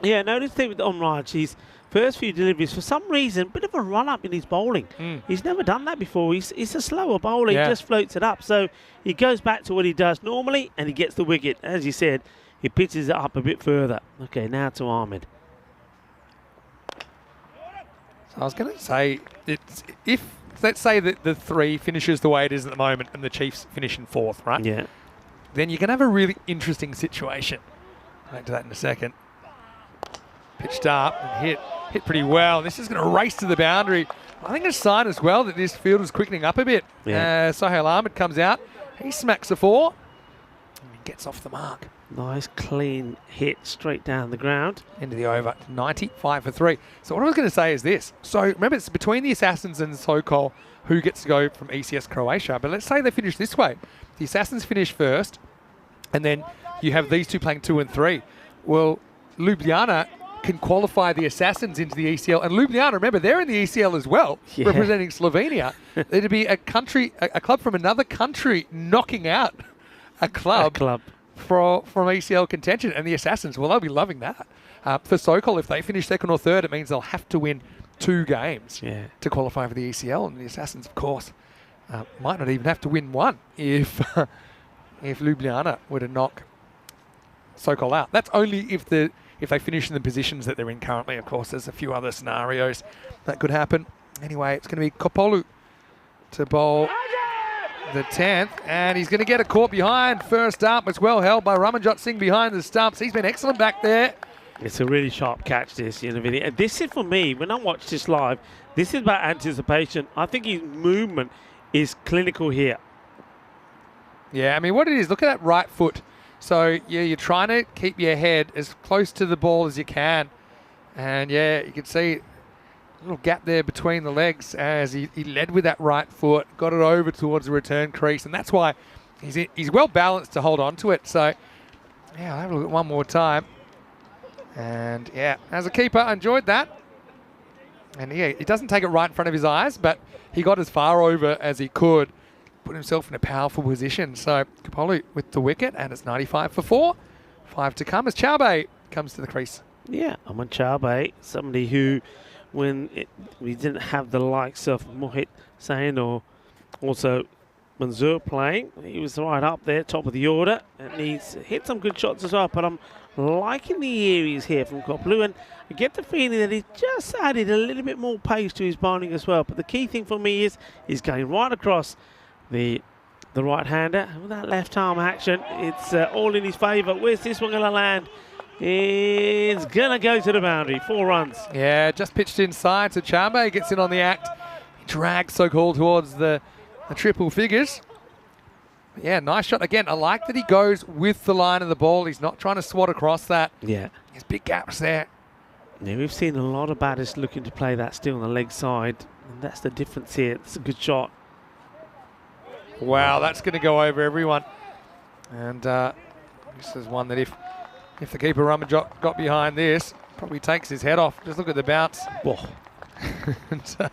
Yeah, notice the thing with Omraj, his first few deliveries, for some reason, a bit of a run-up in his bowling. He's never done that before. He's a slower bowler. Yeah. He just floats it up. So he goes back to what he does normally, and he gets the wicket. As you said, he pitches it up a bit further. Okay, now to Ahmed. So I was going to say, let's say that the 3 finishes the way it is at the moment and the Chiefs finish in 4th, right? Yeah. Then you can have a really interesting situation. I'll get to that in a second. Pitched up and hit pretty well. This is going to race to the boundary. I think it's a sign as well that this field is quickening up a bit. Yeah. Sohail Ahmed comes out. He smacks a 4. And he gets off the mark. Nice clean hit straight down the ground. Into the over, 95 for 3. So what I was going to say is this. So remember, it's between the Assassins and Sokol who gets to go from ECS Croatia. But let's say they finish this way. The Assassins finish first, and then you have these two playing 2 and 3. Well, Ljubljana can qualify the Assassins into the ECL. And Ljubljana, remember, they're in the ECL as well, representing Slovenia. It'd be a club from another country knocking out a club. From ECL contention, and the Assassins, well, they'll be loving that. For Sokol, if they finish second or third, it means they'll have to win 2 games to qualify for the ECL, and the Assassins, of course, might not even have to win 1 if Ljubljana were to knock Sokol out. That's only if they finish in the positions that they're in currently. Of course, there's a few other scenarios that could happen. Anyway, it's going to be Kopolu to bowl the 10th, and he's going to get a caught behind. First up was well held by Ramanjot Singh behind the stumps. He's been excellent back there. It's a really sharp catch, this, Vinny. And this is, for me, when I watch this live, this is about anticipation. I think his movement is clinical here. Yeah, I mean, what it is, look at that right foot. So, yeah, you're trying to keep your head as close to the ball as you can. And, yeah, you can see a little gap there between the legs as he led with that right foot, got it over towards the return crease, and that's why he's well balanced to hold on to it. So, yeah, I'll have a look at one more time. And, yeah, as a keeper, I enjoyed that. And, yeah, he doesn't take it right in front of his eyes, but he got as far over as he could, put himself in a powerful position. So, Kopolu with the wicket, and it's 95 for 4. 5 to come as Chaube comes to the crease. Yeah, Aman Chaube, somebody who, when we didn't have the likes of Mohit Sain or also Manzoor playing, he was right up there, top of the order, and he's hit some good shots as well. But I'm liking the areas here from Kopolu, and I get the feeling that he's just added a little bit more pace to his bowling as well. But the key thing for me is he's going right across the right-hander. With that left-arm action, it's all in his favour. Where's this one going to land? It's going to go to the boundary. 4 runs. Yeah, just pitched inside, so Chaube gets in on the act. He drags Sokol towards the triple figures. But yeah, nice shot. Again, I like that he goes with the line of the ball. He's not trying to swat across that. Yeah. There's big gaps there. Yeah, we've seen a lot of batters looking to play that still on the leg side. And that's the difference here. It's a good shot. Wow, that's going to go over everyone. And this is one that if the keeper Ramanjot got behind this, probably takes his head off. Just look at the bounce. And,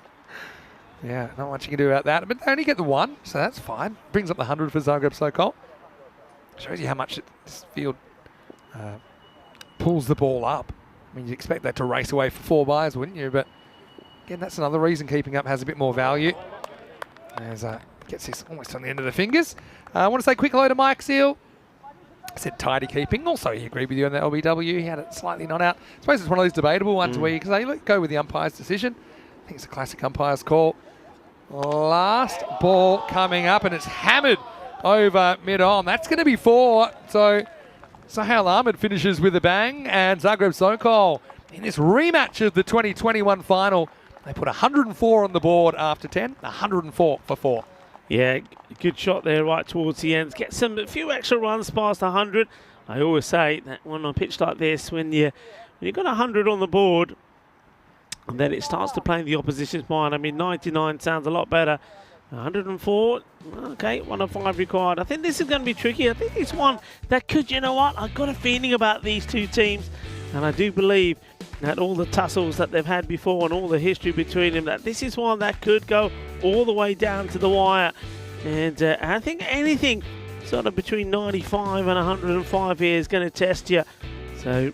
yeah, not much you can do about that. But they only get the 1, so that's fine. Brings up the 100 for Zagreb Sokol. Shows you how much this field pulls the ball up. I mean, you'd expect that to race away for 4 byes, wouldn't you? But again, that's another reason keeping up has a bit more value. As gets this almost on the end of the fingers. I want to say quick hello to Mike Seal. I said tidy keeping. Also, he agreed with you on the LBW. He had it slightly not out. I suppose it's one of those debatable ones where because they go with the umpire's decision. I think it's a classic umpire's call. Last ball coming up, and it's hammered over mid-on. That's going to be 4. So Sahal Ahmed finishes with a bang, and Zagreb Sokol in this rematch of the 2021 final. They put 104 on the board after 10, 104 for 4. Yeah, good shot there right towards the ends. Get a few extra runs past 100. I always say that when on a pitch like this, when you've got 100 on the board, and then it starts to play in the opposition's mind. I mean, 99 sounds a lot better. 104, okay, 1 of 5 required. I think this is going to be tricky. I think it's one that could, you know what, I've got a feeling about these two teams, and I do believe that all the tussles that they've had before and all the history between them, that this is one that could go all the way down to the wire. And I think anything sort of between 95 and 105 here is going to test you. So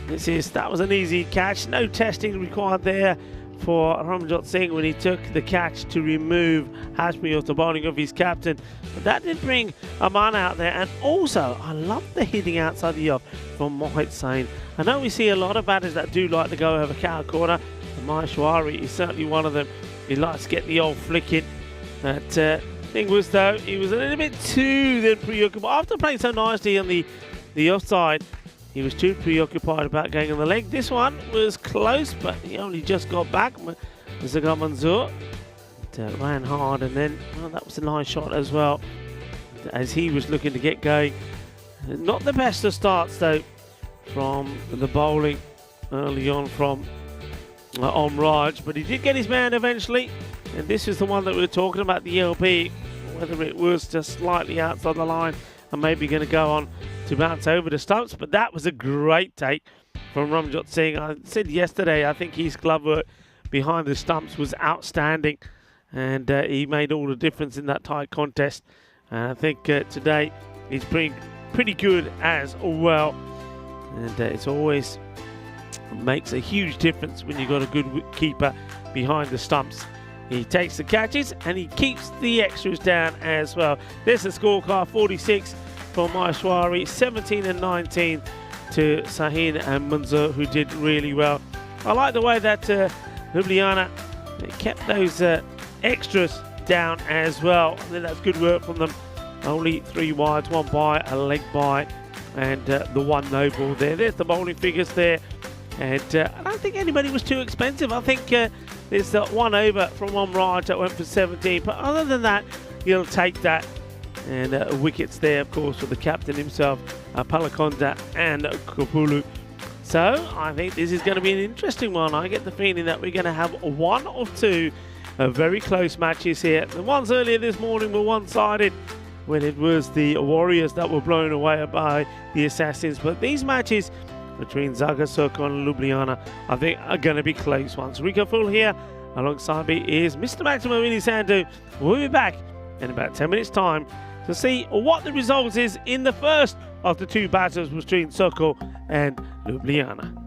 that was an easy catch. No testing required there for Ramanjot Singh when he took the catch to remove Hashmi off the bowling of his captain. But that did bring Aman out there. And also, I love the hitting outside the off from Mohit Sain. I know we see a lot of batters that do like to go over cow corner. And Maheshwari is certainly one of them. He likes to get the old flick in. That thing was, though, he was a little bit too then preoccupied. After playing so nicely on the offside, he was too preoccupied about going on the leg. This one was close, but he only just got back. Zagar Manzoor ran hard, and then that was a nice shot as well, as he was looking to get going Not the best of starts though from the bowling early on from Raj, but he did get his man eventually, and this is the one that we were talking about, the LP, whether it was just slightly outside the line and maybe going to go on to bounce over the stumps. But that was a great take from Ramjot Singh. I said yesterday I think his glove work behind the stumps was outstanding, and he made all the difference in that tight contest, and I think today he's pretty good as well, and it's always makes a huge difference when you've got a good keeper behind the stumps. He takes the catches and he keeps the extras down as well. There's the scorecard, 46 for Maheshwari, 17 and 19 to Sahin and Munzer, who did really well. I like the way that Ljubljana kept those extras down as well. I think that's good work from them. Only 3 wides, 1 by, a leg by, and the 1 no ball there. There's the bowling figures there. And I don't think anybody was too expensive. I think there's 1 over from Raj that went for 17. But other than that, you'll take that. And wickets there, of course, for the captain himself, Palakonda and Kapulu. So I think this is going to be an interesting one. I get the feeling that we're going to have 1 or 2 very close matches here. The ones earlier this morning were one-sided when it was the Warriors that were blown away by the Assassins. But these matches between Zaga Soko and Ljubljana, I think, are going to be close ones. Rico Full here, alongside me is Mr. Maximo Inisandu. We'll be back in about 10 minutes' time to see what the result is in the first of the 2 battles between Soko and Ljubljana.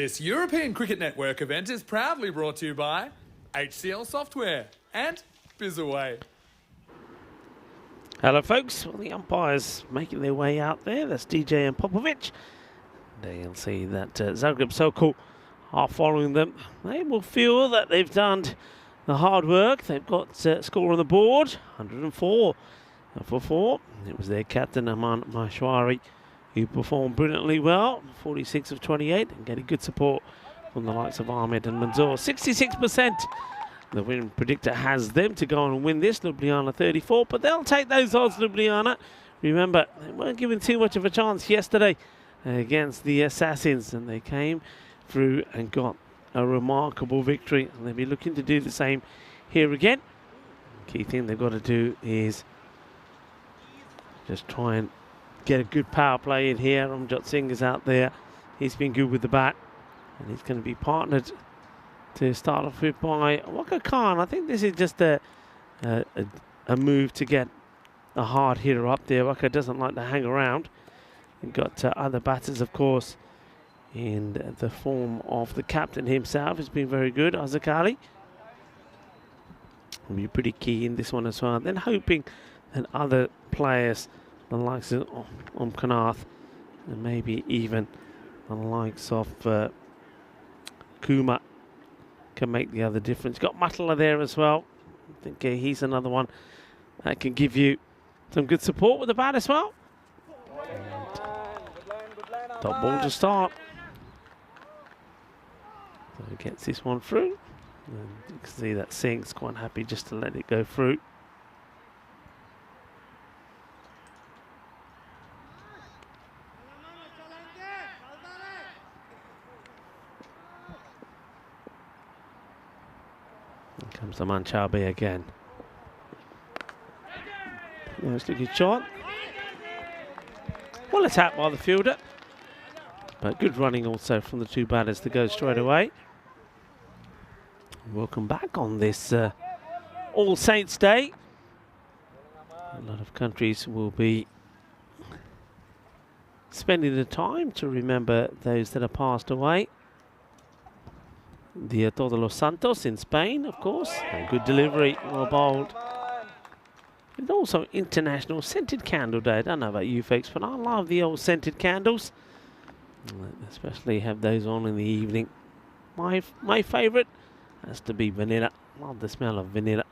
This European Cricket Network event is proudly brought to you by HCL Software and BizAway. Hello folks, well, the umpires making their way out there. That's DJ and Popovic. They'll see that Zagreb Sokol are following them. They will feel that they've done the hard work. They've got score on the board, 104 for 4. It was their captain Aman Mashwari who performed brilliantly well, 46 of 28, and getting good support from the likes of Ahmed and Manzoor. 66%. The win predictor has them to go on and win this. Ljubljana 34, but they'll take those odds, Ljubljana. Remember, they weren't given too much of a chance yesterday against the Assassins, and they came through and got a remarkable victory, and they'll be looking to do the same here again. Key thing they've got to do is just try and get a good power play in here. Ramjot Singh is out there. He's been good with the bat, and he's going to be partnered to start off with by Waka Khan. I think this is just a move to get a hard hitter up there. Waka doesn't like to hang around. We've got other batters, of course, in the form of the captain himself. Has been very good, Azhar Ali. Will be pretty key in this one as well. Then hoping that other players, the likes of Kanath, and maybe even the likes of Kuma, can make the other difference. Got Matala there as well. I think he's another one that can give you some good support with the bat as well. Top ball to start. So he gets this one through. And you can see that Singh's quite happy just to let it go through. Here comes the Manchabe again. Nice looking shot. Well attacked by the fielder. But good running also from the two batters to go straight away. Welcome back on this All Saints Day. A lot of countries will be spending the time to remember those that have passed away. Dia Todos los Santos in Spain, of course. A good delivery, well bowled. It's also International Scented Candle Day. I don't know about you folks, but I love the old scented candles. Especially have those on in the evening. My favourite has to be vanilla. Love the smell of vanilla.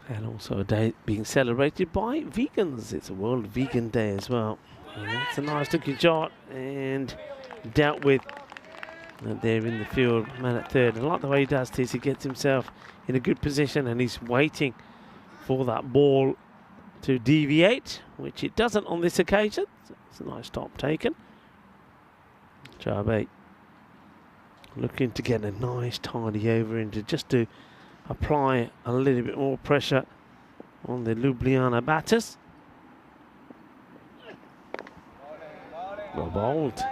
And also a day being celebrated by vegans. It's a World Vegan Day as well. And that's a nice looking shot and dealt with. And there in the field, man at third. I like the way he does this. He gets himself in a good position and he's waiting for that ball to deviate, which it doesn't on this occasion. It's a nice stop taken. Chabe looking to get a nice tidy over into just to apply a little bit more pressure on the Ljubljana batters. Well bowled.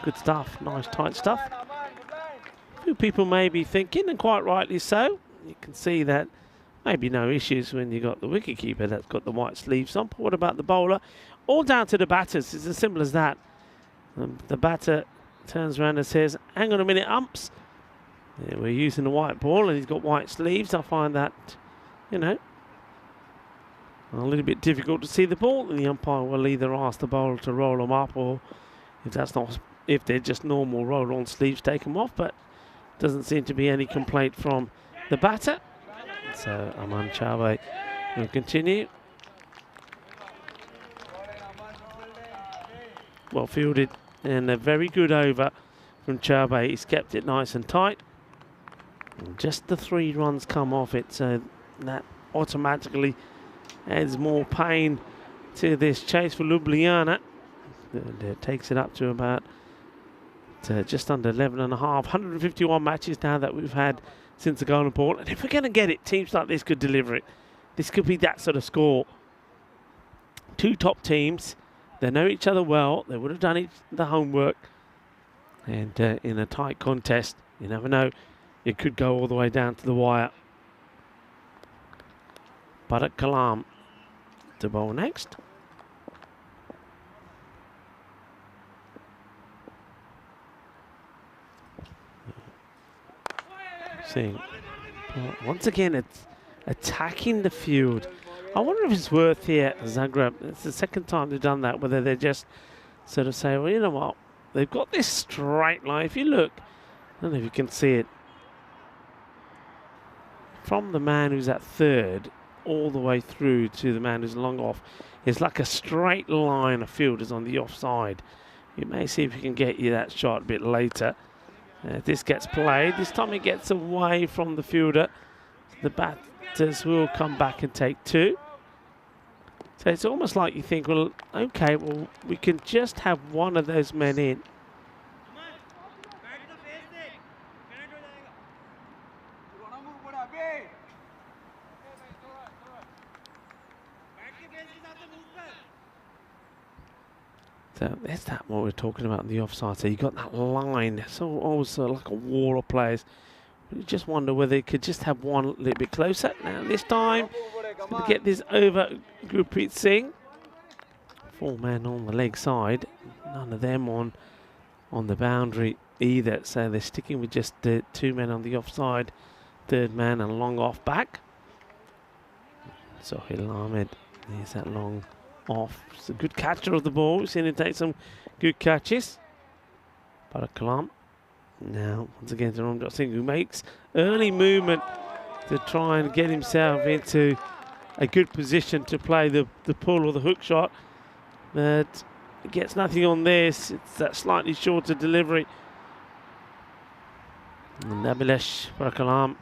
Good stuff, nice tight stuff. A few people may be thinking, and quite rightly so, you can see that maybe no issues when you got the wicketkeeper that's got the white sleeves on. But what about the bowler? All down to the batters. It's as simple as that. The batter turns around and says, hang on a minute, umps. Yeah, we're using the white ball and he's got white sleeves. I find that, you know, a little bit difficult to see the ball. And the umpire will either ask the bowler to roll them up, or if they're just normal roll-on sleeves, take them off. But doesn't seem to be any complaint from the batter. So Aman Chabe will continue. Well fielded and a very good over from Chabe. He's kept it nice and tight. And just the 3 runs come off it, so that automatically adds more pain to this chase for Ljubljana. It takes it up to about just under 11.5. 151 matches now that we've had since the golden ball, and if we're going to get it, teams like this could deliver it. This could be that sort of score. 2 top teams, they know each other well, they would have done the homework, and in a tight contest, you never know, it could go all the way down to the wire. Bharat Kalam to bowl next. Seeing once again it's attacking the field. I wonder if it's worth here at Zagreb. It's the second time they've done that, whether they just sort of say, well, you know what, they've got this straight line. If you look, I don't know if you can see it, from the man who's at third all the way through to the man who's long off, it's like a straight line of fielders on the offside. You may see if you can get you that shot a bit later. This gets played. This time it gets away from the fielder. The batters will come back and take two. So it's almost like you think, well, okay, well, we can just have one of those men in. So there's that what we're talking about on the offside. So you got that line. So always like a wall of players. You just wonder whether they could just have one a little bit closer. Now this time, going to get this over Gurpreet Singh. 4 men on the leg side. None of them on the boundary either. So they're sticking with just the 2 men on the offside. 3rd man and long off back. Sohail Ahmed. There's that long off. It's a good catcher of the ball. We've seen him take some good catches. Barakalam. Now, once again, to Ramjot Singh, who makes early movement to try and get himself into a good position to play the pull or the hook shot. But gets nothing on this. It's that slightly shorter delivery. And Nabilesh Barakalam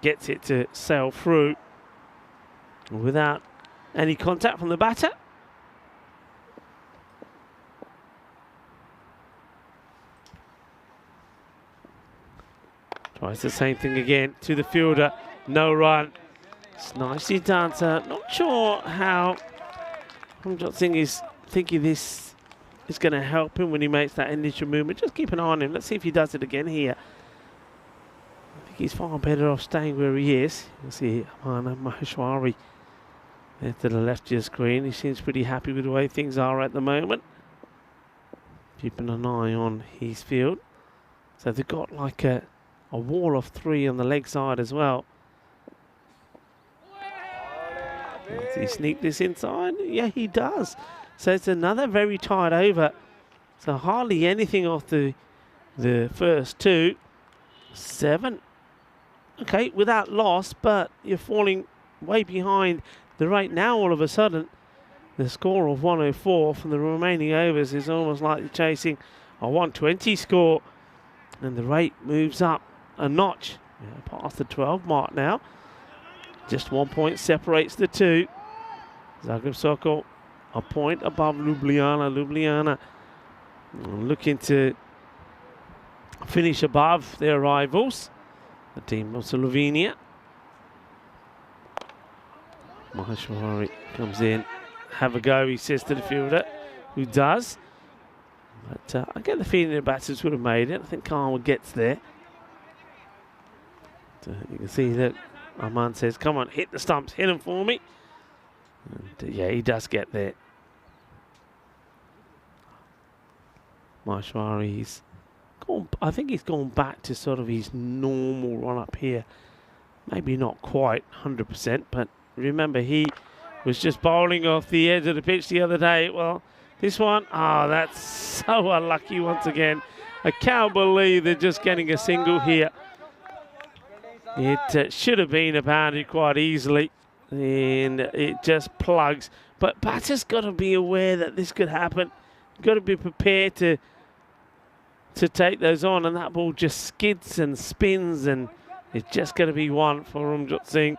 gets it to sail through without any contact from the batter. Tries the same thing again to the fielder. No run. It's nicely done. So not sure how Ramjot Singh is thinking this is going to help him when he makes that initial movement. Just keep an eye on him. Let's see if he does it again here. I think he's far better off staying where he is. You'll see Amana Maheshwari there to the left of your screen. He seems pretty happy with the way things are at the moment. Keeping an eye on his field. So they've got like a wall of 3 on the leg side as well. Does he sneak this inside? Yeah, he does. So it's another very tight over. So hardly anything off the first 2. 7. Okay, without loss, but you're falling way behind the rate now. All of a sudden, the score of 104 from the remaining overs is almost like you're chasing a 120 score. And the rate moves up a notch, past the 12 mark now. Just 1 point separates the 2. Zagreb Sokol a point above Ljubljana. Ljubljana looking to finish above their rivals, the team of Slovenia. Maheshwari comes in, have a go, he says to the fielder, who does. But I get the feeling the batters would have made it. I think Karma gets there. So you can see that Arman says, come on, hit the stumps, hit them for me. And yeah, he does get there. Maheshwari, I think he's gone back to sort of his normal run up here. Maybe not quite 100%, but remember he was just bowling off the edge of the pitch the other day. Well, this one, that's so unlucky once again. I can't believe they're just getting a single here. It should have been a boundary quite easily, and it just plugs. But batters got to be aware that this could happen. Got to be prepared to take those on, and that ball just skids and spins, and it's just going to be one for Ramjot Singh.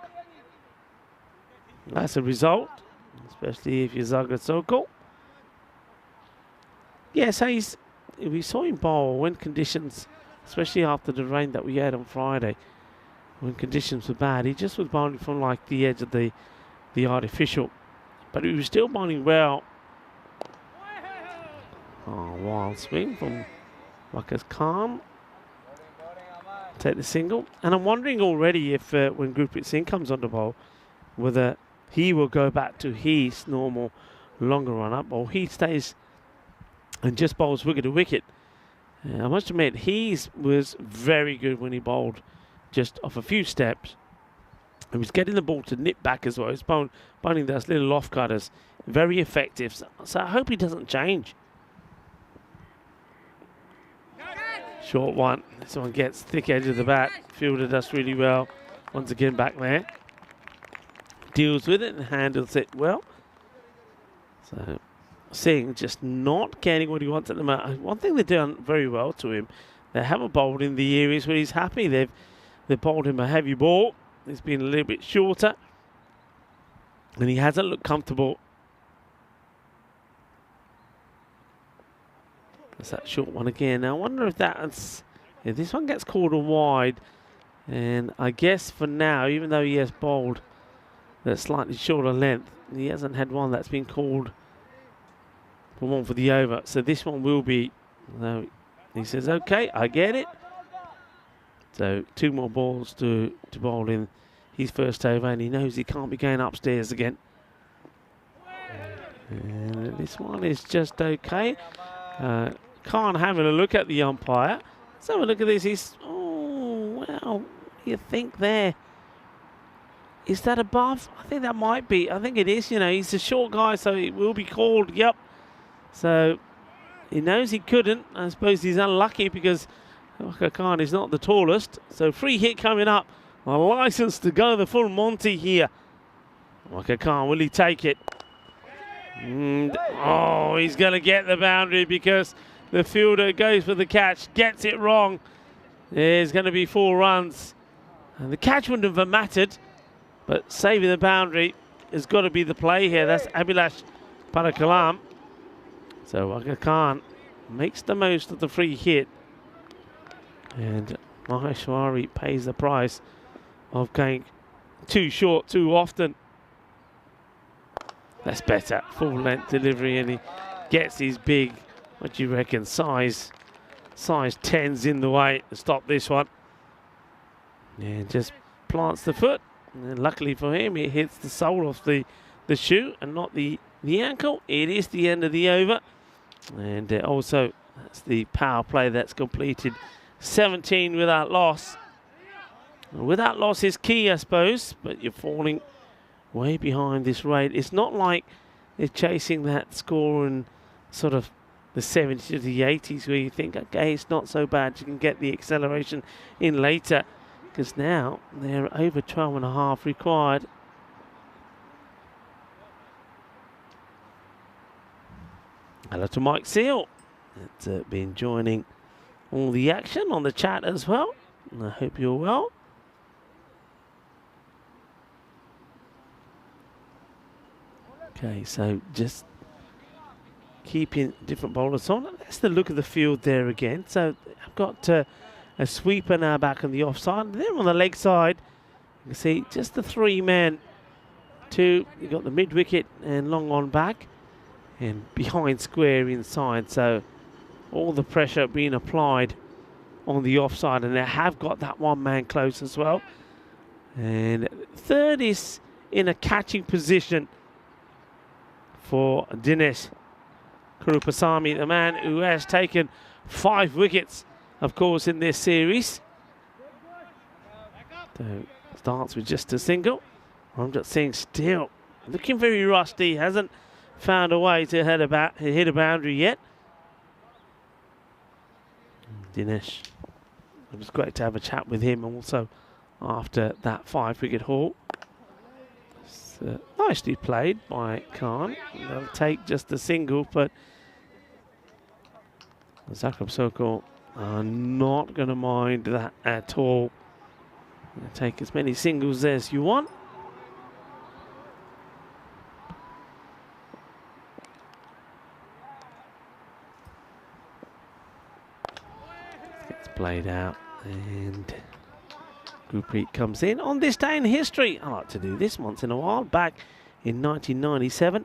That's a result, especially if you're Zagreb Sokol. Yeah, so we saw him bowl when conditions, especially after the rain that we had on Friday, when conditions were bad, he just was bowling from like the edge of the artificial, but he was still bowling well. Wild swing from Ruckus Khan. Take the single, and I'm wondering already if when Gurpreet Singh comes on the bowl, whether he will go back to his normal longer run up, or he stays and just bowls wicket to wicket I must admit, he was very good when he bowled just off a few steps. He was getting the ball to nip back as well. He's bowling those little off cutters. Very effective. So I hope he doesn't change. Short one. This one gets thick edge of the bat. Fielder does really well. Once again back there. Deals with it and handles it well. So Singh just not getting what he wants at the moment. One thing they've done very well to him, they haven't bowled in the areas where he's happy. They've bowled him a heavy ball. It's been a little bit shorter. And he hasn't looked comfortable. That's that short one again. Now I wonder if if this one gets called a wide. And I guess for now, even though he has bowled that slightly shorter length, he hasn't had one that's been called for one for the over. So this one will be, he says, okay, I get it. So 2 more balls to bowl in his first over, and he knows he can't be going upstairs again. And this one is just okay. Khan having a look at the umpire. Let's have a look at this. He's, oh, well, what do you think there? Is that above? I think that might be. I think it is. You know, he's a short guy, so it will be called. Yep. So he knows he couldn't. I suppose he's unlucky because Waka Khan is not the tallest. So free hit coming up. A license to go the full Monty here. Waka Khan, will he take it? Oh, he's going to get the boundary because the fielder goes for the catch, gets it wrong. There's going to be 4 runs. And the catch wouldn't have mattered, but saving the boundary has got to be the play here. That's Abhilash Parakalam. So Waka Khan makes the most of the free hit. And Maheshwari pays the price of going too short too often. That's better. Full length delivery, and he gets his big, what do you reckon, size 10s in the way to stop this one. And just plants the foot. And luckily for him, it hits the sole of the shoe and not the ankle. It is the end of the over. And also, that's the power play that's completed. 17 without loss. Without loss is key, I suppose, but you're falling way behind this rate. It's not like they're chasing that score in sort of the 70s to the 80s where you think, okay, it's not so bad. You can get the acceleration in later, because now they're over 12.5 required. Hello to Mike Seal. That's been joining all the action on the chat as well. And I hope you're well. Okay, so just keeping different bowlers on. That's the look of the field there again. So I've got a sweeper now back on the offside. There on the leg side, you can see just the 3 men. 2, you got the mid wicket and long on back, and behind square inside. So all the pressure being applied on the offside, and they have got that 1 man close as well. And 3rd is in a catching position for Dinesh Kurupasamy, the man who has taken 5 wickets, of course, in this series. So starts with just a single. I'm just saying, still looking very rusty. Hasn't found a way to hit a boundary yet. Dinesh, it was great to have a chat with him also after that 5 wicket haul. Nicely played by Khan. They'll take just a single, but Zakrab Sokol are not going to mind that at all. Take as many singles as you want. Gets played out, and Gurpreet comes in on this day in history. I like to do this once in a while. Back in 1997,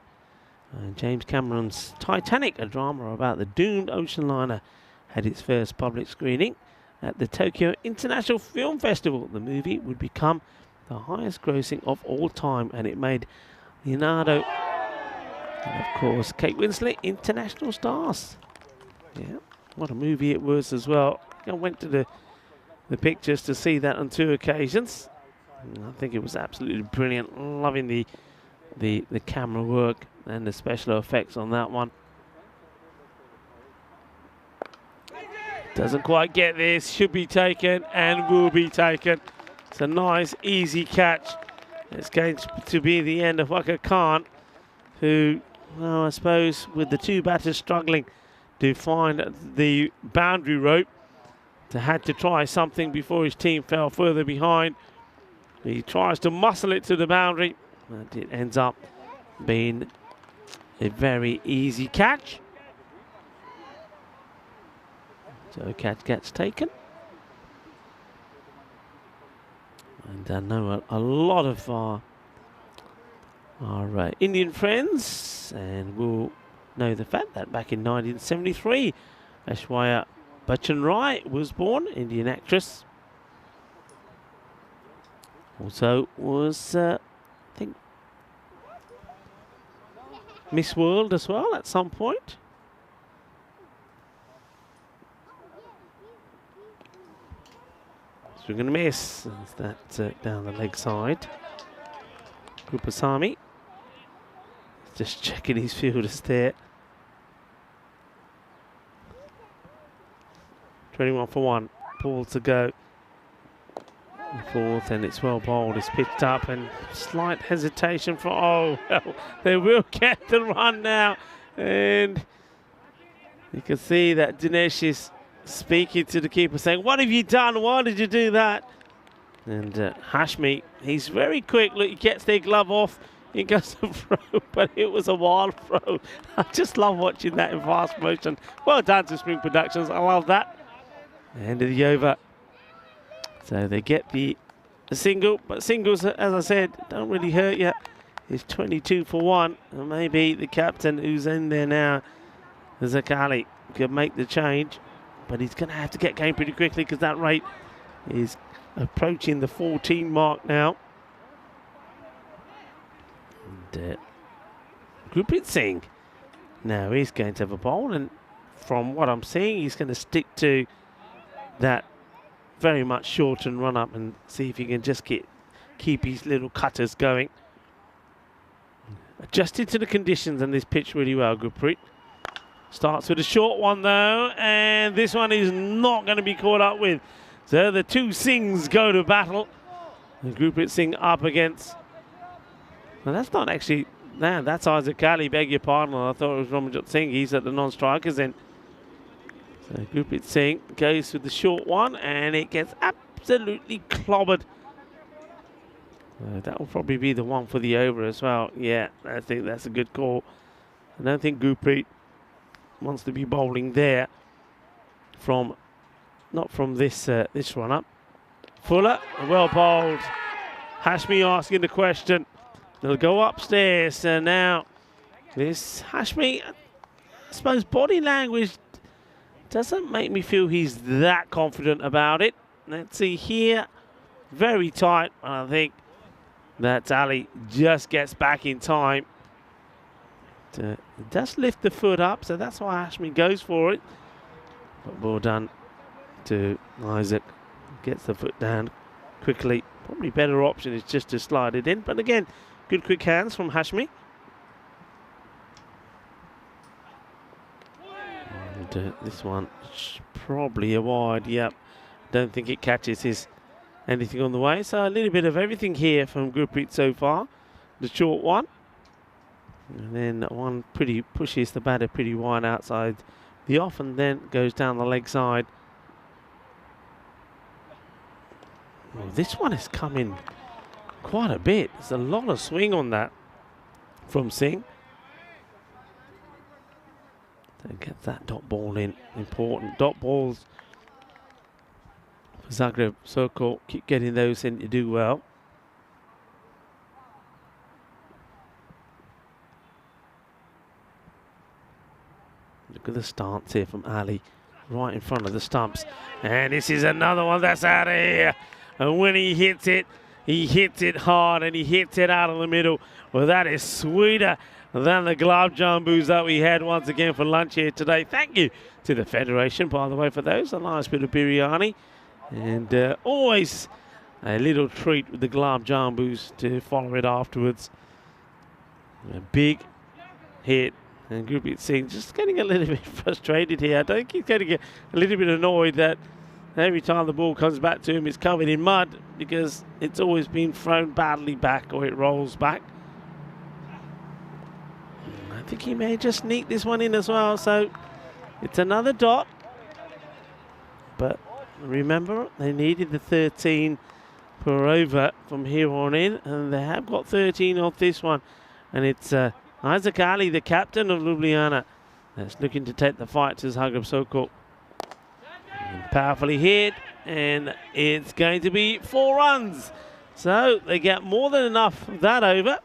James Cameron's Titanic, a drama about the doomed ocean liner, had its first public screening at the Tokyo International Film Festival. The movie would become the highest grossing of all time, and it made Leonardo and, of course, Kate Winslet international stars. Yeah, What a movie it was as well. I went to the pictures to see that on 2 occasions. And I think it was absolutely brilliant. Loving the camera work and the special effects on that one. Doesn't quite get this. Should be taken and will be taken. It's a nice, easy catch. It's going to be the end of Waka Khan, who, well, I suppose with the 2 batters struggling to find the boundary rope, had to try something before his team fell further behind. He tries to muscle it to the boundary, and it ends up being a very easy catch. So catch gets taken. And I know a lot of our Indian friends, and will know the fact that back in 1973, Aishwarya Bachchan Rai was born, Indian actress. Also was, I think, Miss World as well at some point. Swing and a miss. That's that down the leg side. Kupasamy just checking his fielders there. 21 for 1. Ball to go. Fourth, and it's well bowled. It's picked up, and slight hesitation for. Oh, well, they will get the run now, and you can see that Dinesh is speaking to the keeper, saying, "What have you done? Why did you do that?" And Hashmi, he's very quick. Look, he gets their glove off. He goes to throw, but it was a wild throw. I just love watching that in fast motion. Well done to Spring Productions. I love that. End of the over. So they get the single, but singles, as I said, don't really hurt you. It's 22 for 1, and maybe the captain who's in there now, Zakali, can make the change, but he's going to have to get going pretty quickly because that rate is approaching the 14 mark now. And Gurpreet Singh, now he's going to have a bowl, and from what I'm seeing, he's going to stick to that very much short and run up and see if he can just keep his little cutters going. Adjusted to the conditions and this pitch really well, Gurpreet. Starts with a short one though, and this one is not going to be caught up with. So the 2 Singhs go to battle. And Gurpreet Singh up against. Well, that's not actually. Man, that's Isaac Ali, beg your pardon. I thought it was Ramanjot Singh. He's at the non-strikers end. So Gurpreet Singh goes with the short one, and it gets absolutely clobbered. That will probably be the one for the over as well. Yeah, I think that's a good call. I don't think Gurpreet wants to be bowling there not from this this run up. Fuller, well bowled. Hashmi asking the question. They'll go upstairs, and now this Hashmi, I suppose body language doesn't make me feel he's that confident about it. Let's see here. Very tight. I think that Ali just gets back in time. Does lift the foot up, so that's why Hashmi goes for it. But well done to Isaac. Gets the foot down quickly. Probably better option is just to slide it in. But again, good quick hands from Hashmi. And this one probably a wide. Yep, don't think it catches anything on the way. So a little bit of everything here from Gurpreet so far. The short one, and then one pretty pushes the batter pretty wide outside the off, and then goes down the leg side. Well, this one is coming quite a bit. There's a lot of swing on that from Singh. So get that dot ball in, important. Dot balls for Zagreb Circle, keep getting those in, you do well. Look at the stance here from Ali, right in front of the stumps. And this is another one that's out of here. And when he hits it hard, and he hits it out of the middle. Well, that is sweeter than the glove jambus that we had once again for lunch here today. Thank you to the Federation, by the way, for those. A nice bit of biryani. And always a little treat with the glove jambus to follow it afterwards. A big hit. And Gurpreet Singh just getting a little bit frustrated here. I think he's going to get a little bit annoyed that every time the ball comes back to him, it's covered in mud because it's always been thrown badly back or it rolls back. I think he may just sneak this one in as well. So it's another dot. But remember, they needed the 13 per over from here on in. And they have got 13 off this one. And it's Isaac Ali, the captain of Ljubljana, that's looking to take the fight to Zagreb Sokol. Powerfully hit, and it's going to be 4 runs. So they get more than enough of that over.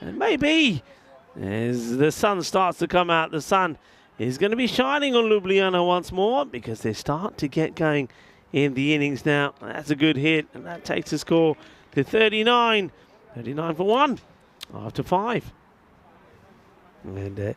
And maybe as the sun starts to come out, the sun is going to be shining on Ljubljana once more because they start to get going in the innings now. That's a good hit, and that takes the score to 39. 39 for 1 after 5. And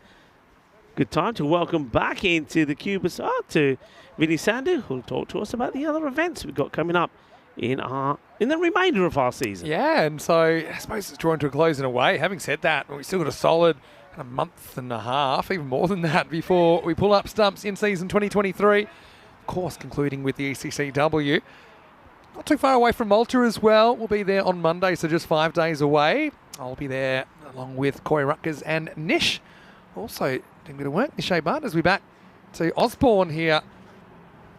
good time to welcome back into the QSR to Vinny Sandu, who'll talk to us about the other events we've got coming up in the remainder of our season. Yeah, and so I suppose it's drawing to a close in a way. Having said that, we've still got a solid month and a half, even more than that, before we pull up stumps in season 2023. Of course, concluding with the ECCW. Not too far away from Malta as well. We'll be there on Monday, so just 5 days away. I'll be there along with Coy Rutgers and Nish. Also doing a bit of work. Nishay Butt as we back to Osborne here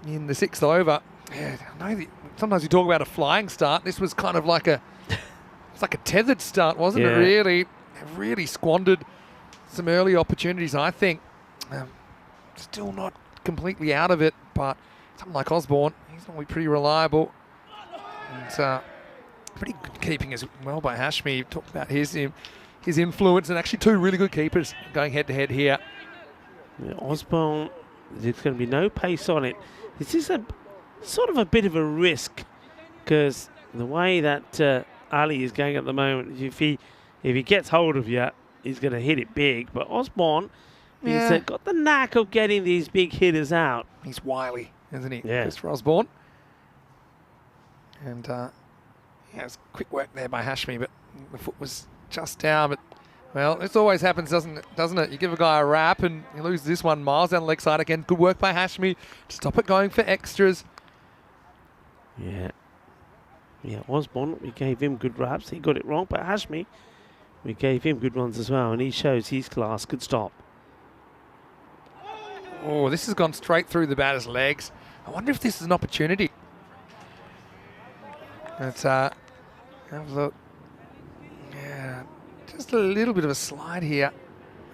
in the 6th over. Yeah, I know sometimes you talk about a flying start. This was kind of like it's like a tethered start, wasn't it? Really squandered some early opportunities, I think. Still not completely out of it, but something like Osborne, he's normally pretty reliable. And pretty good keeping as well by Hashmi. You've talked about his influence, and actually 2 really good keepers going head-to-head here. Yeah, Osborne, there's going to be no pace on it. This is a sort of a bit of a risk because the way that Ali is going at the moment, if he gets hold of you, he's going to hit it big. But Osborne, he's got the knack of getting these big hitters out. He's wily, isn't he? Yeah. Christopher Osborne. And it's quick work there by Hashmi, but the foot was just down. But well, this always happens, doesn't it? You give a guy a wrap and he loses this one miles down the leg side again. Good work by Hashmi to stop it going for extras. Yeah, Osborne, we gave him good wraps. He got it wrong, but Hashmi, we gave him good ones as well, and he shows his class. Good stop. Oh, this has gone straight through the batter's legs. I wonder if this is an opportunity. Let's have a look. Yeah, just a little bit of a slide here.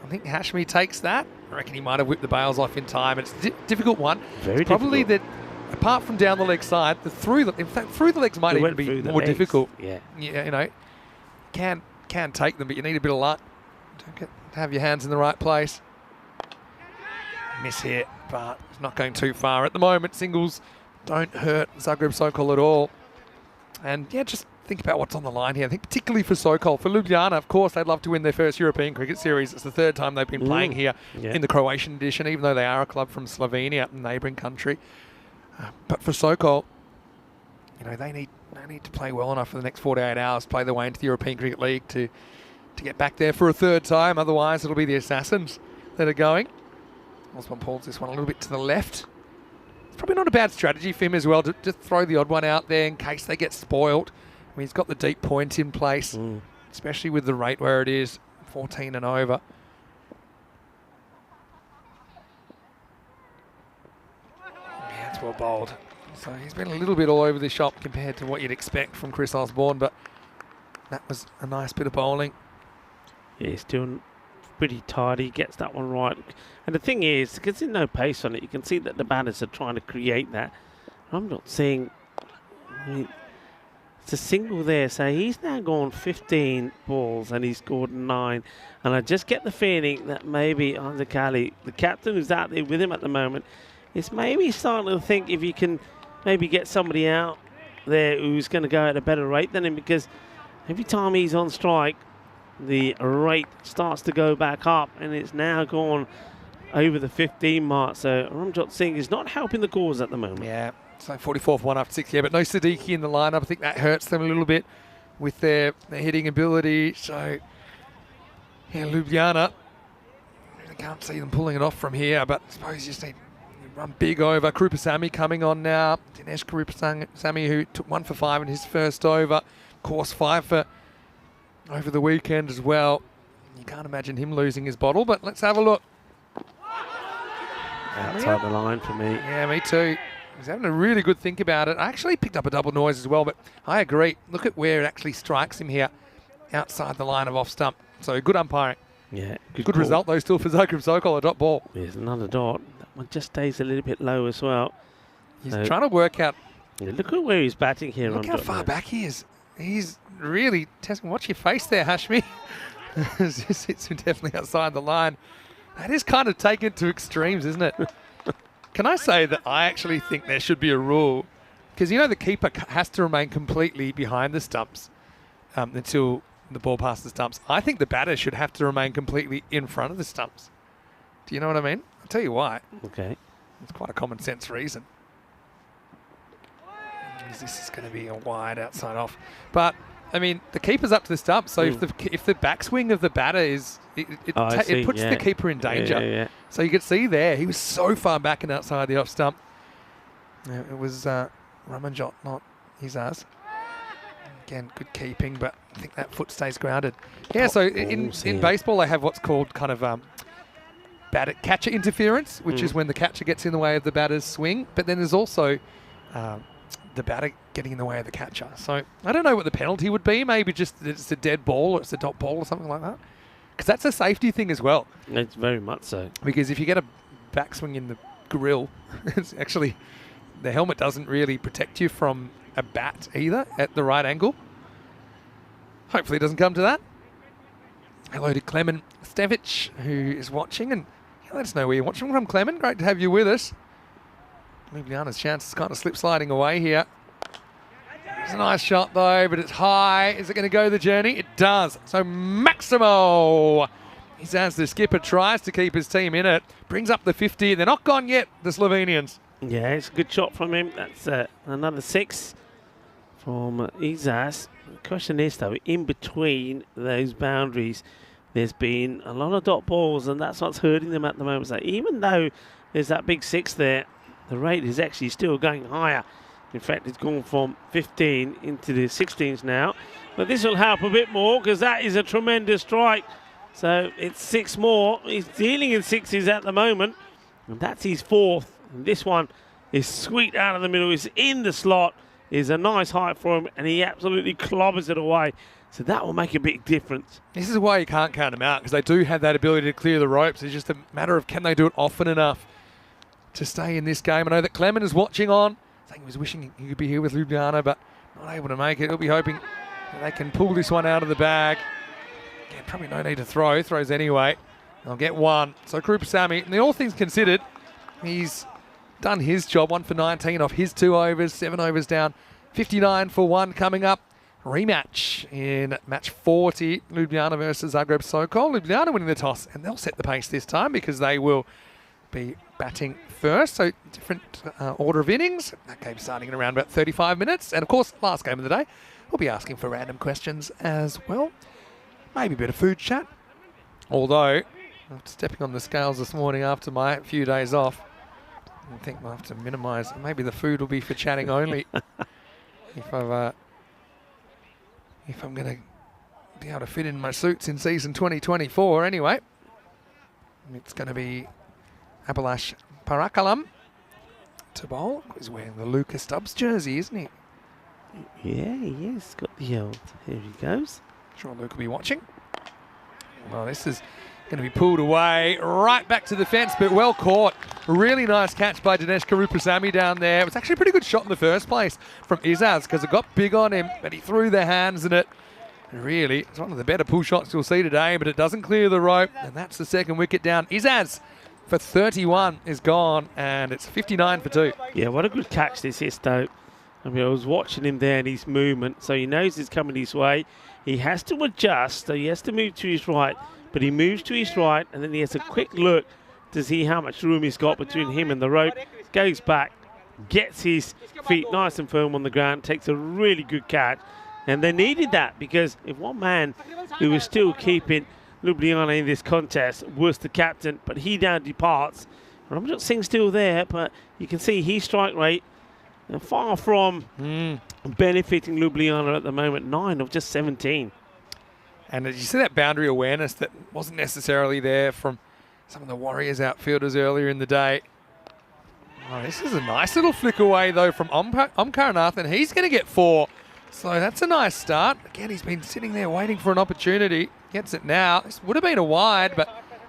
I think Hashmi takes that. I reckon he might have whipped the bails off in time. It's a difficult one. Very probably difficult. That, apart from down the leg side, through the legs might even be more difficult. Yeah, you know, can take them, but you need a bit of luck. Don't get to have your hands in the right place. Miss hit, but it's not going too far at the moment. Singles don't hurt Zagreb Sokol at all. And yeah, just think about what's on the line here. I think particularly for Sokol, for Ljubljana, of course, they'd love to win their first European cricket series. It's the 3rd time they've been playing here in the Croatian edition, even though they are a club from Slovenia, a neighbouring country. But for Sokol, you know, they need to play well enough for the next 48 hours, play their way into the European Cricket League to get back there for a 3rd time. Otherwise, it'll be the Assassins that are going. Osborne pulls this one a little bit to the left. It's probably not a bad strategy for him as well to just throw the odd one out there in case they get spoiled. I mean, he's got the deep point in place, especially with the rate where it is, 14 and over. Yeah, it's well bowled. So he's been a little bit all over the shop compared to what you'd expect from Chris Osborne, but that was a nice bit of bowling. Yeah, he's doing pretty tidy, gets that one right. And the thing is, because there's no pace on it, you can see that the batters are trying to create that. I'm not seeing... I mean, it's a single there, so he's now gone 15 balls and he's scored 9. And I just get the feeling that maybe Isaac Ali, the captain who's out there with him at the moment, is maybe starting to think if you can maybe get somebody out there who's going to go at a better rate than him, because every time he's on strike, the rate starts to go back up, and it's now gone over the 15 mark. So Ramjot Singh is not helping the cause at the moment. Yeah, so 44 for 1 after 6 here, but no Siddiqui in the lineup. I think that hurts them a little bit with their hitting ability. So, yeah, Ljubljana, I can't see them pulling it off from here, but I suppose you just need to run big over. Krupasamy coming on now. Dinesh Krupasamy, who took 1 for 5 in his first over. Of course, 5 for over the weekend as well. You can't imagine him losing his bottle, but let's have a look. Outside the line for me. Yeah, me too. He's having a really good think about it. I actually picked up a double noise as well, but I agree. Look at where it actually strikes him here, outside the line of off stump. So good umpiring. Yeah, Good result though still for Zagreb Sokol, a dot ball. There's another dot. That one just stays a little bit low as well. He's trying to work out. Yeah, look at where he's batting here. Look how far back he is. He's really testing. Watch your face there, Hashmi. Just hits him definitely outside the line. That is kind of taken to extremes, isn't it? Can I say that I actually think there should be a rule? Because, you know, the keeper has to remain completely behind the stumps until the ball passes the stumps. I think the batter should have to remain completely in front of the stumps. Do you know what I mean? I'll tell you why. Okay. It's quite a common sense reason. This is going to be a wide outside off. But, I mean, the keeper's up to the stump, so if the backswing of the batter is... It puts the keeper in danger. Yeah. So you could see there, he was so far back and outside the off stump. Yeah, it was Ramanjot, not Izaz. Again, good keeping, but I think that foot stays grounded. Yeah, so in baseball, they have what's called kind of catcher interference, which is when the catcher gets in the way of the batter's swing. But then there's also the batter getting in the way of the catcher. So I don't know what the penalty would be. Maybe just that it's a dead ball or it's a dot ball or something like that. Because that's a safety thing as well. It's very much so. Because if you get a backswing in the grill, it's actually the helmet doesn't really protect you from a bat either at the right angle. Hopefully it doesn't come to that. Hello to Clement Stevic, who is watching, and let us know where you're watching from, Clement. Great to have you with us. Ljubljana's chance is kind of slip sliding away here. It's a nice shot though, but it's high. Is it going to go the journey? It does. So Maximo, he's as the skipper tries to keep his team in it, brings up the 50. They're not gone yet, the Slovenians. Yeah, it's a good shot from him. That's another 6 from Izaz. The question is though, in between those boundaries, there's been a lot of dot balls, and that's what's hurting them at the moment. So even though there's that big 6 there, the rate is actually still going higher. In fact, it's gone from 15 into the 16s now. But this will help a bit more because that is a tremendous strike. So it's 6 more. He's dealing in 6s at the moment. And that's his 4th. And this one is sweet out of the middle. It's in the slot. Is a nice height for him. And he absolutely clobbers it away. So that will make a big difference. This is why you can't count them out, because they do have that ability to clear the ropes. It's just a matter of can they do it often enough to stay in this game. I know that Clement is watching on. I think he was wishing he could be here with Ljubljana, but not able to make it. He'll be hoping that they can pull this one out of the bag. Yeah, probably no need to throw. Throws anyway. They'll get 1. So Krupasamy, and all things considered, he's done his job. 1 for 19 off his 2 overs. 7 overs down. 59 for 1 coming up. Rematch in match 40. Ljubljana versus Zagreb Sokol. Ljubljana winning the toss, and they'll set the pace this time because they will be batting first, so different order of innings. That game starting in around about 35 minutes. And of course, last game of the day, we'll be asking for random questions as well. Maybe a bit of food chat. Although, after stepping on the scales this morning after my few days off, I think we'll have to minimise. Maybe the food will be for chatting only. if I'm going to be able to fit in my suits in season 2024 anyway. It's going to be Abhilash Parakalam to bowl. He's wearing the Lucas Stubbs jersey, isn't he? Yeah, he is. Got the old. Here he goes. Sure Luke will be watching. Well, this is going to be pulled away right back to the fence, but well caught. Really nice catch by Dinesh Krupasamy down there. It was actually a pretty good shot in the first place from Izaz because it got big on him, but he threw the hands in it. And really, it's one of the better pull shots you'll see today, but it doesn't clear the rope, and that's the second wicket down. Izaz for 31 is gone, and it's 59 for 2. Yeah, what a good catch this is, though. I mean, I was watching him there and his movement, so he knows it's coming his way. He has to adjust, so he has to move to his right, but he moves to his right, and then he has a quick look to see how much room he's got between him and the rope, goes back, gets his feet nice and firm on the ground, takes a really good catch, and they needed that, because if one man who was still keeping Ljubljana in this contest was the captain, but he now departs. Ramjot Singh's still there, but you can see his strike rate far from benefiting Ljubljana at the moment, 9 of just 17. And did you see that boundary awareness that wasn't necessarily there from some of the Warriors outfielders earlier in the day? Oh, this is a nice little flick away, though, from Omkarnath, and he's going to get 4. So that's a nice start. Again, he's been sitting there waiting for an opportunity. Gets it now. This would have been a wide, but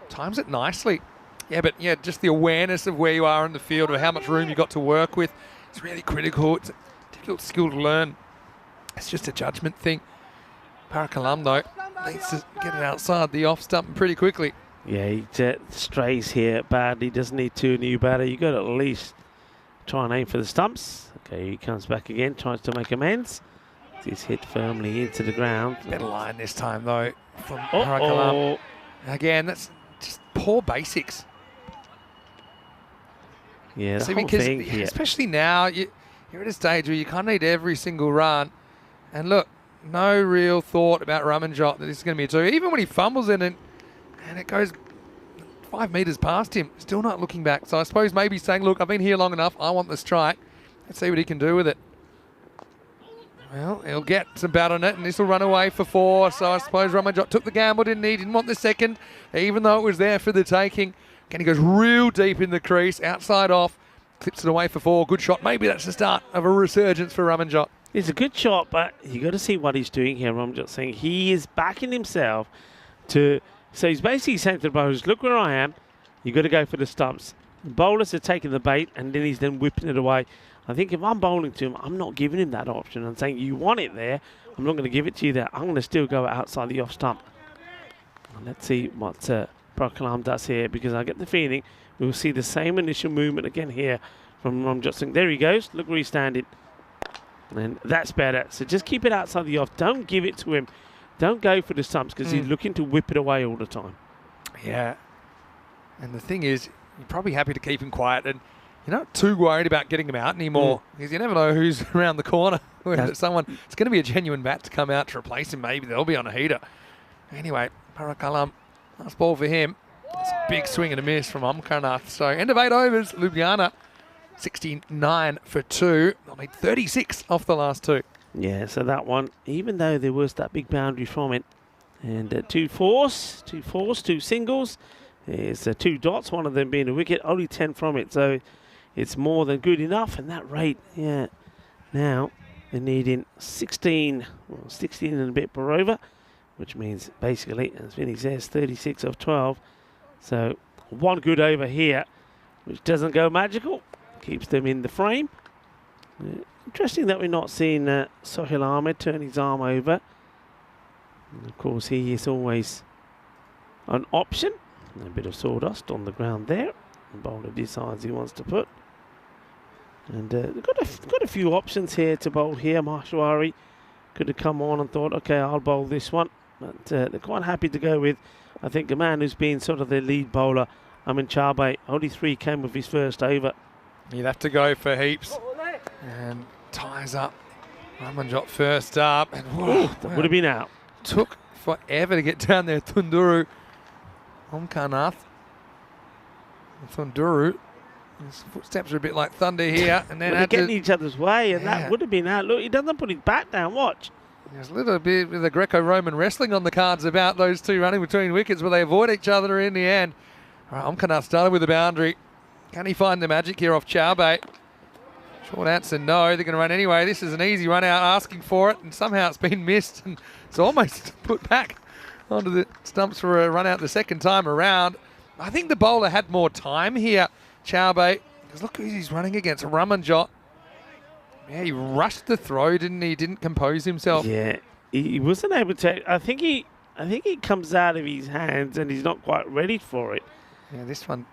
times it nicely. Yeah, but yeah, just the awareness of where you are in the field, of how much room you got to work with. It's really critical. It's a difficult skill to learn. It's just a judgment thing. Parakalam, though, needs to get it outside the off stump pretty quickly. Yeah, he strays here badly. Doesn't need 2 new batter. You got to at least try and aim for the stumps. Okay, he comes back again, tries to make amends. He's hit firmly into the ground. Better line this time, though, from Parakalam. Again, that's just poor basics. Yeah, the See, whole because thing here. especially now, you're at a stage where you kind of need every single run. And look, no real thought about Ramanjot that this is going to be a 2. Even when he fumbles in it, and it goes 5 metres past him, still not looking back. So I suppose maybe saying, look, I've been here long enough. I want the strike. Let's see what he can do with it. Well, he'll get some bat on it, and this will run away for 4. So I suppose Ramanjot took the gamble, didn't want the second, even though it was there for the taking. Again, he goes real deep in the crease, outside off, clips it away for 4. Good shot. Maybe that's the start of a resurgence for Ramanjot. It's a good shot, but you got to see what he's doing here. Ramanjot saying he is backing himself to. So he's basically saying to the bowlers, look where I am. You got to go for the stumps. The bowlers are taking the bait, and then he's then whipping it away. I think if I'm bowling to him, I'm not giving him that option. I'm saying, you want it there. I'm not going to give it to you there. I'm going to still go outside the off stump. And let's see what Parakalam does here, because I get the feeling we'll see the same initial movement again here from Ramjot Singh. There he goes. Look where he's standing. And that's better. So just keep it outside the off. Don't give it to him. Don't go for the stumps, because he's looking to whip it away all the time. Yeah. And the thing is, you're probably happy to keep him quiet, and you're not too worried about getting him out anymore, because you never know who's around the corner. It's going to be a genuine bat to come out to replace him. Maybe they'll be on a heater. Anyway, Parakalam, last ball for him. It's a big swing and a miss from Omkarnath. So end of 8 overs, Ljubljana 69 for 2. They'll need 36 off the last 2. Yeah, so that one, even though there was that big boundary from it, and 2 fours, 2 singles, there's 2 dots, one of them being a wicket, only 10 from it, so it's more than good enough. And that rate, yeah, now they're needing 16 and a bit per over, which means basically, as Vinny says, 36 of 12. So 1 good over here, which doesn't go magical, keeps them in the frame. Interesting that we're not seeing Sohail Ahmed turn his arm over. And of course, he is always an option. A bit of sawdust on the ground there. The bowler decides he wants to put. And they've got a few options here to bowl here. Maheshwari could have come on and thought, okay, I'll bowl this one. But they're quite happy to go with, I think, a man who's been sort of their lead bowler, Amin Chabe. Only 3 came with his first over. You'd have to go for heaps. And ties up Ramanjot first up. And whoa, that would have been out. Took forever to get down there. Thunduru. Omkarnath. Thunduru. His footsteps are a bit like thunder here. And then they're getting each other's way, and that would have been out. Look, he doesn't put his bat down. Watch. There's a little bit of the Greco-Roman wrestling on the cards about those 2 running between wickets, where they avoid each other in the end. All right, Omkarnath started with a boundary. Can he find the magic here off Chabe? Short answer, no. They're going to run anyway. This is an easy run out, asking for it, and somehow it's been missed, and it's almost put back onto the stumps for a run out the second time around. I think the bowler had more time here, Chabe, because look who he's running against, Ramanjot. Yeah, he rushed the throw, didn't he? Didn't compose himself. Yeah, he wasn't able to. I think he comes out of his hands, and he's not quite ready for it. Yeah, this one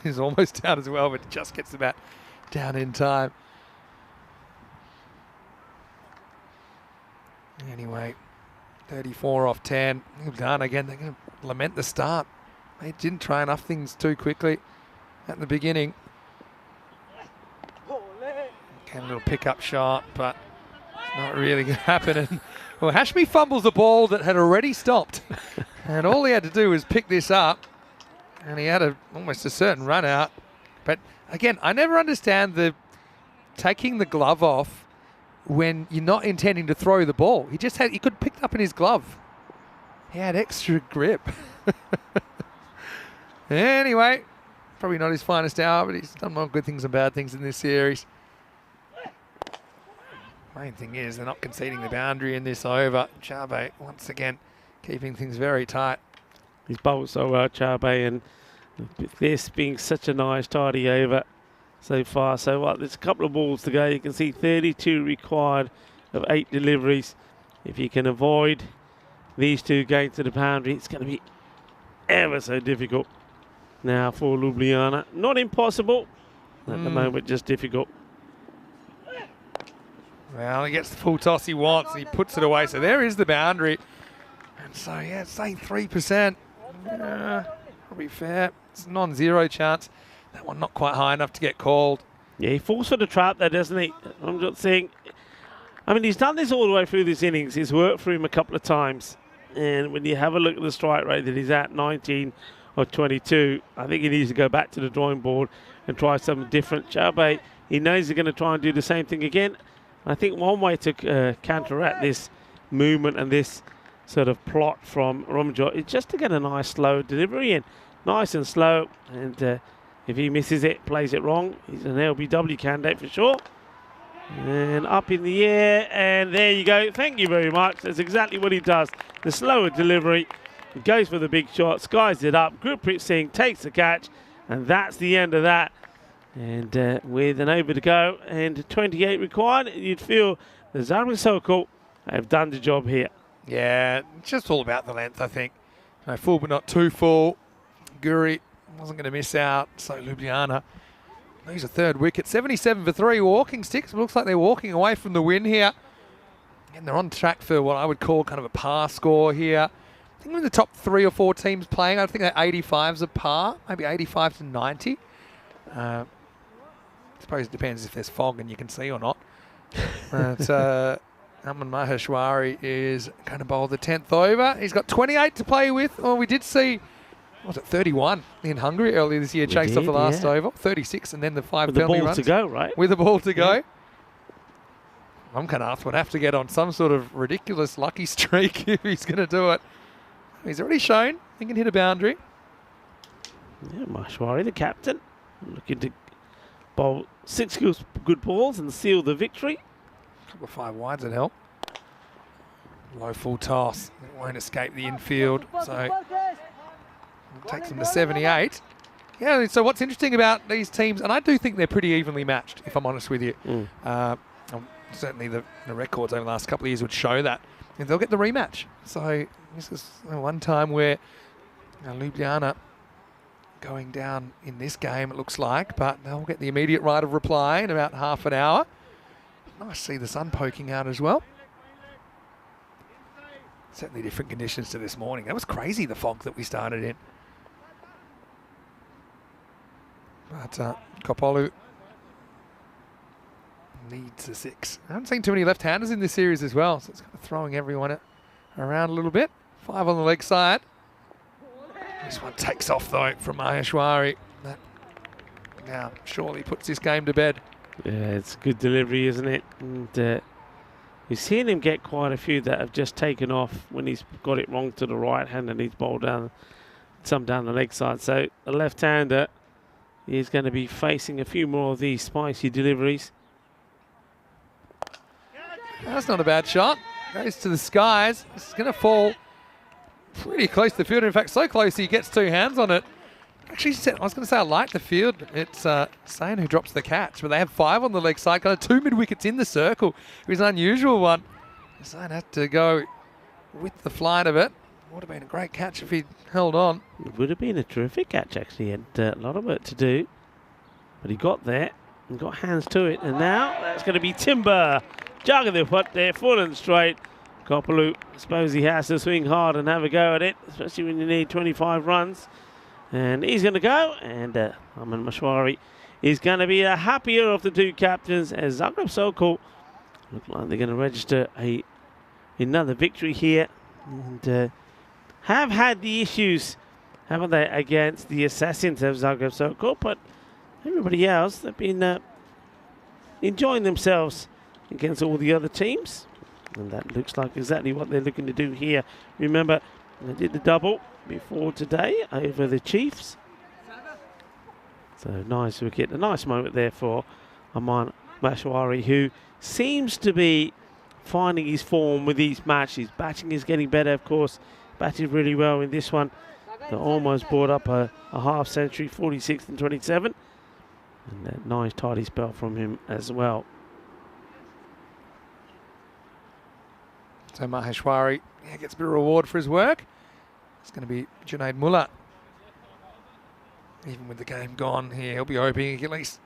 is almost down as well, but just gets the bat down in time. Anyway, 34 off 10. Done again. They're going to lament the start. They didn't try enough things too quickly at the beginning. Get a little pickup shot, but it's not really going to happen. And, well, Hashmi fumbles a ball that had already stopped. And all he had to do was pick this up. And he had almost a certain run out. But again, I never understand the taking the glove off when you're not intending to throw the ball. He could pick it up in his glove. He had extra grip. Anyway, probably not his finest hour, but he's done more good things and bad things in this series. Main thing is they're not conceding the boundary in this over. Chabe, once again, keeping things very tight. He's bowled so well, Chabe, and this being such a nice, tidy over so far. So what? There's a couple of balls to go. You can see 32 required of 8 deliveries. If you can avoid these two going to the boundary, it's going to be ever so difficult now for Ljubljana. Not impossible at the moment, just difficult. Well, he gets the full toss he wants, and he puts it away. So there is the boundary. And so, yeah, it's saying 3%. Probably fair. It's a non-zero chance. That one not quite high enough to get called. Yeah, he falls for the trap there, doesn't he? I'm just saying. I mean, he's done this all the way through this innings. It's worked for him a couple of times. And when you have a look at the strike rate that he's at, 19 or 22, I think he needs to go back to the drawing board and try something different. Chabe, he knows he's going to try and do the same thing again. I think one way to counteract this movement and this sort of plot from Ramjot is just to get a nice slow delivery in. Nice and slow. And if he misses it, plays it wrong, he's an LBW candidate for sure. And up in the air, and there you go. Thank you very much. That's exactly what he does. The slower delivery. He goes for the big shot, skies it up. Gurpreet Singh takes the catch, and that's the end of that. And with an over to go and 28 required, you'd feel the Zamra Sokol have done the job here. Yeah, it's just all about the length, I think. No, full but not too full. Guri wasn't going to miss out, so Ljubljana lose a third wicket. 77 for 3 walking sticks. Looks like they're walking away from the win here. And they're on track for what I would call kind of a par score here. I think we're in the top 3 or 4 teams playing. I think that 85's a par, maybe 85 to 90. I suppose it depends if there's fog and you can see or not. But Aman Maheshwari is going to bowl the 10th over. He's got 28 to play with. Oh, we did see, what was it, 31 in Hungary earlier this year, chased off the last over. 36 and then the 5 penalty runs. With the ball to go, right? With the ball to go. I'm going to ask, would have to get on some sort of ridiculous lucky streak if he's going to do it. He's already shown he can hit a boundary. Yeah, Maheshwari, the captain, looking to bowl 6 good balls and seal the victory. A couple of 5 wides would help. Low full toss. It won't escape the infield. So it takes them to 78. Yeah, so what's interesting about these teams, and I do think they're pretty evenly matched, if I'm honest with you. Certainly the records over the last couple of years would show that. And they'll get the rematch. So this is one time where Ljubljana going down in this game, it looks like, but they'll get the immediate right of reply in about half an hour. Nice to see the sun poking out as well. Certainly different conditions to this morning. That was crazy, the fog that we started in. But Kopolu needs a 6. I haven't seen too many left-handers in this series as well, so it's kind of throwing everyone around a little bit. 5 on the leg side. This one takes off, though, from Maheshwari. That now surely puts this game to bed. Yeah, it's good delivery, isn't it? And we've seen him get quite a few that have just taken off when he's got it wrong to the right hand and he's bowled down some down the leg side. So the left-hander is going to be facing a few more of these spicy deliveries. That's not a bad shot. Goes to the skies. It's going to fall pretty close to the field. In fact, so close he gets 2 hands on it. Actually, I was going to say I like the field. It's Sain who drops the catch, but they have 5 on the leg side. Got 2 mid-wickets in the circle. It was an unusual one. Sain had to go with the flight of it. Would have been a great catch if he'd held on. It would have been a terrific catch, actually. He had a lot of work to do, but he got there and got hands to it. And now that's going to be timber. Jug of the foot there, full and straight. Kopolu, I suppose he has to swing hard and have a go at it, especially when you need 25 runs. And he's going to go, and Aman Mashwari is going to be the happier of the two captains, as Zagreb Sokol look like they're going to register another victory here. And have had the issues, haven't they, against the Assassins of Zagreb Sokol, but everybody else, they've been enjoying themselves against all the other teams. And that looks like exactly what they're looking to do here. Remember, they did the double before today over the Chiefs. So nice wicket, a nice moment there for Aman Mashwari, who seems to be finding his form with these matches. Batting is getting better, of course. Batted really well in this one. They almost brought up a half century, 46 and 27. And a nice tidy spell from him as well. So Maheshwari gets a bit of reward for his work. It's going to be Junaid Mullah. Even with the game gone here, he'll be hoping he can at least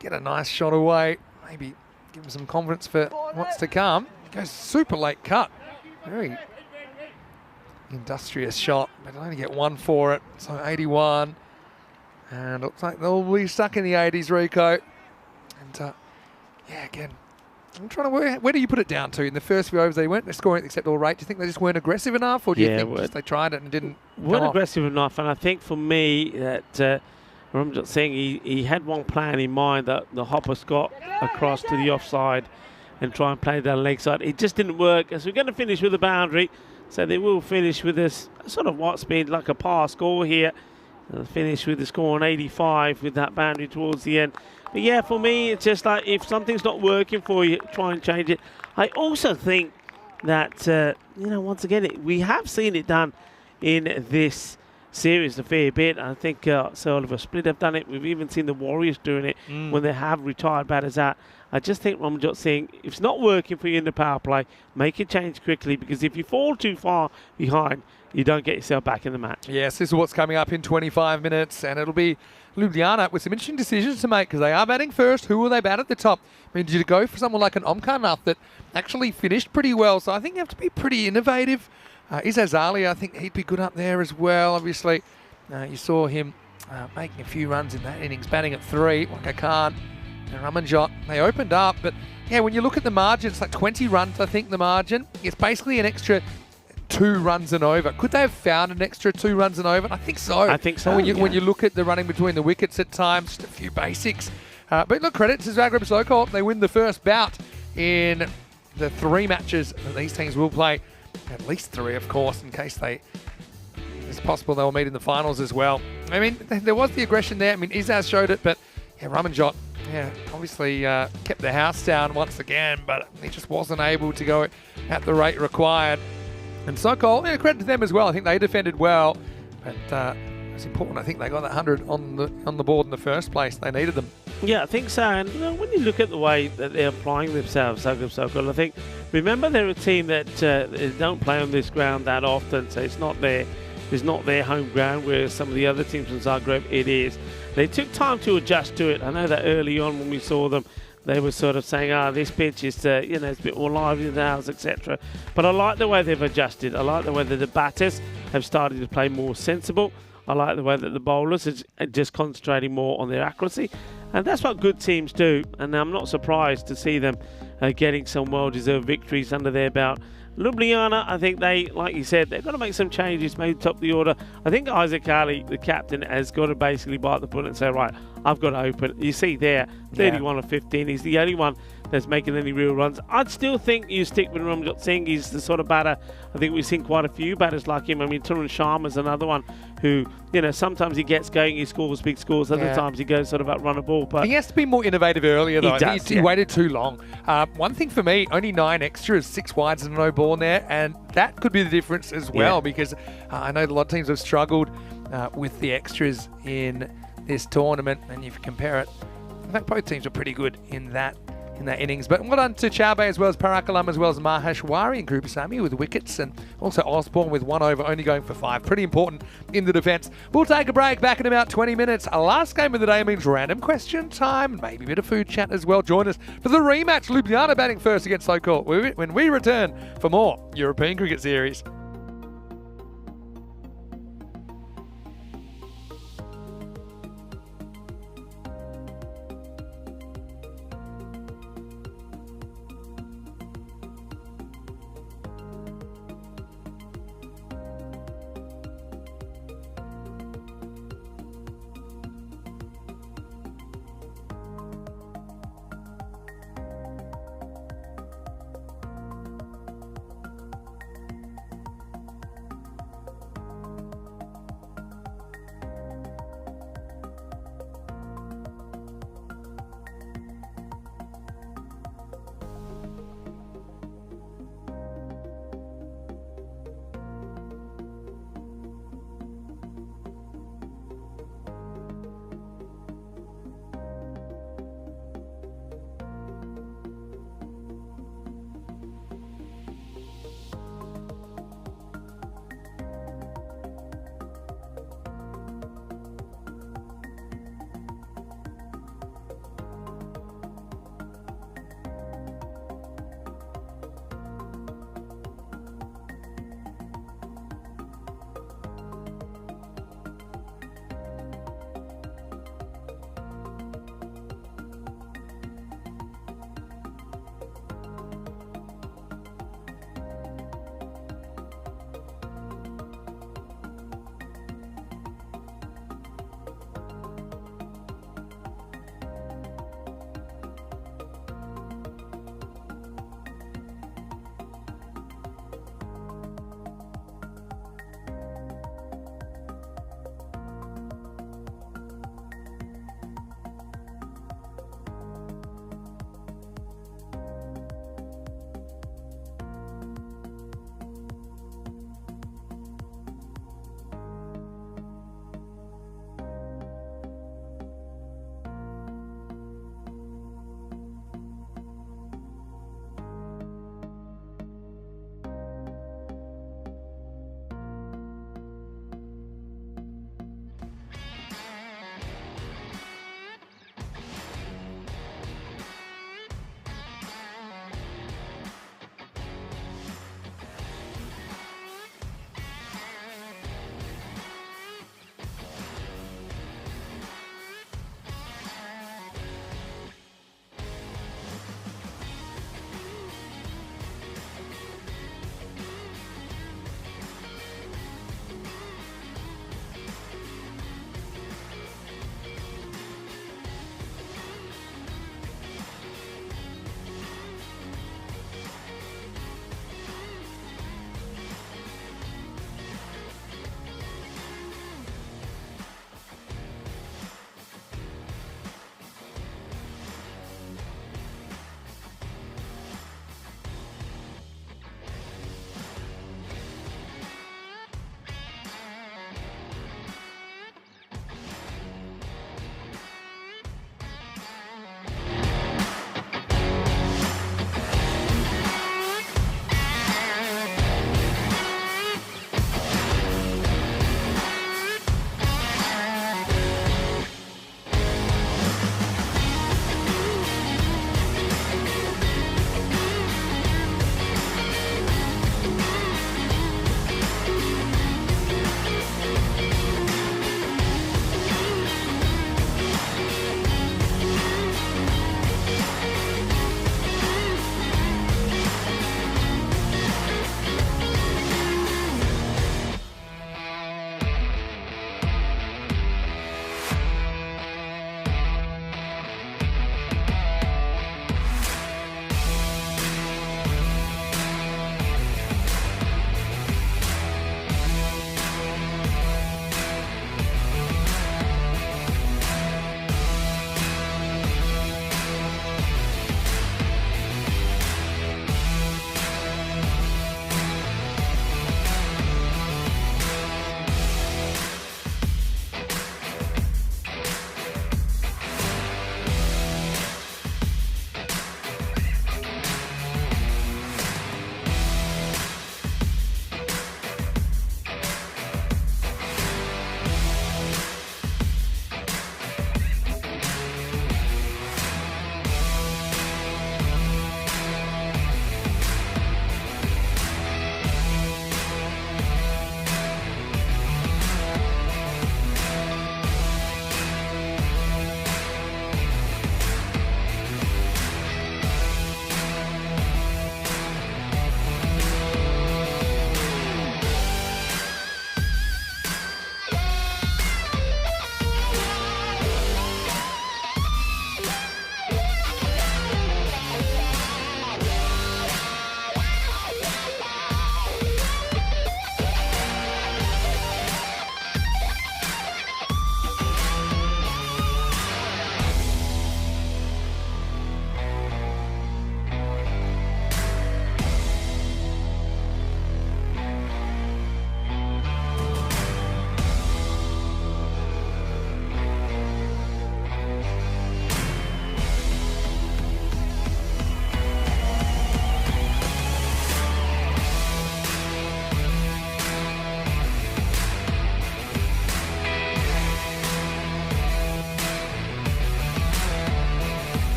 get a nice shot away. Maybe give him some confidence for what's to come. He goes super late cut. Very industrious shot, but he'll only get one for it. So 81. And looks like they'll be stuck in the 80s, Rico. And yeah, again, I'm trying to work. Where do you put it down to? In the first few overs, they weren't scoring at acceptable rate. Do you think they just weren't aggressive enough, or do you think just they tried it and didn't? Weren't aggressive enough, and I think for me that Ramjot Singh, he had one plan in mind, that the hoppers got across to the offside and try and play down leg side. It just didn't work. As we're going to finish with a boundary, so they will finish with this sort of what speed, like a par score here. They'll finish with the score on 85 with that boundary towards the end. But yeah, for me, it's just like if something's not working for you, try and change it. I also think that, once again, we have seen it done in this series a fair bit. I think Sir Oliver Split have done it. We've even seen the Warriors doing it when they have retired batters out. I just think Ramjot Singh, if it's not working for you in the power play, make a change quickly, because if you fall too far behind, you don't get yourself back in the match. Yes, this is what's coming up in 25 minutes, and it'll be Ljubljana with some interesting decisions to make, because they are batting first. Who will they bat at the top? I mean, did you go for someone like an Omkar Nath that actually finished pretty well? So I think you have to be pretty innovative. Izaz Ali, I think he'd be good up there as well. Obviously, you saw him making a few runs in that innings, batting at 3. Waka Khan and Ramanjot, they opened up. But yeah, when you look at the margin, it's like 20 runs, I think, the margin. It's basically an extra 2 runs and over. Could they have found an extra 2 runs and over? I think so. I think so. When you look at the running between the wickets at times, just a few basics. But look, credit to Zagreb Sokol. They win the first bout in the 3 matches that these teams will play. At least 3, of course, in case it's possible they'll meet in the finals as well. I mean, there was the aggression there. I mean, Izaz showed it, but yeah, Ramanjot, obviously kept the house down once again, but he just wasn't able to go at the rate required. And Sokol, credit to them as well. I think they defended well, but it's important. I think they got that 100 on the board in the first place. They needed them. Yeah, I think so. And when you look at the way that they're applying themselves, Zagreb Sokol, I think, remember they're a team that don't play on this ground that often, so it's not their home ground, whereas some of the other teams in Zagreb, it is. They took time to adjust to it. I know that early on when we saw them, they were sort of saying, this pitch is, it's a bit more lively than ours, etc. But I like the way they've adjusted. I like the way that the batters have started to play more sensible. I like the way that the bowlers are just concentrating more on their accuracy. And that's what good teams do. And I'm not surprised to see them getting some well-deserved victories under their belt. Ljubljana, I think they, like you said, they've got to make some changes, maybe top the order. I think Isaac Ali, the captain, has got to basically bite the bullet and say, right, I've got to open. You see there, 31 of 15. He's the only one that's making any real runs. I'd still think you stick with Ramjot Singh. He's the sort of batter, I think we've seen quite a few batters like him. I mean, Tarun Sharma's another one who, sometimes he gets going, he scores big scores. Other times he goes sort of out run a ball. But he has to be more innovative earlier, though. He waited too long. One thing for me, only 9 extras, 6 wides and no ball in there, and that could be the difference as well, because I know a lot of teams have struggled with the extras in this tournament, and if you compare it, in fact, both teams are pretty good in that in that innings. But well done to Chaubey as well as Parakalam as well as Maheshwari in Group Sami with wickets, and also Osborne with 1 over, only going for 5. Pretty important in the defence. We'll take a break, back in about 20 minutes. Our last game of the day means random question time, maybe a bit of food chat as well. Join us for the rematch. Ljubljana batting first against Sokol when we return for more European Cricket Series.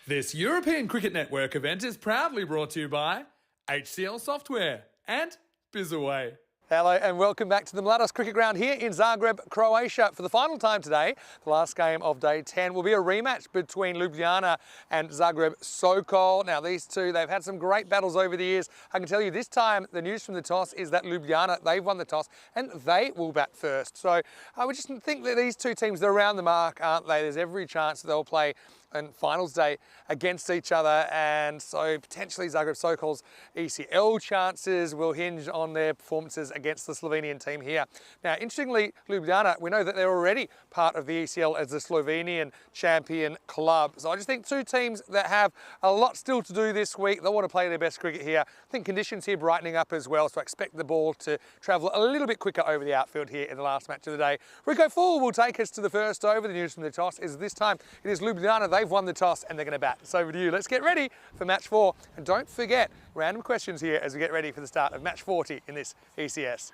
This European Cricket Network event is proudly brought to you by HCL Software and Bizaway. Hello and welcome back to the Mladost Cricket Ground here in Zagreb, Croatia. For the final time today, the last game of day 10 will be a rematch between Ljubljana and Zagreb Sokol. Now these two, they've had some great battles over the years. I can tell you this time, the news from the toss is that Ljubljana, they've won the toss and they will bat first. So I would just think that these two teams, they're around the mark, aren't they? There's every chance that they'll play and finals day against each other, and so potentially Zagreb Sokol's ECL chances will hinge on their performances against the Slovenian team here. Now, interestingly, Ljubljana, we know that they're already part of the ECL as the Slovenian champion club. So I just think two teams that have a lot still to do this week. They want to play their best cricket here. I think conditions here brightening up as well, so I expect the ball to travel a little bit quicker over the outfield here in the last match of the day. Rico Full will take us to the first over. The news from the toss is this time it is Ljubljana. They've won the toss and they're going to bat. It's over to you. Let's get ready for match 4. And don't forget, random questions here as we get ready for the start of match 40 in this ECS.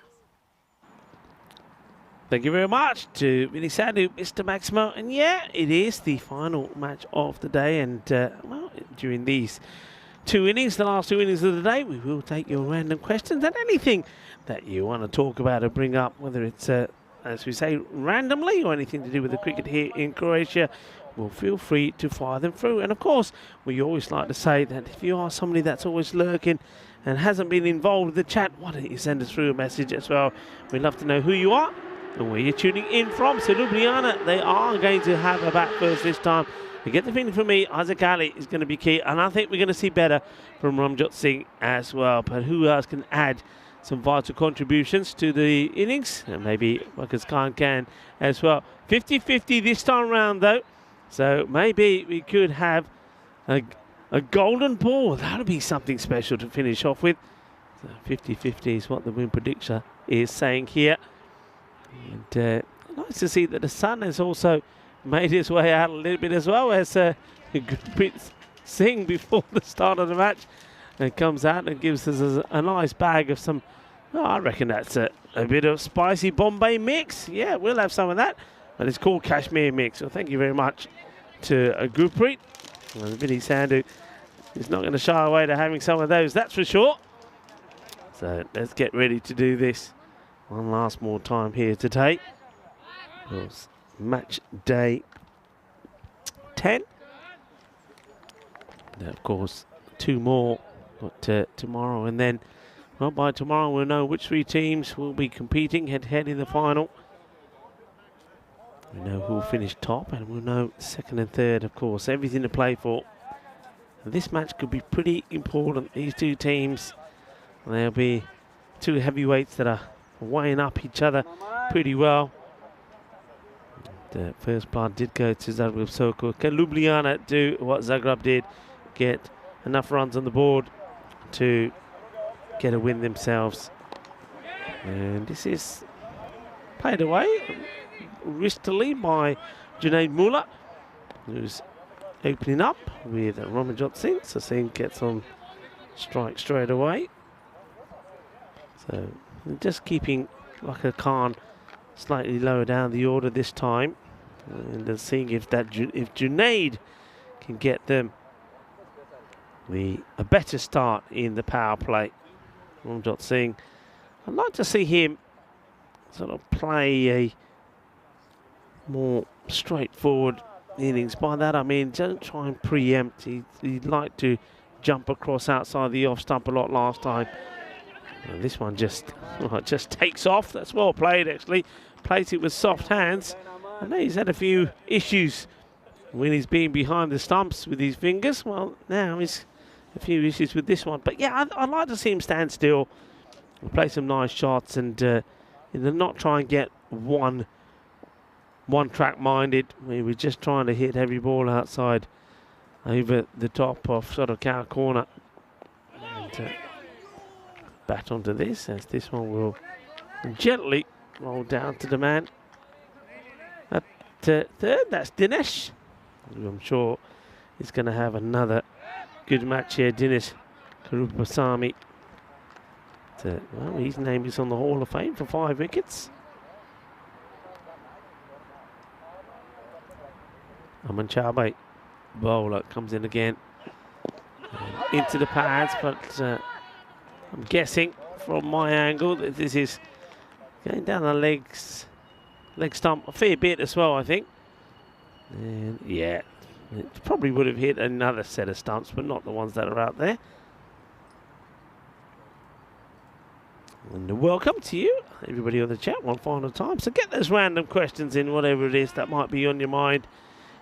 Thank you very much to Vinny Sandu, Mr. Maximo. And yeah, it is the final match of the day. And well, during these two innings, the last two innings of the day, we will take your random questions and anything that you want to talk about or bring up, whether it's, as we say, randomly or anything to do with the cricket here in Croatia. Well, feel free to fire them through. And of course, we always like to say that if you are somebody that's always lurking and hasn't been involved with the chat, why don't you send us through a message as well? We'd love to know who you are and where you're tuning in from. So Ljubljana, they are going to have a bat first this time. You get the feeling from me, Isaac Ali is going to be key. And I think we're going to see better from Ramjot Singh as well. But who else can add some vital contributions to the innings? And maybe Marcus Khan can as well. 50-50 this time round though. So maybe we could have a golden ball. That would be something special to finish off with. So 50-50 is what the win predictor is saying here. And nice to see that the sun has also made his way out a little bit as well as Gurpreet Singh before the start of the match. And comes out and gives us a nice bag of some, well, I reckon that's a bit of spicy Bombay mix. Yeah, we'll have some of that. But it's called Kashmir Mix. So thank you very much to Gurpreet. Well, Vinny Sandu is not going to shy away to having some of those, that's for sure. So let's get ready to do this one last more time here today. It was match day 10. And of course, 2 more tomorrow. And then, well, by tomorrow we'll know which 3 teams will be competing head-to-head in the final. We know who will finish top, and we'll know second and third, of course. Everything to play for. And this match could be pretty important. These two teams, there'll be 2 heavyweights that are weighing up each other pretty well. The first blood did go to Zagreb Sokol. Can Ljubljana do what Zagreb did? Get enough runs on the board to get a win themselves. And this is played away wristily by Junaid Mullah, who's opening up with Ramanjot Singh. So Singh gets on strike straight away. So just keeping Raka Khan slightly lower down the order this time, and then seeing if Junaid can get them a better start in the power play. Ramanjot Singh, I'd like to see him sort of play a more straightforward innings. By that I mean don't try and preempt. He'd like to jump across outside the off stump a lot last time. And this one just takes off. That's well played actually. Plays it with soft hands. I know he's had a few issues when he's been behind the stumps with his fingers. Well, now he's a few issues with this one. But yeah, I'd like to see him stand still, play some nice shots, and not try and get one track minded. We were just trying to hit every ball outside over the top of sort of cow corner. And bat onto this, as this one will gently roll down to the man at third. That's Dinesh, who I'm sure is going to have another good match here. Dinesh Karupasamy. Well, his name is on the Hall of Fame for 5 wickets. Aman Chabe, bowler, comes in again. And into the pads, but I'm guessing from my angle that this is going down the leg stump a fair bit as well, I think. And yeah, it probably would have hit another set of stumps, but not the ones that are out there. And welcome to you, everybody on the chat, one final time. So get those random questions in, whatever it is that might be on your mind.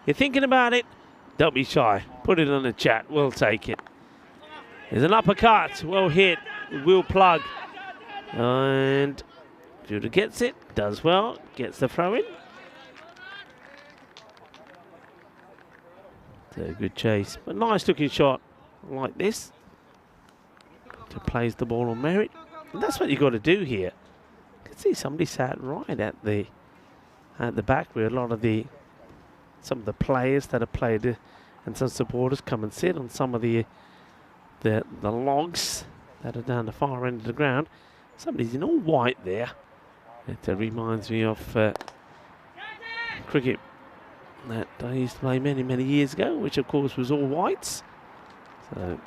You're thinking about it, don't be shy. Put it on the chat, we'll take it. There's an uppercut, well hit, will plug. And Judah gets it, does well, gets the throw in. So good chase, but nice looking shot like this. To plays the ball on merit. And that's what you got to do here. You can see somebody sat right at the back where a lot of some of the players that have played and some supporters come and sit on some of the logs that are down the far end of the ground. Somebody's in all white there. It reminds me of cricket that I used to play many years ago, which of course was all whites. So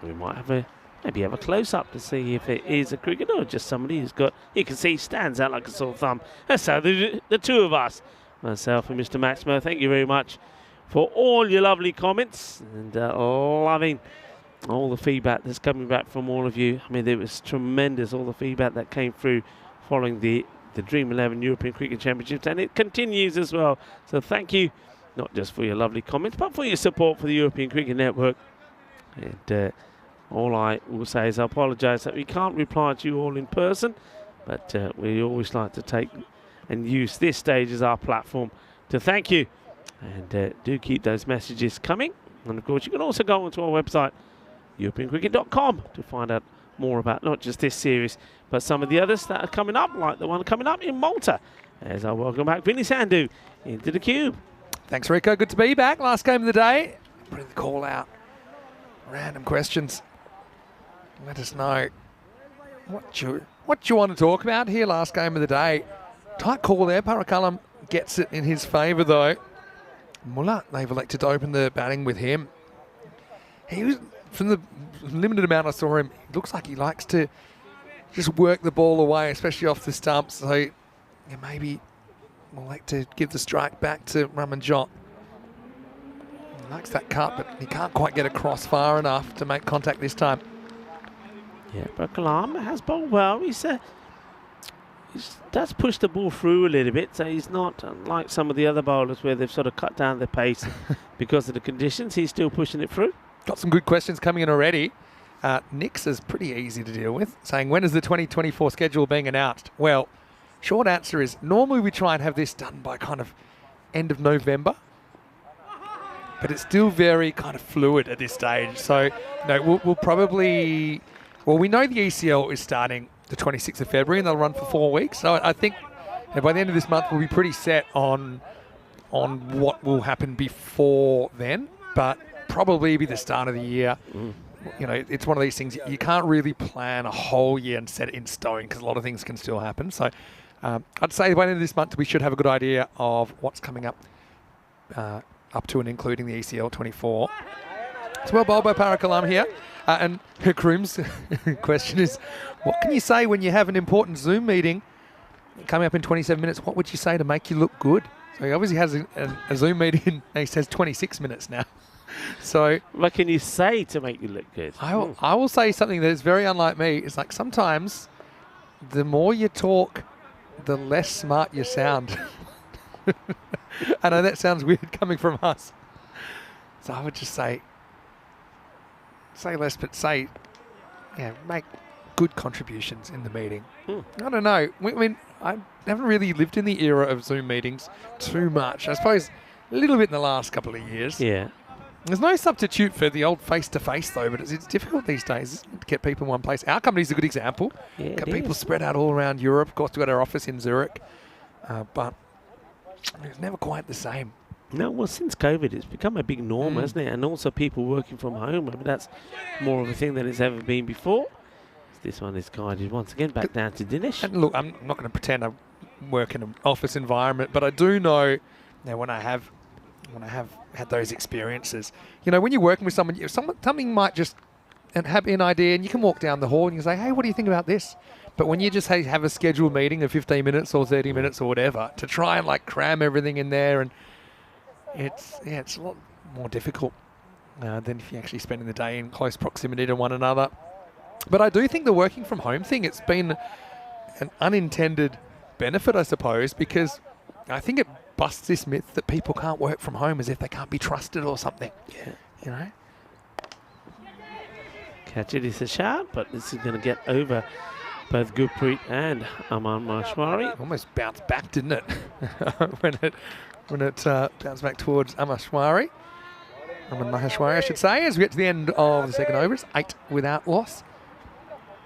we might have maybe have a close-up to see if it is a cricketer or just somebody who's got, you can see, stands out like a sore thumb. And so the two of us, myself and Mr. Maximo, thank you very much for all your lovely comments and loving all the feedback that's coming back from all of you. I mean, it was tremendous, all the feedback that came through following the Dream 11 European Cricket Championships, and it continues as well. So thank you, not just for your lovely comments, but for your support for the European Cricket Network. And all I will say is I apologise that we can't reply to you all in person, but we always like to take and use this stage as our platform to thank you. And do keep those messages coming. And of course, you can also go onto our website, europeancricket.com, to find out more about not just this series, but some of the others that are coming up, like the one coming up in Malta. As I welcome back Vinny Sandhu into the cube. Thanks, Rico. Good to be back. Last game of the day. Bring the call out. Random questions. Let us know what you want to talk about here. Last game of the day. Tight call there. Parakalam gets it in his favour though. Mullah, they've elected to open the batting with him. He was, from the limited amount I saw him, it looks like he likes to just work the ball away, especially off the stumps. So yeah, maybe we'll like to give the strike back to Ramanjot. He likes that cut, but he can't quite get across far enough to make contact this time. Yeah, but Kalam has bowled well. He does push the ball through a little bit, so he's not like some of the other bowlers where they've sort of cut down their pace because of the conditions. He's still pushing it through. Got some good questions coming in already. Nick's is pretty easy to deal with, saying, when is the 2024 schedule being announced? Well, short answer is, normally we try and have this done by kind of end of November, but it's still very kind of fluid at this stage. So, we'll probably Well, we know the ECL is starting the 26th of February and they'll run for 4 weeks. So I think by the end of this month we'll be pretty set on what will happen before then, but probably be the start of the year. You know, it's one of these things, you can't really plan a whole year and set it in stone because a lot of things can still happen. So I'd say by the end of this month we should have a good idea of what's coming up to and including the ECL 24. It's well bowled by Parakalam here. And Kroom's question is, what can you say when you have an important Zoom meeting coming up in 27 minutes? What would you say to make you look good? So he obviously has a Zoom meeting, and he says 26 minutes now. So what can you say to make you look good? I will say something that is very unlike me. It's like sometimes the more you talk, the less smart you sound. I know that sounds weird coming from us. So I would just say less, but make good contributions in the meeting. I don't know. I mean, I haven't really lived in the era of Zoom meetings too much. I suppose a little bit in the last couple of years. Yeah. There's no substitute for the old face-to-face, though, but it's difficult these days to get people in one place. Our company's a good example. Yeah, got people spread out all around Europe. Of course, we've got our office in Zurich, but it's never quite the same. No, well, since COVID, it's become a big norm, hasn't it? And also people working from home. I mean, that's more of a thing than it's ever been before. This one is guided once again back down to Dinesh. And look, I'm not going to pretend I work in an office environment, but I do know when I have had those experiences, you know, when you're working with someone, something might just have an idea, and you can walk down the hall and you say, hey, what do you think about this? But when you just have a scheduled meeting of 15 minutes or 30 minutes or whatever to try and like cram everything in there, and it's a lot more difficult than if you're actually spending the day in close proximity to one another. But I do think the working from home thing, it's been an unintended benefit, I suppose, because I think it busts this myth that people can't work from home as if they can't be trusted or something. Yeah. You know? Catch it is a shot, but this is going to get over both Gurpreet and Aman Maheshwari. Almost bounced back, didn't it? when it bounced back towards Aman Maheshwari, I should say, as we get to the end of the second over. It's 8 without loss.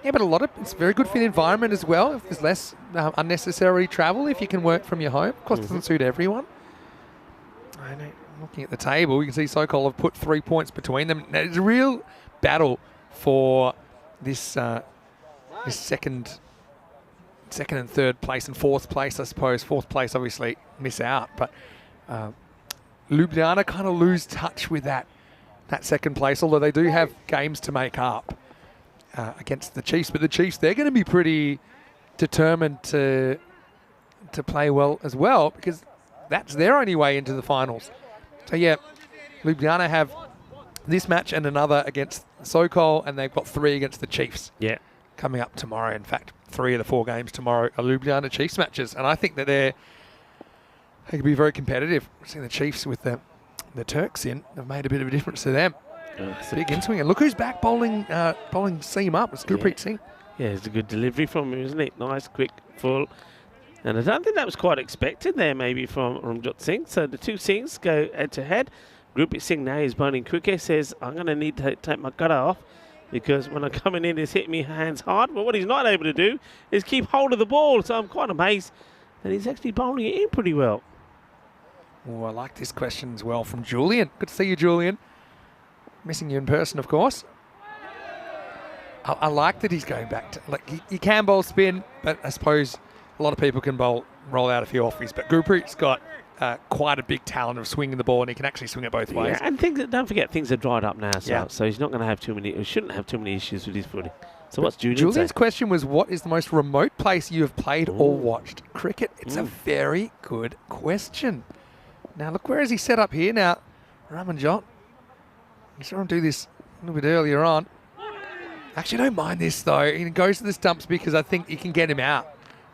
Yeah, but it's very good for the environment as well. If there's less unnecessary travel, if you can work from your home. Of course, it doesn't suit everyone. I know. Looking at the table, you can see Sokol have put 3 points between them. Now, it's a real battle for this second and third place and fourth place, I suppose. Fourth place, obviously, miss out. But Ljubljana kind of lose touch with that second place, although they do have games to make up against the Chiefs. But the Chiefs, they're going to be pretty determined to play well as well, because that's their only way into the finals. So, yeah, Ljubljana have this match and another against Sokol, and they've got 3 against the Chiefs. Yeah. Coming up tomorrow. In fact, 3 of the 4 games tomorrow are Ljubljana Chiefs matches, and I think that they could be very competitive. Seeing the Chiefs with the Turks in have made a bit of a difference to them. It's a big in-swing, and look who's back bowling seam up. It's Gurpreet Singh. Yeah, it's a good delivery from him, isn't it? Nice, quick, full. And I don't think that was quite expected there, maybe from Ramjot Singh. So the two Singhs go head-to-head. Gurpreet Singh now is bowling quicker. Says, I'm going to need to take my cutter off, because when I'm coming in, it's hitting me hands hard. But what he's not able to do is keep hold of the ball. So I'm quite amazed that he's actually bowling it in pretty well. Oh, I like this question as well from Julian. Good to see you, Julian. Missing you in person, of course. I like that he's going back to, like, he can bowl spin, but I suppose a lot of people can roll out a few offies. But Gurpreet's got quite a big talent of swinging the ball, and he can actually swing it both ways. Yeah, and don't forget, things are dried up now, so he's not going to have shouldn't have too many issues with his footing. So what's Julian's question was, what is the most remote place you have played or watched cricket? It's a very good question. Now, look, where is he set up here? Now, Ramanjot, you saw him do this a little bit earlier on. Actually, I don't mind this, though. He goes to the stumps because I think he can get him out.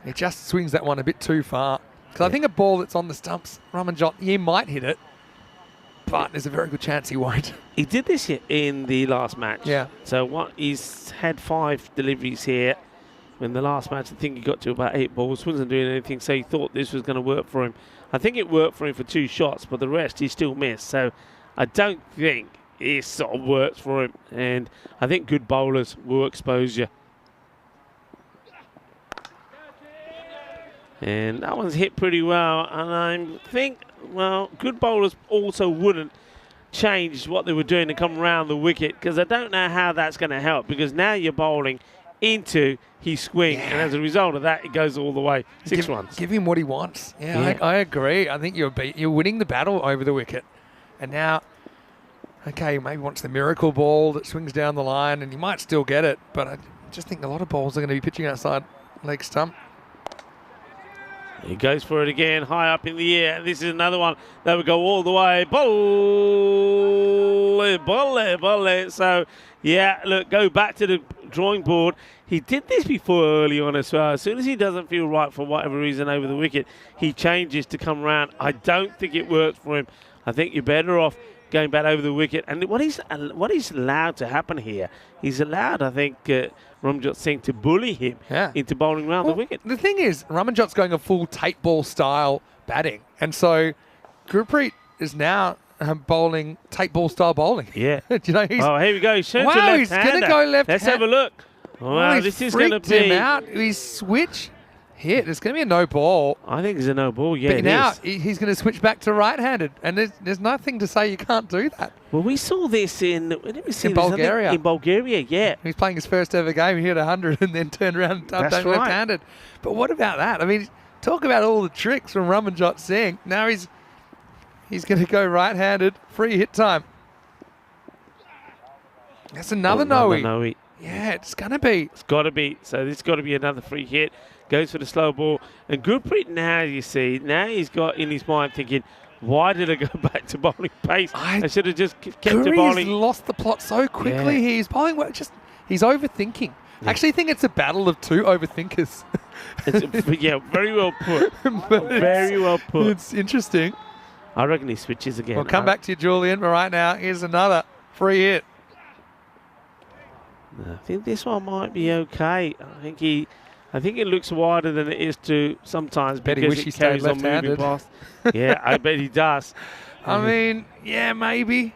He just swings that one a bit too far. Because I think a ball that's on the stumps, Ramanjot, he might hit it, but there's a very good chance he won't. He did this in the last match. Yeah. So he's had 5 deliveries here. In the last match, I think he got to about 8 balls. Wasn't doing anything, so he thought this was going to work for him. I think it worked for him for 2 shots, but the rest he still missed. So I don't think it sort of works for him. And I think good bowlers will expose you. And that one's hit pretty well. And I think, well, good bowlers also wouldn't change what they were doing to come around the wicket, because I don't know how that's going to help, because now you're bowling into his swing, and as a result of that, it goes all the way. 6 runs. Give him what he wants. Yeah. I agree. I think you're winning the battle over the wicket. And now, okay, maybe wants the miracle ball that swings down the line, and you might still get it, but I just think a lot of balls are going to be pitching outside leg stump. He goes for it again, high up in the air. This is another one that would go all the way. Bolle. So, yeah, look, go back to the drawing board. He did this before early on as well. As soon as he doesn't feel right for whatever reason over the wicket, he changes to come around. I don't think it works for him. I think you're better off going back over the wicket. And what he's allowed to happen here, he's allowed, I think, Ramjot Singh to bully him into bowling around the wicket. The thing is, Ramanjot's going a full tape ball style batting. And so Gurpreet is now bowling tape ball style bowling. Yeah. You know, oh, here we go. He's he's going to go left. Let's have a look. Wow, this is going to be him out. He's switch hit. It's going to be a no ball. I think it's a no ball. Yeah, but now he's going to switch back to right-handed, and there's nothing to say you can't do that. Well, we saw this in Bulgaria. In Bulgaria, yeah. He's playing his first ever game. He hit 100 and then turned around and tapped out left-handed. But what about that? I mean, talk about all the tricks from Ramanjot Singh. Now he's going to go right-handed, free hit time. That's another no-y. Yeah, it's going to be. It's got to be. So this has got to be another free hit. Goes for the slow ball. And Gurpreet now, you see, now he's got in his mind thinking, why did I go back to bowling pace? I should have just kept to bowling. He's lost the plot so quickly. Yeah. He's bowling well, he's overthinking. Yeah. I actually think it's a battle of two overthinkers. Yeah, very well put. Very well put. It's interesting. I reckon he switches again. We'll come back to you, Julian, but right now, here's another free hit. I think this one might be okay. I think it looks wider than it is to sometimes because it carries on moving past. Yeah, I bet he does. I mean, yeah, maybe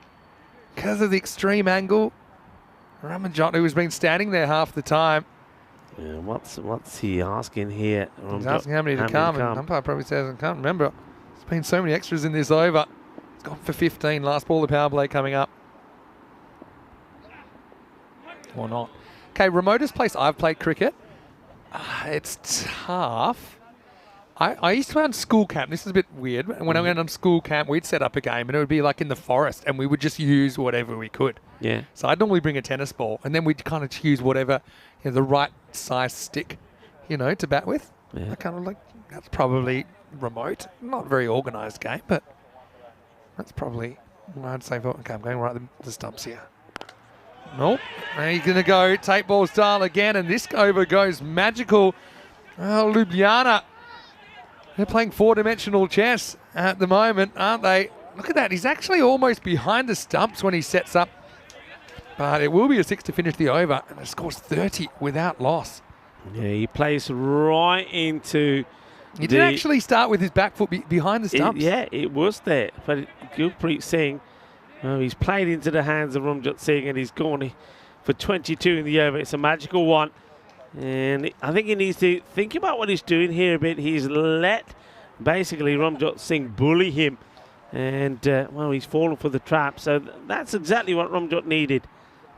because of the extreme angle. Ramanjot, who has been standing there half the time. Yeah, what's he asking here? He's asking how many to come, and umpire probably says, I can't remember. There's been so many extras in this over. It's gone for 15. Last ball of power play coming up. Or not. Okay, remotest place I've played cricket. It's tough. I used to run school camp. This is a bit weird. When I went on school camp, we'd set up a game, and it would be like in the forest, and we would just use whatever we could. Yeah. So I'd normally bring a tennis ball, and then we'd kind of choose whatever, the right size stick, to bat with. Yeah. I kind of that's probably remote. Not a very organised game, but that's probably what I'd say. Okay, I'm going right the stumps here. Nope. Now he's going to go tape ball style again, and this over goes magical. Oh, Ljubljana. They're playing four-dimensional chess at the moment, aren't they? Look at that. He's actually almost behind the stumps when he sets up. But it will be a 6 to finish the over, and it scores 30 without loss. Yeah, he plays right into... He did actually start with his back foot behind the stumps. It was there. But Gurpreet Singh... Oh, he's played into the hands of Ramjot Singh, and he's gone for 22 in the over. It's a magical one. And I think he needs to think about what he's doing here a bit. He's let, basically, Ramjot Singh bully him. And, he's fallen for the trap. So that's exactly what Ramjot needed.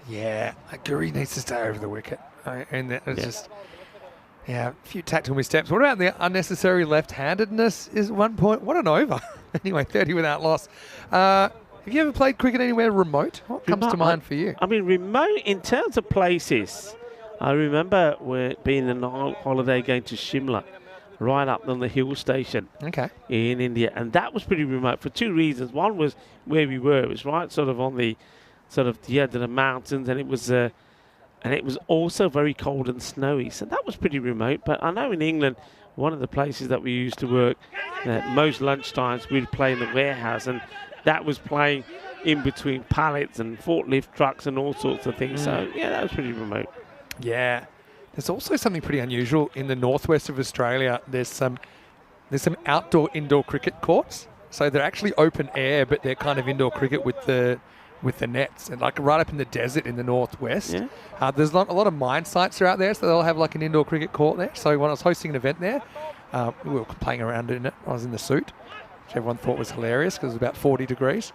Yeah, Guri needs to stay over the wicket. And it's just, a few tactical missteps. What about the unnecessary left-handedness is 1 point? What an over. Anyway, 30 without loss. Have you ever played cricket anywhere remote? What comes to mind for you? I mean, remote in terms of places. I remember being on a holiday going to Shimla, right up on the hill station in India. And that was pretty remote for two reasons. One was where we were. It was right sort of on the edge of the mountains. And it was also very cold and snowy. So that was pretty remote. But I know in England, one of the places that we used to work, most lunchtimes we'd play in the warehouse. And that was playing in between pallets and forklift trucks and all sorts of things. So, that was pretty remote. Yeah. There's also something pretty unusual in the northwest of Australia. There's some outdoor indoor cricket courts. So they're actually open air, but they're kind of indoor cricket with with the nets, and like right up in the desert in the northwest. Yeah. There's a lot of mine sites are out there, so they'll have like an indoor cricket court there. So when I was hosting an event there, we were playing around in it. I was in the suit, which everyone thought was hilarious because it was about 40 degrees.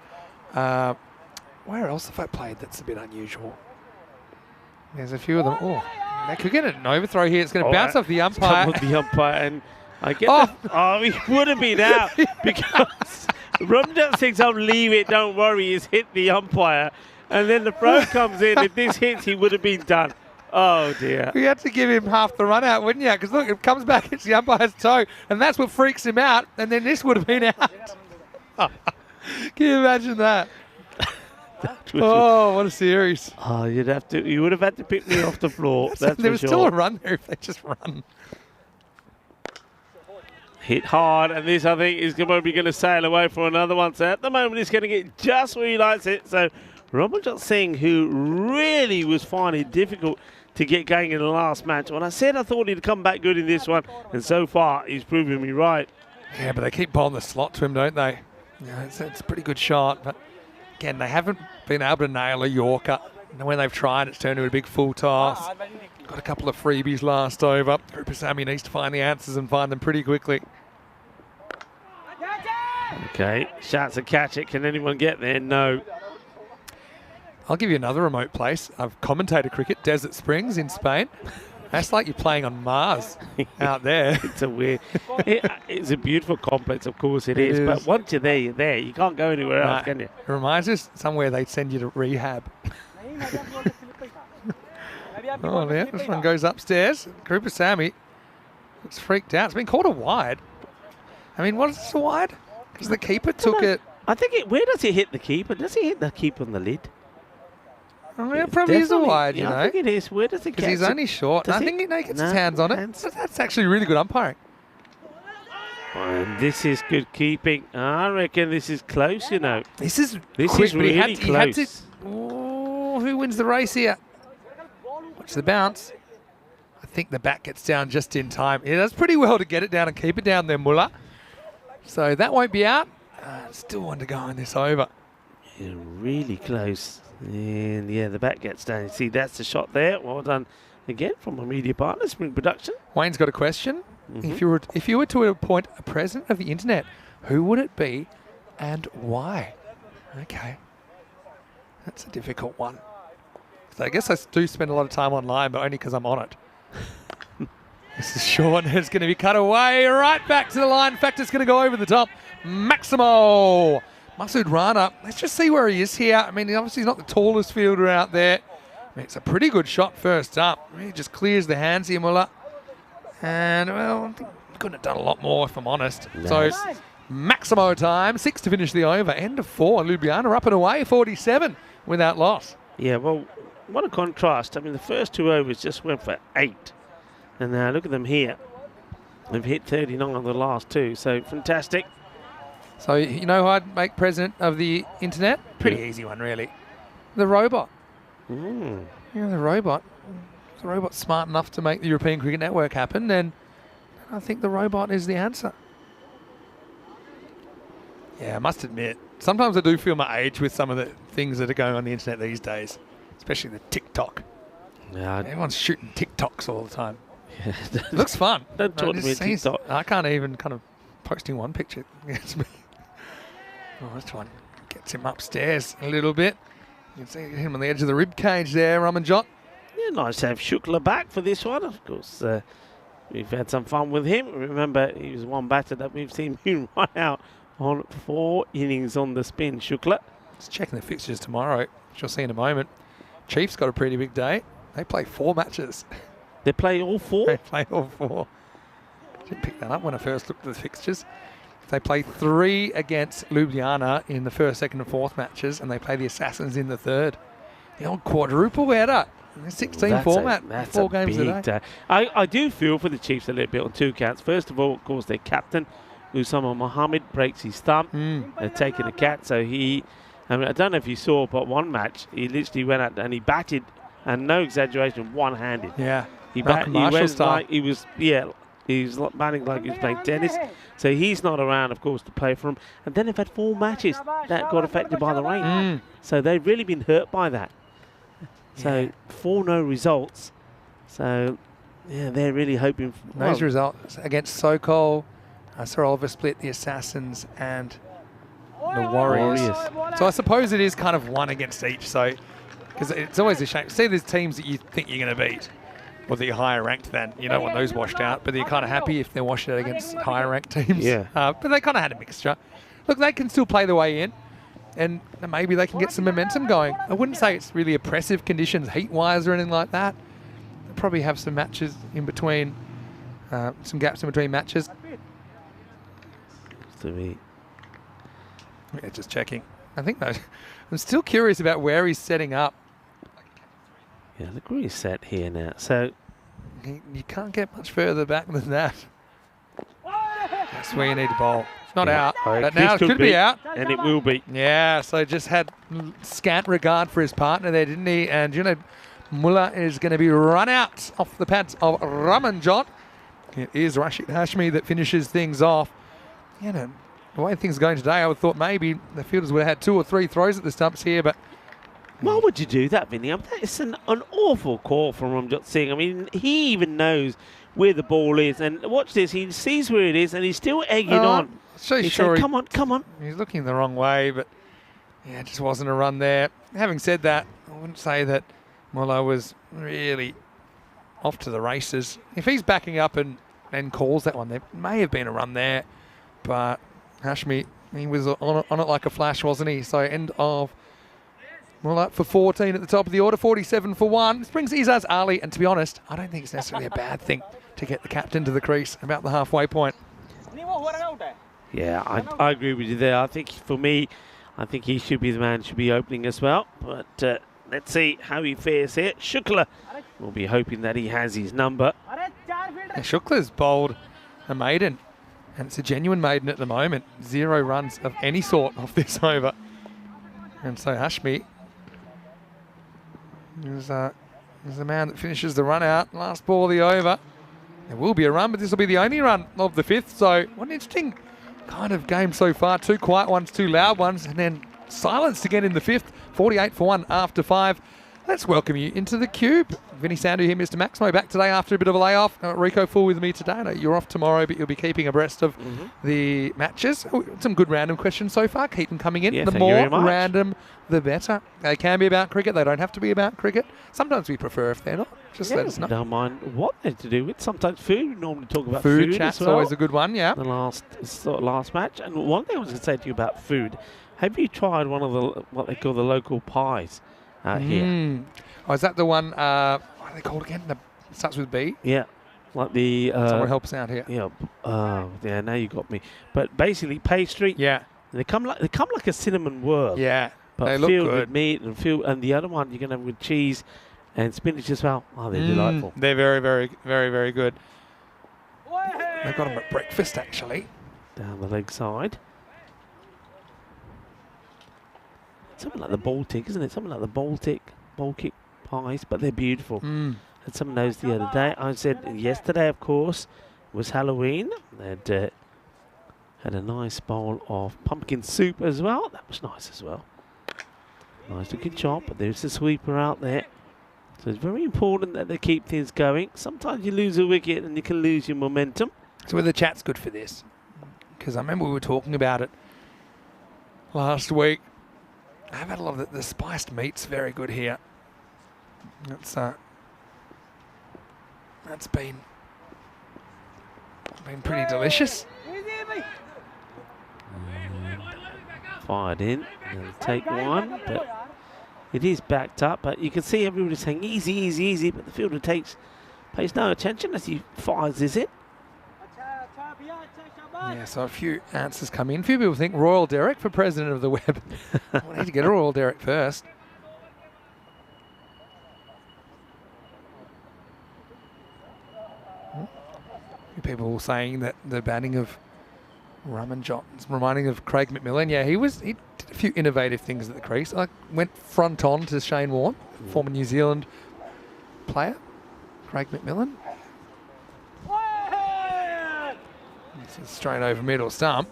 Where else have I played that's a bit unusual? There's a few of them. Oh, they could get an overthrow here. It's going to bounce off the umpire. Off the umpire, and I get he would have been out because Ramjot thinks, "I'll leave it, don't worry." He's hit the umpire, and then the pro comes in. If this hits, he would have been done. Oh dear. You had to give him half the run out, wouldn't you? Because look, it comes back, it's the umpire's toe, and that's what freaks him out. And then this would have been out. Can you imagine that? Oh, what a series! Oh, you would have had to pick me off the floor. That's there for was sure. still a run there if they just run. Hit hard, and this, I think, is probably going to sail away for another one. So at the moment, he's going to get just where he likes it. So Ramanjot Singh, who really was finding it difficult to get going in the last match. When I said I thought he'd come back good in this one, and so far, he's proving me right. Yeah, but they keep bowling the slot to him, don't they? Yeah, it's a pretty good shot, but again, they haven't been able to nail a Yorker. And when they've tried, it's turned into a big full toss. Got a couple of freebies last over. Krupasamy needs to find the answers and find them pretty quickly. Okay, shots to catch it. Can anyone get there? No. I'll give you another remote place. I've commentated cricket, Desert Springs in Spain. That's like you're playing on Mars out there. It's a weird. It's a beautiful complex, of course it is. But once you're there, you're there. You can't go anywhere else, can you? It reminds us somewhere they'd send you to rehab. Oh, yeah, this one goes upstairs. Krupasamy looks freaked out. It's been called a wide. I mean, what is this a wide? Because the keeper took it. I think where does he hit the keeper? Does he hit the keeper on the lid? Oh, yeah, probably is a wide, you know. I think it is. Where does he Because he's only short. I think he gets his hands on it. That's actually really good umpiring. And this is good keeping. I reckon this is close, you know. This is really close. Oh, who wins the race here? Watch the bounce. I think the bat gets down just in time. It does pretty well to get it down and keep it down there, Muller. So that won't be out. Still one to go in this over. Yeah, really close. And yeah, the bat gets down. You see, that's the shot there. Well done again from my media partner, Spring Production. Wayne's got a question. If you were to appoint a president of the internet, who would it be and why? Okay. That's a difficult one. So I guess I do spend a lot of time online, but only because I'm on it. This is short. It's going to be cut away right back to the line. In fact, it's going to go over the top. Maximo. Masood Rana. Let's just see where he is here. I mean, obviously he's not the tallest fielder out there. I mean, it's a pretty good shot first up. He just clears the hands here, Muller. And, well, I think he couldn't have done a lot more, if I'm honest. Nice. So, Maximo time. 6 to finish the over. End of 4. Ljubljana up and away. 47 without loss. Yeah, well, what a contrast. I mean, the first 2 overs just went for 8. And now look at them here. They've hit 39 on the last 2. So, fantastic. So, you know who I'd make president of the internet? Pretty easy one, really. The robot. Mm. Yeah, the robot. If the robot's smart enough to make the European Cricket Network happen, then I think the robot is the answer. Yeah, I must admit, sometimes I do feel my age with some of the things that are going on the internet these days, especially the TikTok. Yeah, everyone's shooting TikToks all the time. It looks fun. Don't talk to me TikTok. I can't even kind of posting one picture gets me. Oh, this one gets him upstairs a little bit. You can see him on the edge of the rib cage there, Ramanjot. Yeah, nice to have Shukla back for this one. Of course, we've had some fun with him. Remember, he was one batter that we've seen him run out on 4 innings on the spin, Shukla. Just checking the fixtures tomorrow, which you'll see in a moment. Chiefs got a pretty big day. They play 4 matches. They play all 4? They play all 4. Didn't pick that up when I first looked at the fixtures. They play 3 against Ljubljana in the first, second and fourth matches, and they play the Assassins in the third. The old quadruple header. 16 format, that's 4 games a day. I do feel for the Chiefs a little bit on 2 counts. First of all, of course, their captain, Usama Mohammed, breaks his thumb. They're taking a cat, so he... I mean, I don't know if you saw, but one match, he literally went out and he batted, and no exaggeration, one-handed. Yeah. He went like he was, He's batting like he's playing tennis. So he's not around, of course, to play for him. And then they've had 4 matches that got affected by the rain. So they've really been hurt by that. So 4 no results. So, yeah, they're really hoping for Those results against Sokol, Sir Oliver split, the Assassins, and the Warriors. So I suppose it is kind of one against each. So, because it's always a shame. See, there's teams that you think you're going to beat, or that you're higher ranked than. You don't want those washed out, but you're kind of happy if they're washed out against higher ranked teams. Yeah. But they kind of had a mixture. Look, they can still play the way in, and maybe they can get some momentum going. I wouldn't say it's really oppressive conditions heat-wise or anything like that. They'll probably have some matches in between, some gaps in between matches. me. Yeah, just checking. I think that I'm still curious about where he's setting up. Yeah, the green is set here now. So You can't get much further back than that. That's where you need to bowl. It's not out, but now it could be out. And it will be. Yeah, so just had scant regard for his partner there, didn't he? And Junaid Mullah is going to be run out off the pads of Ramanjot. It is Rashid Hashmi that finishes things off. You know, the way things are going today, I would have thought maybe the fielders would have had 2 or 3 throws at the stumps here, but Why would you do that, Vinny? I mean, that is an awful call from Ramjot Singh. I mean, he even knows where the ball is. And watch this, he sees where it is and he's still egging on. So He's sure, saying, come on, come on. He's looking the wrong way, but yeah, it just wasn't a run there. Having said that, I wouldn't say that Mullah was really off to the races. If he's backing up and calls that one, there may have been a run there, but Hashmi, he was on it like a flash, wasn't he? So end of Mullah for 14 at the top of the order, 47 for 1. This brings Izaz Ali, and to be honest, I don't think it's necessarily a bad thing to get the captain to the crease about the halfway point. Yeah, I agree with you there. I think for me, I think he should be the man, should be opening as well. But let's see how he fares here. Shukla will be hoping that he has his number. Yeah, Shukla's bowled a maiden, and it's a genuine maiden at the moment. 0 runs of any sort off this over. And so Hashmi is the man that finishes the run out. Last ball of the over. There will be a run, but this will be the only run of the 5th. So what an interesting kind of game so far. 2 quiet ones, 2 loud ones, and then silenced again in the 5th. 48 for 1 after 5. Let's welcome you into the cube. Vinny Sandu here, Mr. Maximo, back today after a bit of a layoff. Rico Full with me today. I know you're off tomorrow, but you'll be keeping abreast of the matches. Oh, some good random questions so far. Keep them coming in. Yeah, the thank you very more much. random, the better. They can be about cricket. They don't have to be about cricket. Sometimes we prefer if they're not. Just let us know. Don't mind what they're to do with. Sometimes food. We normally talk about Food food chat's as well. always a good one, yeah. The last match. And one thing I was going to say to you about food, have you tried one of the what they call the local pies out here? Oh, is that the one, what are they called again? It starts with B? Yeah, like the Someone help us out here. yeah. Yeah, now you got me. But basically pastry. Yeah. They come like a cinnamon whirl. Yeah. But they look filled good. with meat and the other one you're going to have with cheese and spinach as well. Oh, they're delightful. They're very, very, very, very good. They've got them at breakfast, actually. Down the leg side. Something like the Baltic, isn't it? Something like the Baltic pies, but they're beautiful. Had some of those the other day. I said yesterday, of course, was Halloween. They'd had a nice bowl of pumpkin soup as well. That was nice as well. Nice looking chop, but there's a sweeper out there. So it's very important that they keep things going. Sometimes you lose a wicket and you can lose your momentum. So whether the chat's good for this, because I remember we were talking about it last week. I've had a lot of the spiced meat's very good here. That's been pretty delicious. Fired in, and take one, but it is backed up. But you can see everybody saying easy, easy, easy, but the fielder pays no attention as he fires this in. Yeah, so a few answers come in. A few people think Royal Derek for president of the web. We need to get a Royal Derek first. People saying that the batting of Ramanjot is reminding of Craig McMillan. Yeah, he did a few innovative things at the crease. Like went front on to Shane Warne, former New Zealand player, Craig McMillan. This is straight over middle stump.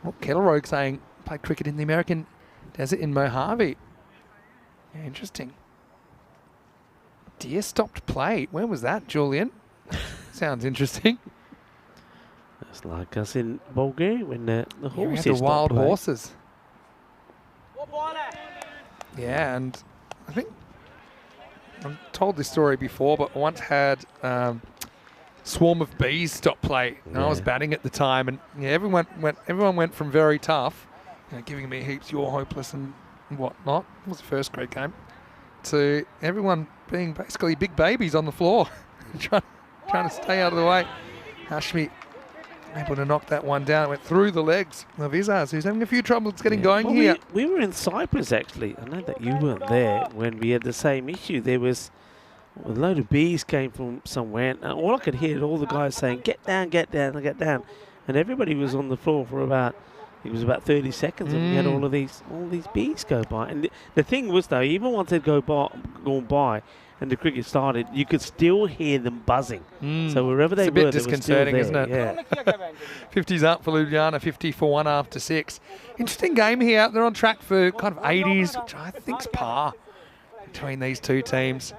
Well, Kettlerogue saying played cricket in the American desert in Mojave. Yeah, interesting. Deer stopped play. Where was that, Julian? Sounds interesting. That's like us in Bulgaria when the Yeah, we horses had the wild stopped playing. horses. Yeah, and I think I've told this story before, but I once had swarm of bees stop play, and I was Yeah. batting at the time, and yeah, everyone went from very tough, giving me heaps, you're hopeless and whatnot. It was the first grade game, to everyone being basically big babies on the floor, trying to stay out of the way. Hashmi able to knock that one down. It went through the legs of Izaz, who's having a few troubles getting going Well, here. We were in Cyprus, actually. I know that you weren't there when we had the same issue. There was a load of bees came from somewhere, and all I could hear all the guys saying, get down, get down, get down. And everybody was on the floor for about, it was about 30 seconds, and we had all these bees go by. And the thing was, though, even once they'd gone by and the cricket started, you could still hear them buzzing. So wherever they It's a bit were, they were still disconcerting, there. isn't it? Yeah. 50's up for Ljubljana, 50 for 1 after 6. Interesting game here. They're on track for kind of 80s, which I think's par between these two teams.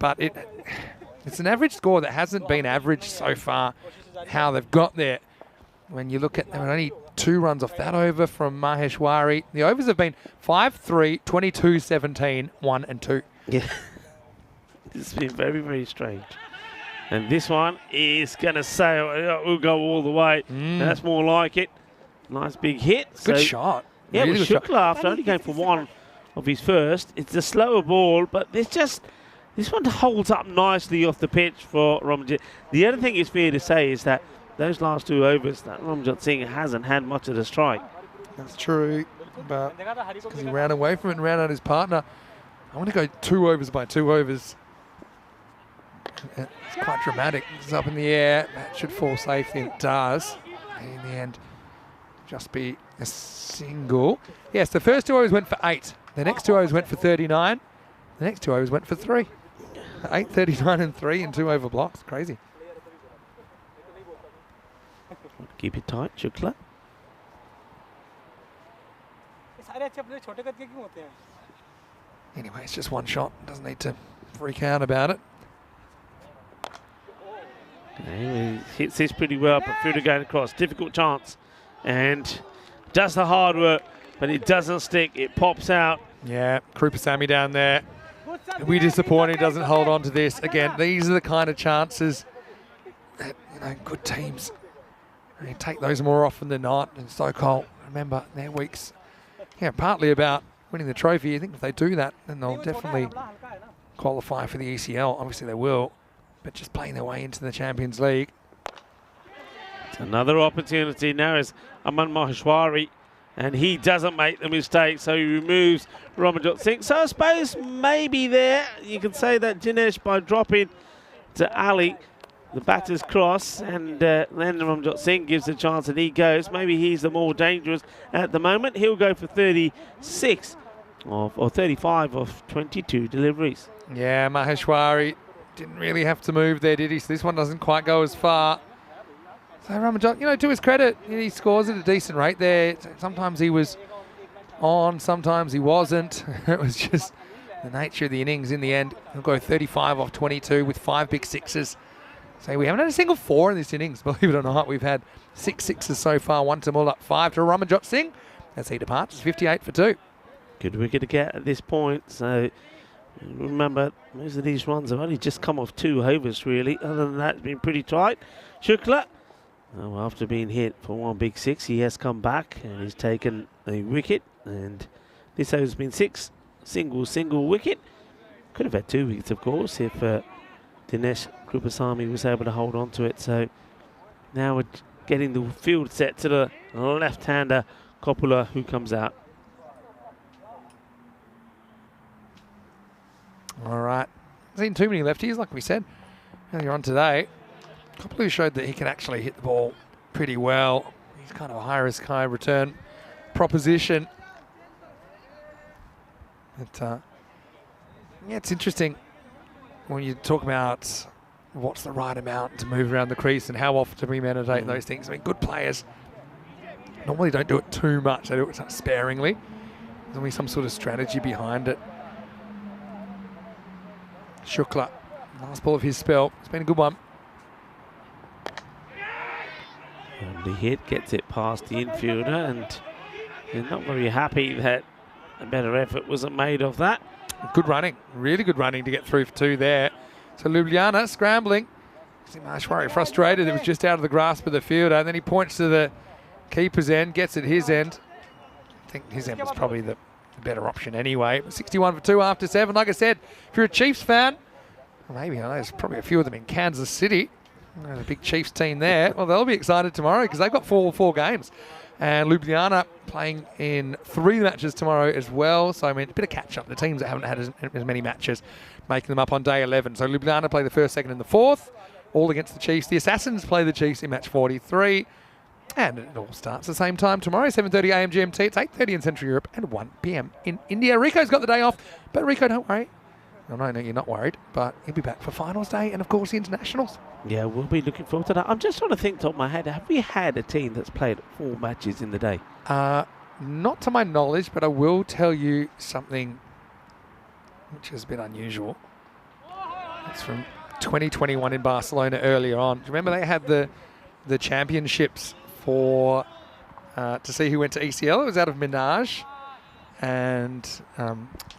But it's an average score that hasn't been average so far, how they've got there. When you look at, there were only 2 runs off that over from Maheshwari. The overs have been 5-3, 22-17, 1 and 2. Yeah. It's been very, very strange. And this one is going to sail. It will go all the way. That's more like it. Nice big hit. Good So, shot. Yeah, Really with good shot. Shukla, after only going for one of his first, it's a slower ball, but this one holds up nicely off the pitch for Ramjit. The other thing it's fair to say is that those last 2 overs, that Ramjit Singh hasn't had much of the strike. That's true, but because he ran away from it and ran out his partner. I want to go 2 overs by 2 overs. It's quite dramatic. It's up in the air. That should fall safely. It does. And in the end, just be a single. Yes, the first 2 overs went for 8. The next 2 overs went for 39. The next 2 overs went for 3. 8, 39 and 3 in 2 over blocks. Crazy. Keep it tight, Shukla. Anyway, it's just 1 shot. Doesn't need to freak out about it. He hits this pretty well, but Fuda going across. Difficult chance. And does the hard work, but it doesn't stick. It pops out. Yeah, Krupasamy down there. We're disappointed he doesn't hold on to this. Again, these are the kind of chances that, good teams, they take those more often than not. And Stockholm, remember, their weeks, partly about winning the trophy. I think if they do that, then they'll definitely qualify for the ECL. Obviously they will, but just playing their way into the Champions League. Another opportunity now is Aman Maheshwari, and he doesn't make the mistake, so he removes Ramanjot Singh. So I suppose maybe there you can say that Dinesh, by dropping to Ali, the batter's cross, and then Ramanjot Singh gives a chance and he goes. Maybe he's the more dangerous at the moment. He'll go for 36 or 35 of 22 deliveries. Yeah, Maheshwari didn't really have to move there, did he? So this one doesn't quite go as far. So Ramanjot, to his credit, he scores at a decent rate there. Sometimes he was on, sometimes he wasn't. It was just the nature of the innings in the end. He'll go 35 off 22 with 5 big sixes. So we haven't had a single 4 in this innings, believe it or not. We've had 6 sixes so far, 1 to Mull up 5 to Ramanjot Singh as he departs. 58 for 2. Good wicket to get at this point. So remember, most of these runs have only just come off 2 overs, really. Other than that, it's been pretty tight. Shukla, after being hit for 1 big 6, he has come back and he's taken a wicket. And this over's been 6 single wicket. Could have had 2 wickets, of course, if Dinesh Krupasamy was able to hold on to it. So now we're getting the field set to the left-hander, Coppola, who comes out. All right. Seen too many lefties, like we said earlier on today. Coppola showed that he can actually hit the ball pretty well. He's kind of a high-risk, high-return proposition. But, it's interesting when you talk about what's the right amount to move around the crease and how often we meditate those things. I mean, good players normally don't do it too much. They do it sparingly. There's only some sort of strategy behind it. Shukla, last ball of his spell. It's been a good one. And the hit gets it past the infielder, and they're not very happy that a better effort wasn't made of that. Good running, really good running to get through for 2 there. So Ljubljana scrambling. Maheshwari frustrated, it was just out of the grasp of the fielder, and then he points to the keeper's end, gets at his end. I think his end was probably the better option anyway. 61 for 2 after 7. Like I said, if you're a Chiefs fan, well, maybe I know there's probably a few of them in Kansas City. There's a big Chiefs team there. Well, they'll be excited tomorrow because they've got four games. And Ljubljana playing in 3 matches tomorrow as well. So, I mean, a bit of catch-up. The teams that haven't had as many matches, making them up on day 11. So, Ljubljana play the 1st, 2nd and the 4th, all against the Chiefs. The Assassins play the Chiefs in match 43. And it all starts the same time tomorrow, 7:30 a.m. GMT. It's 8:30 in Central Europe and 1 p.m. in India. Rico's got the day off. But, Rico, don't worry. No, you're not worried. But he'll be back for finals day and, of course, the internationals. Yeah, we'll be looking forward to that. I'm just trying to think top of my head, have we had a team that's played 4 matches in the day? Not to my knowledge, but I will tell you something which is a bit unusual. It's from 2021 in Barcelona earlier on. Do you remember they had the championships for to see who went to ECL? It was out of Minaj and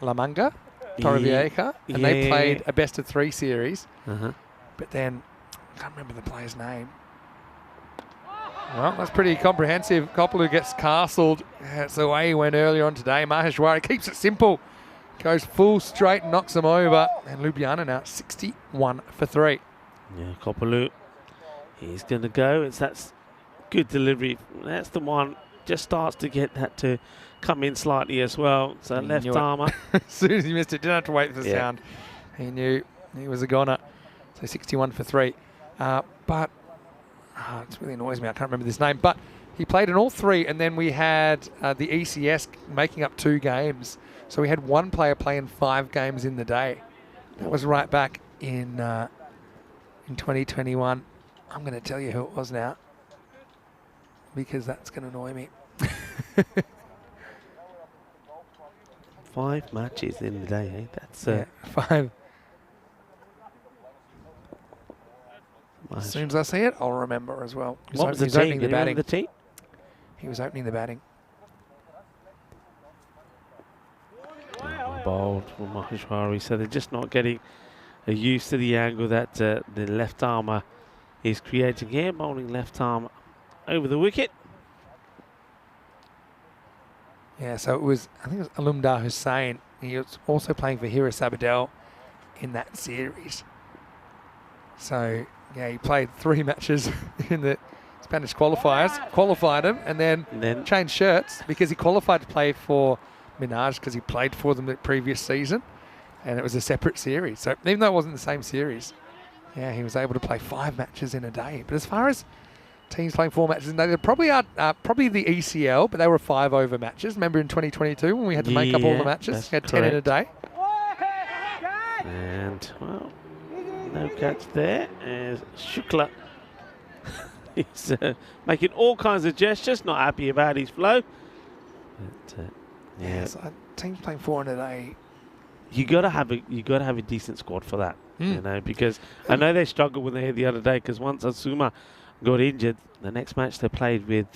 La Manga, Torrevieja, and they played a best-of-3 series. But then, I can't remember the player's name. Well, that's pretty comprehensive. Kopolu gets castled. That's the way he went earlier on today. Maheshwari keeps it simple. Goes full straight and knocks him over. And Ljubljana now 61 for 3. Yeah, Kopolu, he's going to go. That's good delivery. That's the one. Just starts to get that to come in slightly as well. So left armour. As soon as he missed it, didn't have to wait for the sound. He knew he was a goner. So 61 for 3. But it really annoys me. I can't remember this name. But he played in all 3, and then we had the ECS making up 2 games. So we had one player playing 5 games in the day. That was right back in 2021. I'm going to tell you who it was now, because that's going to annoy me. 5 matches in the day, eh? That's 5. As soon as I see it, I'll remember as well. What was the team? The batting. The team? He was opening the batting. Bowled for Maheshwari, so they're just not getting used to the angle that the left armour is creating here. Bowling left arm over the wicket. Yeah, so it was, I think it was Alumdar Hussain. He was also playing for Hira Sabadell in that series. So, yeah, he played 3 matches in the Spanish qualifiers, qualified them, and then changed shirts because he qualified to play for Minaj because he played for them the previous season, and it was a separate series. So even though it wasn't the same series, yeah, he was able to play 5 matches in a day. But as far as teams playing 4 matches in a day, they probably are probably the ECL, but they were 5-over matches. Remember in 2022 when we had to make up all the matches? We had 10 in a day. And, well, no catch there as Shukla. He's making all kinds of gestures, not happy about his flow. But, yeah, so teams playing 4 in a day. You gotta have a decent squad for that, you know, because I know they struggled when they hit the other day. Because once Asuma got injured, the next match they played with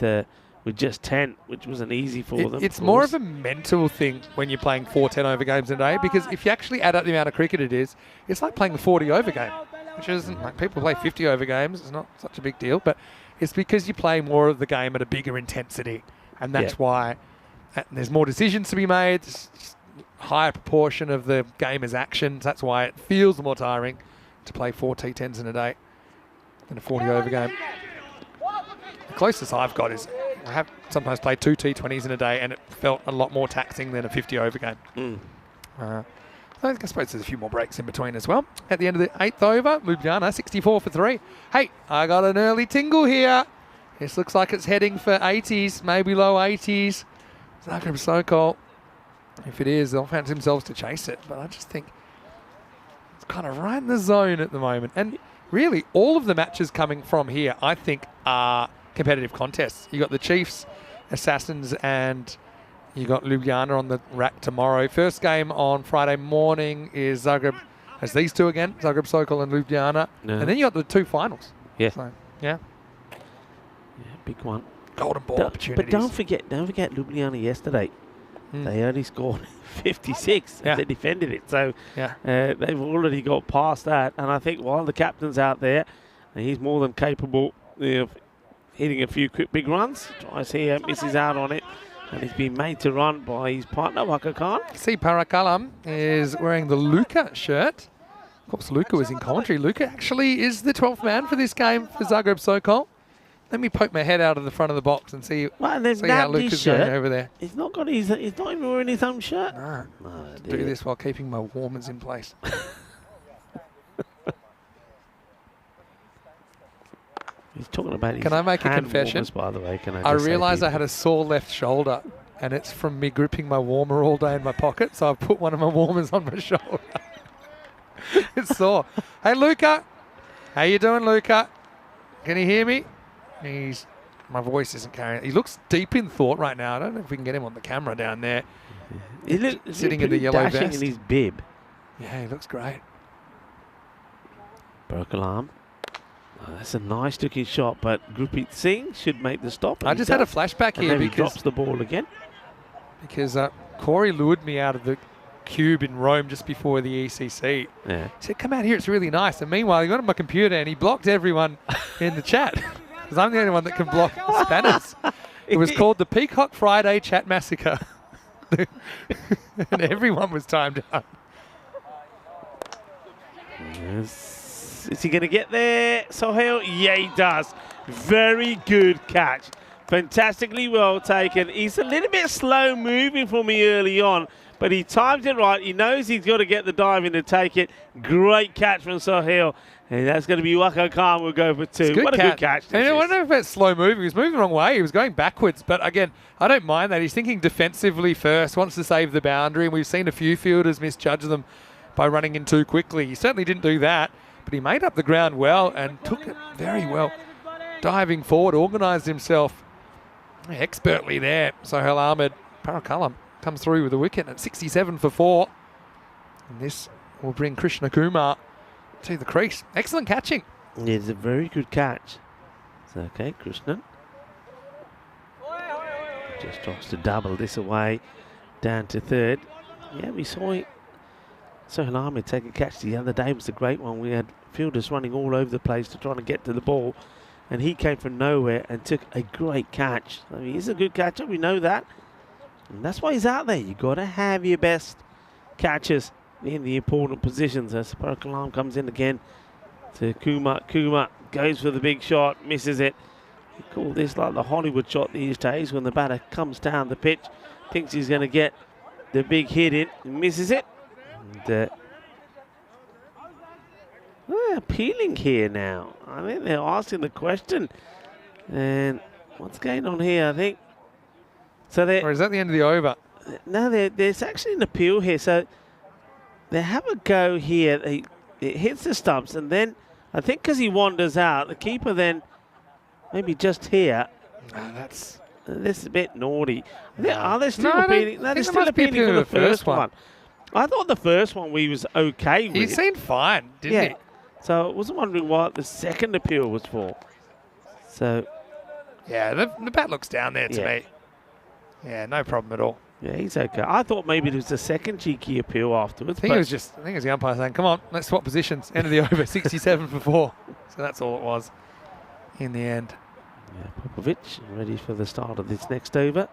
just 10, which wasn't easy for them. It's more of a mental thing when you're playing 4 10-over games in a day, because if you actually add up the amount of cricket it is, it's like playing a 40-over game, which isn't like people play 50-over games. It's not such a big deal, but it's because you play more of the game at a bigger intensity, and that's why there's more decisions to be made. Higher proportion of the game is action. That's why it feels more tiring to play 4 T10s in a day than a 40-over game. The closest I've got is I have sometimes played 2 T20s in a day, and it felt a lot more taxing than a 50-over game. I suppose there's a few more breaks in between as well. At the end of the 8th over, Ljubljana 64 for 3. Hey, I got an early tingle here. This looks like it's heading for 80s, maybe low 80s. Zagreb Sokol. If it is, they'll fancy themselves to chase it. But I just think it's kind of right in the zone at the moment. And really all of the matches coming from here, I think, are competitive contests. You got the Chiefs, Assassins, and you got Ljubljana on the rack tomorrow. First game on Friday morning is Zagreb. It's these two again, Zagreb Sokol and Ljubljana. No. And then you got the two finals. Yeah. So, yeah. Yeah, big one. Golden ball opportunities. But don't forget Ljubljana yesterday. They only scored 56 and they defended it. So they've already got past that. And I think while the captain's out there, and he's more than capable of hitting a few quick big runs. Tries here, misses out on it. And he's been made to run by his partner, Waka Khan. See, Parakalam is wearing the Luka shirt. Of course, Luka was in commentary. Luka actually is the 12th man for this game for Zagreb Sokol. Let me poke my head out of the front of the box and see, see how Luka's going over there. He's not got his. He's not even wearing his own shirt. No. Do this while keeping my warmers in place. He's talking about his Can I make a hand confession? warmers, by the way. Can I realised I had a sore left shoulder, and it's from me gripping my warmer all day in my pocket, so I put one of my warmers on my shoulder. It's sore. Hey, Luka. How you doing, Luka? Can you hear me? My voice isn't carrying. He looks deep in thought right now. I don't know if we can get him on the camera down there. He looks sitting in the yellow dashing vest. in his bib. Yeah, he looks great. Broke alarm. Oh, that's a nice looking shot, but Gurpreet Singh should make the stop. I just had a flashback here he because drops the ball again. Because Corey lured me out of the cube in Rome just before the ECC. Yeah. He said, come out here, it's really nice. And meanwhile, he got on my computer and he blocked everyone in the chat. Because I'm the only one that can block spammers. It was called the Peacock Friday Chat Massacre. And everyone was timed out. Yes. Is he going to get there, Sohail? Yeah, he does. Very good catch. Fantastically well taken. He's a little bit slow moving for me early on, but he times it right. He knows he's got to get the dive in to take it. Great catch from Sohail. And that's going to be Waka Khan will go for two. What a good catch. And I don't know if it's slow moving. He was moving the wrong way. He was going backwards. But again, I don't mind that. He's thinking defensively first, wants to save the boundary. And we've seen a few fielders misjudge them by running in too quickly. He certainly didn't do that. But he made up the ground well and took it very well. Diving forward, organised himself expertly there. Sohail Ahmed, Parakalam comes through with a wicket at 67 for 4. And this will bring Krishna Kumar to the crease. Excellent catching. It's a very good catch. So, okay, Krishnan just tries to double this away down to third. Yeah, we saw it. Sohail Ahmed take a catch the other day. It was a great one. We had fielders running all over the place to try to get to the ball, and he came from nowhere and took a great catch. I mean, he's a good catcher. We know that, and that's why he's out there. You got to have your best catchers in the important positions. As Parakalam comes in again to Kumar. Kumar goes for the big shot, misses it. You call this like the Hollywood shot these days when the batter comes down the pitch, thinks he's going to get the big hit in, misses it. And, they're appealing here now. I think they're asking the question. And what's going on here, I think? So Or is that the end of the over? No, there's actually an appeal here. So they have a go here. It hits the stumps, and then I think because he wanders out, the keeper then maybe just here. That's This is a bit naughty. Are they still appealing? No, they're think still there must be appealing for the first one. one. I thought the first one we was okay with. He seemed fine, didn't he? So I was wondering what the second appeal was for. So Yeah, the bat looks down there to me. Yeah, no problem at all. yeah, he's okay. I thought maybe it was the second cheeky appeal afterwards. I think it was the umpire saying, come on, let's swap positions. End of the over, 67 for 4. So that's all it was in the end. Yeah, Popovic ready for the start of this next over.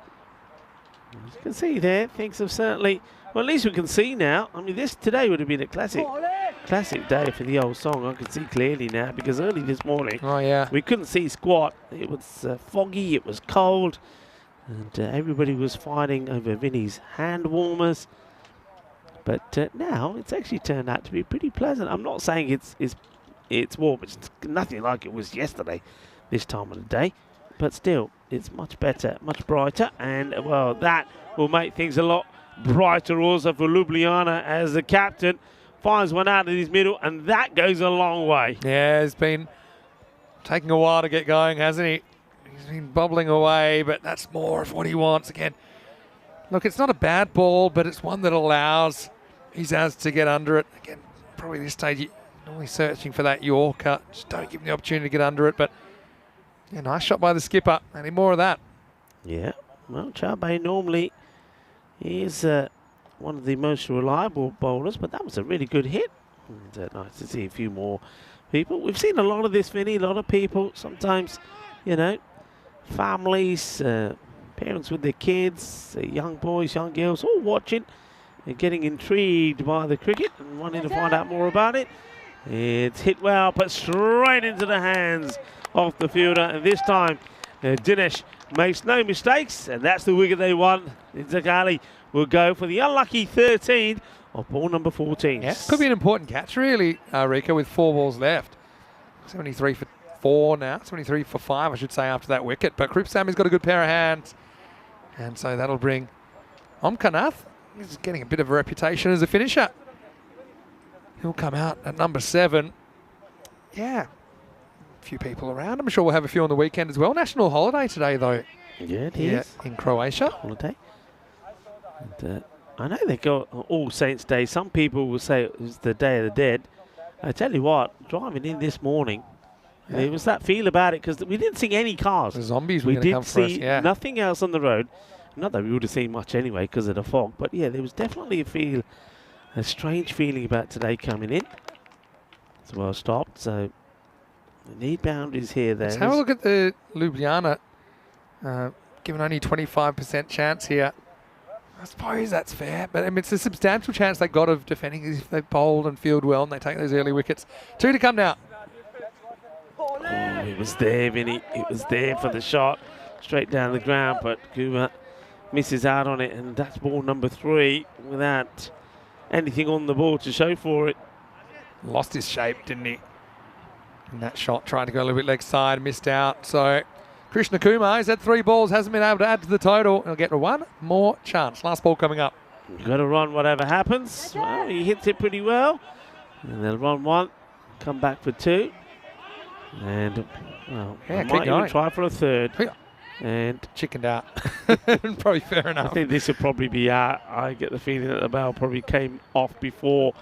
As you can see there, things have certainly, well, at least we can see now. I mean, this today would have been a classic day for the old song. I can see clearly now because early this morning, we couldn't see squat. It was foggy, it was cold, and everybody was fighting over Vinny's hand warmers. But now it's actually turned out to be pretty pleasant. I'm not saying it's warm. It's nothing like it was yesterday this time of the day. But still, it's much better, much brighter. And, well, that will make things a lot brighter also for Ljubljana as the captain Fires one out in his middle, and that goes a long way. Yeah, it's been taking a while to get going, hasn't he? He's been bobbling away, but that's more of what he wants again. Look, it's not a bad ball, but it's one that allows ECS to get under it. Again, probably this stage, you're normally searching for that Yorker. Just don't give him the opportunity to get under it, but yeah, nice shot by the skipper. Any more of that? Yeah, well, Chabe normally is one of the most reliable bowlers, but that was a really good hit. And, nice to see a few more people. We've seen a lot of this, Vinny, a lot of people. Sometimes, you know, families, parents with their kids, young boys, young girls, all watching and getting intrigued by the cricket and wanting to find out more about it. It's hit well, but straight into the hands of the fielder. And this time, Dinesh makes no mistakes, and that's the wicket they won. Zaghali will go for the unlucky 13 of ball number 14. Yeah, could be an important catch, really, Rika, with 4 balls left. 73 for 4 now, 73 for 5, I should say, after that wicket. But Kripsami's got a good pair of hands, and so that'll bring Omkanath. He's getting a bit of a reputation as a finisher. He'll come out at number 7. Yeah, a few people around. I'm sure we'll have a few on the weekend as well. National holiday today, though. Yeah, it is. In Croatia. Holiday. And, I know they got All Saints Day. Some people will say it was the Day of the Dead. I tell you what, driving in this morning, there was that feel about it because we didn't see any cars. The zombies were going to come for us. We did see nothing else on the road. Not that we would have seen much anyway because of the fog, but yeah, there was definitely a strange feeling about today coming in. It's well stopped, so we need boundaries here. Let's have a look at the Ljubljana, given only 25% chance here. I suppose that's fair, but I mean, it's a substantial chance they got of defending if they bowled and field well and they take those early wickets. 2 to come now. Oh, it was there, Vinny. It was there for the shot. Straight down the ground, but Kuma misses out on it, and that's ball number 3 without anything on the ball to show for it. Lost his shape, didn't he? And that shot, tried to go a little bit leg side, missed out. So Krishna Kumar, he's had 3 balls, hasn't been able to add to the total. He'll get 1 more chance. Last ball coming up. You've got to run whatever happens. Well, he hits it pretty well. And they'll run 1, come back for 2. And, well, yeah, might even try for a 3rd. And chickened out. Probably fair enough. I think this will probably be out. I get the feeling that the ball probably came off before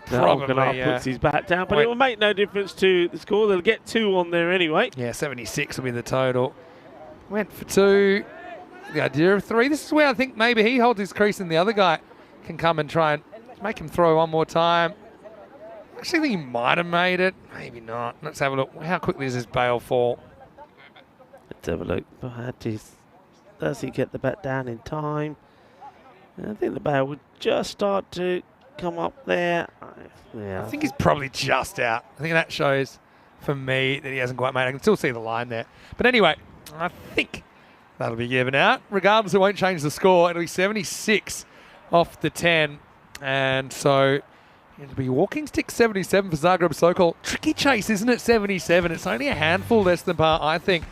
the puts his bat down. But it will make no difference to the score. They'll get 2 on there anyway. Yeah, 76 will be the total. Went for 2. The idea of 3. This is where I think maybe he holds his crease and the other guy can come and try and make him throw one more time. Actually, I think he might have made it. Maybe not. Let's have a look. How quickly does this bail fall? Let's have a look. Does he get the bat down in time? I think the bail would just start to come up there. Yeah, I think he's probably just out. I think that shows for me that he hasn't quite made it. I can still see the line there. But anyway, I think that'll be given out. Regardless, it won't change the score. It'll be 76 off the 10. And so it'll be walking stick 77 for Zagreb Sokol. Tricky chase, isn't it? 77. It's only a handful less than par, I think,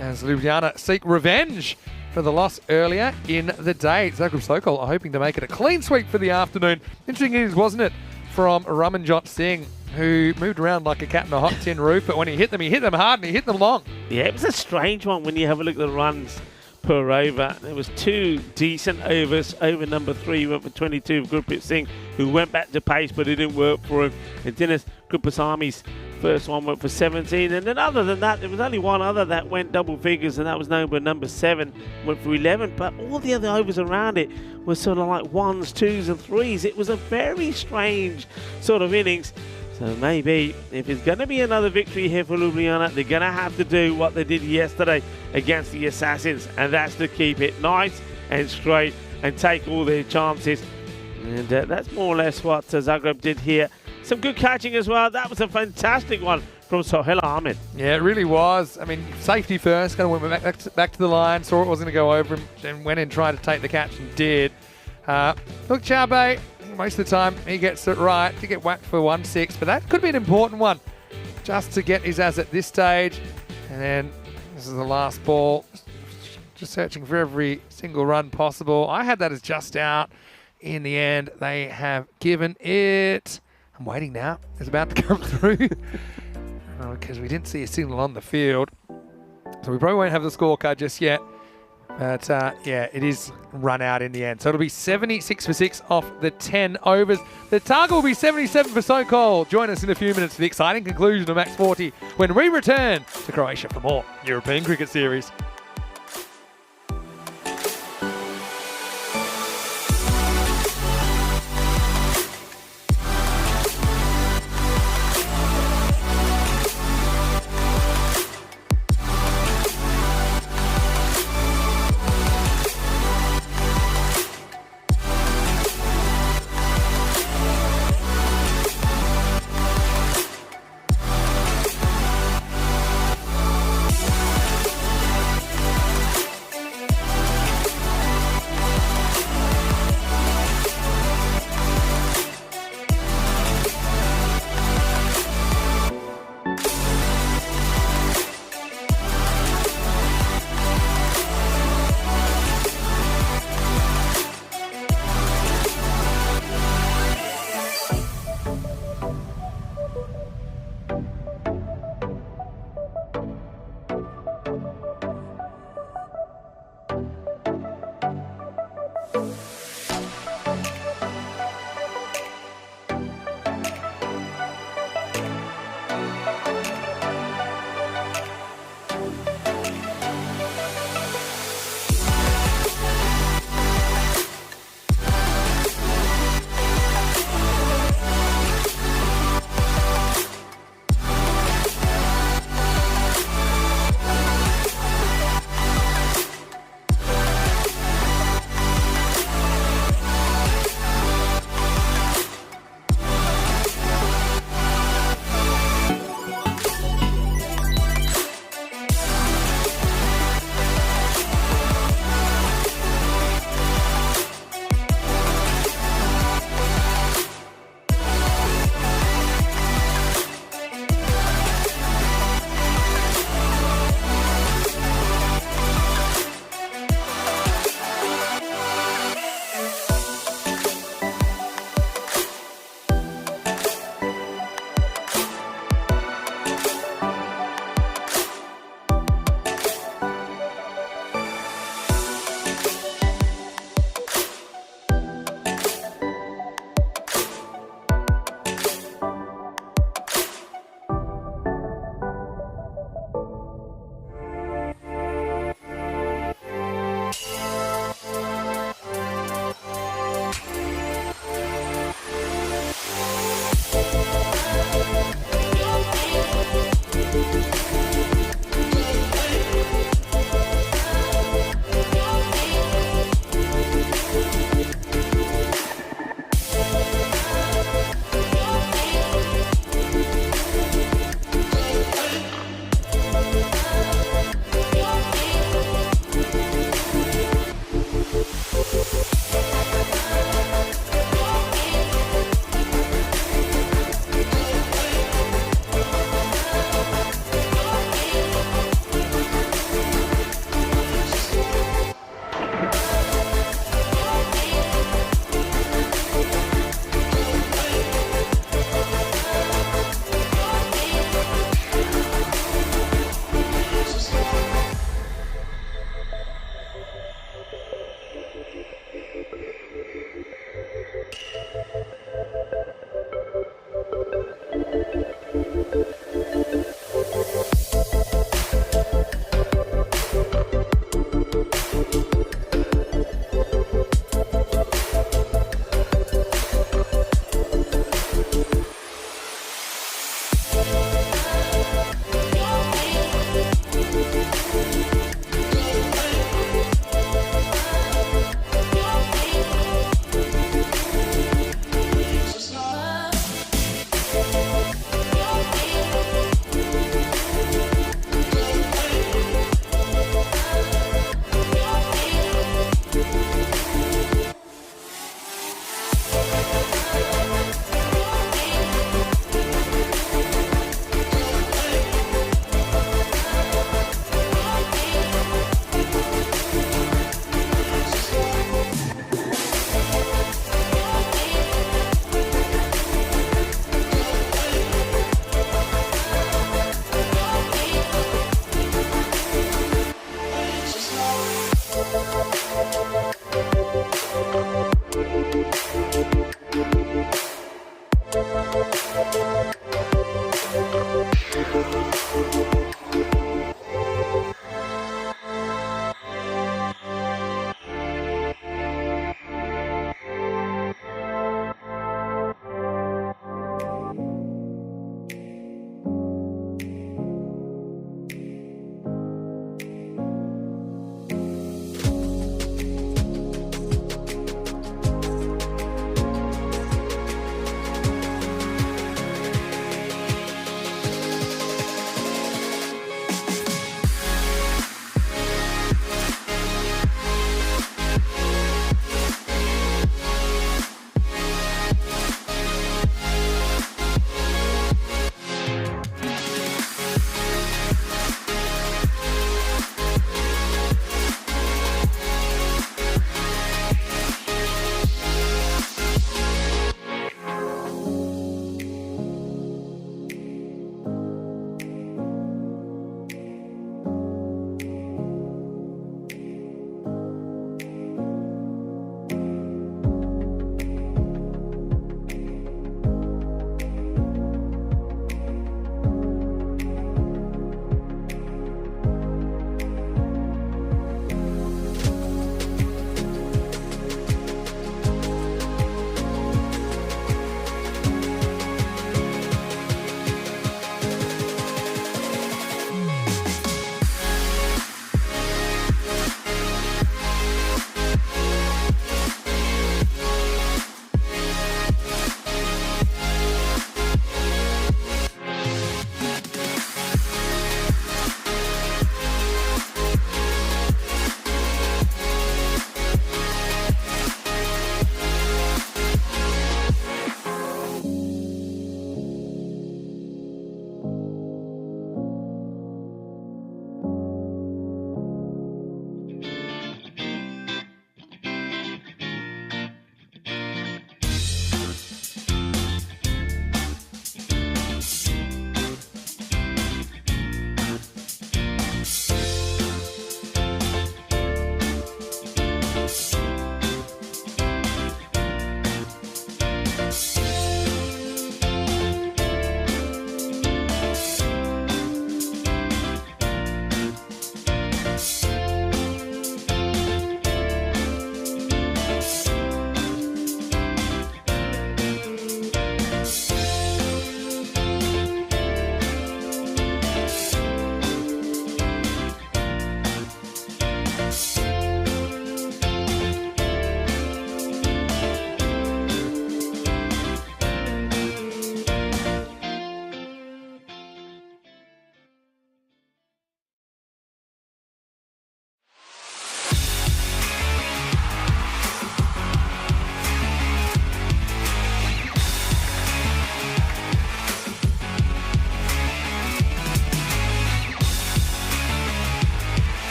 as Ljubljana seek revenge for the loss earlier in the day. Zagreb Sokol are hoping to make it a clean sweep for the afternoon. Interesting news, wasn't it, from Ramanjot Singh, who moved around like a cat in a hot tin roof, but when he hit them hard and he hit them long. Yeah, it was a strange one when you have a look at the runs per over. There was 2 decent overs. Over number 3 went for 22 of Gurpreet Singh, who went back to pace, but it didn't work for him. And Dinesh Kripasami's first one went for 17. And then other than that, there was only one other that went double figures, and that was number 7, went for 11. But all the other overs around it were sort of like 1s, 2s and 3s. It was a very strange sort of innings. So maybe if it's going to be another victory here for Ljubljana, they're going to have to do what they did yesterday against the Assassins, and that's to keep it nice and straight and take all their chances. And that's more or less what Zagreb did here. Some good catching as well. That was a fantastic one from Sohail Ahmed. Yeah, it really was. I mean, safety first, kind of went back to the line, saw it wasn't going to go over him, and went in and tried to take the catch and did. Look, Chabe, most of the time he gets it right to get whacked for 1-6, but that could be an important one just to get his as at this stage. And then this is the last ball, just searching for every single run possible. I had that as just out. In the end, they have given it I'm waiting now. It's about to come through because we didn't see a signal on the field. So we probably won't have the scorecard just yet. But yeah, it is run out in the end. So it'll be 76 for 6 off the 10 overs. The target will be 77 for Sokol. Join us in a few minutes for the exciting conclusion of Max 40 when we return to Croatia for more European Cricket Series.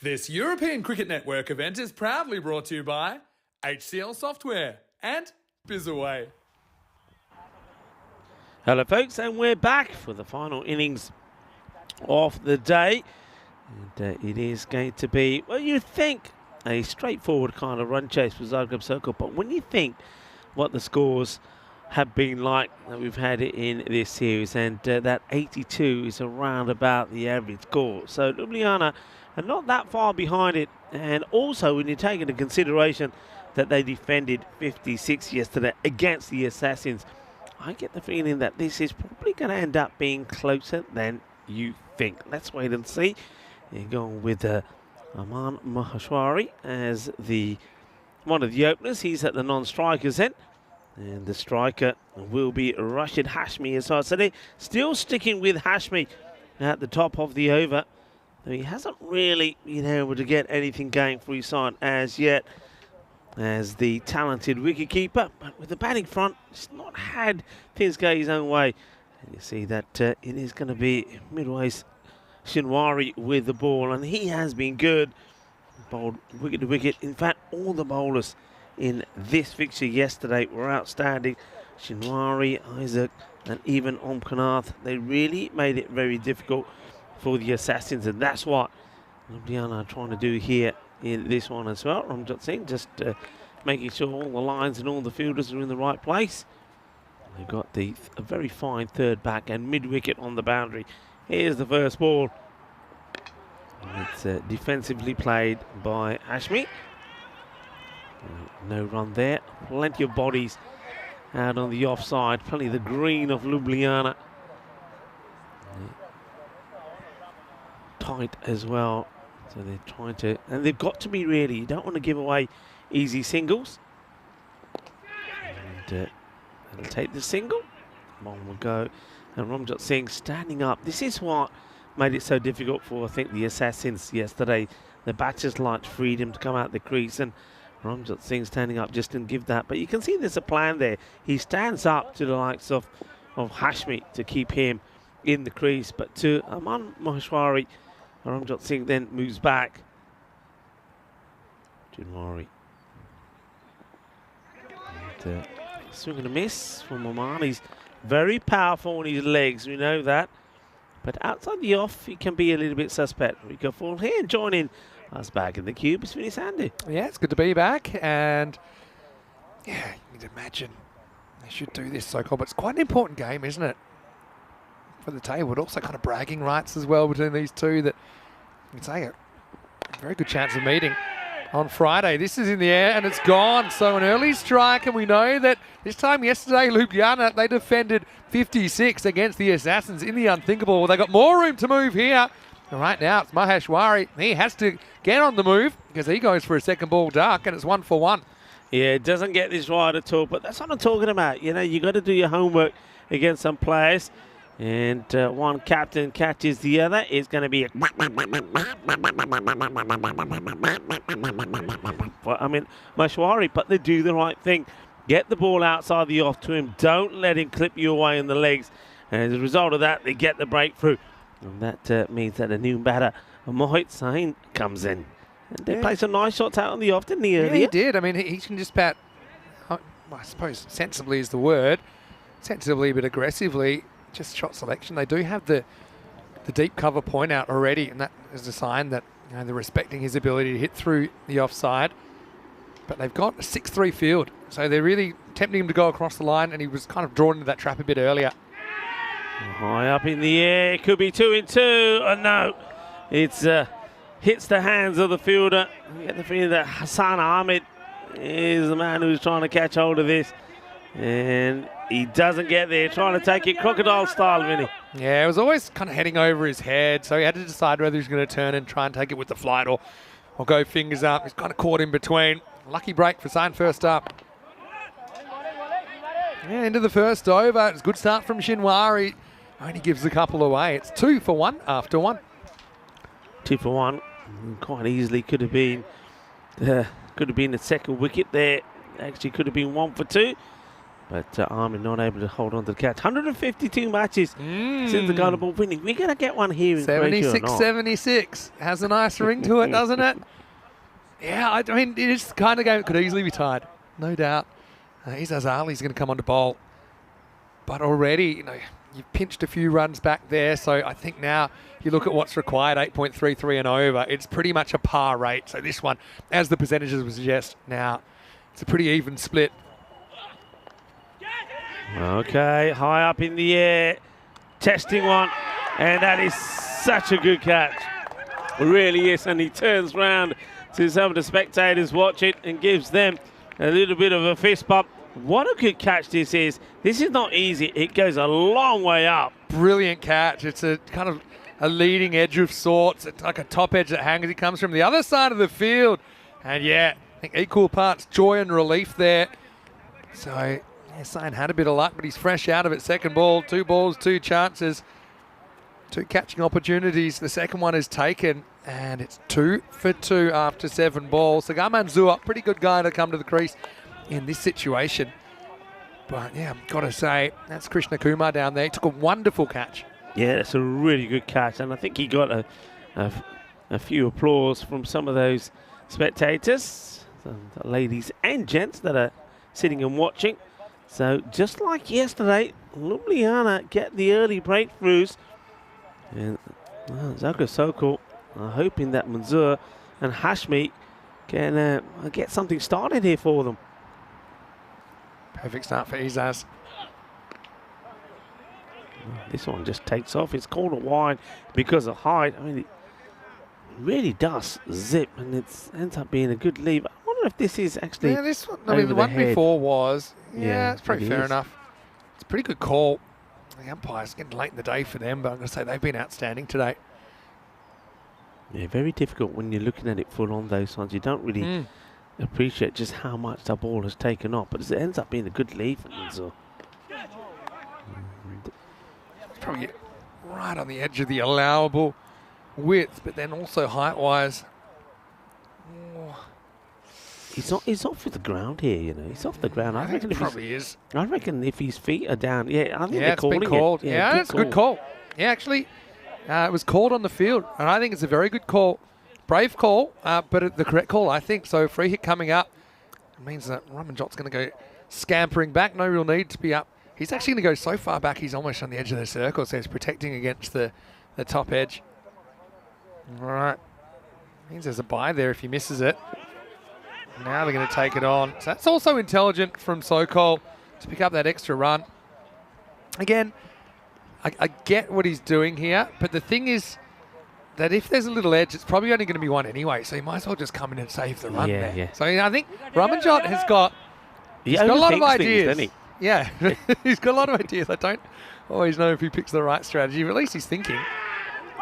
This European Cricket Network event is proudly brought to you by HCL Software and BizAway. Hello folks, and we're back for the final innings of the day. And it is going to be, well, you think a straightforward kind of run chase for Zagreb Circle, but when you think what the scores have been like that we've had in this series, and that 82 is around about the average score. So Ljubljana are not that far behind it, and also when you take into consideration that they defended 56 yesterday against the Assassins, I get the feeling that this is probably going to end up being closer than you think. Let's wait and see. You're going with Aman Maheshwari as one of the openers. He's at the non-strikers end. And the striker will be Rashid Hashmi as well. So they're still sticking with Hashmi at the top of the over. Though he hasn't really been able to get anything going for his side as yet, as the talented wicketkeeper. But with the batting front, he's not had things go his own way. And you see that it is going to be Midway's Shinwari with the ball, and he has been good. Bowled wicket to wicket. In fact, all the bowlers in this fixture yesterday were outstanding. Shinwari, Isaac, and even Omkanath. They really made it very difficult for the Assassins, and that's what Ljubljana are trying to do here in this one as well. Ramjot Singh just making sure all the lines and all the fielders are in the right place. They've got a very fine third back and mid-wicket on the boundary. Here's the first ball. It's defensively played by Hashmi. No run there. Plenty of bodies out on the offside. Plenty of the green of Ljubljana. Tight as well. So they're trying to, and they've got to be really, you don't want to give away easy singles. And they'll take the single. One will go. And Ramjot Singh standing up. This is what made it so difficult for, I think, the Assassins yesterday. The batters liked freedom to come out the crease, and Ramjot Singh standing up just didn't give that. But you can see there's a plan there. He stands up to the likes of Hashmi to keep him in the crease. But to Aman Maheshwari, Ramjot Singh then moves back. Jinwari. And swing and a miss from Aman. He's very powerful on his legs, we know that. But outside the off, he can be a little bit suspect. We go forward here and joining us back in the cube. It's Vinny Sandu. Yeah, it's good to be back. And yeah, you can imagine they should do this so-called. But it's quite an important game, isn't it? For the table, but also kind of bragging rights as well between these two that you can say a very good chance of meeting on Friday. This is in the air and it's gone. So an early strike, and we know that this time yesterday, Ljubljana, they defended 56 against the Assassins in the unthinkable. Well, they got more room to move here. And right now, it's Maheshwari. He has to get on the move because he goes for a second ball duck, and it's 1 for 1. Yeah, it doesn't get this right at all, but that's what I'm talking about. You know, you got to do your homework against some players. And one captain catches the other. It's going to be a... I mean, Maheshwari, but they do the right thing. Get the ball outside the off to him. Don't let him clip you away in the legs. And as a result of that, they get the breakthrough. And that means that a new batter, Mohit Sain, comes in. And they play some nice shots out on the off, didn't he, earlier? Yeah, he did. I mean, he can just bat, I suppose sensibly is the word. Sensibly but aggressively. Just shot selection. They do have the deep cover point out already, and that is a sign that they're respecting his ability to hit through the offside. But they've got a 6-3 field, so they're really tempting him to go across the line, and he was kind of drawn into that trap a bit earlier. High up in the air, could be 2 in 2. Oh no, it's hits the hands of the fielder. You get the feeling that Hassan Ahmed is the man who's trying to catch hold of this, and he doesn't get there, trying to take it crocodile style, Vinny. Yeah, it was always kind of heading over his head, so he had to decide whether he was going to turn and try and take it with the flight or go fingers up. He's kind of caught in between. Lucky break for Sain first up. Yeah, into the first over. It's a good start from Shinwari. Only gives a couple away. It's 2 for 1 after 1. 2 for 1. Quite easily could have been the second wicket there. Actually could have been 1 for 2. But Armin not able to hold on to the catch. 152 matches since the Ghana ball winning. We're going to get one here in Croatia or not? 76. Has a nice ring to it, doesn't it? Yeah, I mean, it is the kind of game that could easily be tied. No doubt. Izaz Ali's going to come on to bowl. But already, you've pinched a few runs back there. So I think now you look at what's required, 8.33 and over. It's pretty much a par rate. So this one, as the percentages would suggest, now it's a pretty even split. Okay, high up in the air, testing one, and that is such a good catch. It really is, and he turns round to some of the spectators watching and gives them a little bit of a fist bump. What a good catch this is. This is not easy. It goes a long way up. Brilliant catch. It's a kind of a leading edge of sorts. It's like a top edge that hangs. He comes from the other side of the field. And yeah, I think equal parts joy and relief there. So Sain had a bit of luck, but he's fresh out of it. Second ball, 2 balls, 2 chances, 2 catching opportunities. The second one is taken, and it's 2 for 2 after 7 balls. So Garman Zua, pretty good guy to come to the crease in this situation. But yeah, I've got to say, that's Krishna Kumar down there. He took a wonderful catch. Yeah, that's a really good catch, and I think he got a few applause from some of those spectators, the ladies and gents that are sitting and watching. So just like yesterday, Ljubljana get the early breakthroughs. And Zaka Sokol are hoping that Manzoor and Hashmi can get something started here for them. Perfect start for Izaz. This one just takes off. It's called a wide because of height. I mean, it really does zip, and it ends up being a good leave. I wonder if this is actually. Yeah, this one. I mean, the one before was. Yeah, it's pretty fair enough. It's a pretty good call. The umpire's getting late in the day for them, but I'm going to say they've been outstanding today. Yeah, very difficult when you're looking at it full on those ones. You don't really appreciate just how much the ball has taken off, but it ends up being a good lead for Manzoor. It's probably right on the edge of the allowable width, but then also height-wise. He's off with the ground here, He's off the ground. I reckon probably is. I reckon if his feet are down, I think they're calling it. Called. Yeah, it's a good call. Yeah, actually, it was called on the field, and I think it's a very good call. Brave call, but the correct call, I think. So free hit coming up. It means that Ramanjot's going to go scampering back. No real need to be up. He's actually going to go so far back, he's almost on the edge of the circle, so he's protecting against the top edge. All right. Means there's a bye there if he misses it. Now they're going to take it on. So that's also intelligent from Sokol to pick up that extra run. Again, I get what he's doing here, but the thing is that if there's a little edge, it's probably only going to be one anyway, so he might as well just come in and save the run there. Yeah. So I think Ramanjot has got a lot of ideas. Things, doesn't he? Yeah, he's got a lot of ideas. I don't always know if he picks the right strategy, but at least he's thinking.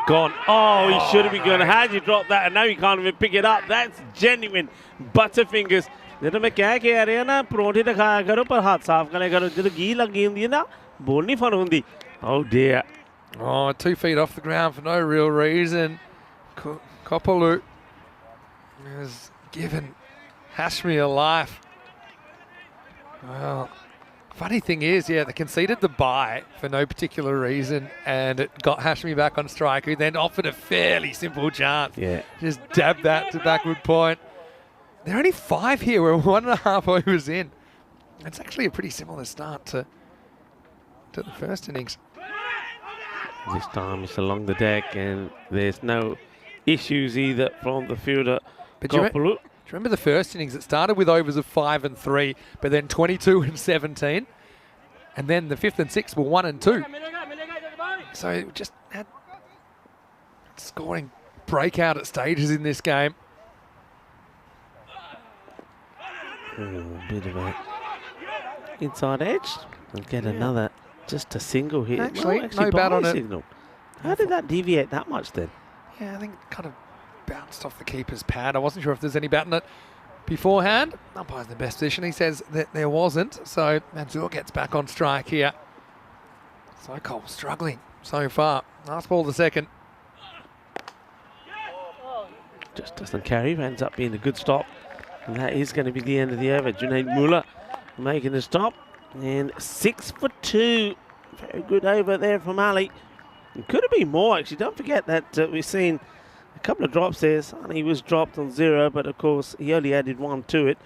Gone. Oh, he should have been going. How'd you drop that? And now you can't even pick it up. That's genuine butterfingers. ਜਦੋਂ ਮੈਂ ਕਹਿ ਕੇ ਆ ਰਿਹਾ ਨਾ ਪਰੌਂਠੇ ਤਾਂ ਖਾਇਆ ਕਰੋ ਪਰ ਹੱਥ ਸਾਫ਼ ਕਰਿਆ ਕਰੋ ਜਦੋਂ ਘੀ ਲੱਗੀ ਹੁੰਦੀ ਹੈ ਨਾ ਬੋਲ ਨਹੀਂ ਫਨ ਹੁੰਦੀ. Oh dear. Oh, 2 feet off the ground for no real reason. Kopolu has given Hashmi a life. Well, funny thing is, they conceded the bye for no particular reason, and it got Hashmi back on strike, who then offered a fairly simple chance. Yeah. Just dabbed that to backward point. There are only 5 here. We're 1.5 overs in. It's actually a pretty similar start to the first innings. This time it's along the deck, and there's no issues either from the fielder. But do you remember the first innings? It started with overs of 5 and 3, but then 22 and 17. And then the 5th and 6th were 1 and 2. So it just had scoring breakout at stages in this game. Bit of a inside edge. And get another, just a single hit. Actually no bat on it. Signal. How did that deviate that much then? Yeah, I think it kind of bounced off the keeper's pad. I wasn't sure if there's any bat in it beforehand. Umpire's in the best position. He says that there wasn't. So Manzoor gets back on strike here. Sokol struggling so far. Last ball of the second. Just doesn't carry. Ends up being a good stop. And that is going to be the end of the over. Junaid Muller making the stop. And 6 for 2. Very good over there from Ali. It could have been more, actually. Don't forget that we've seen a couple of drops there. Sani was dropped on 0, but of course he only added 1 to it.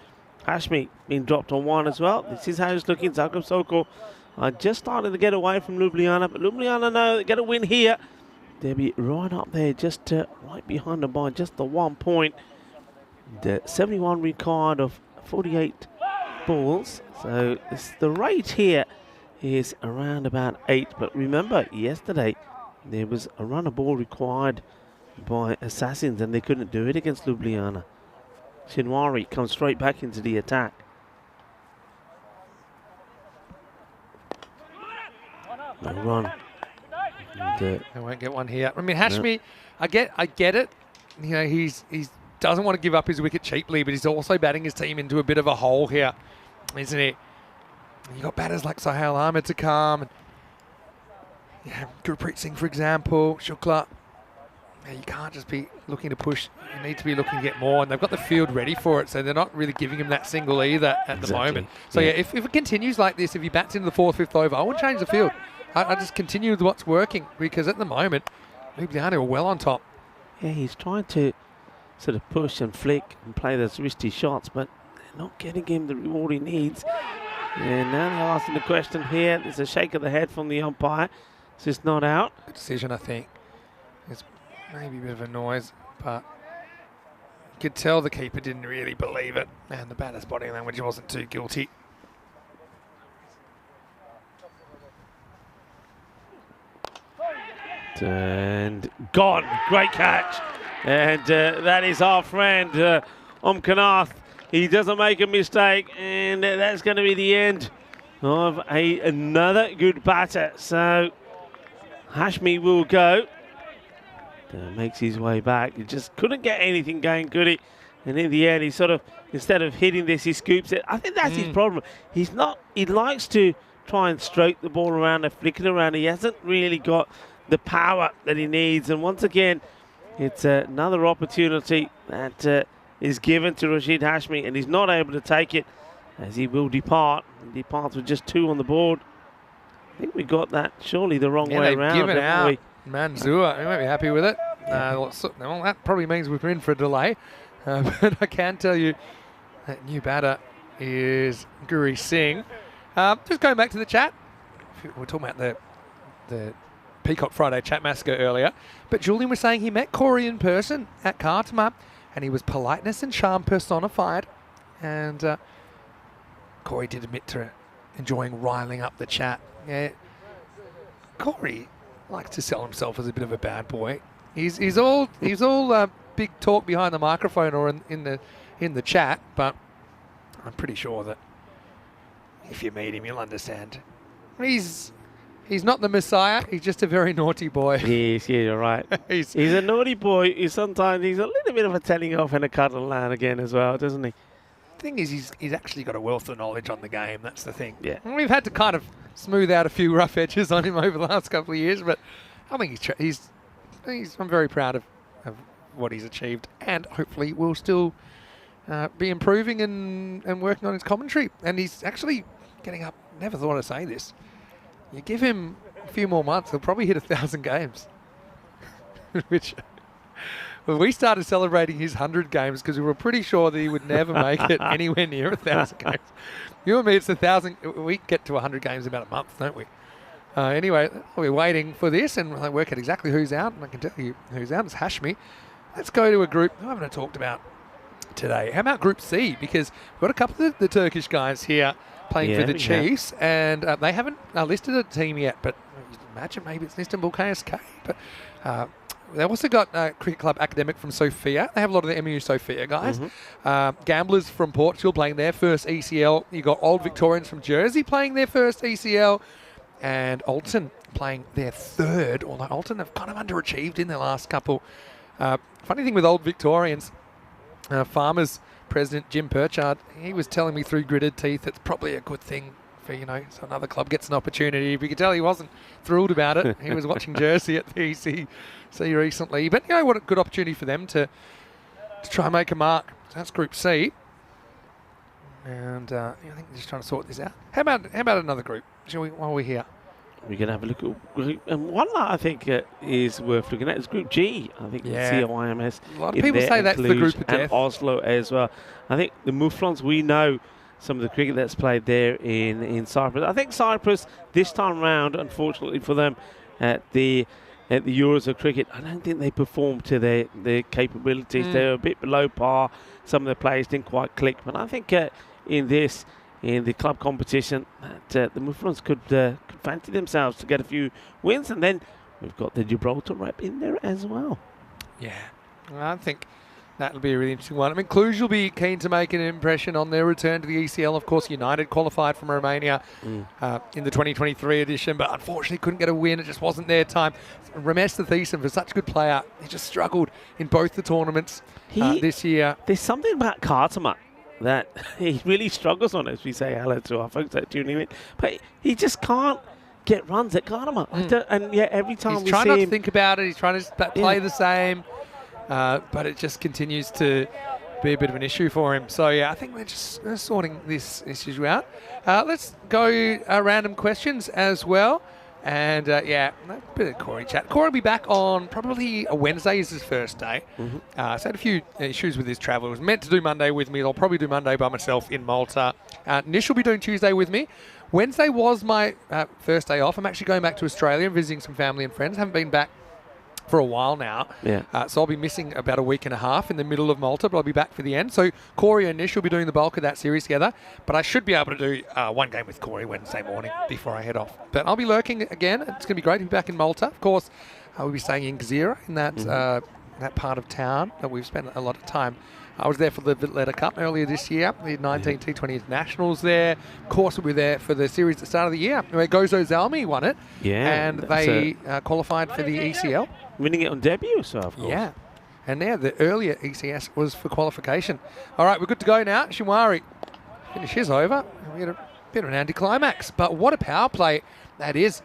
Hashmi being dropped on 1 as well. This is how it's looking. Zagreb Sokol just started to get away from Ljubljana, but Ljubljana know they get a win here. They'll be right up there, just right behind them by just the 1 point. The 71 required of 48 balls. So the rate here is around about 8. But remember, yesterday there was a run of ball required by Assassins and they couldn't do it against Ljubljana. Shinwari comes straight back into the attack. No run. They won't get one here. I mean, Hashmi, no. I get it. You know, he's doesn't want to give up his wicket cheaply, but he's also batting his team into a bit of a hole here, isn't he? You got batters like Sohail Ahmed to come, and Gurpreet Singh, for example, Shukla. You can't just be looking to push. You need to be looking to get more, and they've got the field ready for it, so they're not really giving him that single either at the moment. So if it continues like this, if he bats into the 4th, 5th over, I wouldn't change the field. I just continue with what's working, because at the moment, Ljubljana are well on top. Yeah, he's trying to sort of push and flick and play those risky shots, but they're not getting him the reward he needs. And now they're asking the question here. There's a shake of the head from the umpire. It's just not out. Good decision, I think. It's maybe a bit of a noise, but you could tell the keeper didn't really believe it, and the batter's body language wasn't too guilty. And gone. Great catch. And that is our friend Omkanath. He doesn't make a mistake, and that's going to be the end of another good batter. So Hashmi will go. Makes his way back. He just couldn't get anything going, could he? And in the end, he sort of, instead of hitting this, he scoops it. I think that's his problem. He likes to try and stroke the ball around and flick it around. He hasn't really got the power that he needs. And once again, it's another opportunity that is given to Rashid Hashmi, and he's not able to take it, as he will depart. He departs with just 2 on the board. I think we got that surely the wrong way around. Given out Manzoor, we won't be happy with it. Well, that probably means we're in for a delay. But I can tell you that new batter is Guri Singh. Just going back to the chat. We were talking about the Peacock Friday chat massacre earlier. But Julian was saying he met Corey in person at Kartama, and he was politeness and charm personified. And Corey did admit to enjoying riling up the chat. Yeah, Corey likes to sell himself as a bit of a bad boy. He's all big talk behind the microphone or in the chat, but I'm pretty sure that if you meet him, you'll understand. He's not the Messiah. He's just a very naughty boy. Yes, yeah, you're right. he's a naughty boy. He's a little bit of a telling off and a cuddle now again as well, doesn't he? The thing is, he's actually got a wealth of knowledge on the game. That's the thing. Yeah. And we've had to kind of smooth out a few rough edges on him over the last couple of years, but I think I'm very proud of what he's achieved, and hopefully will still be improving and working on his commentary. And he's actually getting up. Never thought I'd say this. You give him a few more months, he'll probably hit 1,000 games. Which, well, we started celebrating his 100 games because we were pretty sure that he would never make it anywhere near 1,000 games. You and me, it's 1,000. We get to 100 games in about a month, don't we? Anyway, we're waiting for this, and we'll work out exactly who's out. And I can tell you who's out. It's Hashmi. Let's go to a group who I haven't talked about today. How about Group C? Because we've got a couple of the Turkish guys here playing for the Chiefs, and they haven't listed a team yet, but imagine maybe it's Istanbul KSK. But they also got Cricket Club Academic from Sofia. They have a lot of the MU Sofia guys. Gamblers from Portugal playing their first ECL. You got Old Victorians from Jersey playing their first ECL, and Alton playing their third, although Alton have kind of underachieved in their last couple. Funny thing with Old Victorians, Farmers president Jim Purchard, he was telling me through gritted teeth it's probably a good thing for, so another club gets an opportunity. If you could tell he wasn't thrilled about it. He was watching Jersey at the ECC recently. But, what a good opportunity for them to try and make a mark. So that's Group C. And I think they're just trying to sort this out. How about another group? Shall we, while we're here? We're going to have a look at group. And one that I think is worth looking at is Group G. I think Yeah. COIMS. A lot of people say that's the group of and death. Oslo as well. I think the Mouflons, we know some of the cricket that's played there in Cyprus. I think Cyprus, this time round, unfortunately for them, at the Euros of cricket, I don't think they performed to their capabilities. They were a bit below par. Some of the players didn't quite click. But I think in the club competition, that the Mouflons could fancy themselves to get a few wins. And then we've got the Gibraltar rep in there as well. Yeah, I think that'll be a really interesting one. I mean, Cluj will be keen to make an impression on their return to the ECL. Of course, United qualified from Romania in the 2023 edition, but unfortunately couldn't get a win. It just wasn't their time. Ramesh Thiessen, for such a good player, he just struggled in both the tournaments this year. There's something about Kartama that he really struggles on, as we say hello to our folks that tuning in. But he just can't get runs at Kartama. And yeah, every time He's we trying see not him, to think about it. He's trying to play the same, but it just continues to be a bit of an issue for him. So yeah, I think we're just sorting this issue out. Let's go random questions as well. And yeah, a bit of Corey chat. Corey will be back on probably a Wednesday is his first day. So I had a few issues with his travel. He was meant to do Monday with me. I'll probably do Monday by myself in Malta. Nish will be doing Tuesday with me. Wednesday was my first day off. I'm actually going back to Australia and visiting some family and friends. Haven't been back for a while now. So I'll be missing about a week and a half in the middle of Malta, but I'll be back for the end. So Corey and Nish will be doing the bulk of that series together, but I should be able to do one game with Corey Wednesday morning before I head off. But I'll be lurking again. It's going to be great to be back in Malta. Of course, we'll be staying in Gezira in that that part of town that we've spent a lot of time. I was there for the Valletta Cup earlier this year, the 19 T20 Internationals there. Of course, we were there for the series at the start of the year, where Gozo Zalmi won it, and they qualified for the ECL. Winning it on debut, so of course. Yeah. And now the earlier ECS was for qualification. All right, we're good to go now. Shimwari finish his over. We had a bit of an anticlimax, but what a power play that is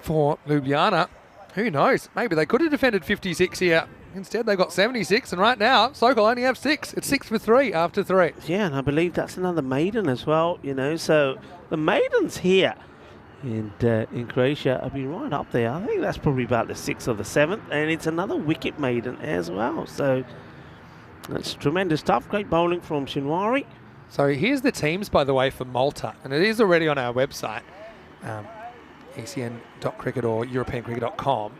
for Ljubljana. Who knows? Maybe they could have defended 56 here. Instead, they got 76, and right now, Sokol only have 6. It's 6 for 3 after 3. Yeah, and I believe that's another maiden as well, you know. So the maidens here in Croatia have been right up there. I think that's probably about the 6th or the 7th, and it's another wicket maiden as well. So that's tremendous stuff. Great bowling from Shinwari. So here's the teams, by the way, for Malta, and it is already on our website, ecn.cricket or europeancricket.com.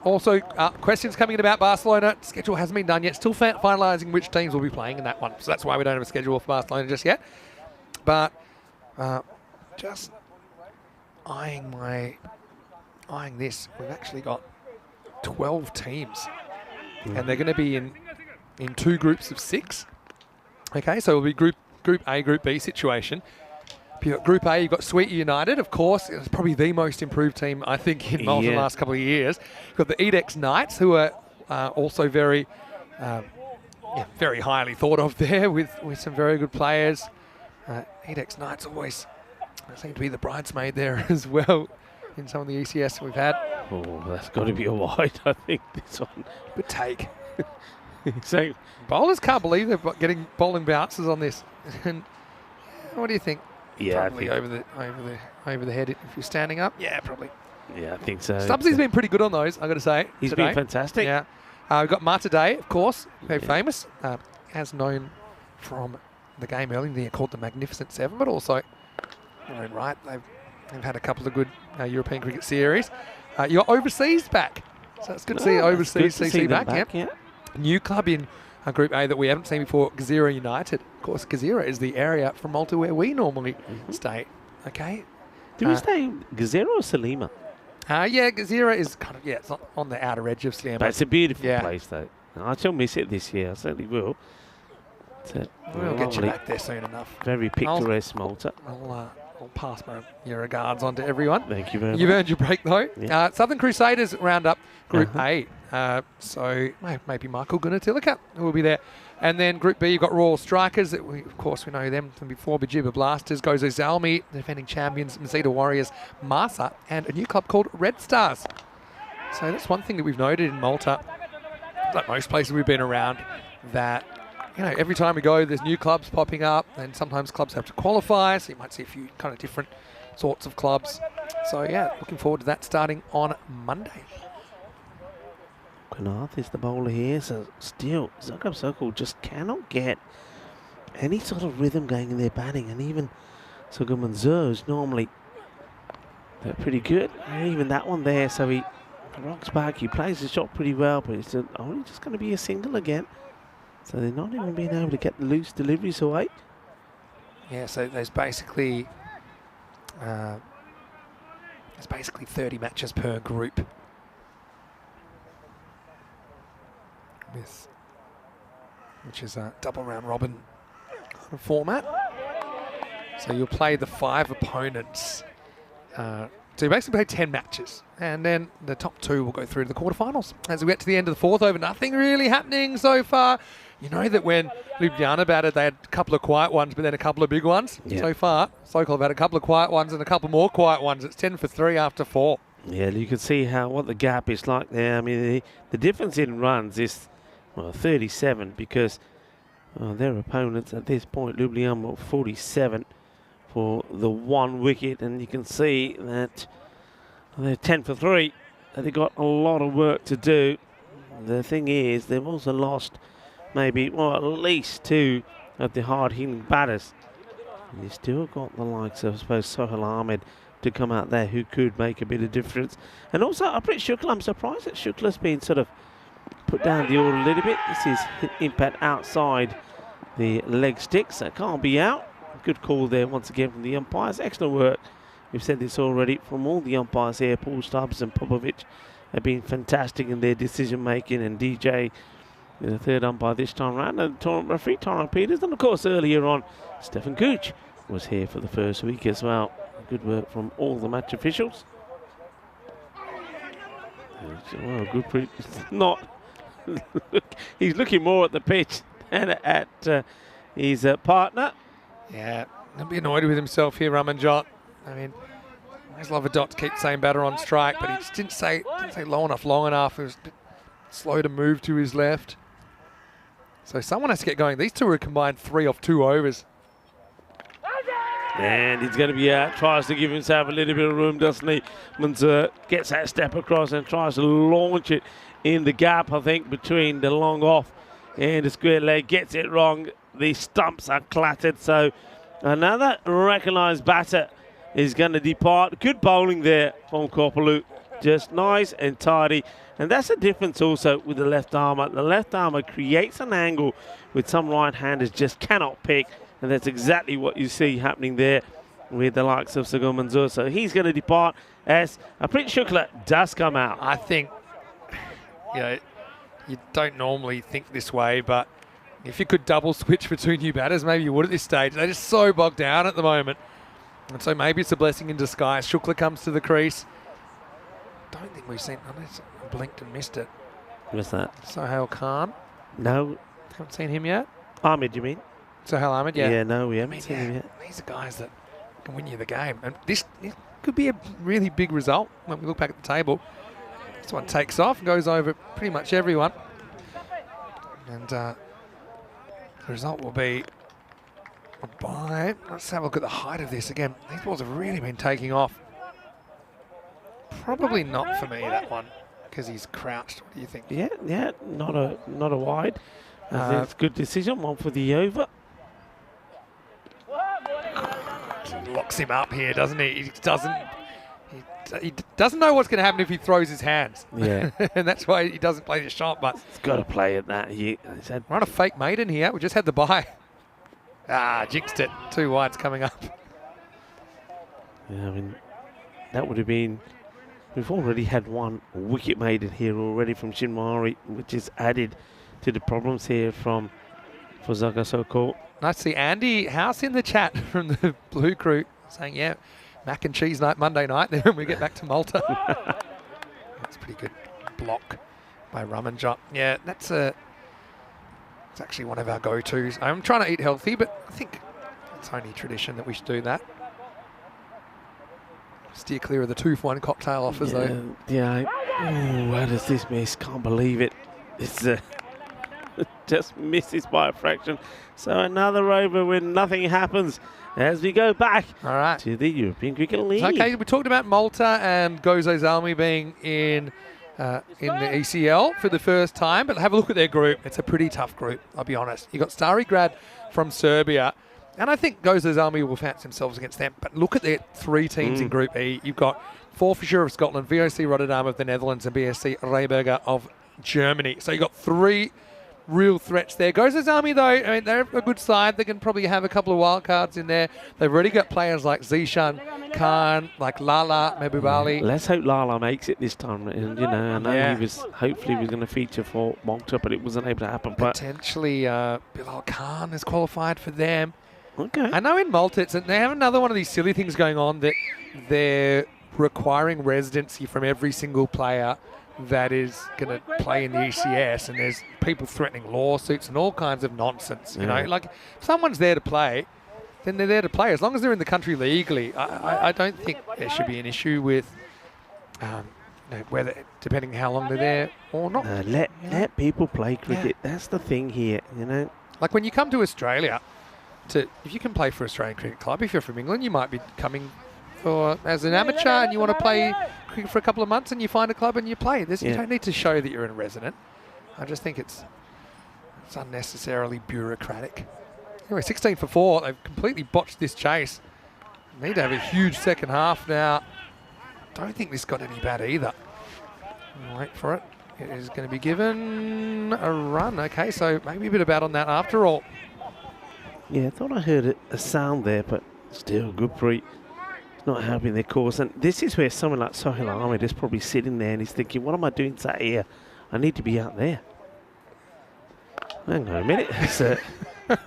Also, questions coming in about Barcelona. Schedule hasn't been done yet. Still finalising which teams will be playing in that one. So that's why we don't have a schedule for Barcelona just yet. But just eyeing this, we've actually got 12 teams, and they're going to be in 2 groups of 6. Okay, so it'll be Group A, Group B situation. You've got Group A, you've got Sweet United, of course. It's probably the most improved team, I think, in Malta the last couple of years. You've got the Edex Knights, who are also very highly thought of there with some very good players. Edex Knights always seem to be the bridesmaid there as well in some of the ECS we've had. Oh, that's got to be a wide, I think, this one. Good take. So bowlers can't believe they're getting bowling bounces on this. And what do you think? yeah, Probably over the head if you're standing up. Yeah, probably. Yeah, I think so. Stubbsy's been pretty good on those, I've got to say. He's today. been fantastic. Yeah. We've got Mata Day, of course, very famous, as known from the game earlier in the year called the Magnificent Seven, but also, in their own right, they've had a couple of good European cricket series. You're overseas back, so it's good to see overseas CC back. Yeah. New club in Group A that we haven't seen before, Gezira United. Of course, Gezira is the area from Malta where we normally stay. Okay. Do we stay Gezira or Salima? Yeah, Gezira is kind of, it's not on the outer edge of Salima. But it's a beautiful place, though. I shall miss it this year. I certainly will. We'll get you back there soon enough. Very picturesque Malta. I'll pass your regards on to everyone. Thank you very much. You've earned your break, though. Yeah. Southern Crusaders round up Group A. So maybe Michael Gunatilaka will be there. And then Group B, you've got Royal Strikers. Of course, we know them from before. Bajiba Blasters, Gozo Zalmi, defending champions, Mazida Warriors, Marsa, and a new club called Red Stars. So that's one thing that we've noted in Malta, like most places we've been around, that you know, every time we go, there's new clubs popping up, and sometimes clubs have to qualify, so you might see a few kind of different sorts of clubs. So yeah, looking forward to that starting on Monday. Knath is the bowler here, so still Zagreb Circle just cannot get any sort of rhythm going in their batting, and even Sugarman Zer's normally they're pretty good. And even that one there, so he rocks back, he plays the shot pretty well, but it's only just going to be a single again. So they're not even being able to get the loose deliveries away. Yeah, so there's basically 30 matches per group. Which is a double round robin format. So you'll play the 5 opponents. So you basically play 10 matches, and then the top 2 will go through to the quarterfinals. As we get to the end of the 4th over, nothing really happening so far. You know that when Ljubljana batted, they had a couple of quiet ones, but then a couple of big ones. Yeah. So far, Sokol have had a couple of quiet ones and a couple more quiet ones. It's 10 for 3 after 4. Yeah, you can see what the gap is like there. I mean, the difference in runs is 37, because their opponents at this point, Ljubljana, 47 for the 1 wicket, and you can see that they're 10 for 3. They've got a lot of work to do. The thing is, they've also lost maybe, at least 2 of the hard-hitting batters. And you've still got the likes of, I suppose, Sohail Ahmed to come out there who could make a bit of difference. And also, I'm surprised that Shukla's been sort of put down the order a little bit. This is impact outside the leg sticks. That can't be out. Good call there once again from the umpires. Excellent work. We've said this already from all the umpires here. Paul Stubbs and Popovic have been fantastic in their decision making, and DJ, the third umpire this time around, and tournament referee Tyrone Peters, and of course earlier on Stefan Gooch was here for the first week as well. Good work from all the match officials. Well, good not. He's looking more at the pitch than at his partner. Yeah, he'll be annoyed with himself here, Ramanjot. I mean, I always love a dot to keep the same batter on strike, but he just didn't say long enough. It was a bit slow to move to his left. So someone has to get going. These two are combined 3 off 2 overs. And he's going to be out. Tries to give himself a little bit of room, doesn't he? Mansour gets that step across and tries to launch it in the gap, I think, between the long off and the square leg. Gets it wrong. The stumps are clattered. So another recognised batter is going to depart. Good bowling there from Korpulu. Just nice and tidy. And that's the difference also with the left armour. The left armour creates an angle with some right-handers just cannot pick. And that's exactly what you see happening there with the likes of Sagar Manzoor. So he's going to depart as Prince Shukla does come out. I think, you don't normally think this way, but if you could double switch between new batters, maybe you would at this stage. They're just so bogged down at the moment. And so maybe it's a blessing in disguise. Shukla comes to the crease. Don't think we've seen, unless I blinked and missed it. What's that? Sohail Khan. No. Haven't seen him yet. Ahmed, you mean? Sohail Ahmed, yeah. Yeah, no, we haven't seen him yet. These are guys that can win you the game. And this could be a really big result when we look back at the table. This one takes off and goes over pretty much everyone. And the result will be a bye. Let's have a look at the height of this again. These balls have really been taking off. Probably not for me, that one, because he's crouched. What do you think? Yeah, not a wide. I think it's a good decision. One for the over. He locks him up here, doesn't he? He doesn't know what's going to happen if he throws his hands. Yeah. And that's why he doesn't play the shot, but he's got to play at that. We're on a fake maiden here. We just had the bye. Jinxed it. 2 wides coming up. Yeah, I mean, that would have been... We've already had 1 wicket maiden here already from Shinmari, which is added to the problems here for Zagreb Circle. Nice to see Andy House in the chat from the Blue Crew saying, yeah, mac and cheese night Monday night, then when we get back to Malta. That's a pretty good block by Ramanjot. Yeah, it's actually one of our go-tos. I'm trying to eat healthy, but I think it's only tradition that we should do that. Steer clear of the 2-for-1 cocktail offers, though. Yeah. How does this miss? Can't believe it. It's Just misses by a fraction. So another over when nothing happens as we go back All right. to the European Cricket League. Okay, we talked about Malta and Gozo Zalmi being in the ECL for the first time, but have a look at their group. It's a pretty tough group, I'll be honest. You've got Stari Grad from Serbia, and I think Gozo Zalmi will fancy themselves against them. But look at their 3 teams in Group E. You've got Forfisher of Scotland, VOC Rotterdam of the Netherlands, and BSC Rehberger of Germany. So you've got 3 real threats there. Gozo's Army, though, I mean, they're a good side. They can probably have a couple of wild cards in there. They've already got players like Zishan Khan, like Lala Mehbubali. Let's hope Lala makes it this time. And, you know, I know he was hopefully he was going to feature for Malta, but it wasn't able to happen. But potentially Bilal Khan is qualified for them. okay. I know in Malta, they have another one of these silly things going on that they're requiring residency from every single player that is going to play in the ECS, and there's people threatening lawsuits and all kinds of nonsense. You know, like if someone's there to play, then they're there to play. As long as they're in the country legally, I don't think there should be an issue with whether, depending how long they're there or not. Let people play cricket. That's the thing here, you know. Like when you come to Australia, if you can play for Australian Cricket Club, if you're from England, you might be coming as an amateur and you want to play cricket for a couple of months and you find a club and you play. You don't need to show that you're a resident. I just think it's unnecessarily bureaucratic. Anyway, 16 for 4. They've completely botched this chase. Need to have a huge second half now. Don't think this got any bad either. Wait for it. It is going to be given a run. Okay, so maybe a bit of bad on that after all. Yeah, I thought I heard a sound there, but still, Gurpreet not helping their cause. And this is where someone like Sohail Ahmed is probably sitting there and he's thinking, what am I doing sat here? I need to be out there. Hang on a minute.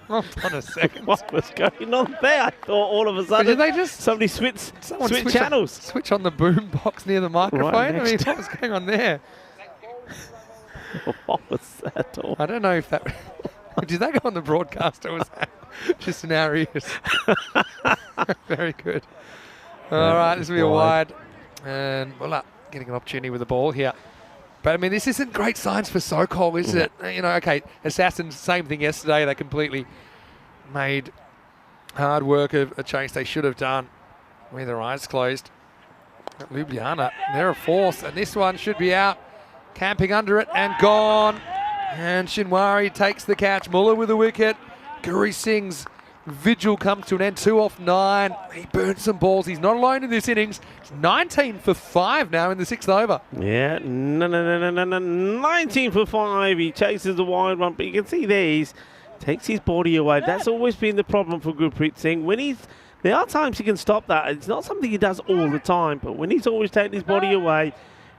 Hold on a second. What was going on there? I thought all of a sudden Did they just somebody switch channels. Switch on the boom box near the microphone? Right I mean, what was going on there? What was that all? I don't know if that... Did that go on the broadcast or was that just in our ears? Very good. All right, this will be a wide. And Muller getting an opportunity with the ball here. But, I mean, this isn't great signs for Sokol, is it? You know, okay, Assassins, same thing yesterday. They completely made hard work of a chase they should have done with their eyes closed. At Ljubljana, they're a force, and this one should be out. Camping under it and gone. And Shinwari takes the catch. Muller with a wicket. Guri Singh's vigil comes to an end. 2 off 9. He burned some balls. He's not alone in this innings. It's 19 for 5 now in the 6th over. Yeah, no. 19 for 5. He chases the wide one, but you can see there he takes his body away. That's always been the problem for Gurpreet Singh. There are times he can stop that. It's not something he does all the time, but when he's always taking his body away,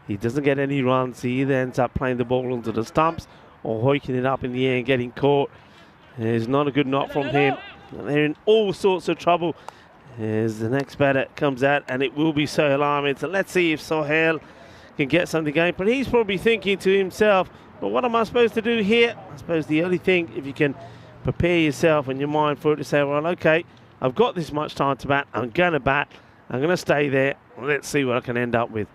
he doesn't get any runs. He either ends up playing the ball onto the stumps or hoiking it up in the air and getting caught. It's not a good knock from him. They're in all sorts of trouble. As the next batter comes out, and it will be Sohail Ahmed. So let's see if Sohail can get something going. But he's probably thinking to himself, well, what am I supposed to do here? I suppose the only thing, if you can prepare yourself and your mind for it, to say, well, okay, I've got this much time to bat. I'm going to bat. I'm going to stay there. Let's see what I can end up with.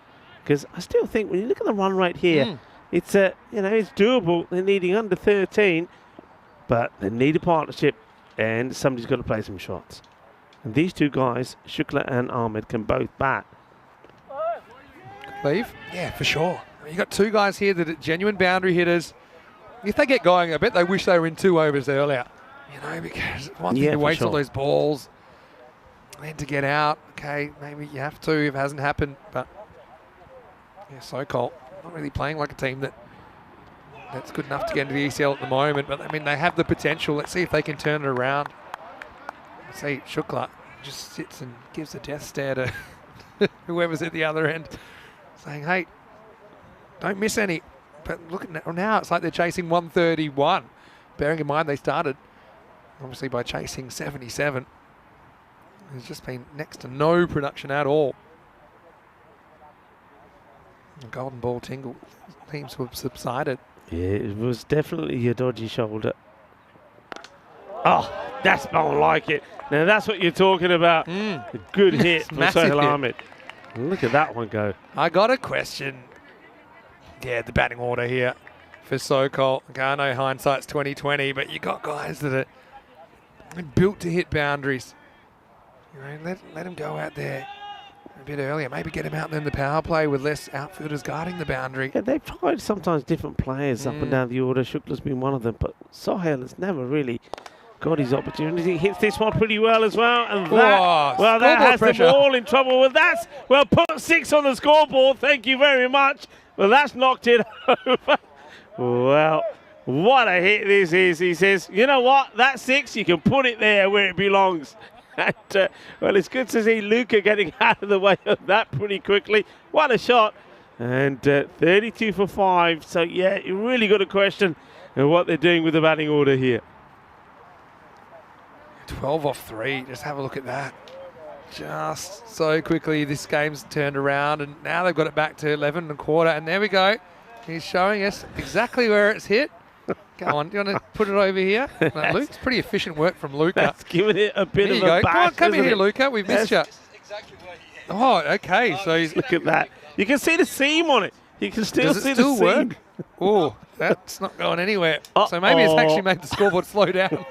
Because I still think when you look at the run rate here, it's it's doable. They're needing under 13, but they need a partnership, and somebody's got to play some shots. And these two guys, Shukla and Ahmed, can both bat. Leave? Yeah, for sure. You've got 2 guys here that are genuine boundary hitters. If they get going, I bet they wish they were in 2 overs earlier. You know, because one thing to waste all those balls, and then to get out. Okay, maybe you have to if it hasn't happened, but yeah, Sokol not really playing like a team that's good enough to get into the ECL at the moment. But I mean, they have the potential. Let's see if they can turn it around. Let's see, Shukla just sits and gives a death stare to whoever's at the other end, saying, "Hey, don't miss any." But look at now, it's like they're chasing 131. Bearing in mind they started obviously by chasing 77. There's just been next to no production at all. The golden ball tingle seems to have subsided. Yeah, it was definitely a dodgy shoulder. Oh, that's more like it. Now that's what you're talking about. A good hit from Sohail Ahmed. Look at that one go. I got a question. Yeah, the batting order here for Sokol. Okay, I know hindsight's 2020, but you got guys that are built to hit boundaries. You know, let him go out there a bit earlier. Maybe get him out in the power play with less outfielders guarding the boundary. Yeah, they've tried sometimes different players up and down the order. Shukla's been one of them, but Sohail has never really got his opportunity. Hits this one pretty well as well, and that, well, that has pressure. them all in trouble. Well, that's, well, put 6 on the scoreboard. Thank you very much. Well, that's knocked it over. Well, what a hit this is. He says, you know what? That 6, you can put it there where it belongs. And, well, it's good to see Luca getting out of the way of that pretty quickly. What a shot. And 32 for 5. So, yeah, you really got to question what they're doing with the batting order here. 12 off 3. Just have a look at that. Just so quickly this game's turned around, and now they've got it back to 11 and a quarter. And there we go. He's showing us exactly where it's hit. Go on, do you want to put it over here? No, Luke's pretty efficient work from Luca. That's giving it a bit There of you a go. bash. Come on, come in isn't here, it? Luca. We've missed you. Oh, okay. So he's Look at that. You can see the seam on it. You can still Does see it still the seam. work? Oh, that's not going anywhere. So maybe it's actually made the scoreboard slow down.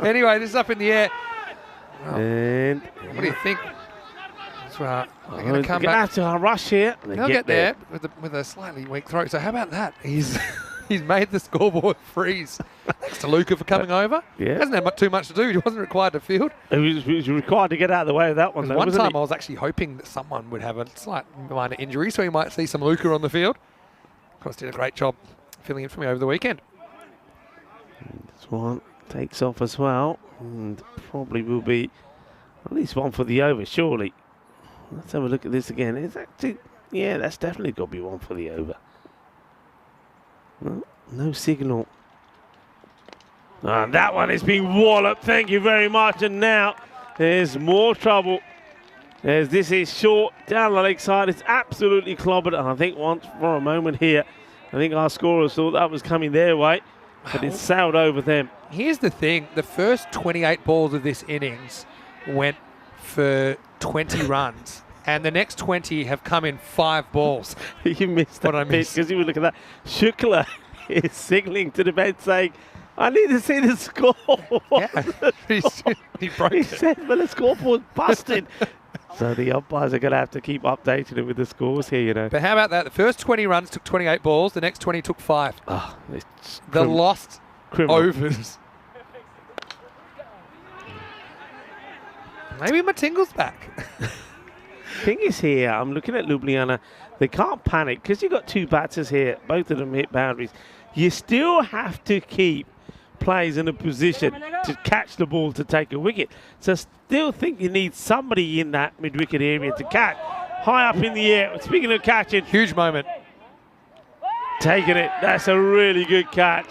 Anyway, this is up in the air. And What do you think? That's right. They're going we're to come gonna back. have to rush here. They'll get there with a slightly weak throat. So how about that? He's made the scoreboard freeze. Thanks to Luca for coming over. Yeah. Hasn't had too much to do. He wasn't required to field. He was required to get out of the way of that one. Though, One wasn't time he? I was actually hoping that someone would have a slight minor injury, so we might see some Luca on the field. Of course, did a great job filling in for me over the weekend. This one takes off as well, and probably will be at least one for the over, surely. Let's have a look at this again. It's actually, yeah, that's definitely got to be one for the over. Well, no signal. And that one is being walloped. Thank you very much. And now there's more trouble. As this is short down the leg side. It's absolutely clobbered. And I think once for a moment here, I think our scorers thought that was coming their way, but it sailed over them. Here's the thing. The first 28 balls of this innings went for 20 runs, and the next 20 have come in 5 balls. You missed that What I bit missed? because you would look at that. Shukla is signalling to the bench saying, I need to see the score. Yeah. he broke He it. said, well, the scoreboard's busted. So the umpires are going to have to keep updating it with the scores here, you know. But how about that? The first 20 runs took 28 balls. The next 20 took 5. Oh, it's The lost criminal. overs. Maybe Matingle's back. Thing is here, I'm looking at Ljubljana. They can't panic because you've got 2 batters here. Both of them hit boundaries. You still have to keep players in a position to catch the ball to take a wicket. So still think you need somebody in that mid-wicket area to catch. High up in the air. Speaking of catching, Huge moment. taking it. That's a really good catch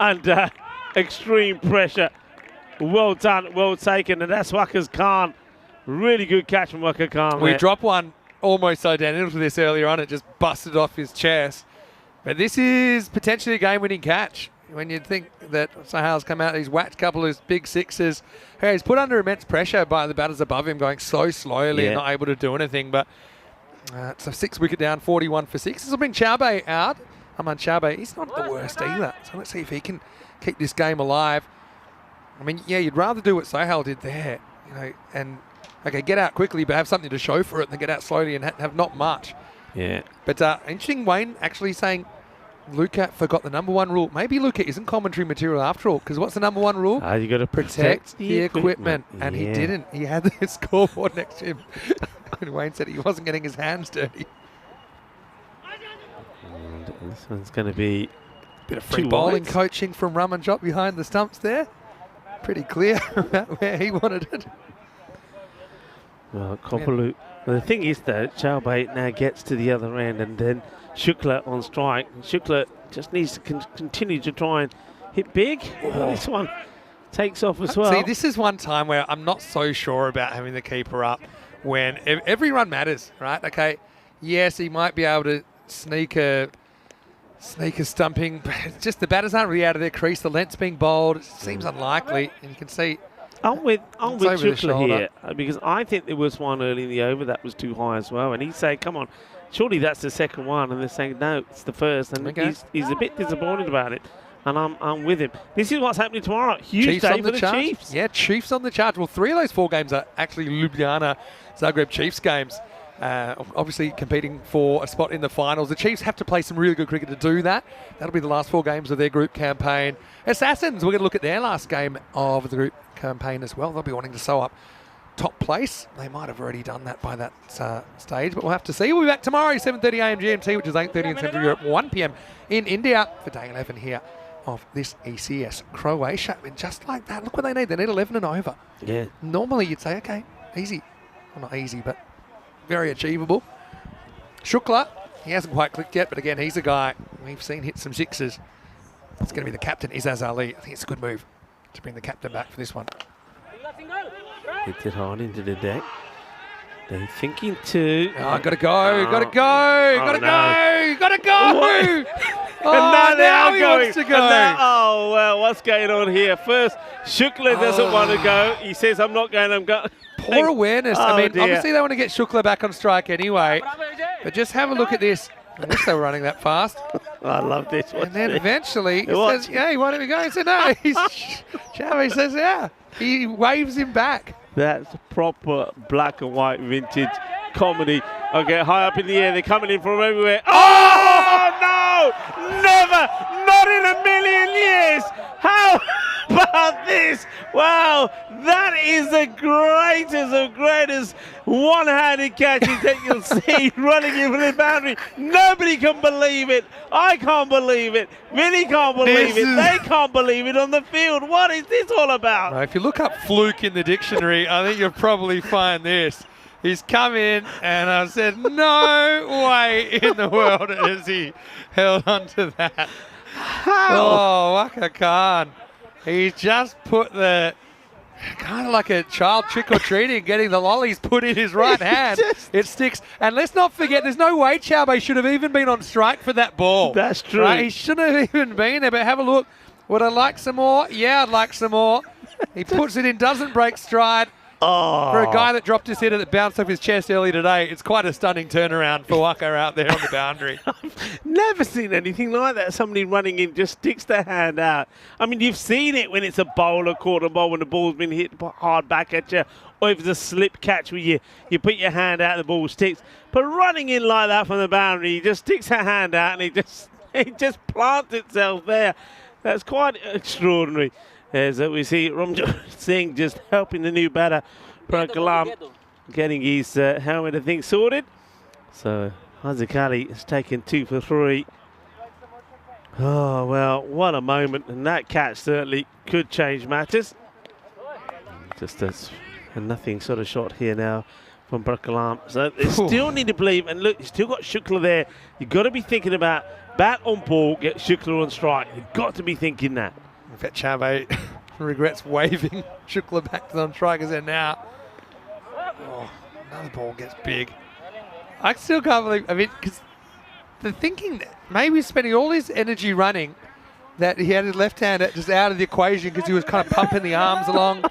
under extreme pressure. Well done, well taken, and that's Waqar Khan. Really good catch from Waqar Khan. We there. dropped one almost identical to this earlier on. It just busted off his chest. But this is potentially a game-winning catch. When you think that Sohail's come out, he's whacked a couple of his big sixes. Hey, he's put under immense pressure by the batters above him, going so slowly and not able to do anything. But it's a 6-wicket down, 41 for 6. This will bring Chaubey out. Aman Chaubey, he's not the worst either. So let's see if he can keep this game alive. I mean, yeah, you'd rather do what Sohail did there, you know, and okay, get out quickly, but have something to show for it, than get out slowly and have not much. Yeah. But interesting, Wayne actually saying Luca forgot the number 1 rule. Maybe Luca isn't commentary material after all, because what's the number 1 rule? You got to Protect the equipment. And he Yeah. didn't. He had the scoreboard next to him. And Wayne said he wasn't getting his hands dirty. And this one's going to be Bit of free 2 bowling wides. coaching from Ramanjot behind the stumps there. Pretty clear about where he wanted it. Well, Koppalu. Well, the thing is that Chaubey now gets to the other end, and then Shukla on strike. Shukla just needs to continue to try and hit big. Well, this one takes off as well. See, this is one time where I'm not so sure about having the keeper up when every run matters, right? Okay, yes, he might be able to sneak a stumping, but it's just the batters aren't really out of their crease. The length's being bowled. It seems unlikely, and you can see I'm with over the Shukla shoulder. here because I think there was one early in the over that was too high as well, and he's saying, come on, surely that's the second one, and they're saying no, it's the first, and Okay. he's a bit disappointed about it, and I'm with him. This is what's happening tomorrow. Huge Chiefs day on for the the charge. Chiefs. Yeah, Chiefs on the charge. Well, 3 of those 4 games are actually Ljubljana Zagreb Chiefs games. Obviously competing for a spot in the finals. The Chiefs have to play some really good cricket to do that. That'll be the last 4 games of their group campaign. Assassins, we're going to look at their last game of the group campaign as well. They'll be wanting to sew up top place. They might have already done that by that stage, but we'll have to see. We'll be back tomorrow, 7:30 a.m. GMT, which is 8:30 in Central Europe, 1 p.m. in India for day 11 here of this ECS. Croatia, and just like that, look what they need. They need 11 and over. Yeah. Normally you'd say, okay, easy. Well, not easy, but very achievable. Shukla, he hasn't quite clicked yet, but again, he's a guy we've seen hit some sixes. It's going to be the captain, Izaz Ali. I think it's a good move to bring the captain back for this one. Hits it hard into the deck. They're thinking to... Oh, gotta go, gotta go, gotta go, gotta go! What? Oh, And now they now are he going. wants to And go. now- oh, well, what's going on here? First, Shukla doesn't want to go. He says, I'm not going, I'm going. Poor awareness. I Oh, mean, dear. obviously they want to get Shukla back on strike anyway, but just have a look at this. I wish they were running that fast. I love this. And then eventually he What? says, yeah, he wanted to go. He said, no. Chavi says, yeah. He waves him back. That's proper black and white vintage comedy. Okay, high up in the air. They're coming in from everywhere. Oh, no! Never! Not in a million years! How about this? Wow, that is the greatest of greatest one-handed catches that you'll see running in from the boundary. Nobody can believe it. I can't believe it. Vinny can't believe it. They can't believe it on the field. What is this all about? Now, if you look up fluke in the dictionary, I think you'll probably find this. He's come in and I said, no way in the world has he held on to that. Oh, Waka Khan. He's just put the, kind of like a child trick-or-treating, getting the lollies put in his right hand. It sticks. And let's not forget, there's no way Chaube should have even been on strike for that ball. That's true. Right? He shouldn't have even been there, but have a look. Would I like some more? Yeah, I'd like some more. He puts it in, doesn't break stride. Oh. For a guy that dropped his head that bounced off his chest early today, it's quite a stunning turnaround for Waka out there on the boundary. Never seen anything like that. Somebody running in just sticks their hand out. I mean, you've seen it when it's a bowler caught a ball when the ball's been hit hard back at you, or if it's a slip catch where you put your hand out, the ball sticks. But running in like that from the boundary, he just sticks her hand out and it just plants itself there. That's quite extraordinary. As we see Ramjot Singh just helping the new batter, Prakalam, getting his helmet and things sorted. So Haziq Ali has taken 2 for 3. Oh, well, what a moment. And that catch certainly could change matters. Just as a nothing sort of shot here now from Prakalam. So they still need to believe. And look, you still got Shukla there. You've got to be thinking about bat on ball, get Shukla on strike. You've got to be thinking that. In fact, Chaube regrets waving Shukla back to the strikers there now. Oh, another ball gets big. I still can't believe, I mean, because the thinking that maybe he's spending all his energy running, that he had his left hand just out of the equation because he was kind of pumping the arms along,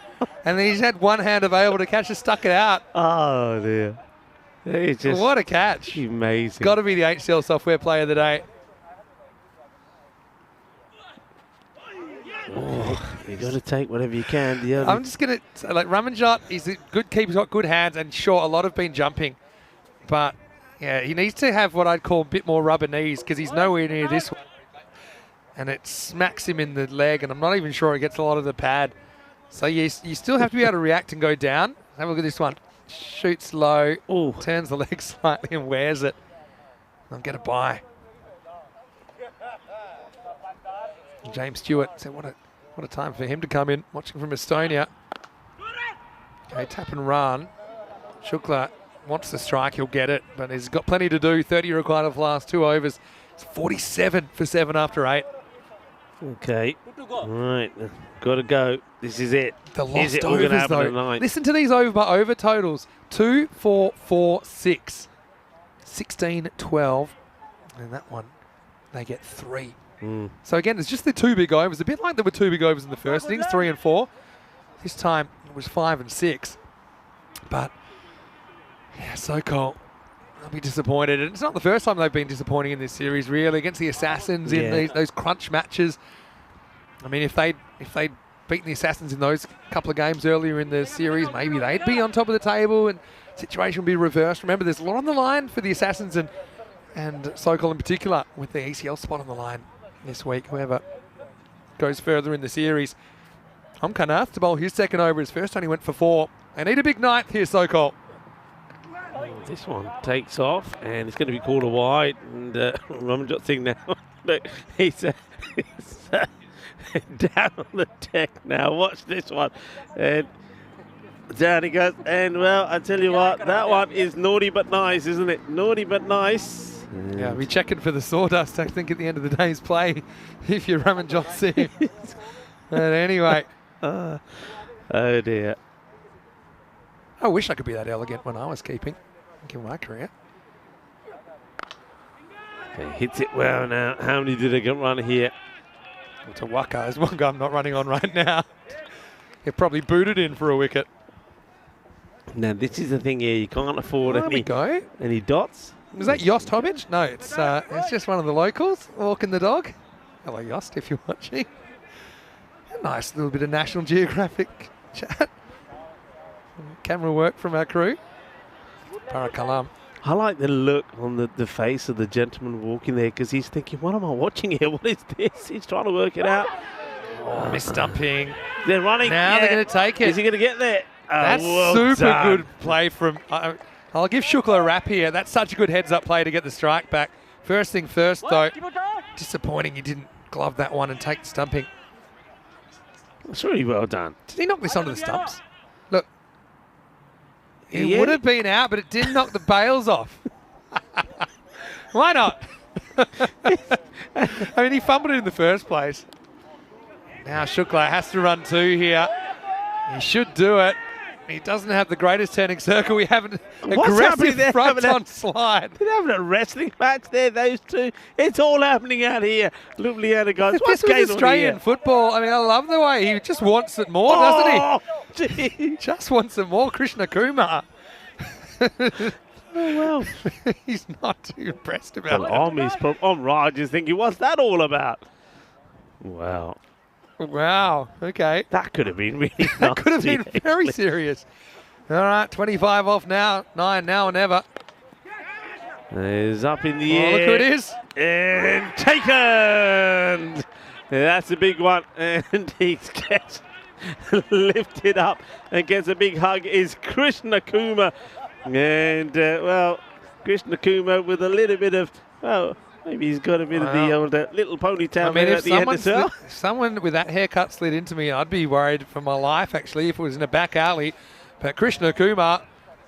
and then he's had one hand available to catch, just stuck it out. Oh, dear. It's just What a catch. amazing. Got to be the HCL software player of the day. Oh, you got to take whatever you can. I'm just going to, like, Ramanjot, he's a good keeper, he's got good hands, and sure, a lot have been jumping. But, yeah, he needs to have what I'd call a bit more rubber knees because he's nowhere near this one. And it smacks him in the leg, and I'm not even sure he gets a lot of the pad. So you still have to be able to react and go down. Have a look at this one. Shoots low, turns the leg slightly and wears it. I'll get a bye. James Stewart said, what a time for him to come in, watching from Estonia. Okay, tap and run. Shukla wants the strike, he'll get it, but he's got plenty to do. 30 required of the last 2 overs. It's 47 for 7 after 8. Okay. Right. Got to go. This is it. The Is lost it all gonna overs, happen though. tonight? Listen to these over totals. 2, 4, 4, 6. 16, 12. And that one, they get 3. So again, it's just the 2 big overs. A bit like there were 2 big overs in the first innings, 3 and 4. This time it was 5 and 6. But yeah, so cool. I'll be disappointed. And it's not the first time they've been disappointing in this series, really, against the Assassins in those crunch matches. I mean, if they'd beaten the Assassins in those couple of games earlier in the series, maybe they'd be on top of the table and the situation would be reversed. Remember, there's a lot on the line for the Assassins and Sokol in particular, with the ECL spot on the line this week. Whoever goes further in the series. Kanath to bowl his second over. His first only went for 4. They need a big ninth here, Sokol. This one takes off, and it's going to be called a wide. And I'm just thinking now, look, he's down on the deck now. Watch this one. And down he goes. And, well, I tell you what, that one is naughty but nice, isn't it? Naughty but nice. Yeah, we're checking for the sawdust, I think, at the end of the day's play, if you're Raman Johnson. But anyway. Oh, dear. I wish I could be that elegant when I was keeping in my career. He hits it well now. How many did they get run here? To Waka. There's one guy I'm not running on right now. He probably booted in for a wicket. Now, this is the thing here. You can't afford There we go. any dots. Was that Yost Hobbage? No, it's just one of the locals walking the dog. Hello, Yost, if you're watching. A nice little bit of National Geographic chat. Camera work from our crew. Parakalam. I like the look on the face of the gentleman walking there, because he's thinking, what am I watching here? What is this? He's trying to work it out. Oh, misstumping. They're running. Now they're going to take it. Is he going to get there? That's well super done. good play from... I'll give Shukla a wrap here. That's such a good heads-up play to get the strike back. First thing first, though. Disappointing he didn't glove that one and take the stumping. It's really well done. Did he knock this onto the stumps? Look. It would have been out, but it didn't knock the bails off. Why not? I mean, he fumbled it in the first place. Now Shukla has to run 2 here. He should do it. He doesn't have the greatest turning circle. We have an aggressive front-on slide. They're having a wrestling match there, those two. It's all happening out here. Ljubljana guys. This was Australian football. I mean, I love the way he just wants it more, doesn't he? He just wants it more. Krishna Kumar. Oh, well. He's not too impressed about it. I'm right, just thinking, what's that all about? Wow. Wow, okay. That could have been really That could have been very serious. All right, 25 off now. 9 now or never. Is up in the air. Look who it is. And taken. That's a big one. And he gets lifted up and gets a big hug. Is Krishna Kumar. And, well, Krishna Kumar with a little bit of, well, maybe he's got a bit of the old little ponytail. I mean, at the end as well. If someone with that haircut slid into me, I'd be worried for my life, actually, if it was in a back alley. But Krishna Kumar,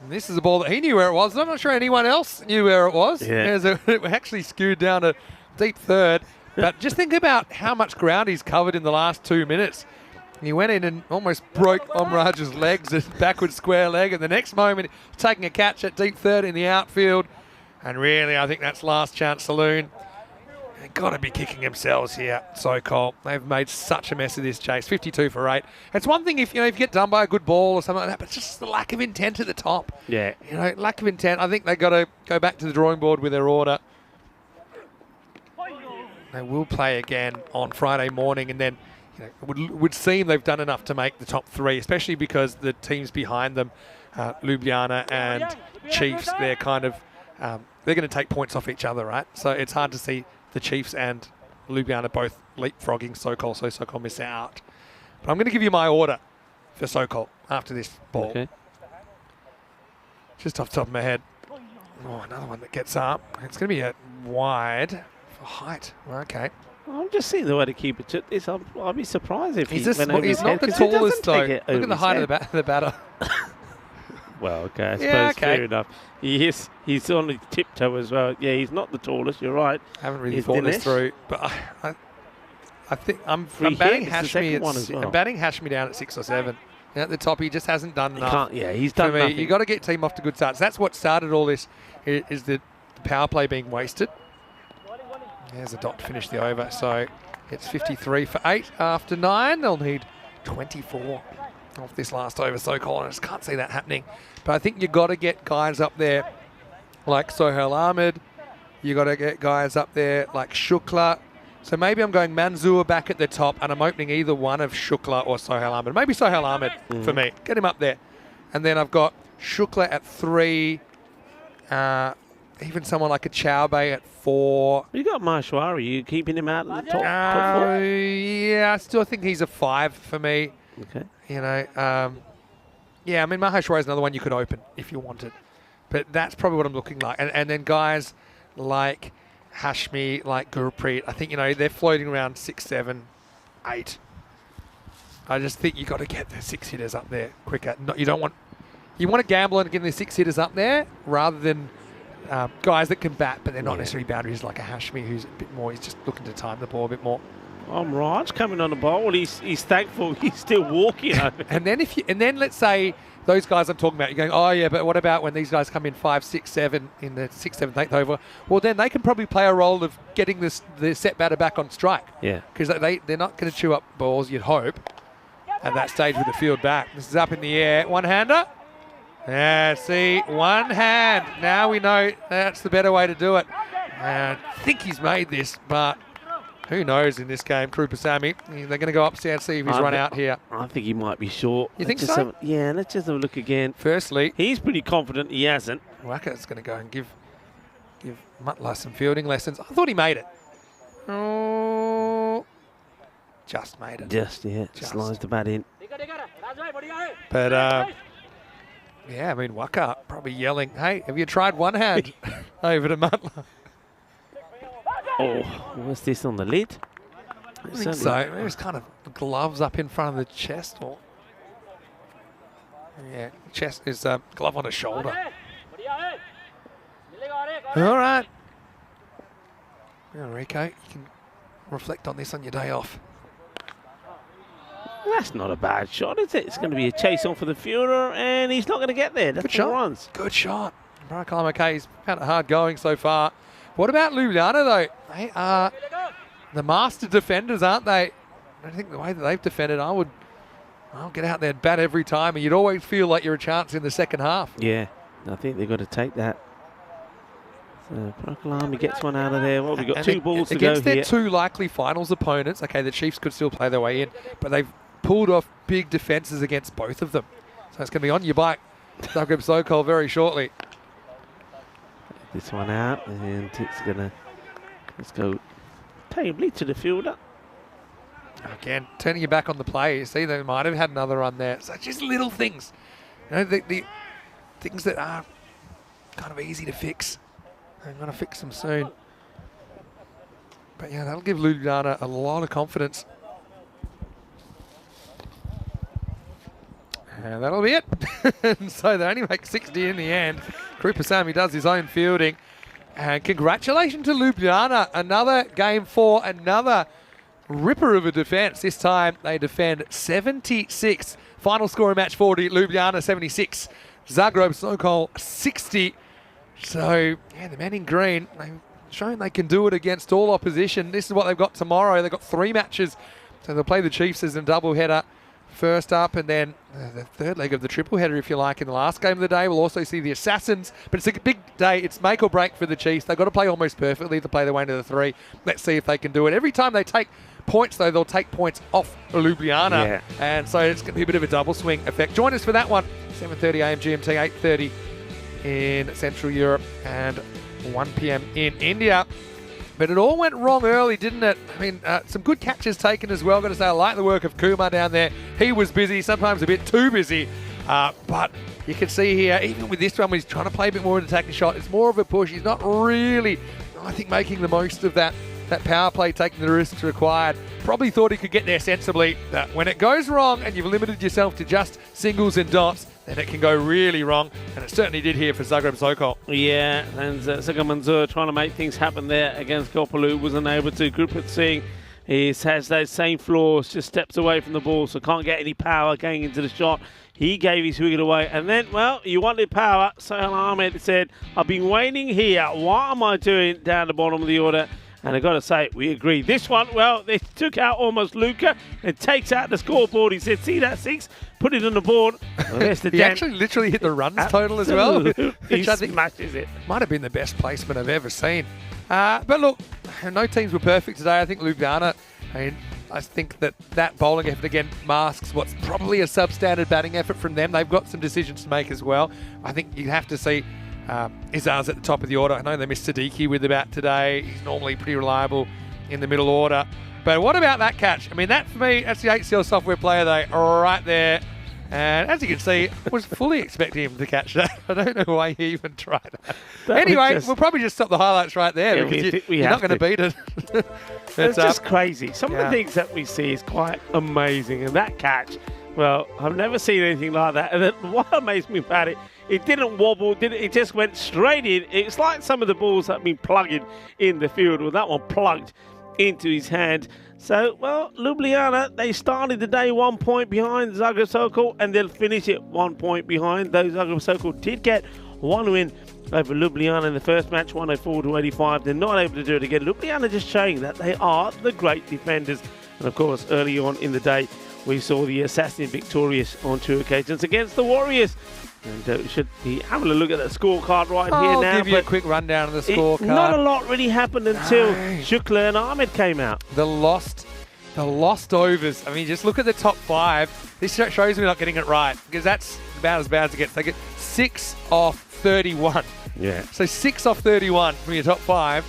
this is a ball that he knew where it was. I'm not sure anyone else knew where it was. Yeah. It actually skewed down a deep third. But just think about how much ground he's covered in the last 2 minutes. He went in and almost broke Omraj's legs, a backward square leg. And the next moment, taking a catch at deep third in the outfield. And really, I think that's last chance saloon. They've got to be kicking themselves here, Sokol. They've made such a mess of this chase. 52 for 8. It's one thing if you get done by a good ball or something like that, but it's just the lack of intent at the top. Yeah. Lack of intent. I think they've got to go back to the drawing board with their order. They will play again on Friday morning, and then it would seem they've done enough to make the top 3, especially because the teams behind them, Ljubljana and Chiefs, they're kind of they're going to take points off each other, right? So it's hard to see the Chiefs and Ljubljana both leapfrogging Sokol, so Sokol miss out. But I'm going to give you my order for Sokol after this ball. Okay. Just off the top of my head. Oh, another one that gets up. It's going to be a wide for height. Okay. I'm just seeing the way to keep it to this. I'll be surprised if he's went over he's his not head, the 'cause he tallest, doesn't though. take it Look over at the his height head. of the batter. Well, okay, I suppose Yeah, okay. fair enough. He's on his tiptoe as well. Yeah, he's not the tallest, you're right. I haven't really He's thought this Dinesh. through, but I think I'm Free batting hit, it's the Hashmi second one as well. I'm batting Hashmi down at 6 or 7. And at the top, he just hasn't done enough. He's For done me, nothing. you got to get team off to good starts. That's what started all this, is the power play being wasted. There's a dot to finish the over. So it's 53 for 8 after 9. They'll need 24 off this last over. Sokol, I just can't see that happening. But I think you've got to get guys up there like Sohail Ahmed. You got to get guys up there like Shukla. So maybe I'm going Manzoor back at the top, and I'm opening either one of Shukla or Sohail Ahmed. Maybe Sohail Ahmed for me. Get him up there. And then I've got Shukla at 3. Even someone like a Chowbei at 4. You got Maheshwari. You keeping him out of the top 4? Yeah, I still think he's a 5 for me. Okay. You know, yeah, I mean, Maheshwari is another one you could open if you wanted. But that's probably what I'm looking like. And then guys like Hashmi, like Gurpreet, I think, you know, they're floating around 6, 7, 8. I just think you got to get the 6 hitters up there quicker. No, you want to gamble on getting the 6 hitters up there rather than guys that can bat, but they're not necessarily boundaries like a Hashmi who's a bit more, he's just looking to time the ball a bit more. Raj coming on the bowl. He's thankful he's still walking. and then let's say those guys I'm talking about, you're going, oh yeah, but what about when these guys come in 5, 6, 7 in the 6th, 7th, 8th over? Well, then they can probably play a role of getting the set batter back on strike. Yeah. Because they're not going to chew up balls, you'd hope, at that stage with the field back. This is up in the air. One-hander. Yeah, see, one hand. Now we know that's the better way to do it. I think he's made this, but who knows in this game, Krupasamy. They're going to go upstairs, see if he's run out here. I think he might be short. You think so? Yeah, let's just have a look again. Firstly, he's pretty confident he hasn't. Wacker's going to go and give Mutla some fielding lessons. I thought he made it. Oh, just made it. Just slides the bat in. But, yeah, I mean, Wacker probably yelling, hey, have you tried one hand over to Mutla? Oh, what's this on the lid? I think so. Maybe it's kind of gloves up in front of the chest. Or yeah, chest is glove on the shoulder. All right. Well, Rico, you can reflect on this on your day off. That's not a bad shot, is it? It's going to be a chase on for the fielder, and he's not going to get there. That's good shot. Runs. Good shot. Barakallah McKay's found it hard going so far. What about Ljubljana, though? They are the master defenders, aren't they? I think the way that they've defended, I'll get out there and bat every time, and you'd always feel like you're a chance in the second half. Yeah, I think they've got to take that. So Prakalami gets one out of there. Well, we've got 2 balls to go against their here. 2 likely finals opponents. Okay, the Chiefs could still play their way in, but they've pulled off big defences against both of them. So it's going to be on your bike, Zagreb Sokol, very shortly. This one out, and it's gonna, let's go tably to the fielder. Again, turning your back on the play. You see, they might have had another run there. So just little things, you know, the things that are kind of easy to fix. I'm going to fix them soon. But yeah, that'll give Ljubljana a lot of confidence. And that'll be it. And so they only make 60 in the end. Krupasamy does his own fielding. And congratulations to Ljubljana. Another game 4, another ripper of a defence. This time they defend 76. Final score in match 40, Ljubljana 76. Zagreb Sokol 60. So, yeah, the men in green, they've shown they can do it against all opposition. This is what they've got tomorrow. They've got 3 matches. So they'll play the Chiefs as a doubleheader. First up, and then the third leg of the triple header, if you like, in the last game of the day. We'll also see the Assassins, but it's a big day. It's make or break for the Chiefs. They've got to play almost perfectly to play their way into the 3. Let's see if they can do it. Every time they take points, though, they'll take points off Ljubljana, and so it's going to be a bit of a double swing effect. Join us for that one, 7:30 a.m. GMT, 8:30 in Central Europe, and 1 p.m. in India. But it all went wrong early, didn't it? I mean, some good catches taken as well. Got to say, I like the work of Kumar down there. He was busy, sometimes a bit too busy. But you can see here, even with this one, when he's trying to play a bit more of an attacking shot, it's more of a push. He's not really, I think, making the most of that power play, taking the risks required. Probably thought he could get there sensibly. When it goes wrong and you've limited yourself to just singles and dots, then it can go really wrong, and it certainly did here for Zagreb Sokol. Yeah, and Sagar Manzoor trying to make things happen there against Gopalu, wasn't able to. Gurpreet Singh has those same flaws, just steps away from the ball, so can't get any power going into the shot. He gave his wicket away, and then, well, you wanted power. Sohail Ahmed said, I've been waiting here. What am I doing down the bottom of the order? And I've got to say, we agree. This one, well, they took out almost Luca and takes out the scoreboard. He said, see that 6? Put it on the board. Well, there's the He actually literally hit the runs total as well. He Which I think smashes it. might have been the best placement I've ever seen. But look, no teams were perfect today. I think Ljubljana, I think that bowling effort again masks what's probably a substandard batting effort from them. They've got some decisions to make as well. I think you have to see Izzar's at the top of the order. I know they missed Siddiqui with the bat today. He's normally pretty reliable in the middle order. But what about that catch? I mean, that for me, that's the HCL software player day right there. And as you can see, I was fully expecting him to catch that. I don't know why he even tried that. Anyway, we'll probably just stop the highlights right there because you're not going to beat it. It's just crazy. Some of the things that we see is quite amazing. And that catch, well, I've never seen anything like that. And then what amazed me about it, it didn't wobble, it just went straight in. It's like some of the balls that have been plugging in the field. Well, that one plugged into his hand. So, well, Ljubljana, they started the day 1 point behind Zagreb Sokol, and they'll finish it 1 point behind. Those Zagreb Sokol did get one win over Ljubljana in the first match, 104-85. They're not able to do it again. Ljubljana just showing that they are the great defenders. And, of course, early on in the day, we saw the Assassin victorious on 2 occasions against the Warriors. And we should be having a look at the scorecard here now. I'll give you a quick rundown of the scorecard. Not a lot really happened until Shukla and Ahmed came out. The lost overs. I mean, just look at the top 5. This shows me not getting it right because that's about as bad as it gets. They get 6 off 31. Yeah. So 6 off 31 from your top 5.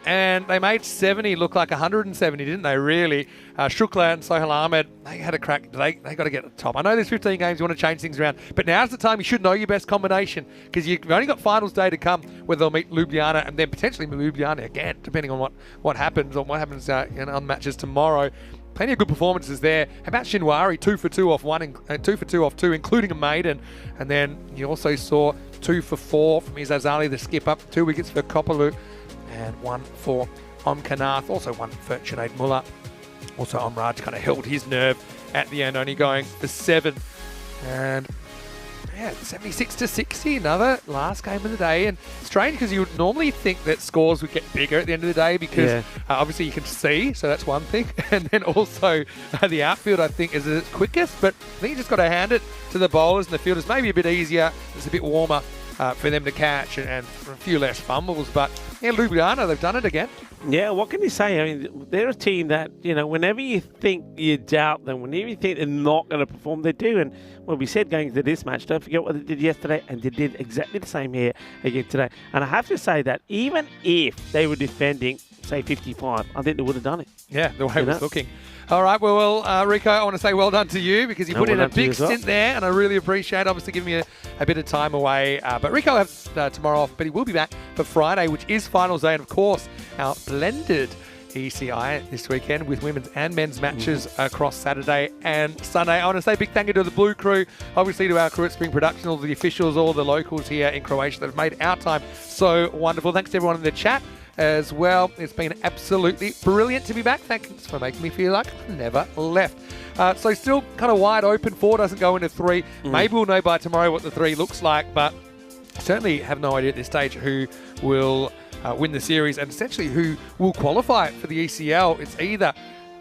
And they made 70 look like 170, didn't they, really? Shukla and Sohail Ahmed, they had a crack. They got to get at the top. I know there's 15 games, you want to change things around. But now's the time you should know your best combination because you've only got finals day to come where they'll meet Ljubljana and then potentially Ljubljana again, depending on what happens on on matches tomorrow. Plenty of good performances there. How about Shinwari, 2 for 2 off 1 and 2 for 2 off 2, including a maiden. And then you also saw 2 for 4 from Izazali, the skip up, 2 wickets for Koppalu. And 1 for Omkanath, also 1 for Junaid Mullah. Also Omraj kind of held his nerve at the end, only going for 7. And yeah, 76-60, another last game of the day. And strange because you would normally think that scores would get bigger at the end of the day because obviously you can see, so that's one thing. And then also the outfield, I think, is its quickest. But I think you just got to hand it to the bowlers and the fielders. Maybe a bit easier, it's a bit warmer for them to catch and a few less fumbles. But yeah, Ljubljana, they've done it again. Yeah, what can you say? I mean, they're a team that, whenever you think you doubt them, whenever you think they're not going to perform, they do. And well, we said going into this match, don't forget what they did yesterday, and they did exactly the same here again today. And I have to say that even if they were defending, say, 55, I think they would have done it. Yeah, the way it was looking. All right, well, Rico, I want to say well done to you because you put in a big stint there, and I really appreciate obviously giving me a bit of time away. But Rico has tomorrow off, but he will be back for Friday, which is finals day, and of course, our blended ECI this weekend with women's and men's matches across Saturday and Sunday. I want to say a big thank you to the Blue Crew, obviously to our crew at Spring Production, all the officials, all the locals here in Croatia that have made our time so wonderful. Thanks to everyone in the chat as well. It's been absolutely brilliant to be back. Thanks for making me feel like I never left. So still kind of wide open. 4 doesn't go into 3. Maybe we'll know by tomorrow what the 3 looks like, but certainly have no idea at this stage who will win the series and essentially who will qualify for the ECL. It's either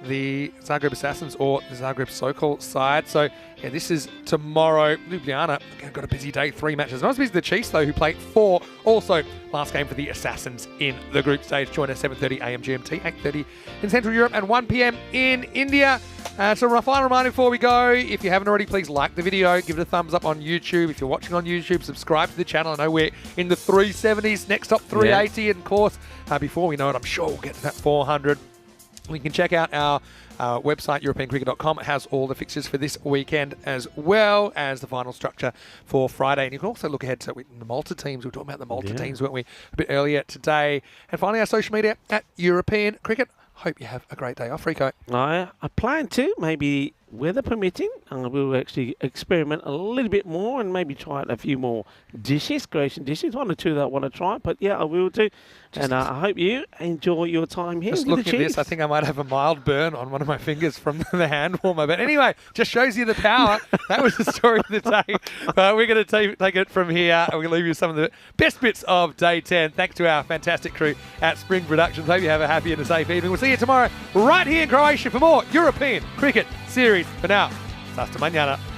the Zagreb Assassins or the Zagreb Sokol side. So yeah, this is tomorrow. Ljubljana got a busy day, 3 matches. Not as busy as the Chiefs though, who played 4. Also, last game for the Assassins in the group stage. Join us 7:30 a.m. GMT, 8:30 in Central Europe, and 1 p.m. in India. So a final reminder before we go, if you haven't already, please like the video, give it a thumbs up on YouTube. If you're watching on YouTube, subscribe to the channel. I know we're in the 370s, next up 380, and of course, before we know it, I'm sure we'll get to that 400. You can check out our website, europeancricket.com. It has all the fixtures for this weekend as well as the final structure for Friday. And you can also look ahead to the Malta teams. We were talking about the Malta teams, weren't we, a bit earlier today. And finally, our social media at European Cricket. Hope you have a great day off, Rico. I plan to maybe weather permitting, we'll actually experiment a little bit more and maybe try out a few more dishes, Croatian dishes. One or two that I want to try, but yeah, I will do. And I hope you enjoy your time here. Just with looking the at this, Chiefs. I think I might have a mild burn on one of my fingers from the hand warmer. But anyway, just shows you the power. That was the story of the day. We're going to take it from here. We're going to leave you with some of the best bits of day 10. Thanks to our fantastic crew at Spring Productions. Hope you have a happy and a safe evening. We'll see you tomorrow right here in Croatia for more European Cricket Series. For now, hasta mañana.